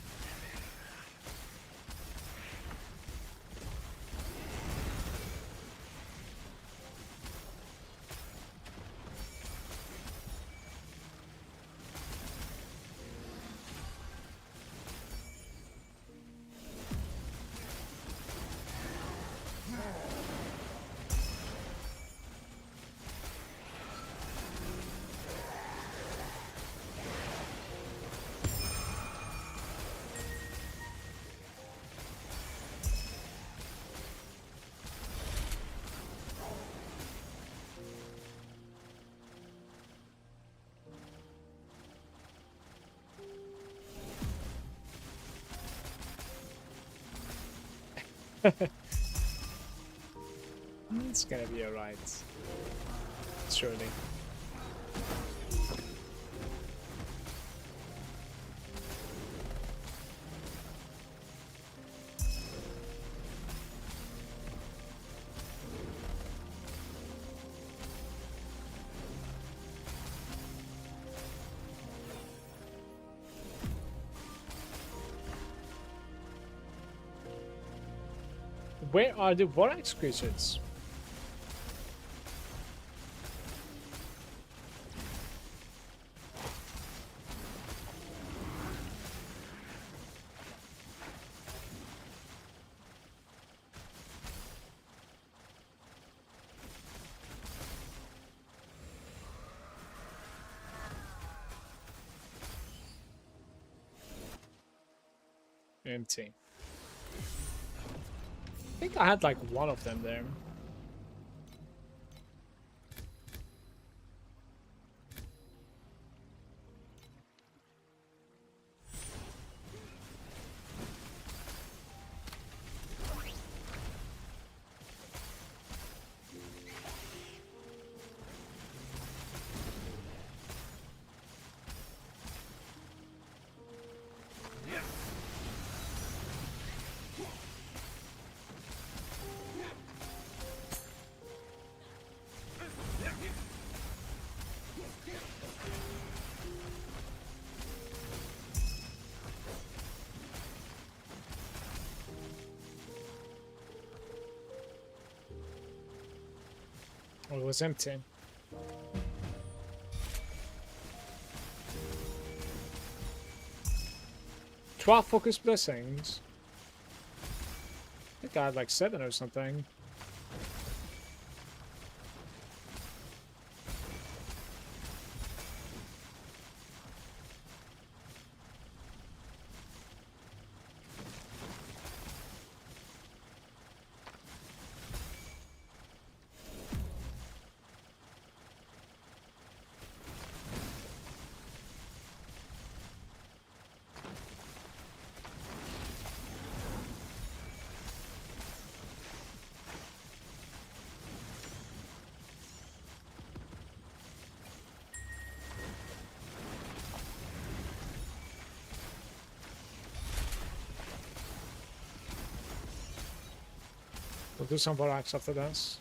It's gonna be alright. Surely. Where are the Vorax creatures? Empty. I think I had like one of them there. It was empty. "12 focus blessings." I think I had like 7 or something. We'll do some Vorax after this.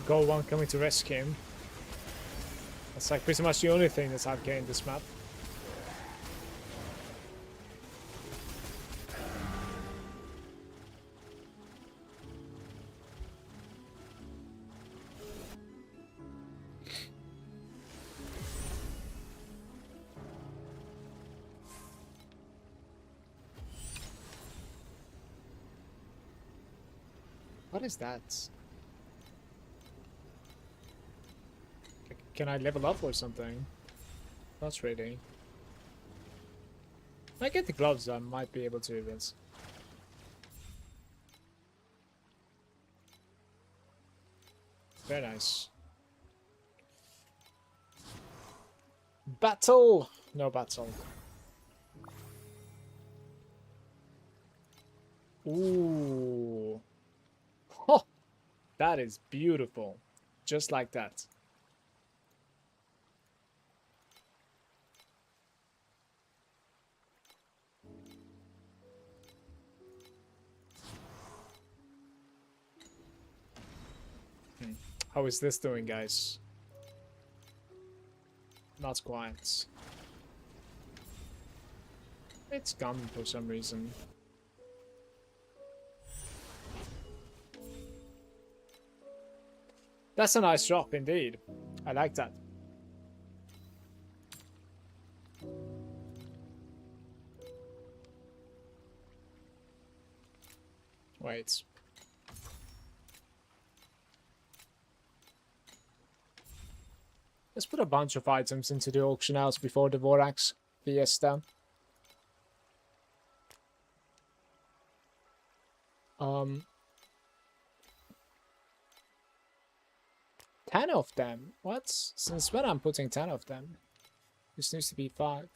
Gold one coming to rescue him. That's like pretty much the only thing that's AFK in this map. What is that? Can I level up or something? Not really. If I get the gloves, I might be able to, but... Very nice. Battle! No battle. Ooh. Oh! That is beautiful. Just like that. How is this doing, guys? Not quite. It's gone for some reason. That's a nice drop indeed. I like that. Wait. Let's put a bunch of items into the auction house before the Vorax Fiesta. 10 of them? What? Since when I'm putting 10 of them? This needs to be 5.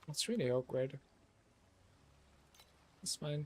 It's really awkward. It's fine.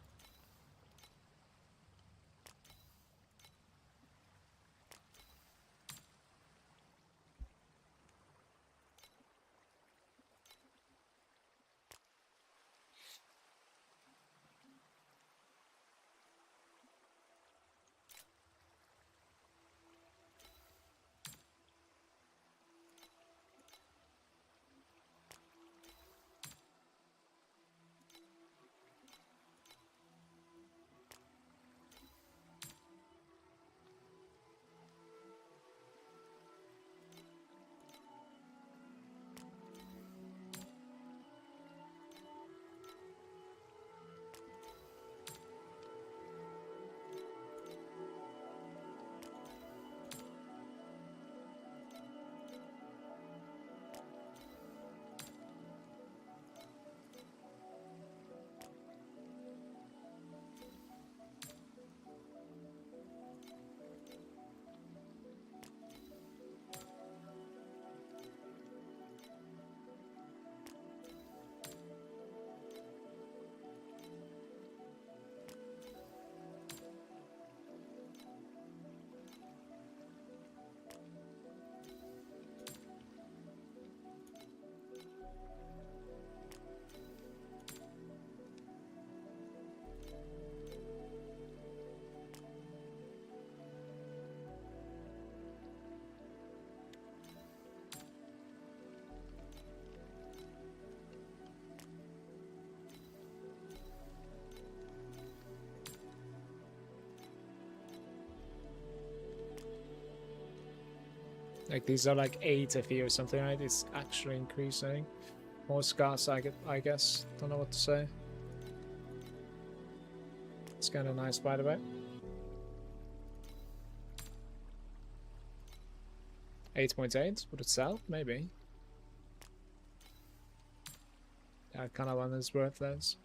Like these are like 8 FE or something, right? It's actually increasing. More scars, I guess. Don't know what to say. kind of nice, by the way. 8.8 would it sell? Maybe. That kind of one is worthless.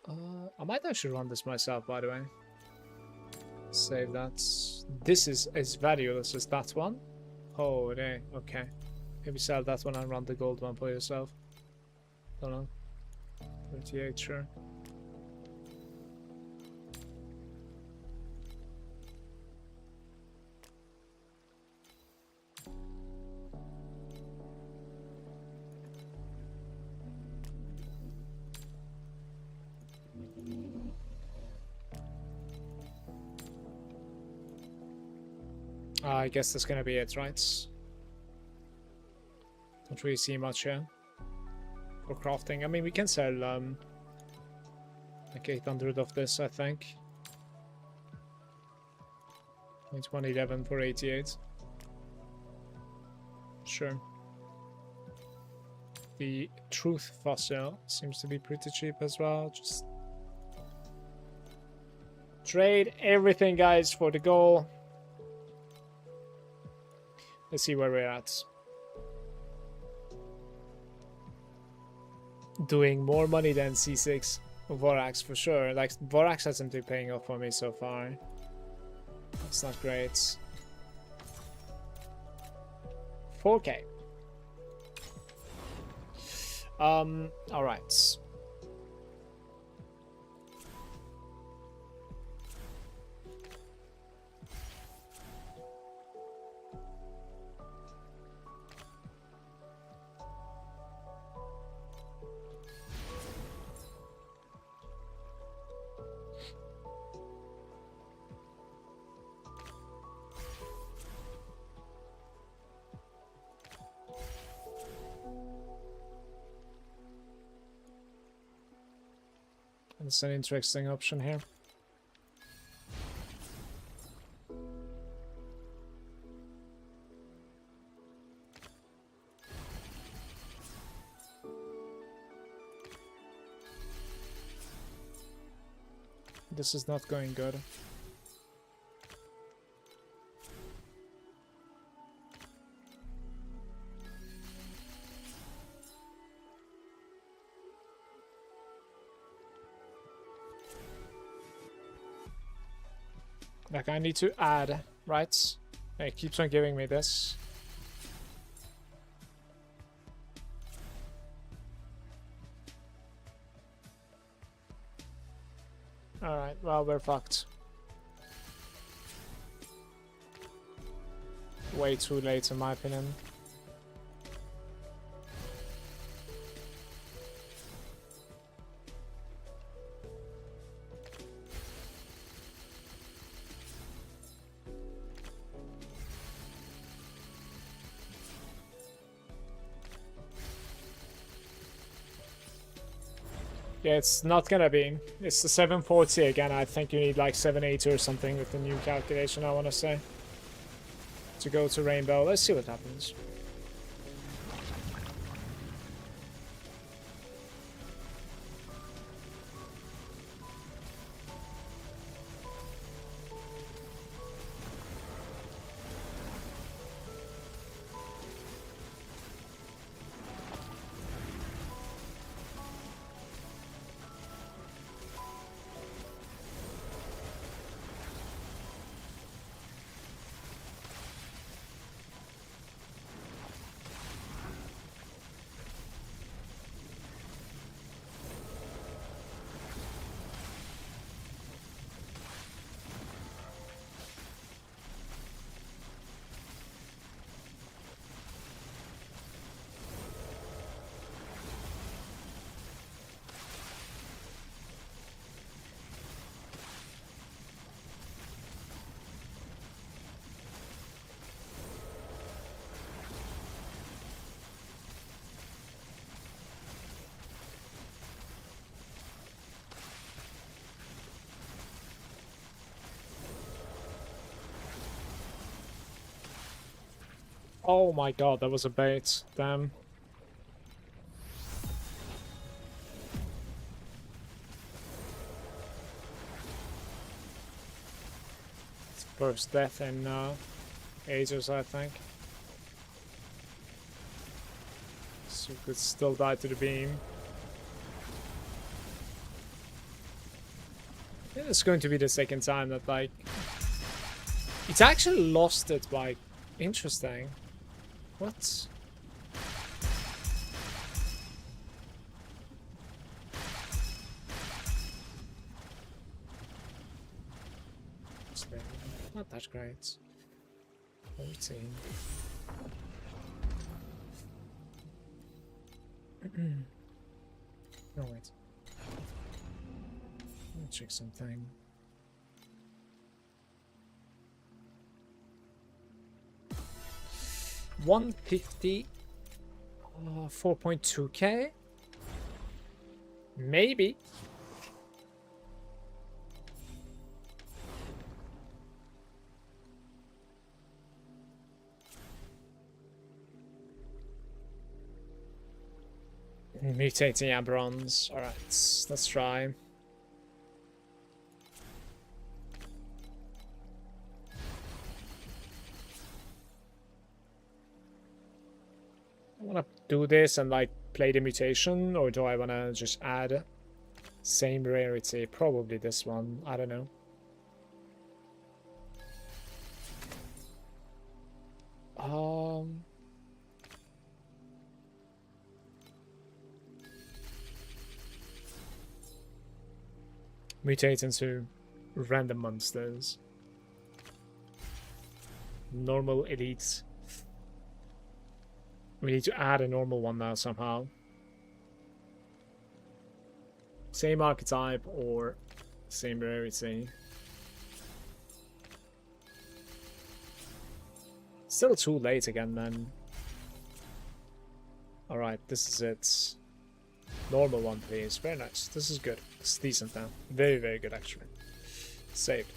I might actually run this myself, by the way. Save that. This is as valueless as that one. Oh, dang. Okay. Maybe sell that one and run the gold one for yourself. Don't know. 38, sure. I guess that's gonna be it, right? Don't really see much here for crafting. I mean, we can sell like 800 of this, I think. It's 111 for 88. Sure. The truth fossil seems to be pretty cheap as well. Just trade everything, guys, for the goal. Let's see where we're at. Doing more money than C6 Vorax for sure. Like, Vorax hasn't been paying off for me so far. It's not great. 4K. Alright. It's an interesting option here. This is not going good. Like, I need to add, right? It keeps on giving me this. Alright, well, we're fucked. Way too late, in my opinion. Yeah, it's not gonna be. It's the 740 again. I think you need like 780 or something with the new calculation, I want to say, to go to Rainbow. Let's see what happens. Oh my god, that was a bait. Damn. First death in ages, I think. So could still die to the beam. Yeah, it's going to be the second time that, like, it's actually lost it, like, interesting. What? Not that great. 14. No, wait. Let me check something. $150. 4.2k? Maybe. Mutating Aberrons. Alright, let's try. I want to do this and like play the mutation, or do I want to just add same rarity? Probably this one. I don't know. Mutate into random monsters. Normal elites. We need to add a normal one now somehow. Same archetype or same rarity. Still too late again, man. Alright, this is it. Normal one, please. Very nice. This is good. It's decent now. Very, very good, actually. Saved.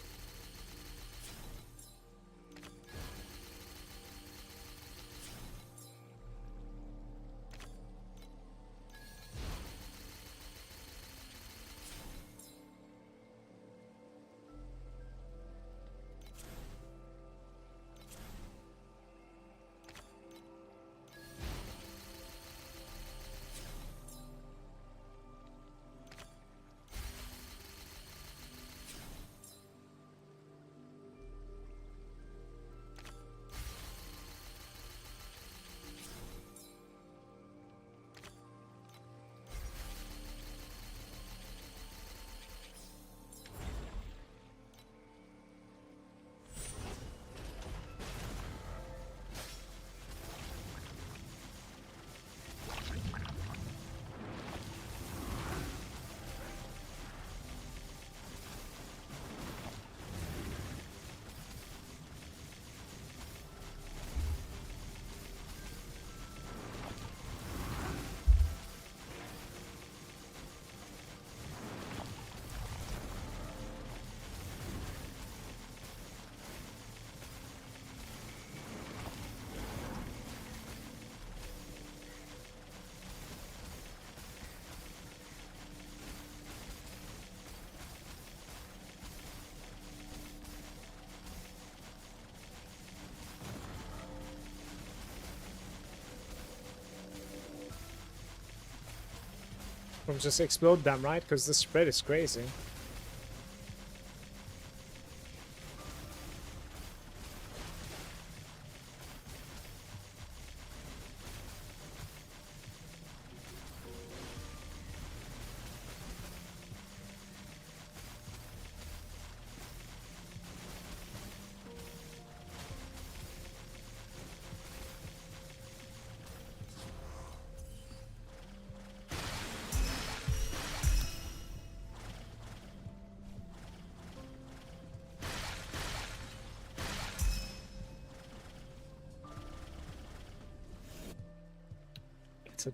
From just explode them, right? Because the spread is crazy.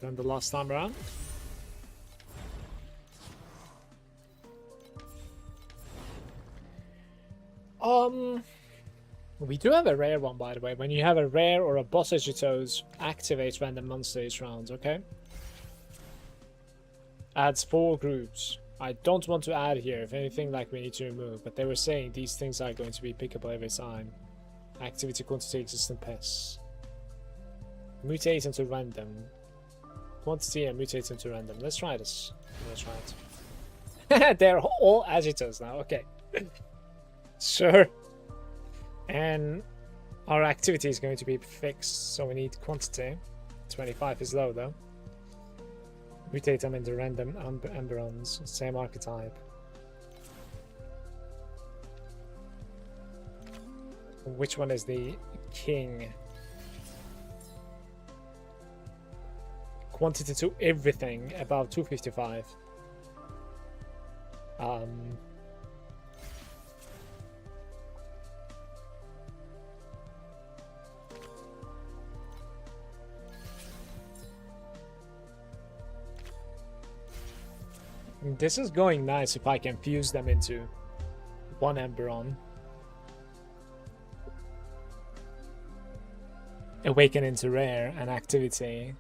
Than the last time around. We do have a rare one, by the way. When you have a rare or a boss agitos, activates random monster each round, okay? Adds 4 groups. I don't want to add here. If anything, like we need to remove. But they were saying these things are going to be pickable every time. Activity quantity existent pests. Mutate into random. Quantity and mutate into random. Let's try this. Let's try it. They're all agitators now. Okay. Sure. And our activity is going to be fixed, so we need quantity. 25 is low though. Mutate them into random emberons. Same archetype. Which one is the king? Quantity to everything above 255. This is going nice if I can fuse them into one Emberon. Awaken into rare and activity.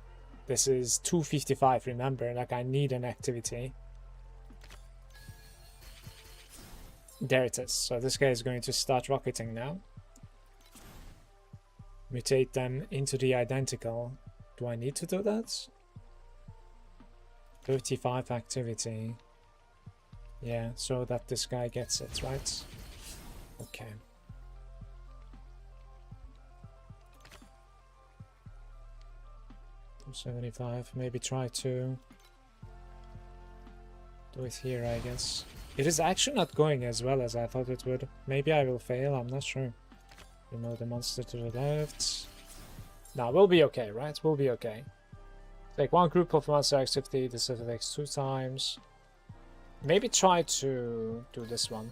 This is 255, remember, like I need an activity. There it is. So this guy is going to start rocketing now. Mutate them into the identical. Do I need to do that? 35 activity. Yeah, so that this guy gets it, right? Okay. $275. Maybe try to do it here, I guess. It is actually not going as well as I thought it would. Maybe I will fail, I'm not sure. Remove the monster to the left. Now we'll be okay, right? We'll be okay. Take one group of monster activity, this affects 2 times. Maybe try to do this one.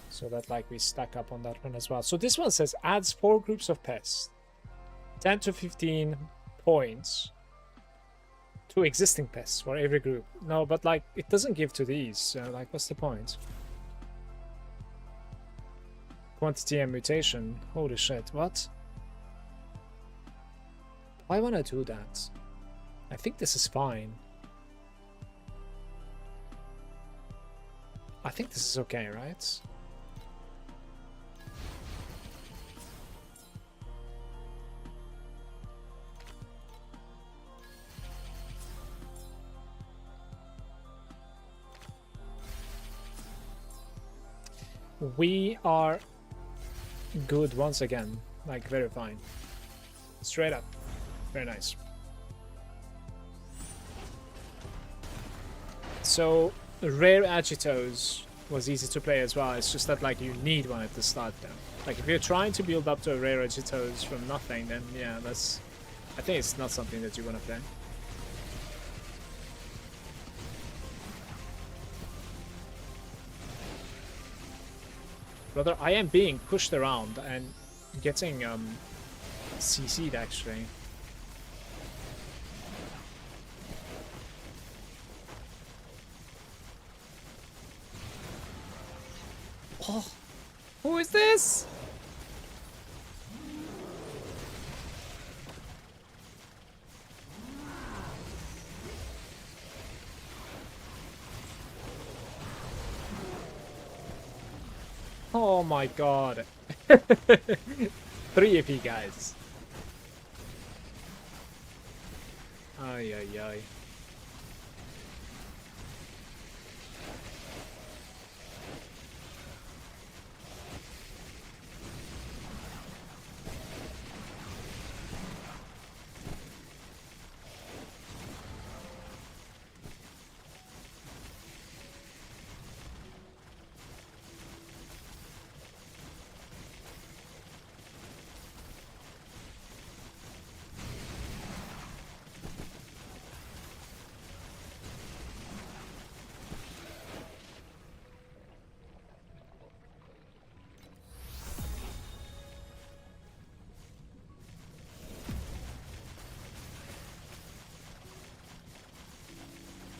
So that like we stack up on that one as well. So this one says adds 4 groups of pests. 10 to 15 points to existing pests for every group. No, but like it doesn't give to these, so like what's the point? Quantity and mutation. Holy shit, what? Why would I do that? I think this is fine. I think this is okay, right? We are good once again, like very fine. Straight up. Very nice. So, rare Agitos was easy to play as well. It's just that like you need one at the start though. Like if you're trying to build up to a rare Agitos from nothing, then yeah, that's... I think it's not something that you want to play. Brother, I am being pushed around and getting CC'd actually. Oh, who is this? Oh my god. 3 AP guys. Ay ay ay.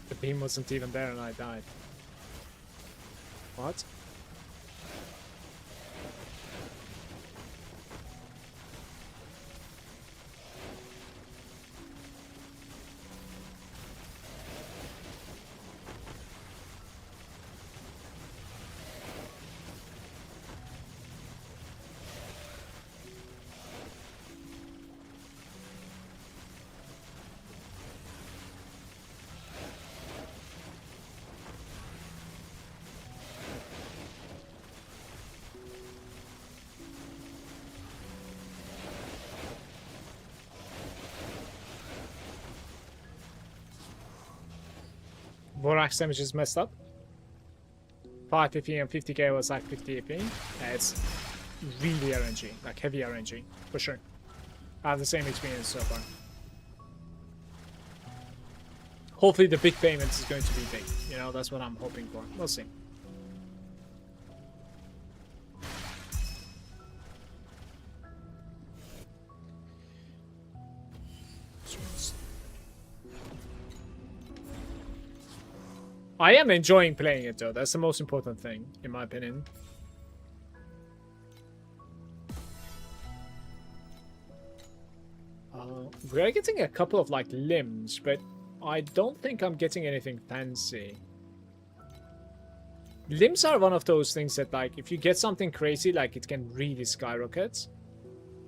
The beam wasn't even there and I died. What? Vorax damage is messed up. 5 PP and 50k was like 50 AP. Yeah, it's really RNG, like heavy RNG, for sure. I have the same experience so far. Hopefully the big payment is going to be big. You know, that's what I'm hoping for. We'll see. I am enjoying playing it though. That's the most important thing, in my opinion. We're getting a couple of like limbs, but I don't think I'm getting anything fancy. Limbs are one of those things that, like, if you get something crazy, like, it can really skyrocket.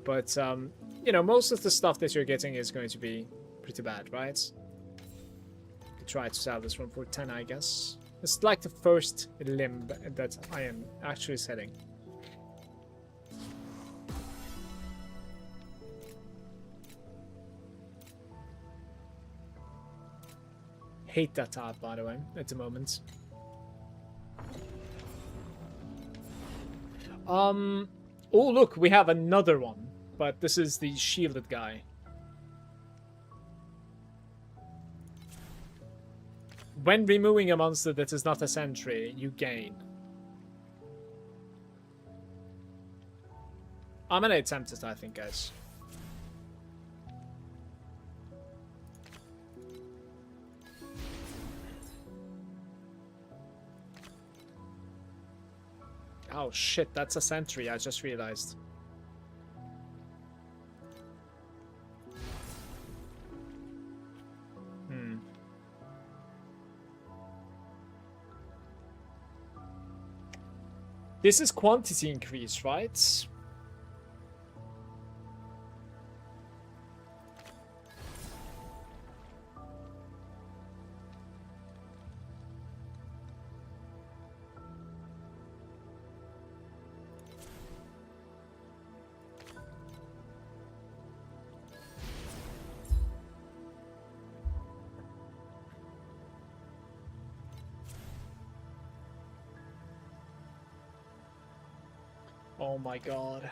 But, you know, most of the stuff that you're getting is going to be pretty bad, right? Try to sell this one for 10, I guess. It's like the first limb that I am actually selling. Hate that tab, by the way, at the moment. Oh, look, we have another one, but this is the shielded guy. When removing a monster that is not a sentry, you gain. I'm gonna attempt it, I think, guys. Oh shit, that's a sentry, I just realized. This is quantity increase, right? Oh my god.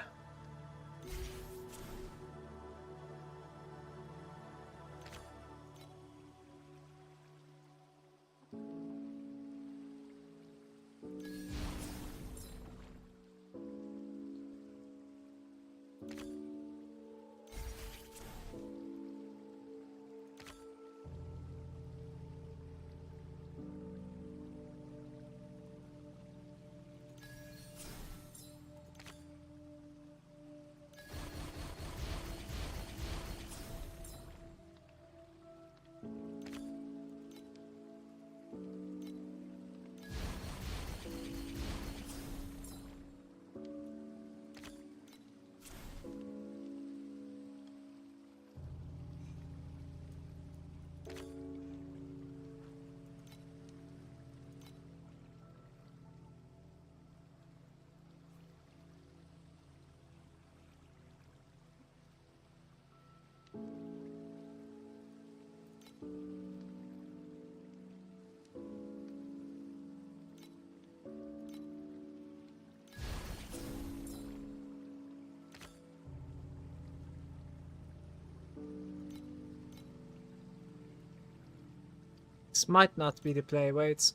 This might not be the play, wait.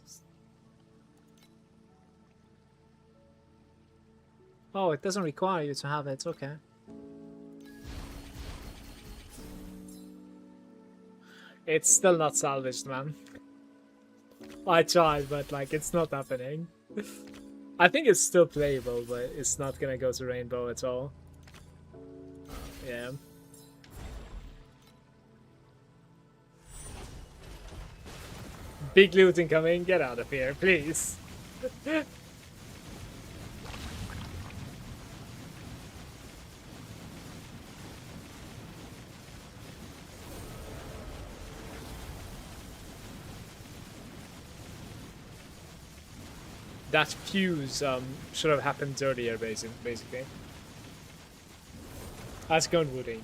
Oh, it doesn't require you to have it, okay. It's still not salvaged, man. I tried, but like, it's not happening. I think it's still playable, but it's not gonna go to rainbow at all. Yeah. Big loot incoming, get out of here, please. That fuse should have happened earlier, basically. How's it going, Woody?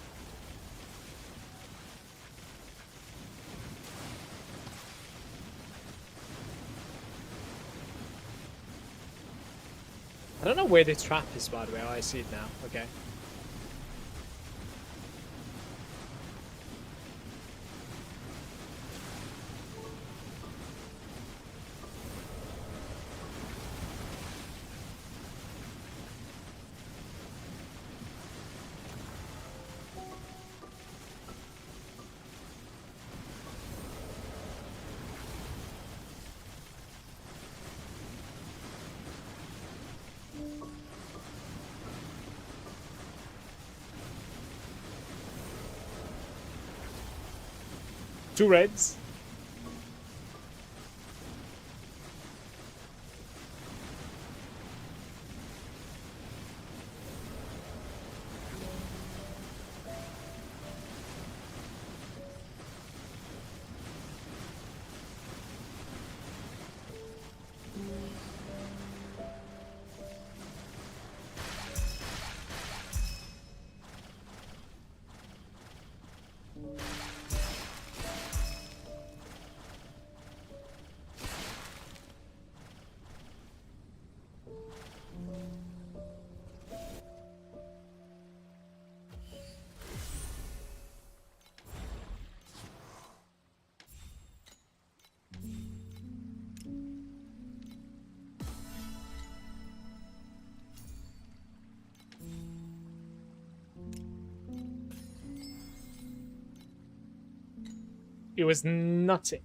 I don't know where the trap is, by the way. Oh, I see it now. Okay. Two reds. It was nothing.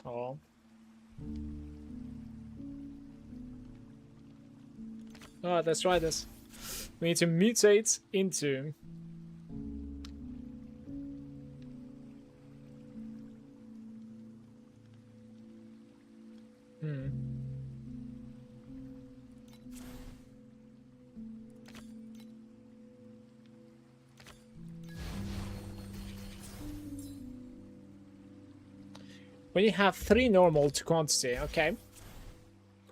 Oh. Oh, let's try this. We need to mutate into... When you have 3 normal to quantity, okay.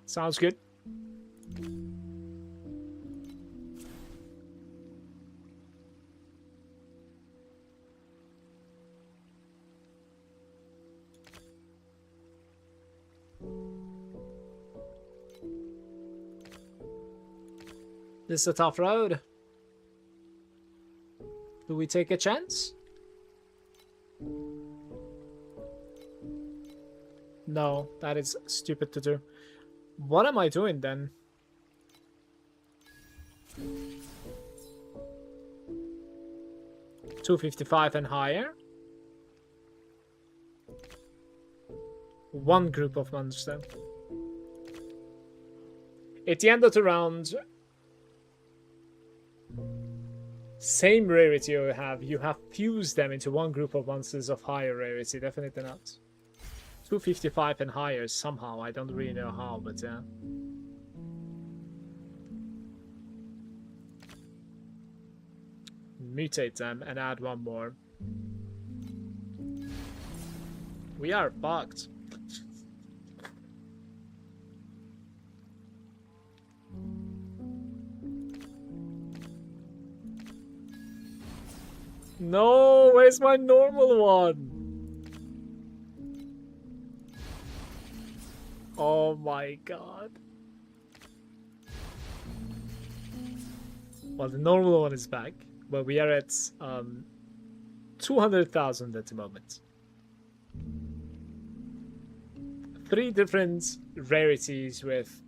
Sounds good. This is a tough road. Do we take a chance? No, that is stupid to do. What am I doing then? $255 and higher. 1 group of monster. At the end of the round, same rarity you have fused them into 1 group of monsters of higher rarity. Definitely not. 255 and higher somehow. I don't really know how, but yeah. Mutate them and add 1 more. We are bugged. No, where's my normal one? Oh my god. Well, the normal one is back, but we are at 200,000 at the moment. 3 different rarities with...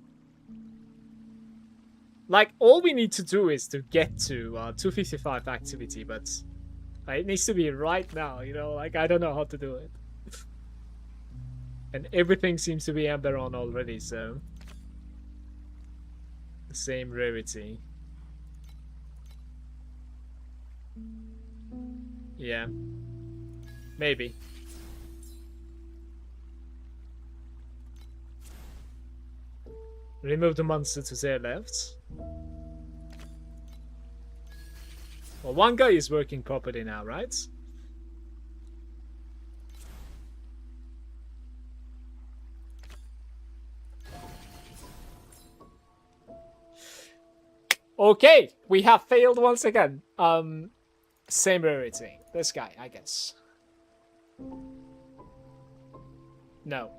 Like, all we need to do is to get to 255 activity, but it needs to be right now, you know? Like, I don't know how to do it. And everything seems to be Amber on already, so... The same rarity. Yeah. Maybe. Remove the monster to their left. Well, 1 guy is working properly now, right? Okay, we have failed once again. Same rarity. This guy, I guess. No.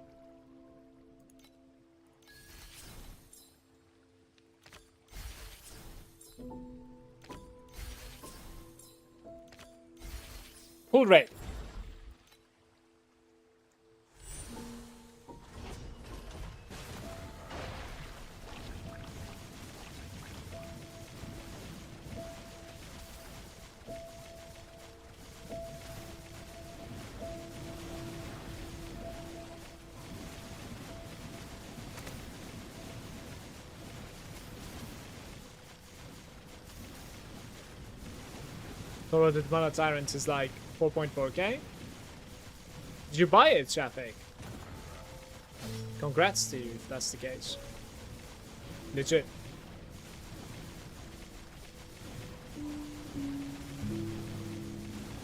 Full rate. Corroded Mana Tyrant is like 4.4k. Did you buy it, Traffic? Congrats to you if that's the case. Legit.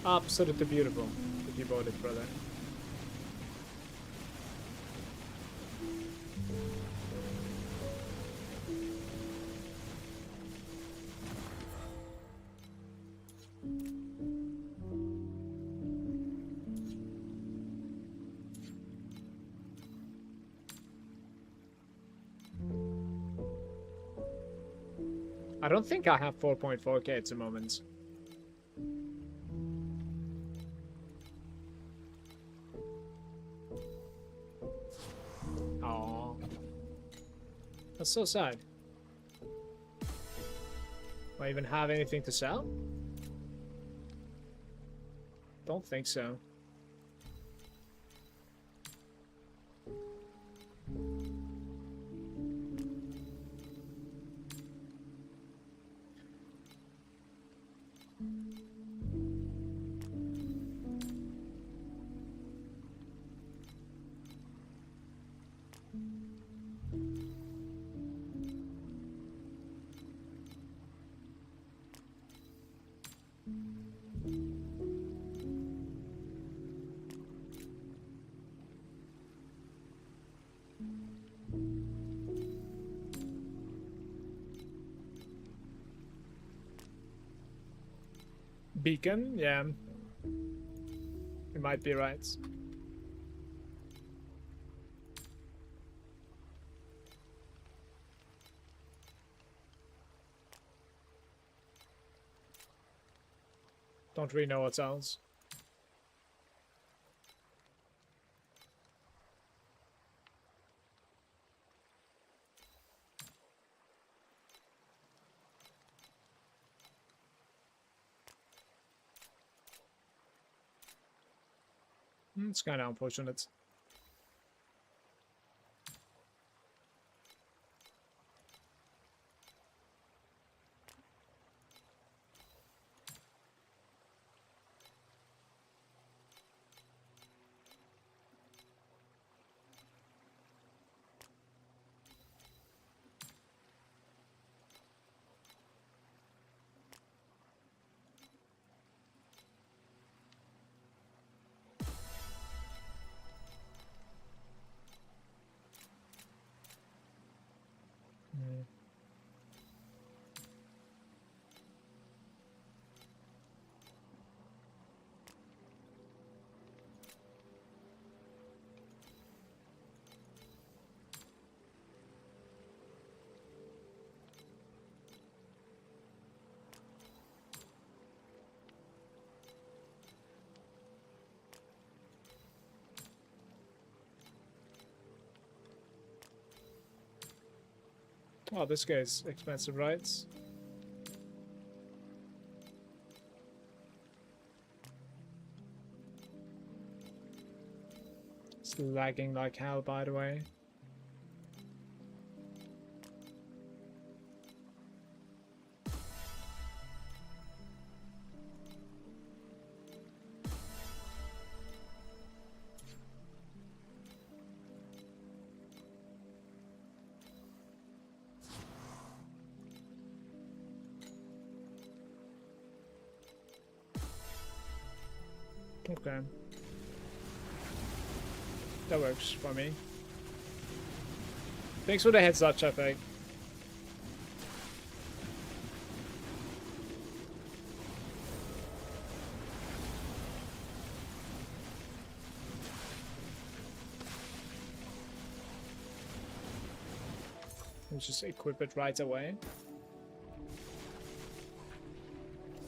Absolutely beautiful if you bought it, brother. I don't think I have 4.4k at the moment. Oh, that's so sad. Do I even have anything to sell? Don't think so. Beacon? Yeah. You might be right. Don't really know what else. It's kind of unfortunate. Oh, this guy's expensive, right? It's lagging like hell, by the way. Okay. That works for me. Thanks for the heads up, Chapek. And just equip it right away.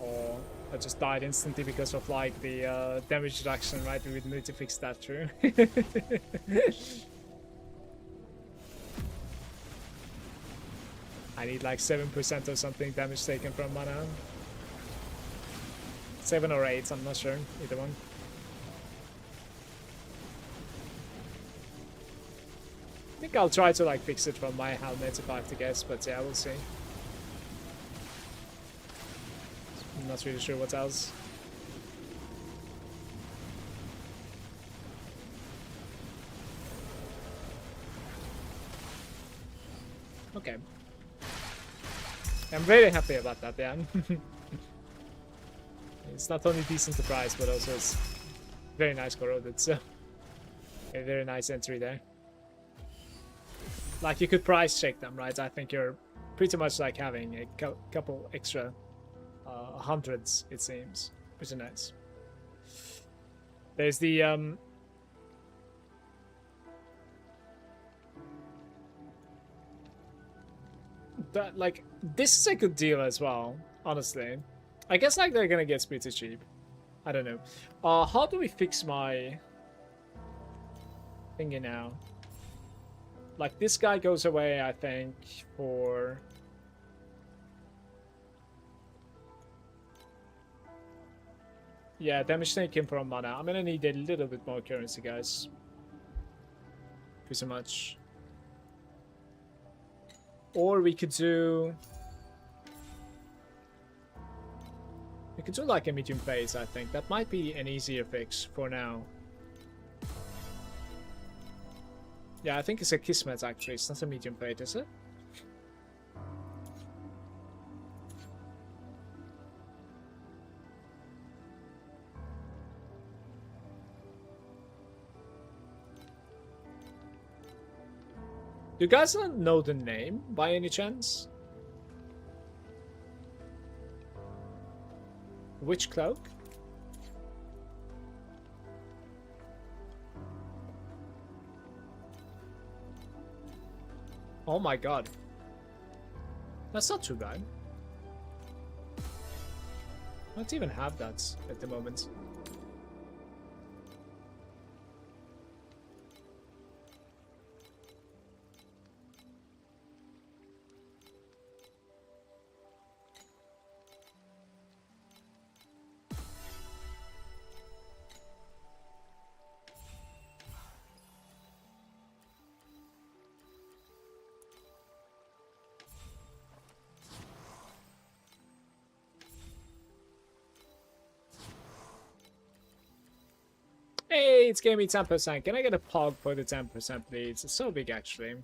Or I just died instantly because of like the damage reduction, right? We would need to fix that too. I need like 7% or something damage taken from mana. 7 or 8, I'm not sure. Either one. I think I'll try to like fix it from my helmet if I have to guess, but yeah, we'll see. I'm not really sure what else. Okay. I'm very happy about that, yeah. It's not only decent to price, but also it's very nice corroded, so a very nice entry there. Like, you could price check them, right? I think you're pretty much like having a couple extra hundreds, it seems. Pretty nice. There's the that, like, this is a good deal as well, honestly. I guess like they're gonna get pretty cheap. I don't know. How do we fix my thingy now? Like, this guy goes away, I think, for... Yeah, damage taken from mana. I'm gonna need a little bit more currency, guys. Pretty much. Or we could do... We could do like a medium phase, I think. That might be an easier fix for now. Yeah, I think it's a Kismet, actually. It's not a medium fate, is it? Do you guys not know the name, by any chance? Witch Cloak? Oh my god. That's not too bad. I don't even have that at the moment. Hey, it's giving me 10%. Can I get a pog for the 10%, please? It's so big, actually.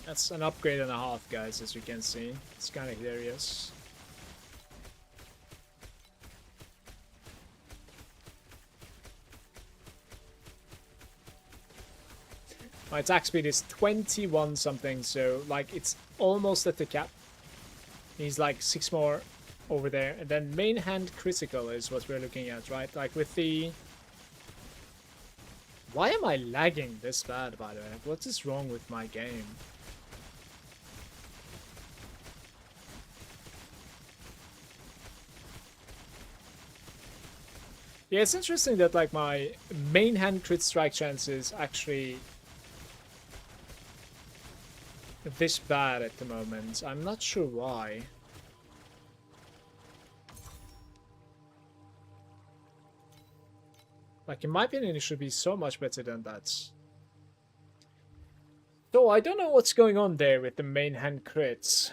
That's an upgrade and a half, guys, as you can see. It's kind of hilarious. My attack speed is 21 something, so like it's almost at the cap. He's like 6 more over there. And then main hand critical is what we're looking at, right? Like with the... Why am I lagging this bad, by the way? What is wrong with my game? Yeah, it's interesting that like my main hand crit strike chances actually this bad at the moment. I'm not sure why. Like, in my opinion, it should be so much better than that. So I don't know what's going on there with the main hand crits.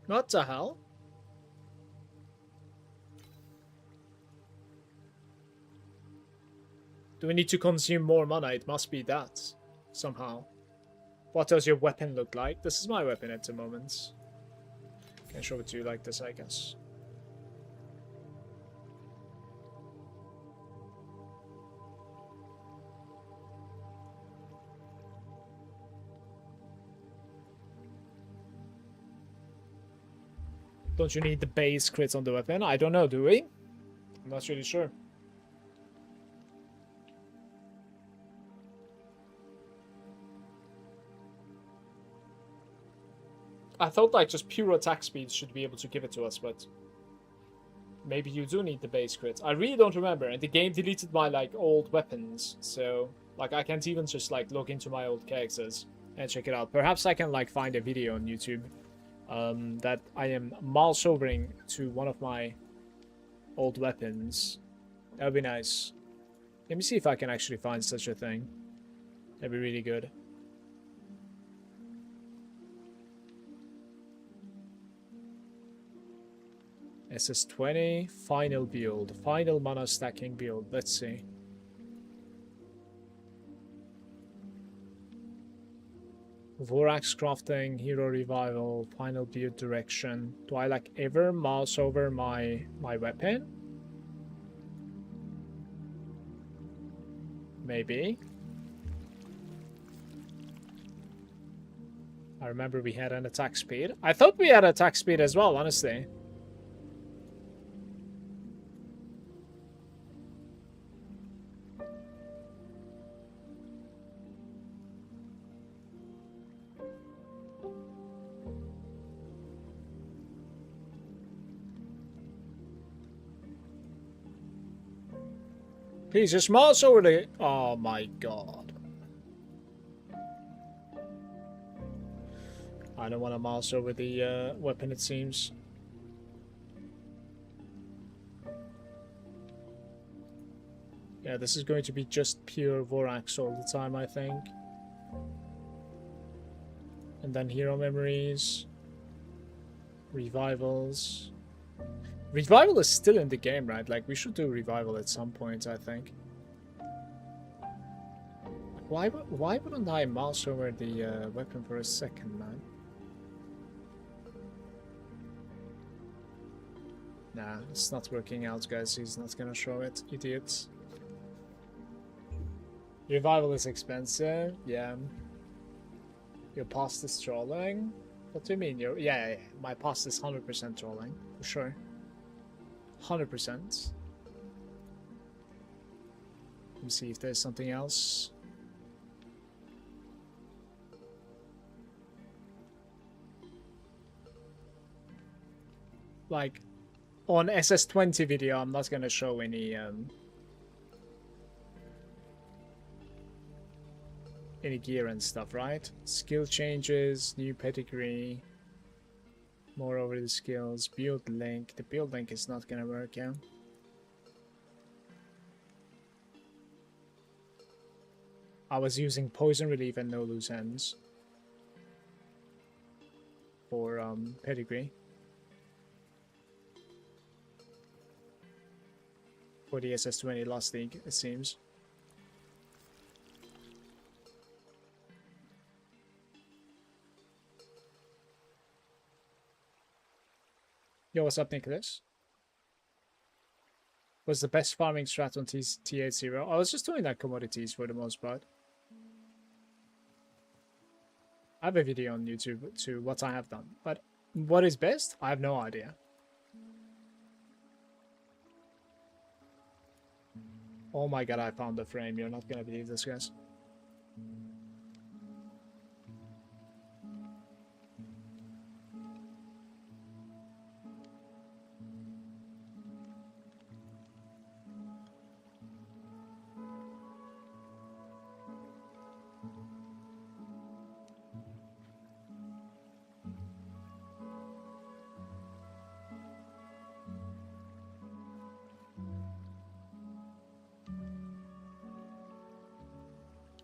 What the hell? Do we need to consume more mana? It must be that. Somehow. What does your weapon look like? This is my weapon at the moment. Can show it to you like this, I guess. Don't you need the base crits on the weapon? I don't know, do we? I'm not really sure. I thought like just pure attack speed should be able to give it to us, but maybe you do need the base crit. I really don't remember, and the game deleted my like old weapons, so like I can't even just like log into my old characters and check it out. Perhaps I can like find a video on YouTube that I am mouse overing to one of my old weapons. That would be nice. Let me see if I can actually find such a thing. That'd be really good. SS20, final build, final mana stacking build. Let's see. Vorax crafting, hero revival, final build direction. Do I like ever mouse over my weapon? Maybe. I remember we had an attack speed. I thought we had attack speed as well, honestly. Please just mouse over the... Oh my god. I don't want to mouse over the weapon, it seems. Yeah, this is going to be just pure Vorax all the time, I think. And then hero memories. Revivals. Revival is still in the game, right? Like, we should do revival at some point, I think. Why wouldn't I mouse over the weapon for a second, man? Nah, it's not working out, guys. He's not gonna show it, idiots. Revival is expensive, yeah. Your past is trolling? What do you mean? Yeah, my past is 100% trolling, for sure. 100%. Let me see if there's something else. Like, on SS20 video, I'm not gonna show any gear and stuff, right? Skill changes, new pedigree. More over the skills, build link. The build link is not gonna work, yeah. I was using poison relief and no loose ends for pedigree. For the SS20 last league, it seems. Yo, what's up, Nicholas? What's the best farming strat on T80? I was just doing that commodities for the most part. I have a video on YouTube to what I have done, but what is best? I have no idea. Oh my god, I found the frame. You're not gonna believe this, guys.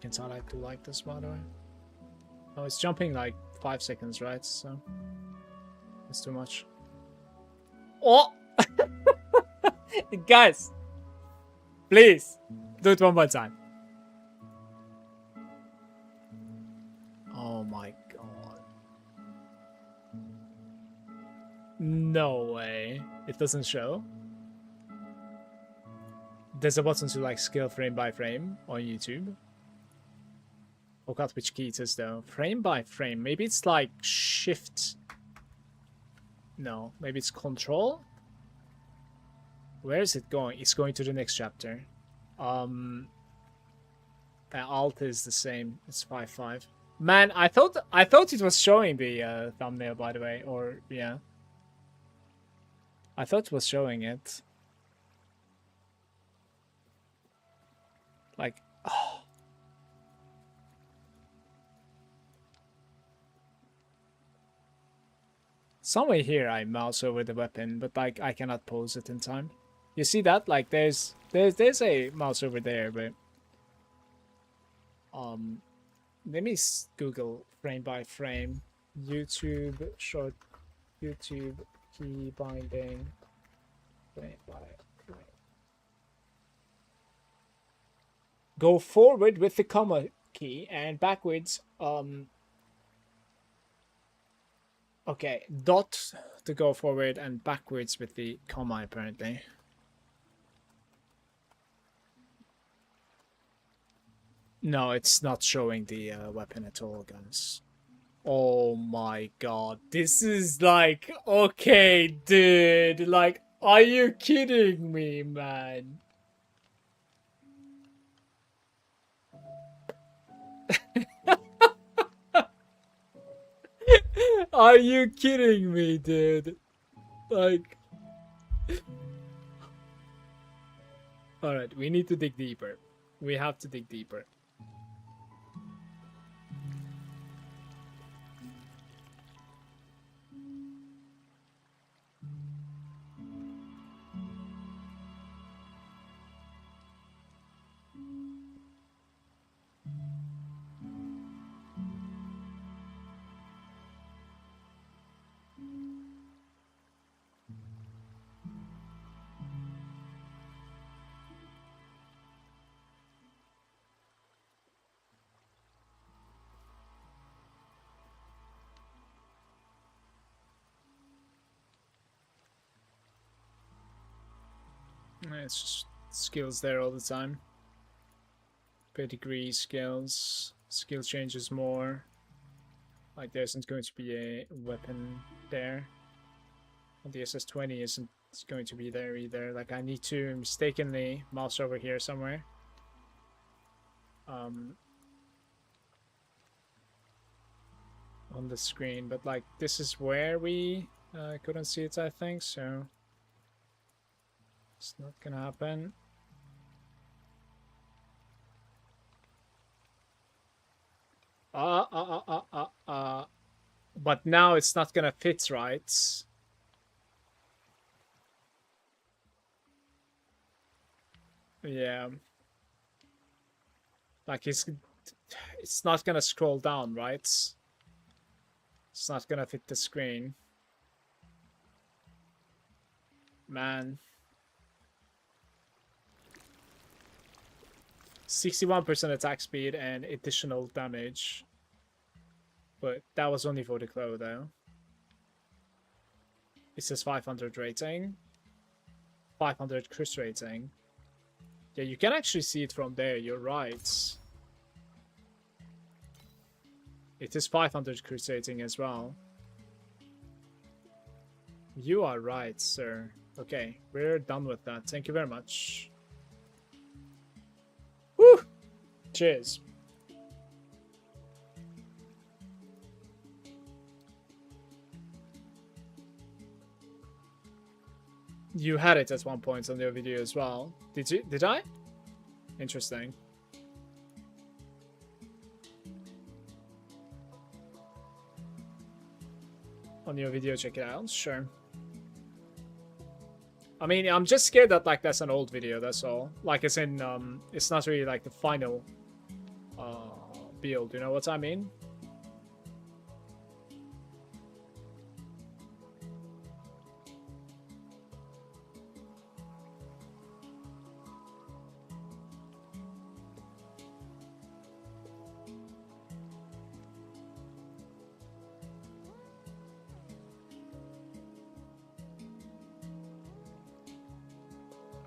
Can Starlight do like this, by the way? Oh, it's jumping like 5 seconds, right? So It's too much. Oh! Guys! Please! Do it one more time. Oh my god. No way. It doesn't show. There's a button to like scale frame by frame on YouTube. Forgot which key it is though. Frame by frame. Maybe it's like shift. No, maybe it's control. Where is it going? It's going to the next chapter. Alt is the same. It's 5.5. Man, I thought it was showing the thumbnail, by the way, or yeah. I thought it was showing it. Like, oh. Somewhere here I mouse over the weapon, but like I cannot pose it in time. You see that? Like there's a mouse over there, but let me Google frame by frame YouTube short YouTube key binding frame by frame. Go forward with the comma key and backwards okay, dot to go forward and backwards with the comma apparently. No, it's not showing the weapon at all, guys. Oh my god. This is like... Okay, dude. Like, are you kidding me, man? Are you kidding me, dude? Like... Alright, we need to dig deeper. We have to dig deeper. It's just skills there all the time. Pedigree skills. Skill changes more. Like there isn't going to be a weapon there. And the SS-20 isn't going to be there either. Like I need to mistakenly mouse over here somewhere. On the screen. But like this is where we couldn't see it, I think, so it's not gonna happen. But now it's not gonna fit, right? Yeah. Like it's not gonna scroll down, right? It's not gonna fit the screen. Man. 61% attack speed and additional damage. But that was only for the claw though. It says 500 rating. 500 crit rating. Yeah, you can actually see it from there, you're right. It is 500 crit rating as well. You are right, sir. Okay, we're done with that. Thank you very much. Woo! Cheers. You had it at one point on your video as well. Did you? Did I? Interesting. On your video, check it out. Sure. I mean, I'm just scared that like that's an old video. That's all. Like it's in it's not really like the final build. You know what I mean?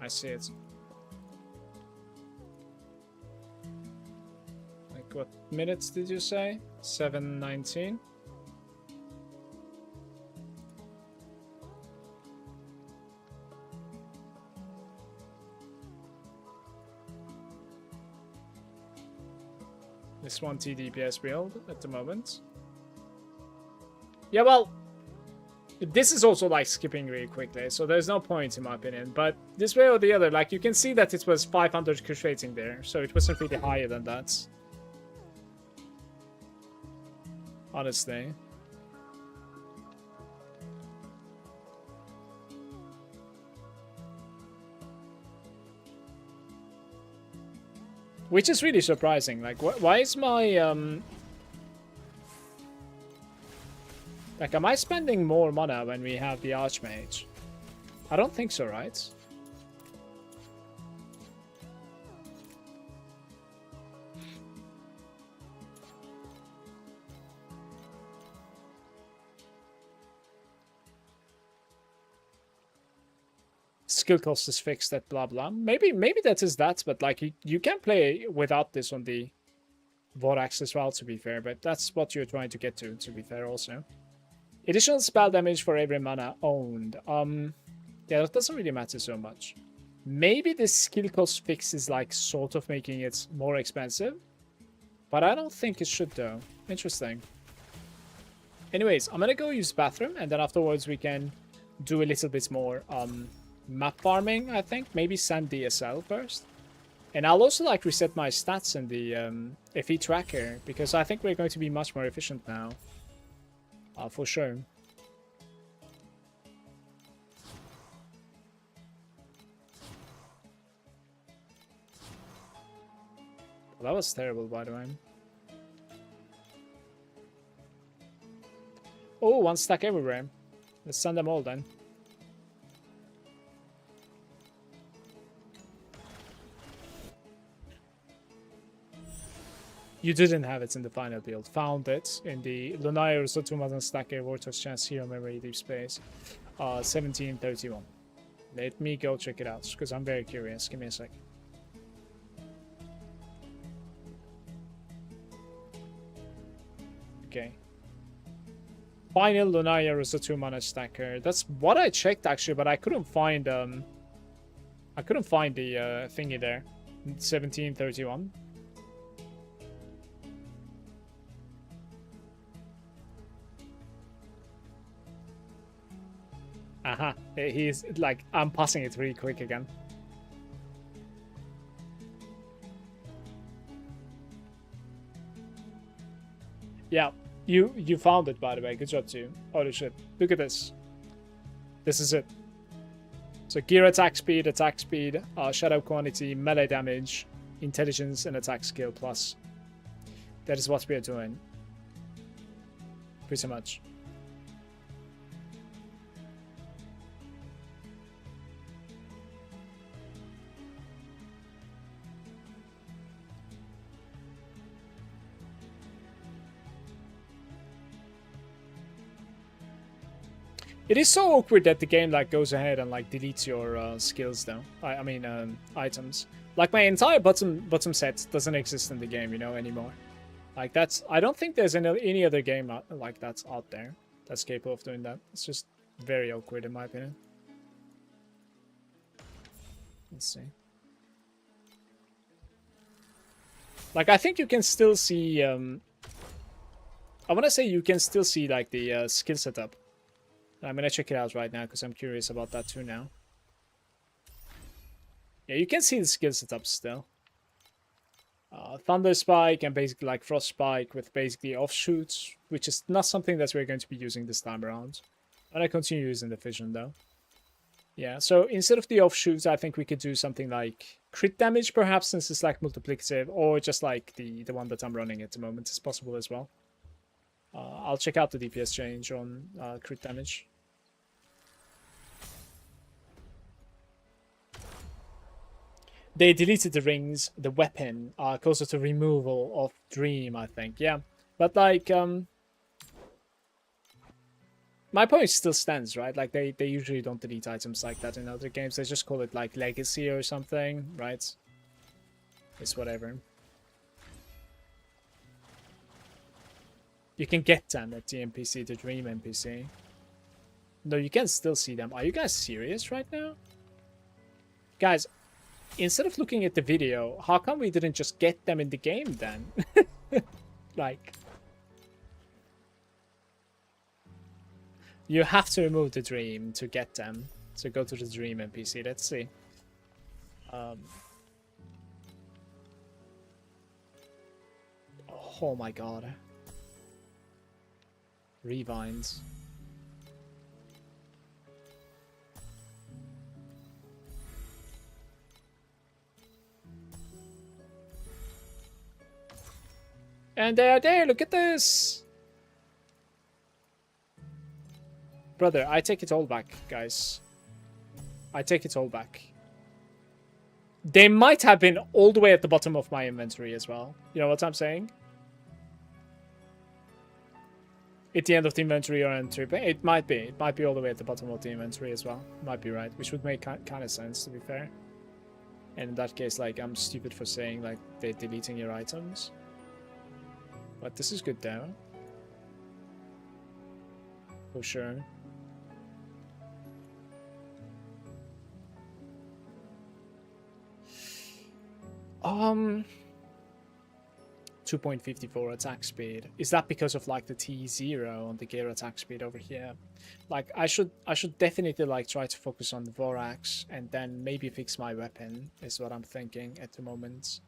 I see it. Like, what minutes did you say? 7:19? This 1T DPS build at the moment. Yeah, well, this is also like skipping really quickly, so there's no point in my opinion. But this way or the other, like you can see that it was 500 crusading there, so it wasn't really higher than that. Honestly. Which is really surprising. Like, why is my like, am I spending more mana when we have the Archmage? I don't think so, right? Skill cost is fixed at blah blah. Maybe that is that, but like you can play without this on the Vorax as well, to be fair, but that's what you're trying to get to be fair also. Additional spell damage for every mana owned. Yeah, that doesn't really matter so much. Maybe the skill cost fix is like sort of making it more expensive, but I don't think it should though. Interesting. Anyways, I'm gonna go use bathroom, and then afterwards we can do a little bit more map farming, I think. Maybe send DSL first. And I'll also like reset my stats in the FE tracker, because I think we're going to be much more efficient now. For sure. Well, that was terrible, by the way. Oh, one stack everywhere. Let's send them all then. You didn't have it in the final build. Found it in the Lunaya Rosa 2 stacker Vortex Chance Hero Memory Deep Space. 1731. Let me go check it out, because I'm very curious. Give me a sec. Okay. Final Lunaya Rosa 2 stacker. That's what I checked actually, but I couldn't find the thingy there. 1731. Aha, he's like, I'm passing it really quick again. Yeah, you found it, by the way. Good job to you. Holy shit, look at this. This is it. So gear attack speed, shadow quantity, melee damage, intelligence, and attack skill plus. That is what we are doing. Pretty much. It is so awkward that the game like goes ahead and like deletes your skills though. I mean items. Like my entire bottom set doesn't exist in the game, you know, anymore. Like that's, I don't think there's any other game like that's out there that's capable of doing that. It's just very awkward in my opinion. Let's see. Like I think you can still see I want to say you can still see like the skill setup. I'm gonna check it out right now because I'm curious about that too now. Yeah, you can see the skill setup still. Thunder Spike and basically like Frost Spike with basically offshoots, which is not something that we're going to be using this time around. And I continue using the Fission though. Yeah, so instead of the offshoots, I think we could do something like crit damage perhaps, since it's like multiplicative, or just like the one that I'm running at the moment is possible as well. I'll check out the DPS change on crit damage. They deleted the rings, the weapon, closer to removal of Dream, I think. Yeah, but like, my point still stands, right? Like they usually don't delete items like that in other games. They just call it like legacy or something, right? It's whatever. You can get them at the NPC, the dream NPC. No, you can still see them. Are you guys serious right now? Guys, instead of looking at the video, how come we didn't just get them in the game then? Like, you have to remove the dream to get them. So go to the dream NPC. Let's see. Oh my god. Revines. And they are there, look at this! Brother, I take it all back, guys. I take it all back. They might have been all the way at the bottom of my inventory as well. You know what I'm saying? At the end of the inventory or entry. It might be. It might be all the way at the bottom of the inventory as well. Might be right. Which would make kind of sense, to be fair. And in that case, like, I'm stupid for saying, like, they're deleting your items. But this is good though. For sure. Um, 2.54 attack speed. Is that because of like the T0 on the gear attack speed over here? Like I should definitely like try to focus on the Vorax and then maybe fix my weapon is what I'm thinking at the moment.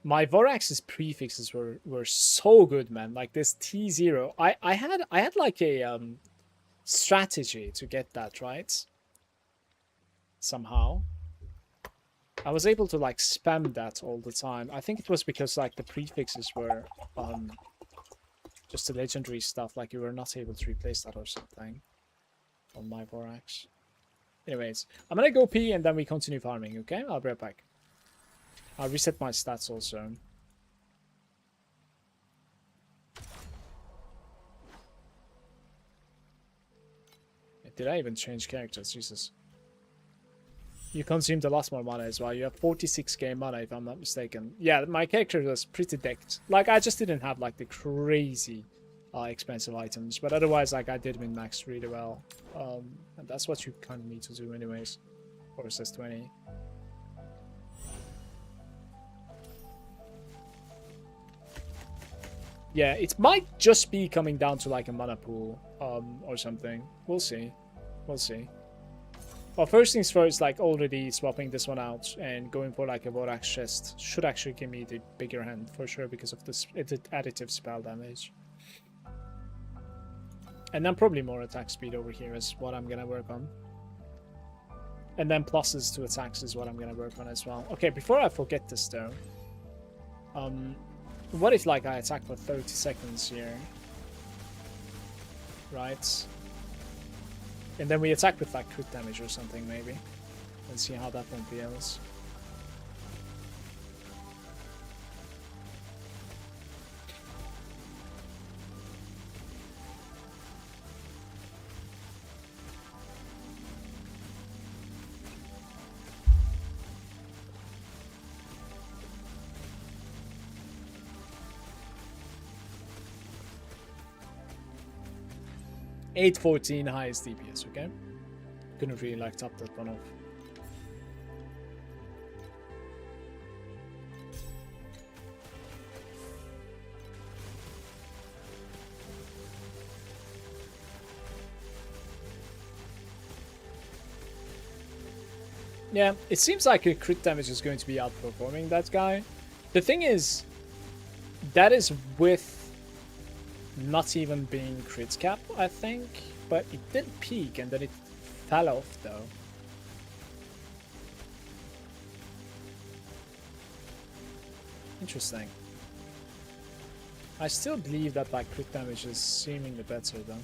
My Vorax's prefixes were so good, man. Like this T0, I had like a strategy to get that right. Somehow, I was able to like spam that all the time. I think it was because like the prefixes were just the legendary stuff. Like you were not able to replace that or something on my Vorax. Anyways, I'm gonna go pee and then we continue farming. Okay, I'll be right back. I'll reset my stats also. Did I even change characters? Jesus. You consumed a lot more mana as well. You have 46k mana if I'm not mistaken. Yeah, my character was pretty decked. Like, I just didn't have like the crazy expensive items. But otherwise, like, I did min-max really well. And that's what you kind of need to do anyways. For SS20. Yeah, it might just be coming down to like a mana pool or something. We'll see. We'll see. Well, first things first, like already swapping this one out and going for like a Vorax chest should actually give me the bigger hand for sure because of this additive spell damage. And then probably more attack speed over here is what I'm gonna work on. And then pluses to attacks is what I'm gonna work on as well. Okay, before I forget this though, what if like I attack for 30 seconds here, right? And then we attack with like crit damage or something maybe, and see how that one feels. $814 highest DPS, okay? Couldn't really like top that one off. Yeah, it seems like a crit damage is going to be outperforming that guy. The thing is, that is with not even being crit cap, I think, but it did peak and then it fell off though. Interesting. I still believe that like crit damage is seemingly better though.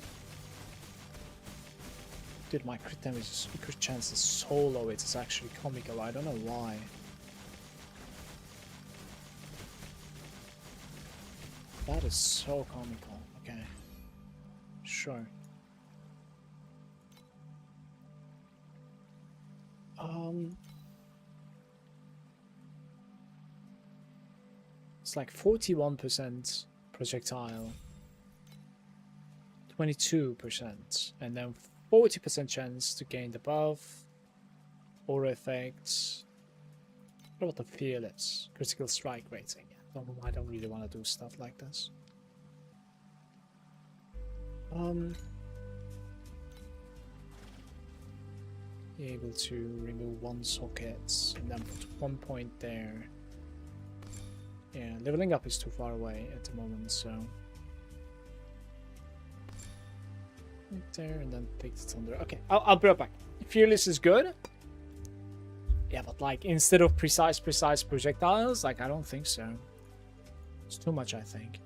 Dude, my crit damage, crit chance is so low, it's actually comical. I don't know why. That is so comical. Okay. Sure. It's like 41% projectile, 22%, and then 40% chance to gain the buff, aura effects. What about the fearless critical strike rating? I don't really want to do stuff like this. Able to remove 1 socket and then put 1 point there. Yeah, leveling up is too far away at the moment, so right there and then take the thunder. Okay, I'll be right back. Fearless is good. Yeah, but like instead of precise projectiles, like I don't think so. It's too much, I think.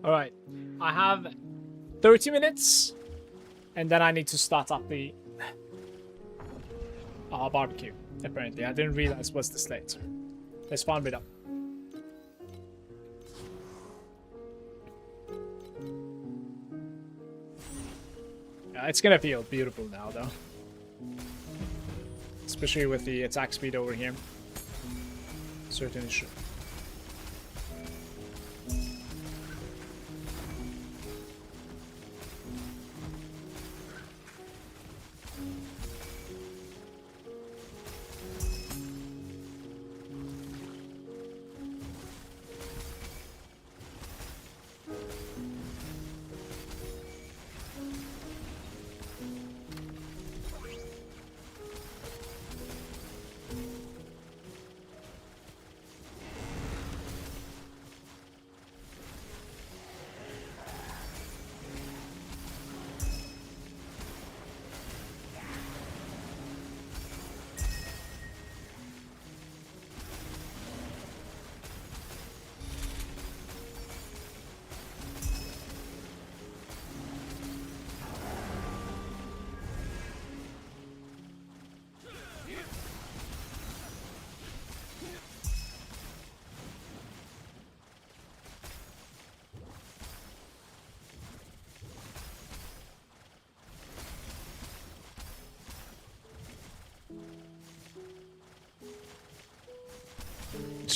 All right, I have 30 minutes, and then I need to start up the barbecue. Apparently, I didn't realize what's this late. Let's farm it up. Yeah, it's gonna feel beautiful now, though. Especially with the attack speed over here. Certainly should.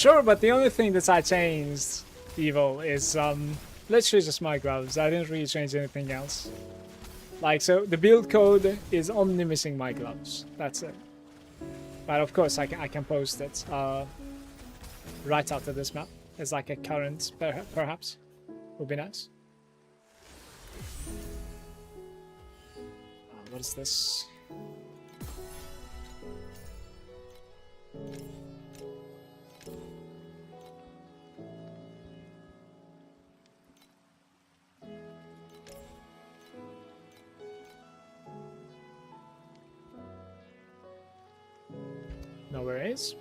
Sure, but the only thing that I changed, Evil, is literally just my gloves. I didn't really change anything else. Like, so the build code is only missing my gloves. That's it. But of course, I can post it right after this map. As like a current, perhaps. Would be nice. What is this? No worries.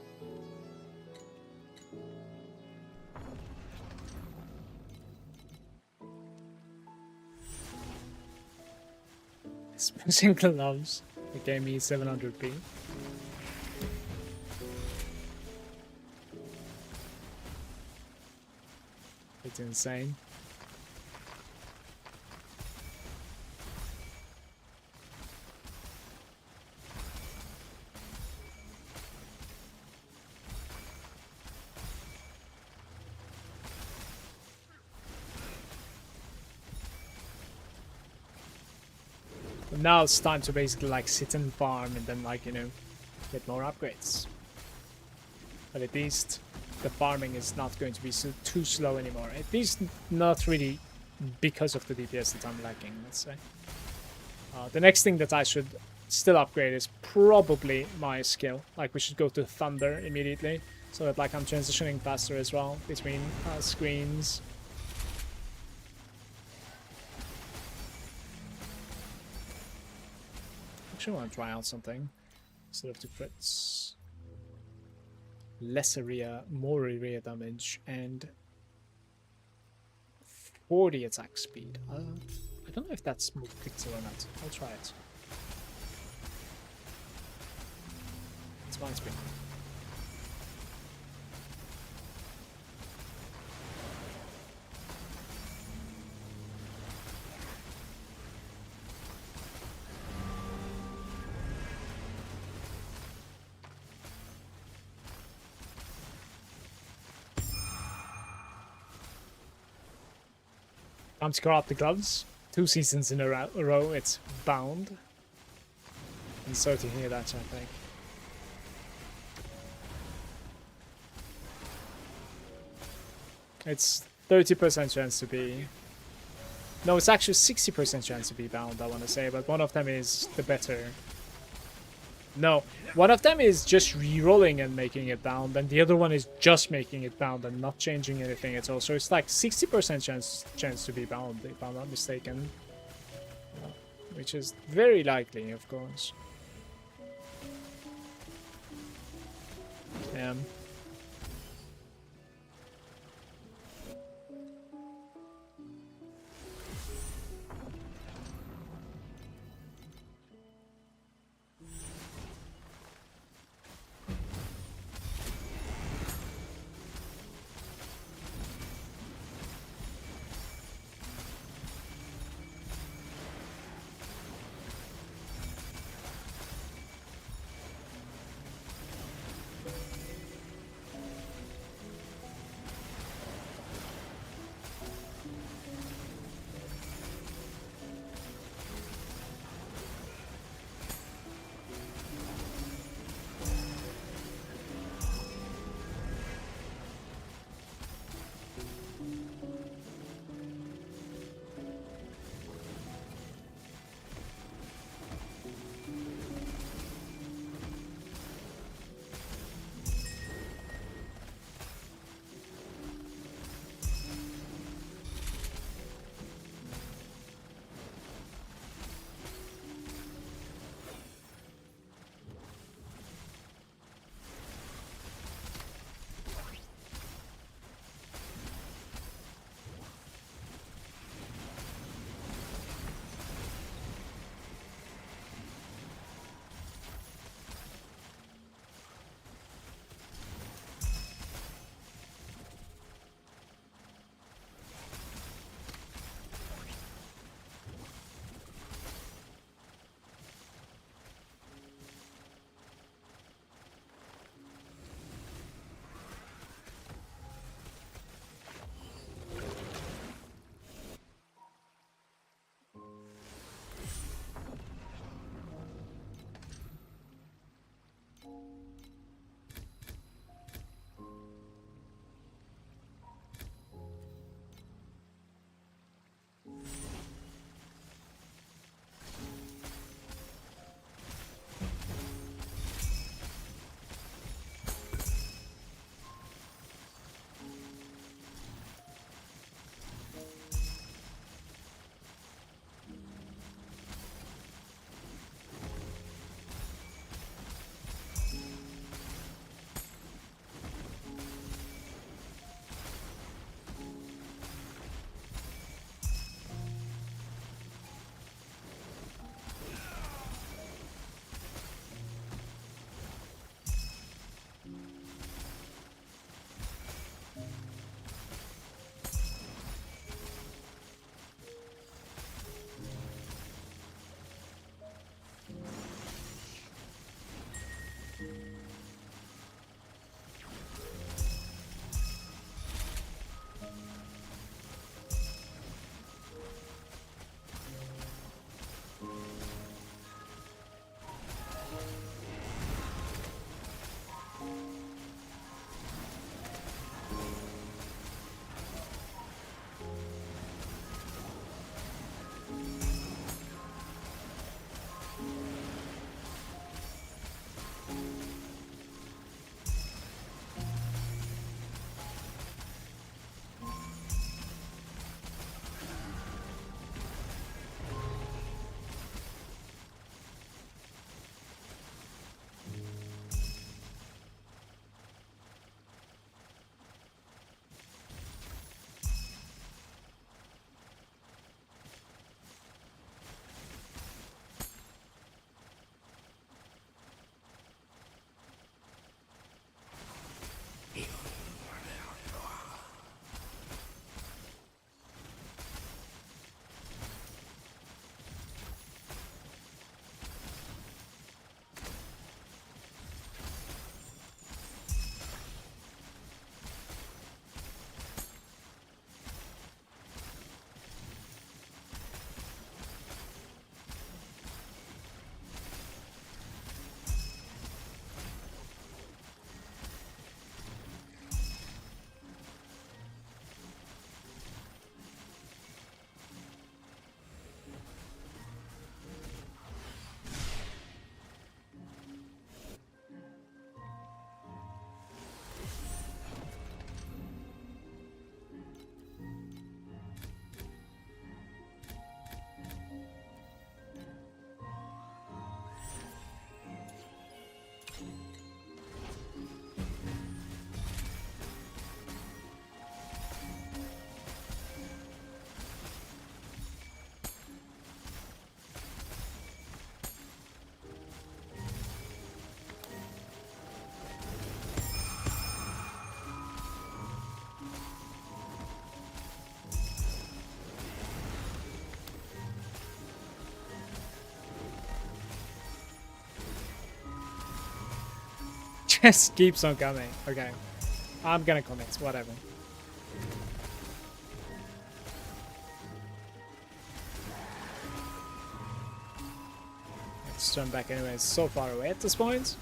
Smashing gloves. It gave me 700p. It's insane. Now it's time to basically like sit and farm and then like, you know, get more upgrades. But at least the farming is not going to be too slow anymore. At least not really because of the DPS that I'm lacking, let's say. The next thing that I should still upgrade is probably my skill. Like we should go to Thunder immediately so that like I'm transitioning faster as well between screens. Actually, I want to try out something instead of 2 crits. Less area, more area damage, and 40 attack speed. I don't know if that's more pixel or not. I'll try it. It's my speed. Time to grab the gloves. 2 seasons in a row, it's bound. And so to hear that, I think. It's 30% chance to be... No, it's actually 60% chance to be bound, I want to say, but one of them is the better. No, one of them is just re-rolling and making it bound, and the other one is just making it bound and not changing anything at all. So it's like 60% chance to be bound, if I'm not mistaken. Which is very likely, of course. Just keeps on coming. Okay. I'm gonna commit, whatever. Let's turn back anyway. It's so far away at this point.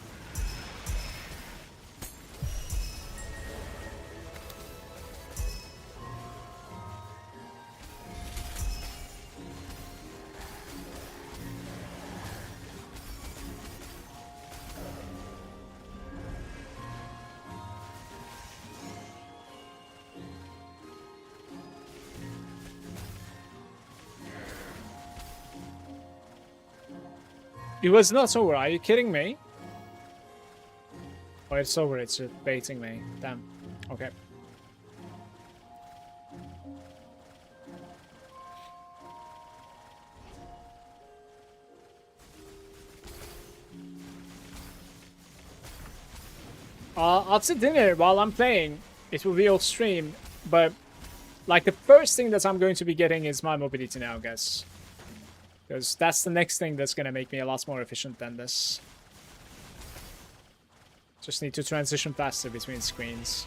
It was not over, are you kidding me? Oh, it's over, it's just baiting me. Damn. Okay. I'll sit dinner while I'm playing. It will be off stream, but like the first thing that I'm going to be getting is my mobility now, guys. Because that's the next thing that's going to make me a lot more efficient than this. Just need to transition faster between screens.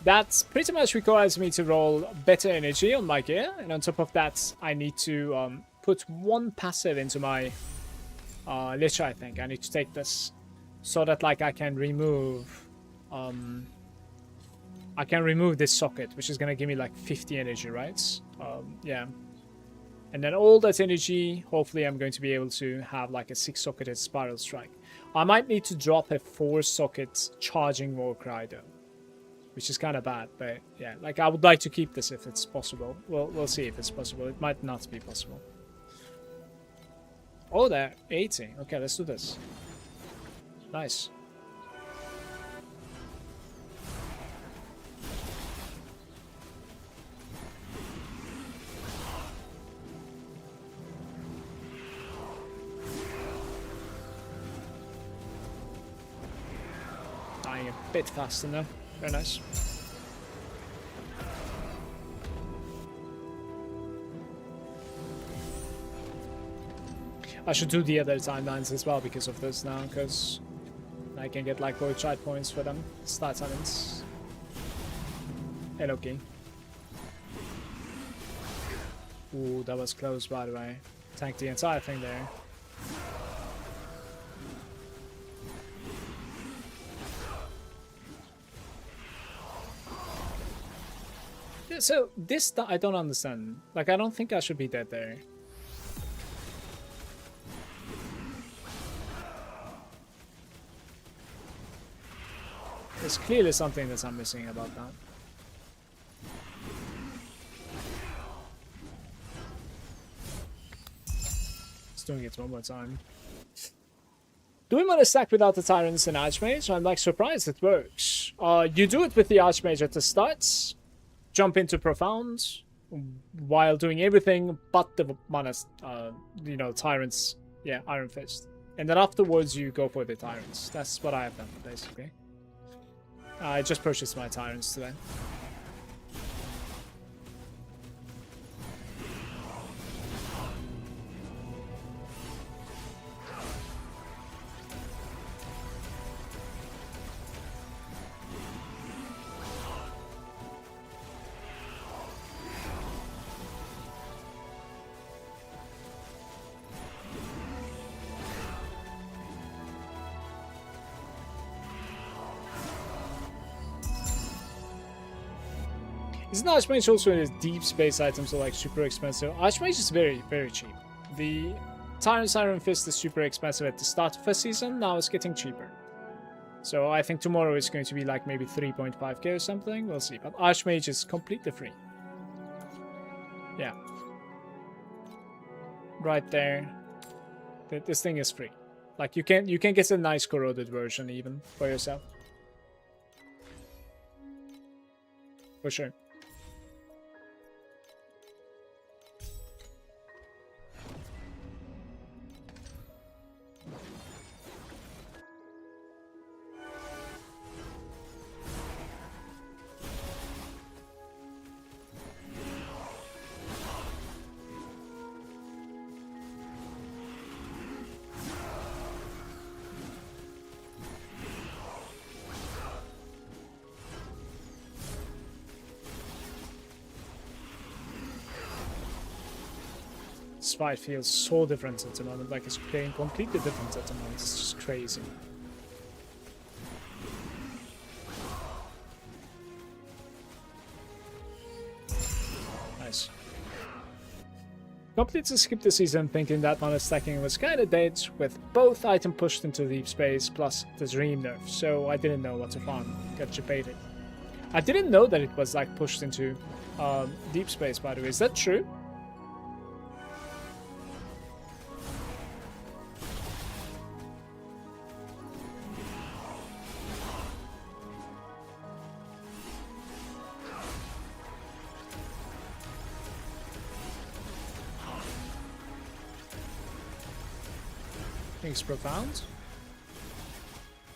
That pretty much requires me to roll better energy on my gear. And on top of that, I need to put one passive into my Lich, I think. I need to take this so that like I can remove... I can remove this socket, which is going to give me like 50 energy, right? Yeah. And then all that energy, hopefully I'm going to be able to have like a 6-socketed Spiral Strike. I might need to drop a 4-socket Charging Warcry though, which is kind of bad, but yeah, like I would like to keep this if it's possible. We'll see if it's possible. It might not be possible. Oh, they're 80. Okay, let's do this. Nice. Dying a bit faster now. Very nice. I should do the other timelines as well because of this now, because I can get like Torchlight points for them. Start talents. Hello, King. Ooh, that was close, by the way. Tanked the entire thing there. So this I don't understand. Like I don't think I should be dead there. There's clearly something that I'm missing about that. Just doing it one more time. Doing my stack without the Tyrants and Archmage, I'm like surprised it works. You do it with the Archmage at the start. Jump into Profound while doing everything but the mana, you know, Tyrants, yeah, Iron Fist. And then afterwards you go for the Tyrants. That's what I have done, basically. I just purchased my Tyrants today. Isn't Archmage also in deep space items are like super expensive? Archmage is very, very cheap. The Tyrant's Iron Fist is super expensive at the start of the season, now it's getting cheaper. So I think tomorrow it's going to be like maybe 3.5k or something, we'll see. But Archmage is completely free. Yeah. right there. This thing is free. Like you can get a nice corroded version even for yourself. For sure. This fight feels so different at the moment, like it's playing completely different at the moment. It's just crazy. Nice. Completely skipped the season thinking that mana stacking was kinda dead, with both items pushed into deep space plus the dream nerf, so I didn't know what to farm. Got debated. I didn't know that it was like pushed into deep space, by the way. Is that true? I think it's profound.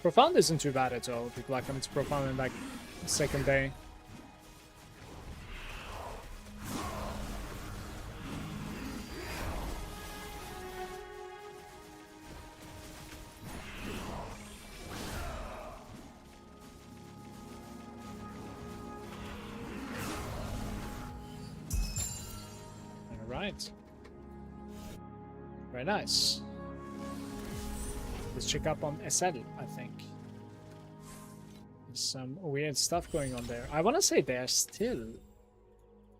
Profound isn't too bad at all. People are coming to profound in like the second day. Alright. Very nice. Let's check up on SL, I think. There's some weird stuff going on there. I want to say they're still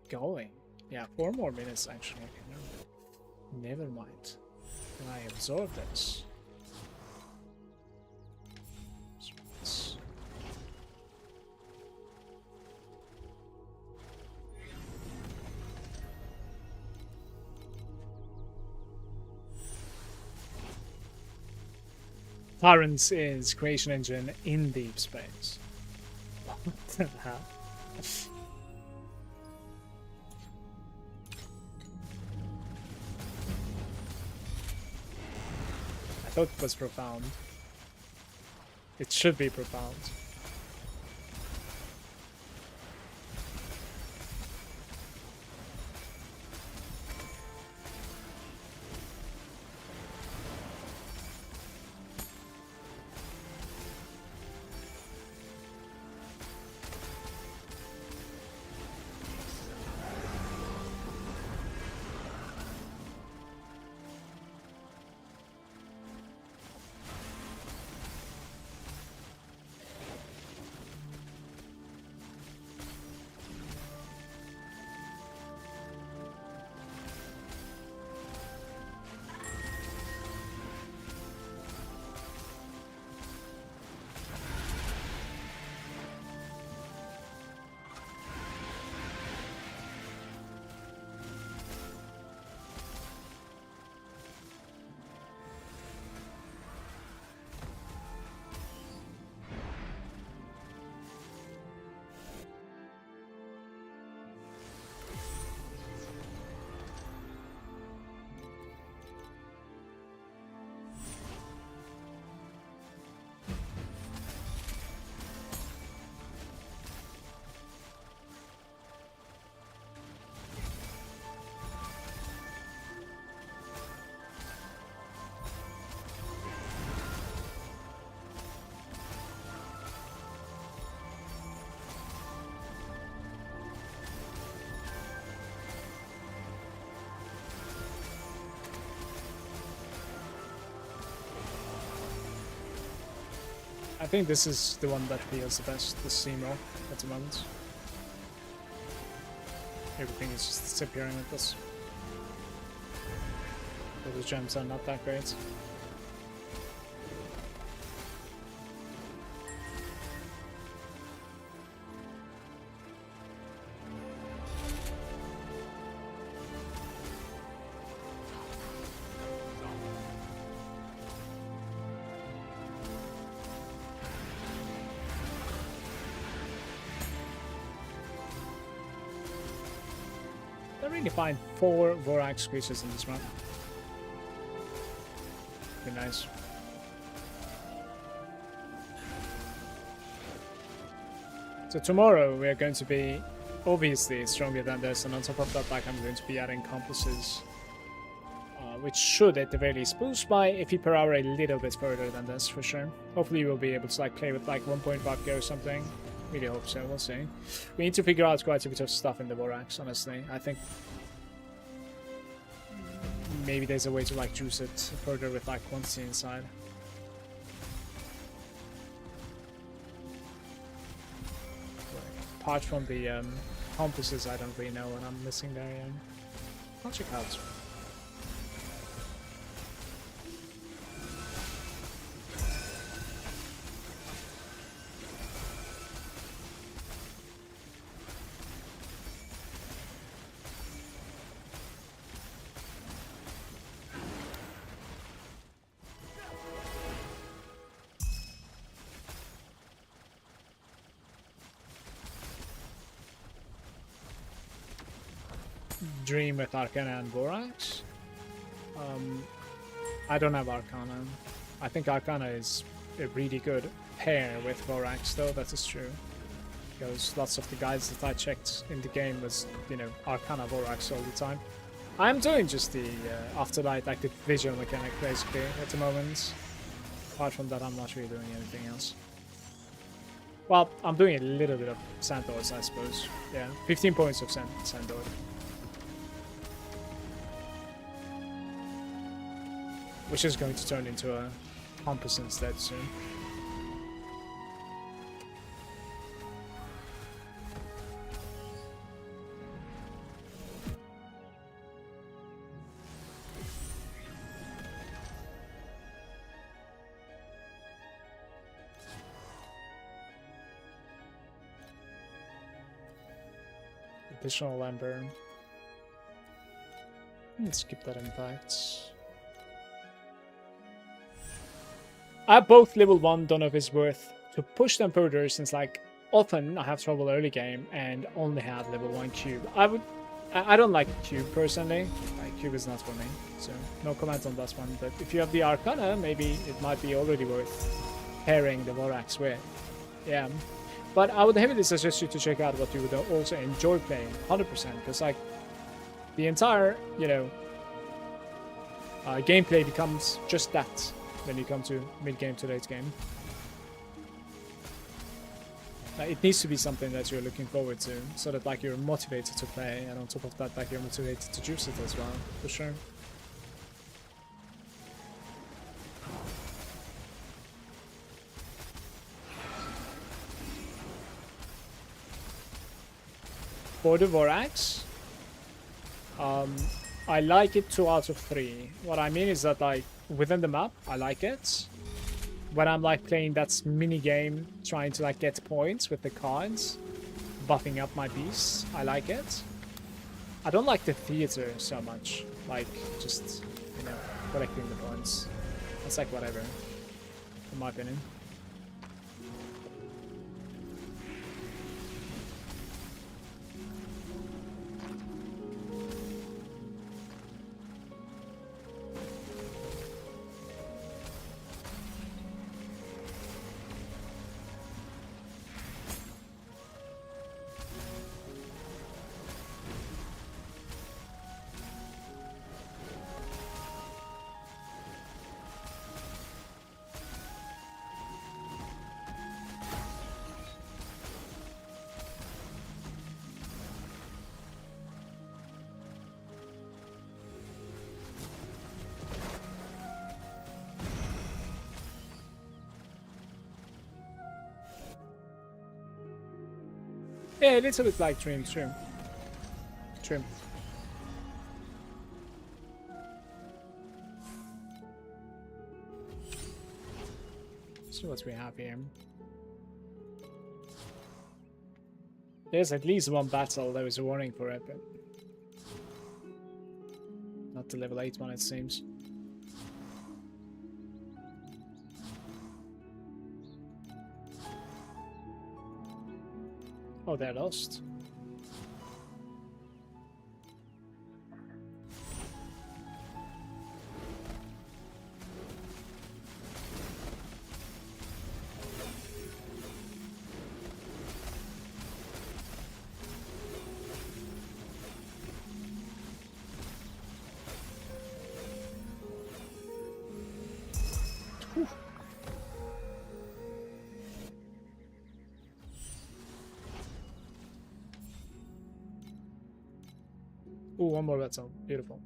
going. Yeah, 4 more minutes actually. No. Never mind. Can I absorb this? Tyrant is creation engine in deep space. What the hell? I thought it was profound. It should be profound. I think this is the one that feels the best, the Seymour, at the moment. Everything is just disappearing at this. But the gems are not that great. don't really find 4 Vorax creatures in this run. Be nice. So tomorrow we are going to be obviously stronger than this, and on top of that, like, I'm going to be adding compasses, which should at the very least boost my FP per hour a little bit further than this for sure. Hopefully we'll be able to like play with like 1.5k or something. Really hope so, we'll see. We need to figure out quite a bit of stuff in the Vorax, honestly. I think maybe there's a way to like juice it further with like quantity inside. Apart from the compasses, I don't really know what I'm missing there yet. I'll check out. Dream with Arcana and Vorax. I don't have Arcana. I think Arcana is a really good pair with Vorax, though, that is true. Because lots of the guides that I checked in the game was, you know, Arcana Vorax all the time. I'm doing just the afterlight, like the visual mechanic, basically, at the moment. Apart from that, I'm not really doing anything else. Well, I'm doing a little bit of Sandlords, I suppose. Yeah, 15 points of Sandlord. Which is going to turn into a compass instead soon. Additional Ember. Let's skip that impact. I have both level 1, don't know if it's worth to push them further, since like often I have trouble early game and only have level 1 cube. I don't like cube personally, like cube is not for me, so no comment on that one, but if you have the Arcana, maybe it might be already worth pairing the Vorax with. Yeah, but I would heavily suggest you to check out what you would also enjoy playing 100%, because like the entire, you know, gameplay becomes just that when you come to mid-game to late game. It needs to be something that you're looking forward to, so that like you're motivated to play, and on top of that, like you're motivated to juice it as well, for sure. For the Vorax, I like it 2 out of 3. What I mean is that like within the map, I like it. When I'm like playing that mini game, trying to like get points with the cards, buffing up my beasts, I like it. I don't like the theater so much, like just, you know, collecting the points. It's like whatever, in my opinion. Yeah, a little bit like Trim. See what we have here. There's at least one battle, there was a warning for it, but not the level 8 one, it seems. Oh, they're lost. Ooh, one more red zone. Beautiful.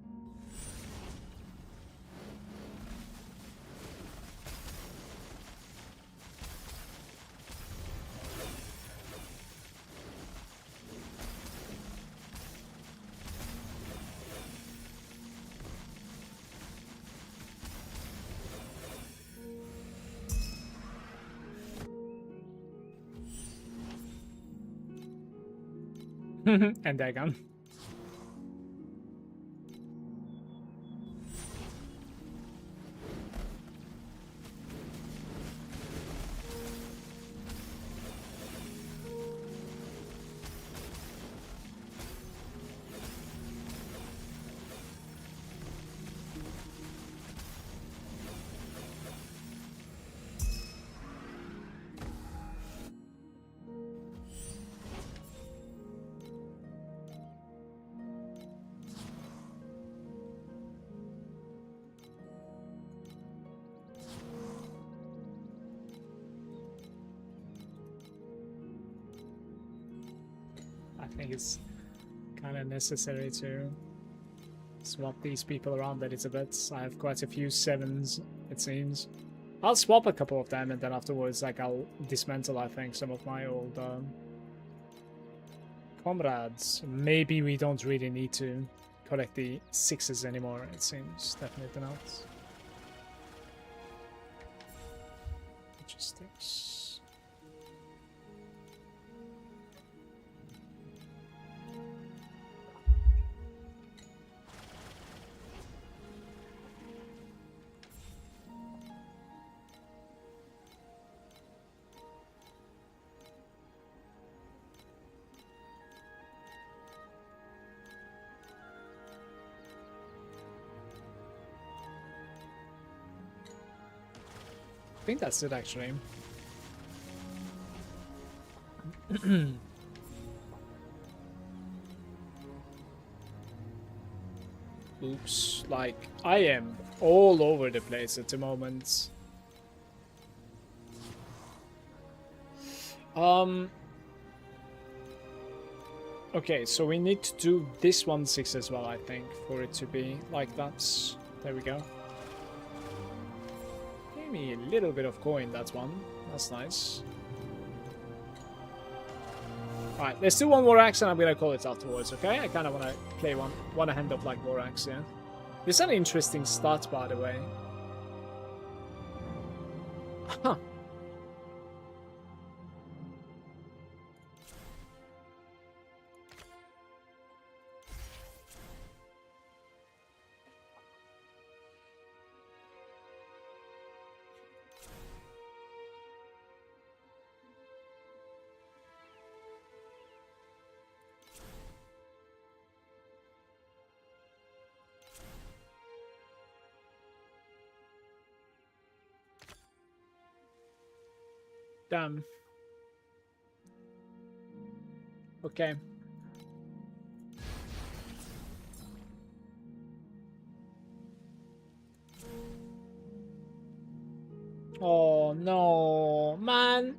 And they're gone. I think it's kind of necessary to swap these people around a little bit. I have quite a few 7s, it seems. I'll swap a couple of them, and then afterwards, like, I'll dismantle, I think, some of my old comrades. Maybe we don't really need to collect the 6s anymore, it seems. Definitely not. Logistics. I think that's it, actually. Oops, like, I am all over the place at the moment. Okay, so we need to do this 1/6 as well, I think, for it to be like that. There we go. Give me a little bit of coin, that one. That's nice. Alright, let's do one Vorax and I'm gonna call it afterwards, okay? I kind of want to play one hand of like Vorax, yeah? This is an interesting start, by the way. Huh. Damn. Okay. Oh no, man.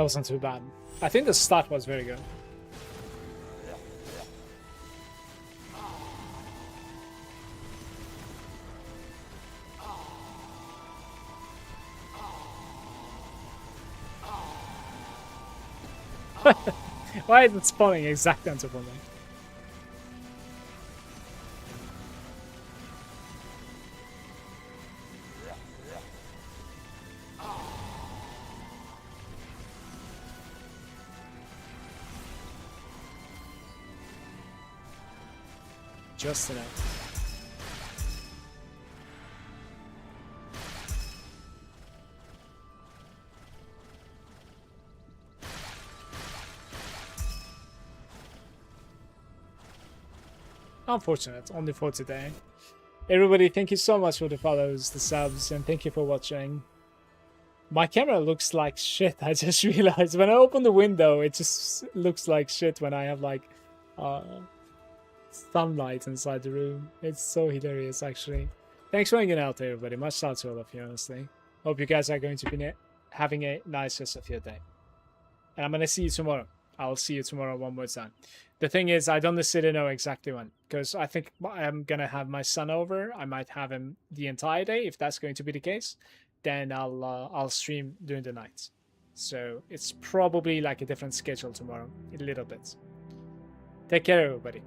wasn't too bad. I think the start was very good. Why is it spawning exact on top of me? Just enough. Unfortunate, only for today. Everybody, thank you so much for the follows, the subs, and thank you for watching. My camera looks like shit, I just realized. When I open the window, it just looks like shit when I have like sunlight inside the room. It's so hilarious, actually. Thanks for hanging out, everybody. Much love to all of you, honestly. Hope you guys are going to be having a nice rest of your day. And I'm going to see you tomorrow. I'll see you tomorrow one more time. The thing is, I don't necessarily know exactly when, because I think I'm going to have my son over. I might have him the entire day. If that's going to be the case, then I'll stream during the night. So it's probably like a different schedule tomorrow, a little bit. Take care, everybody.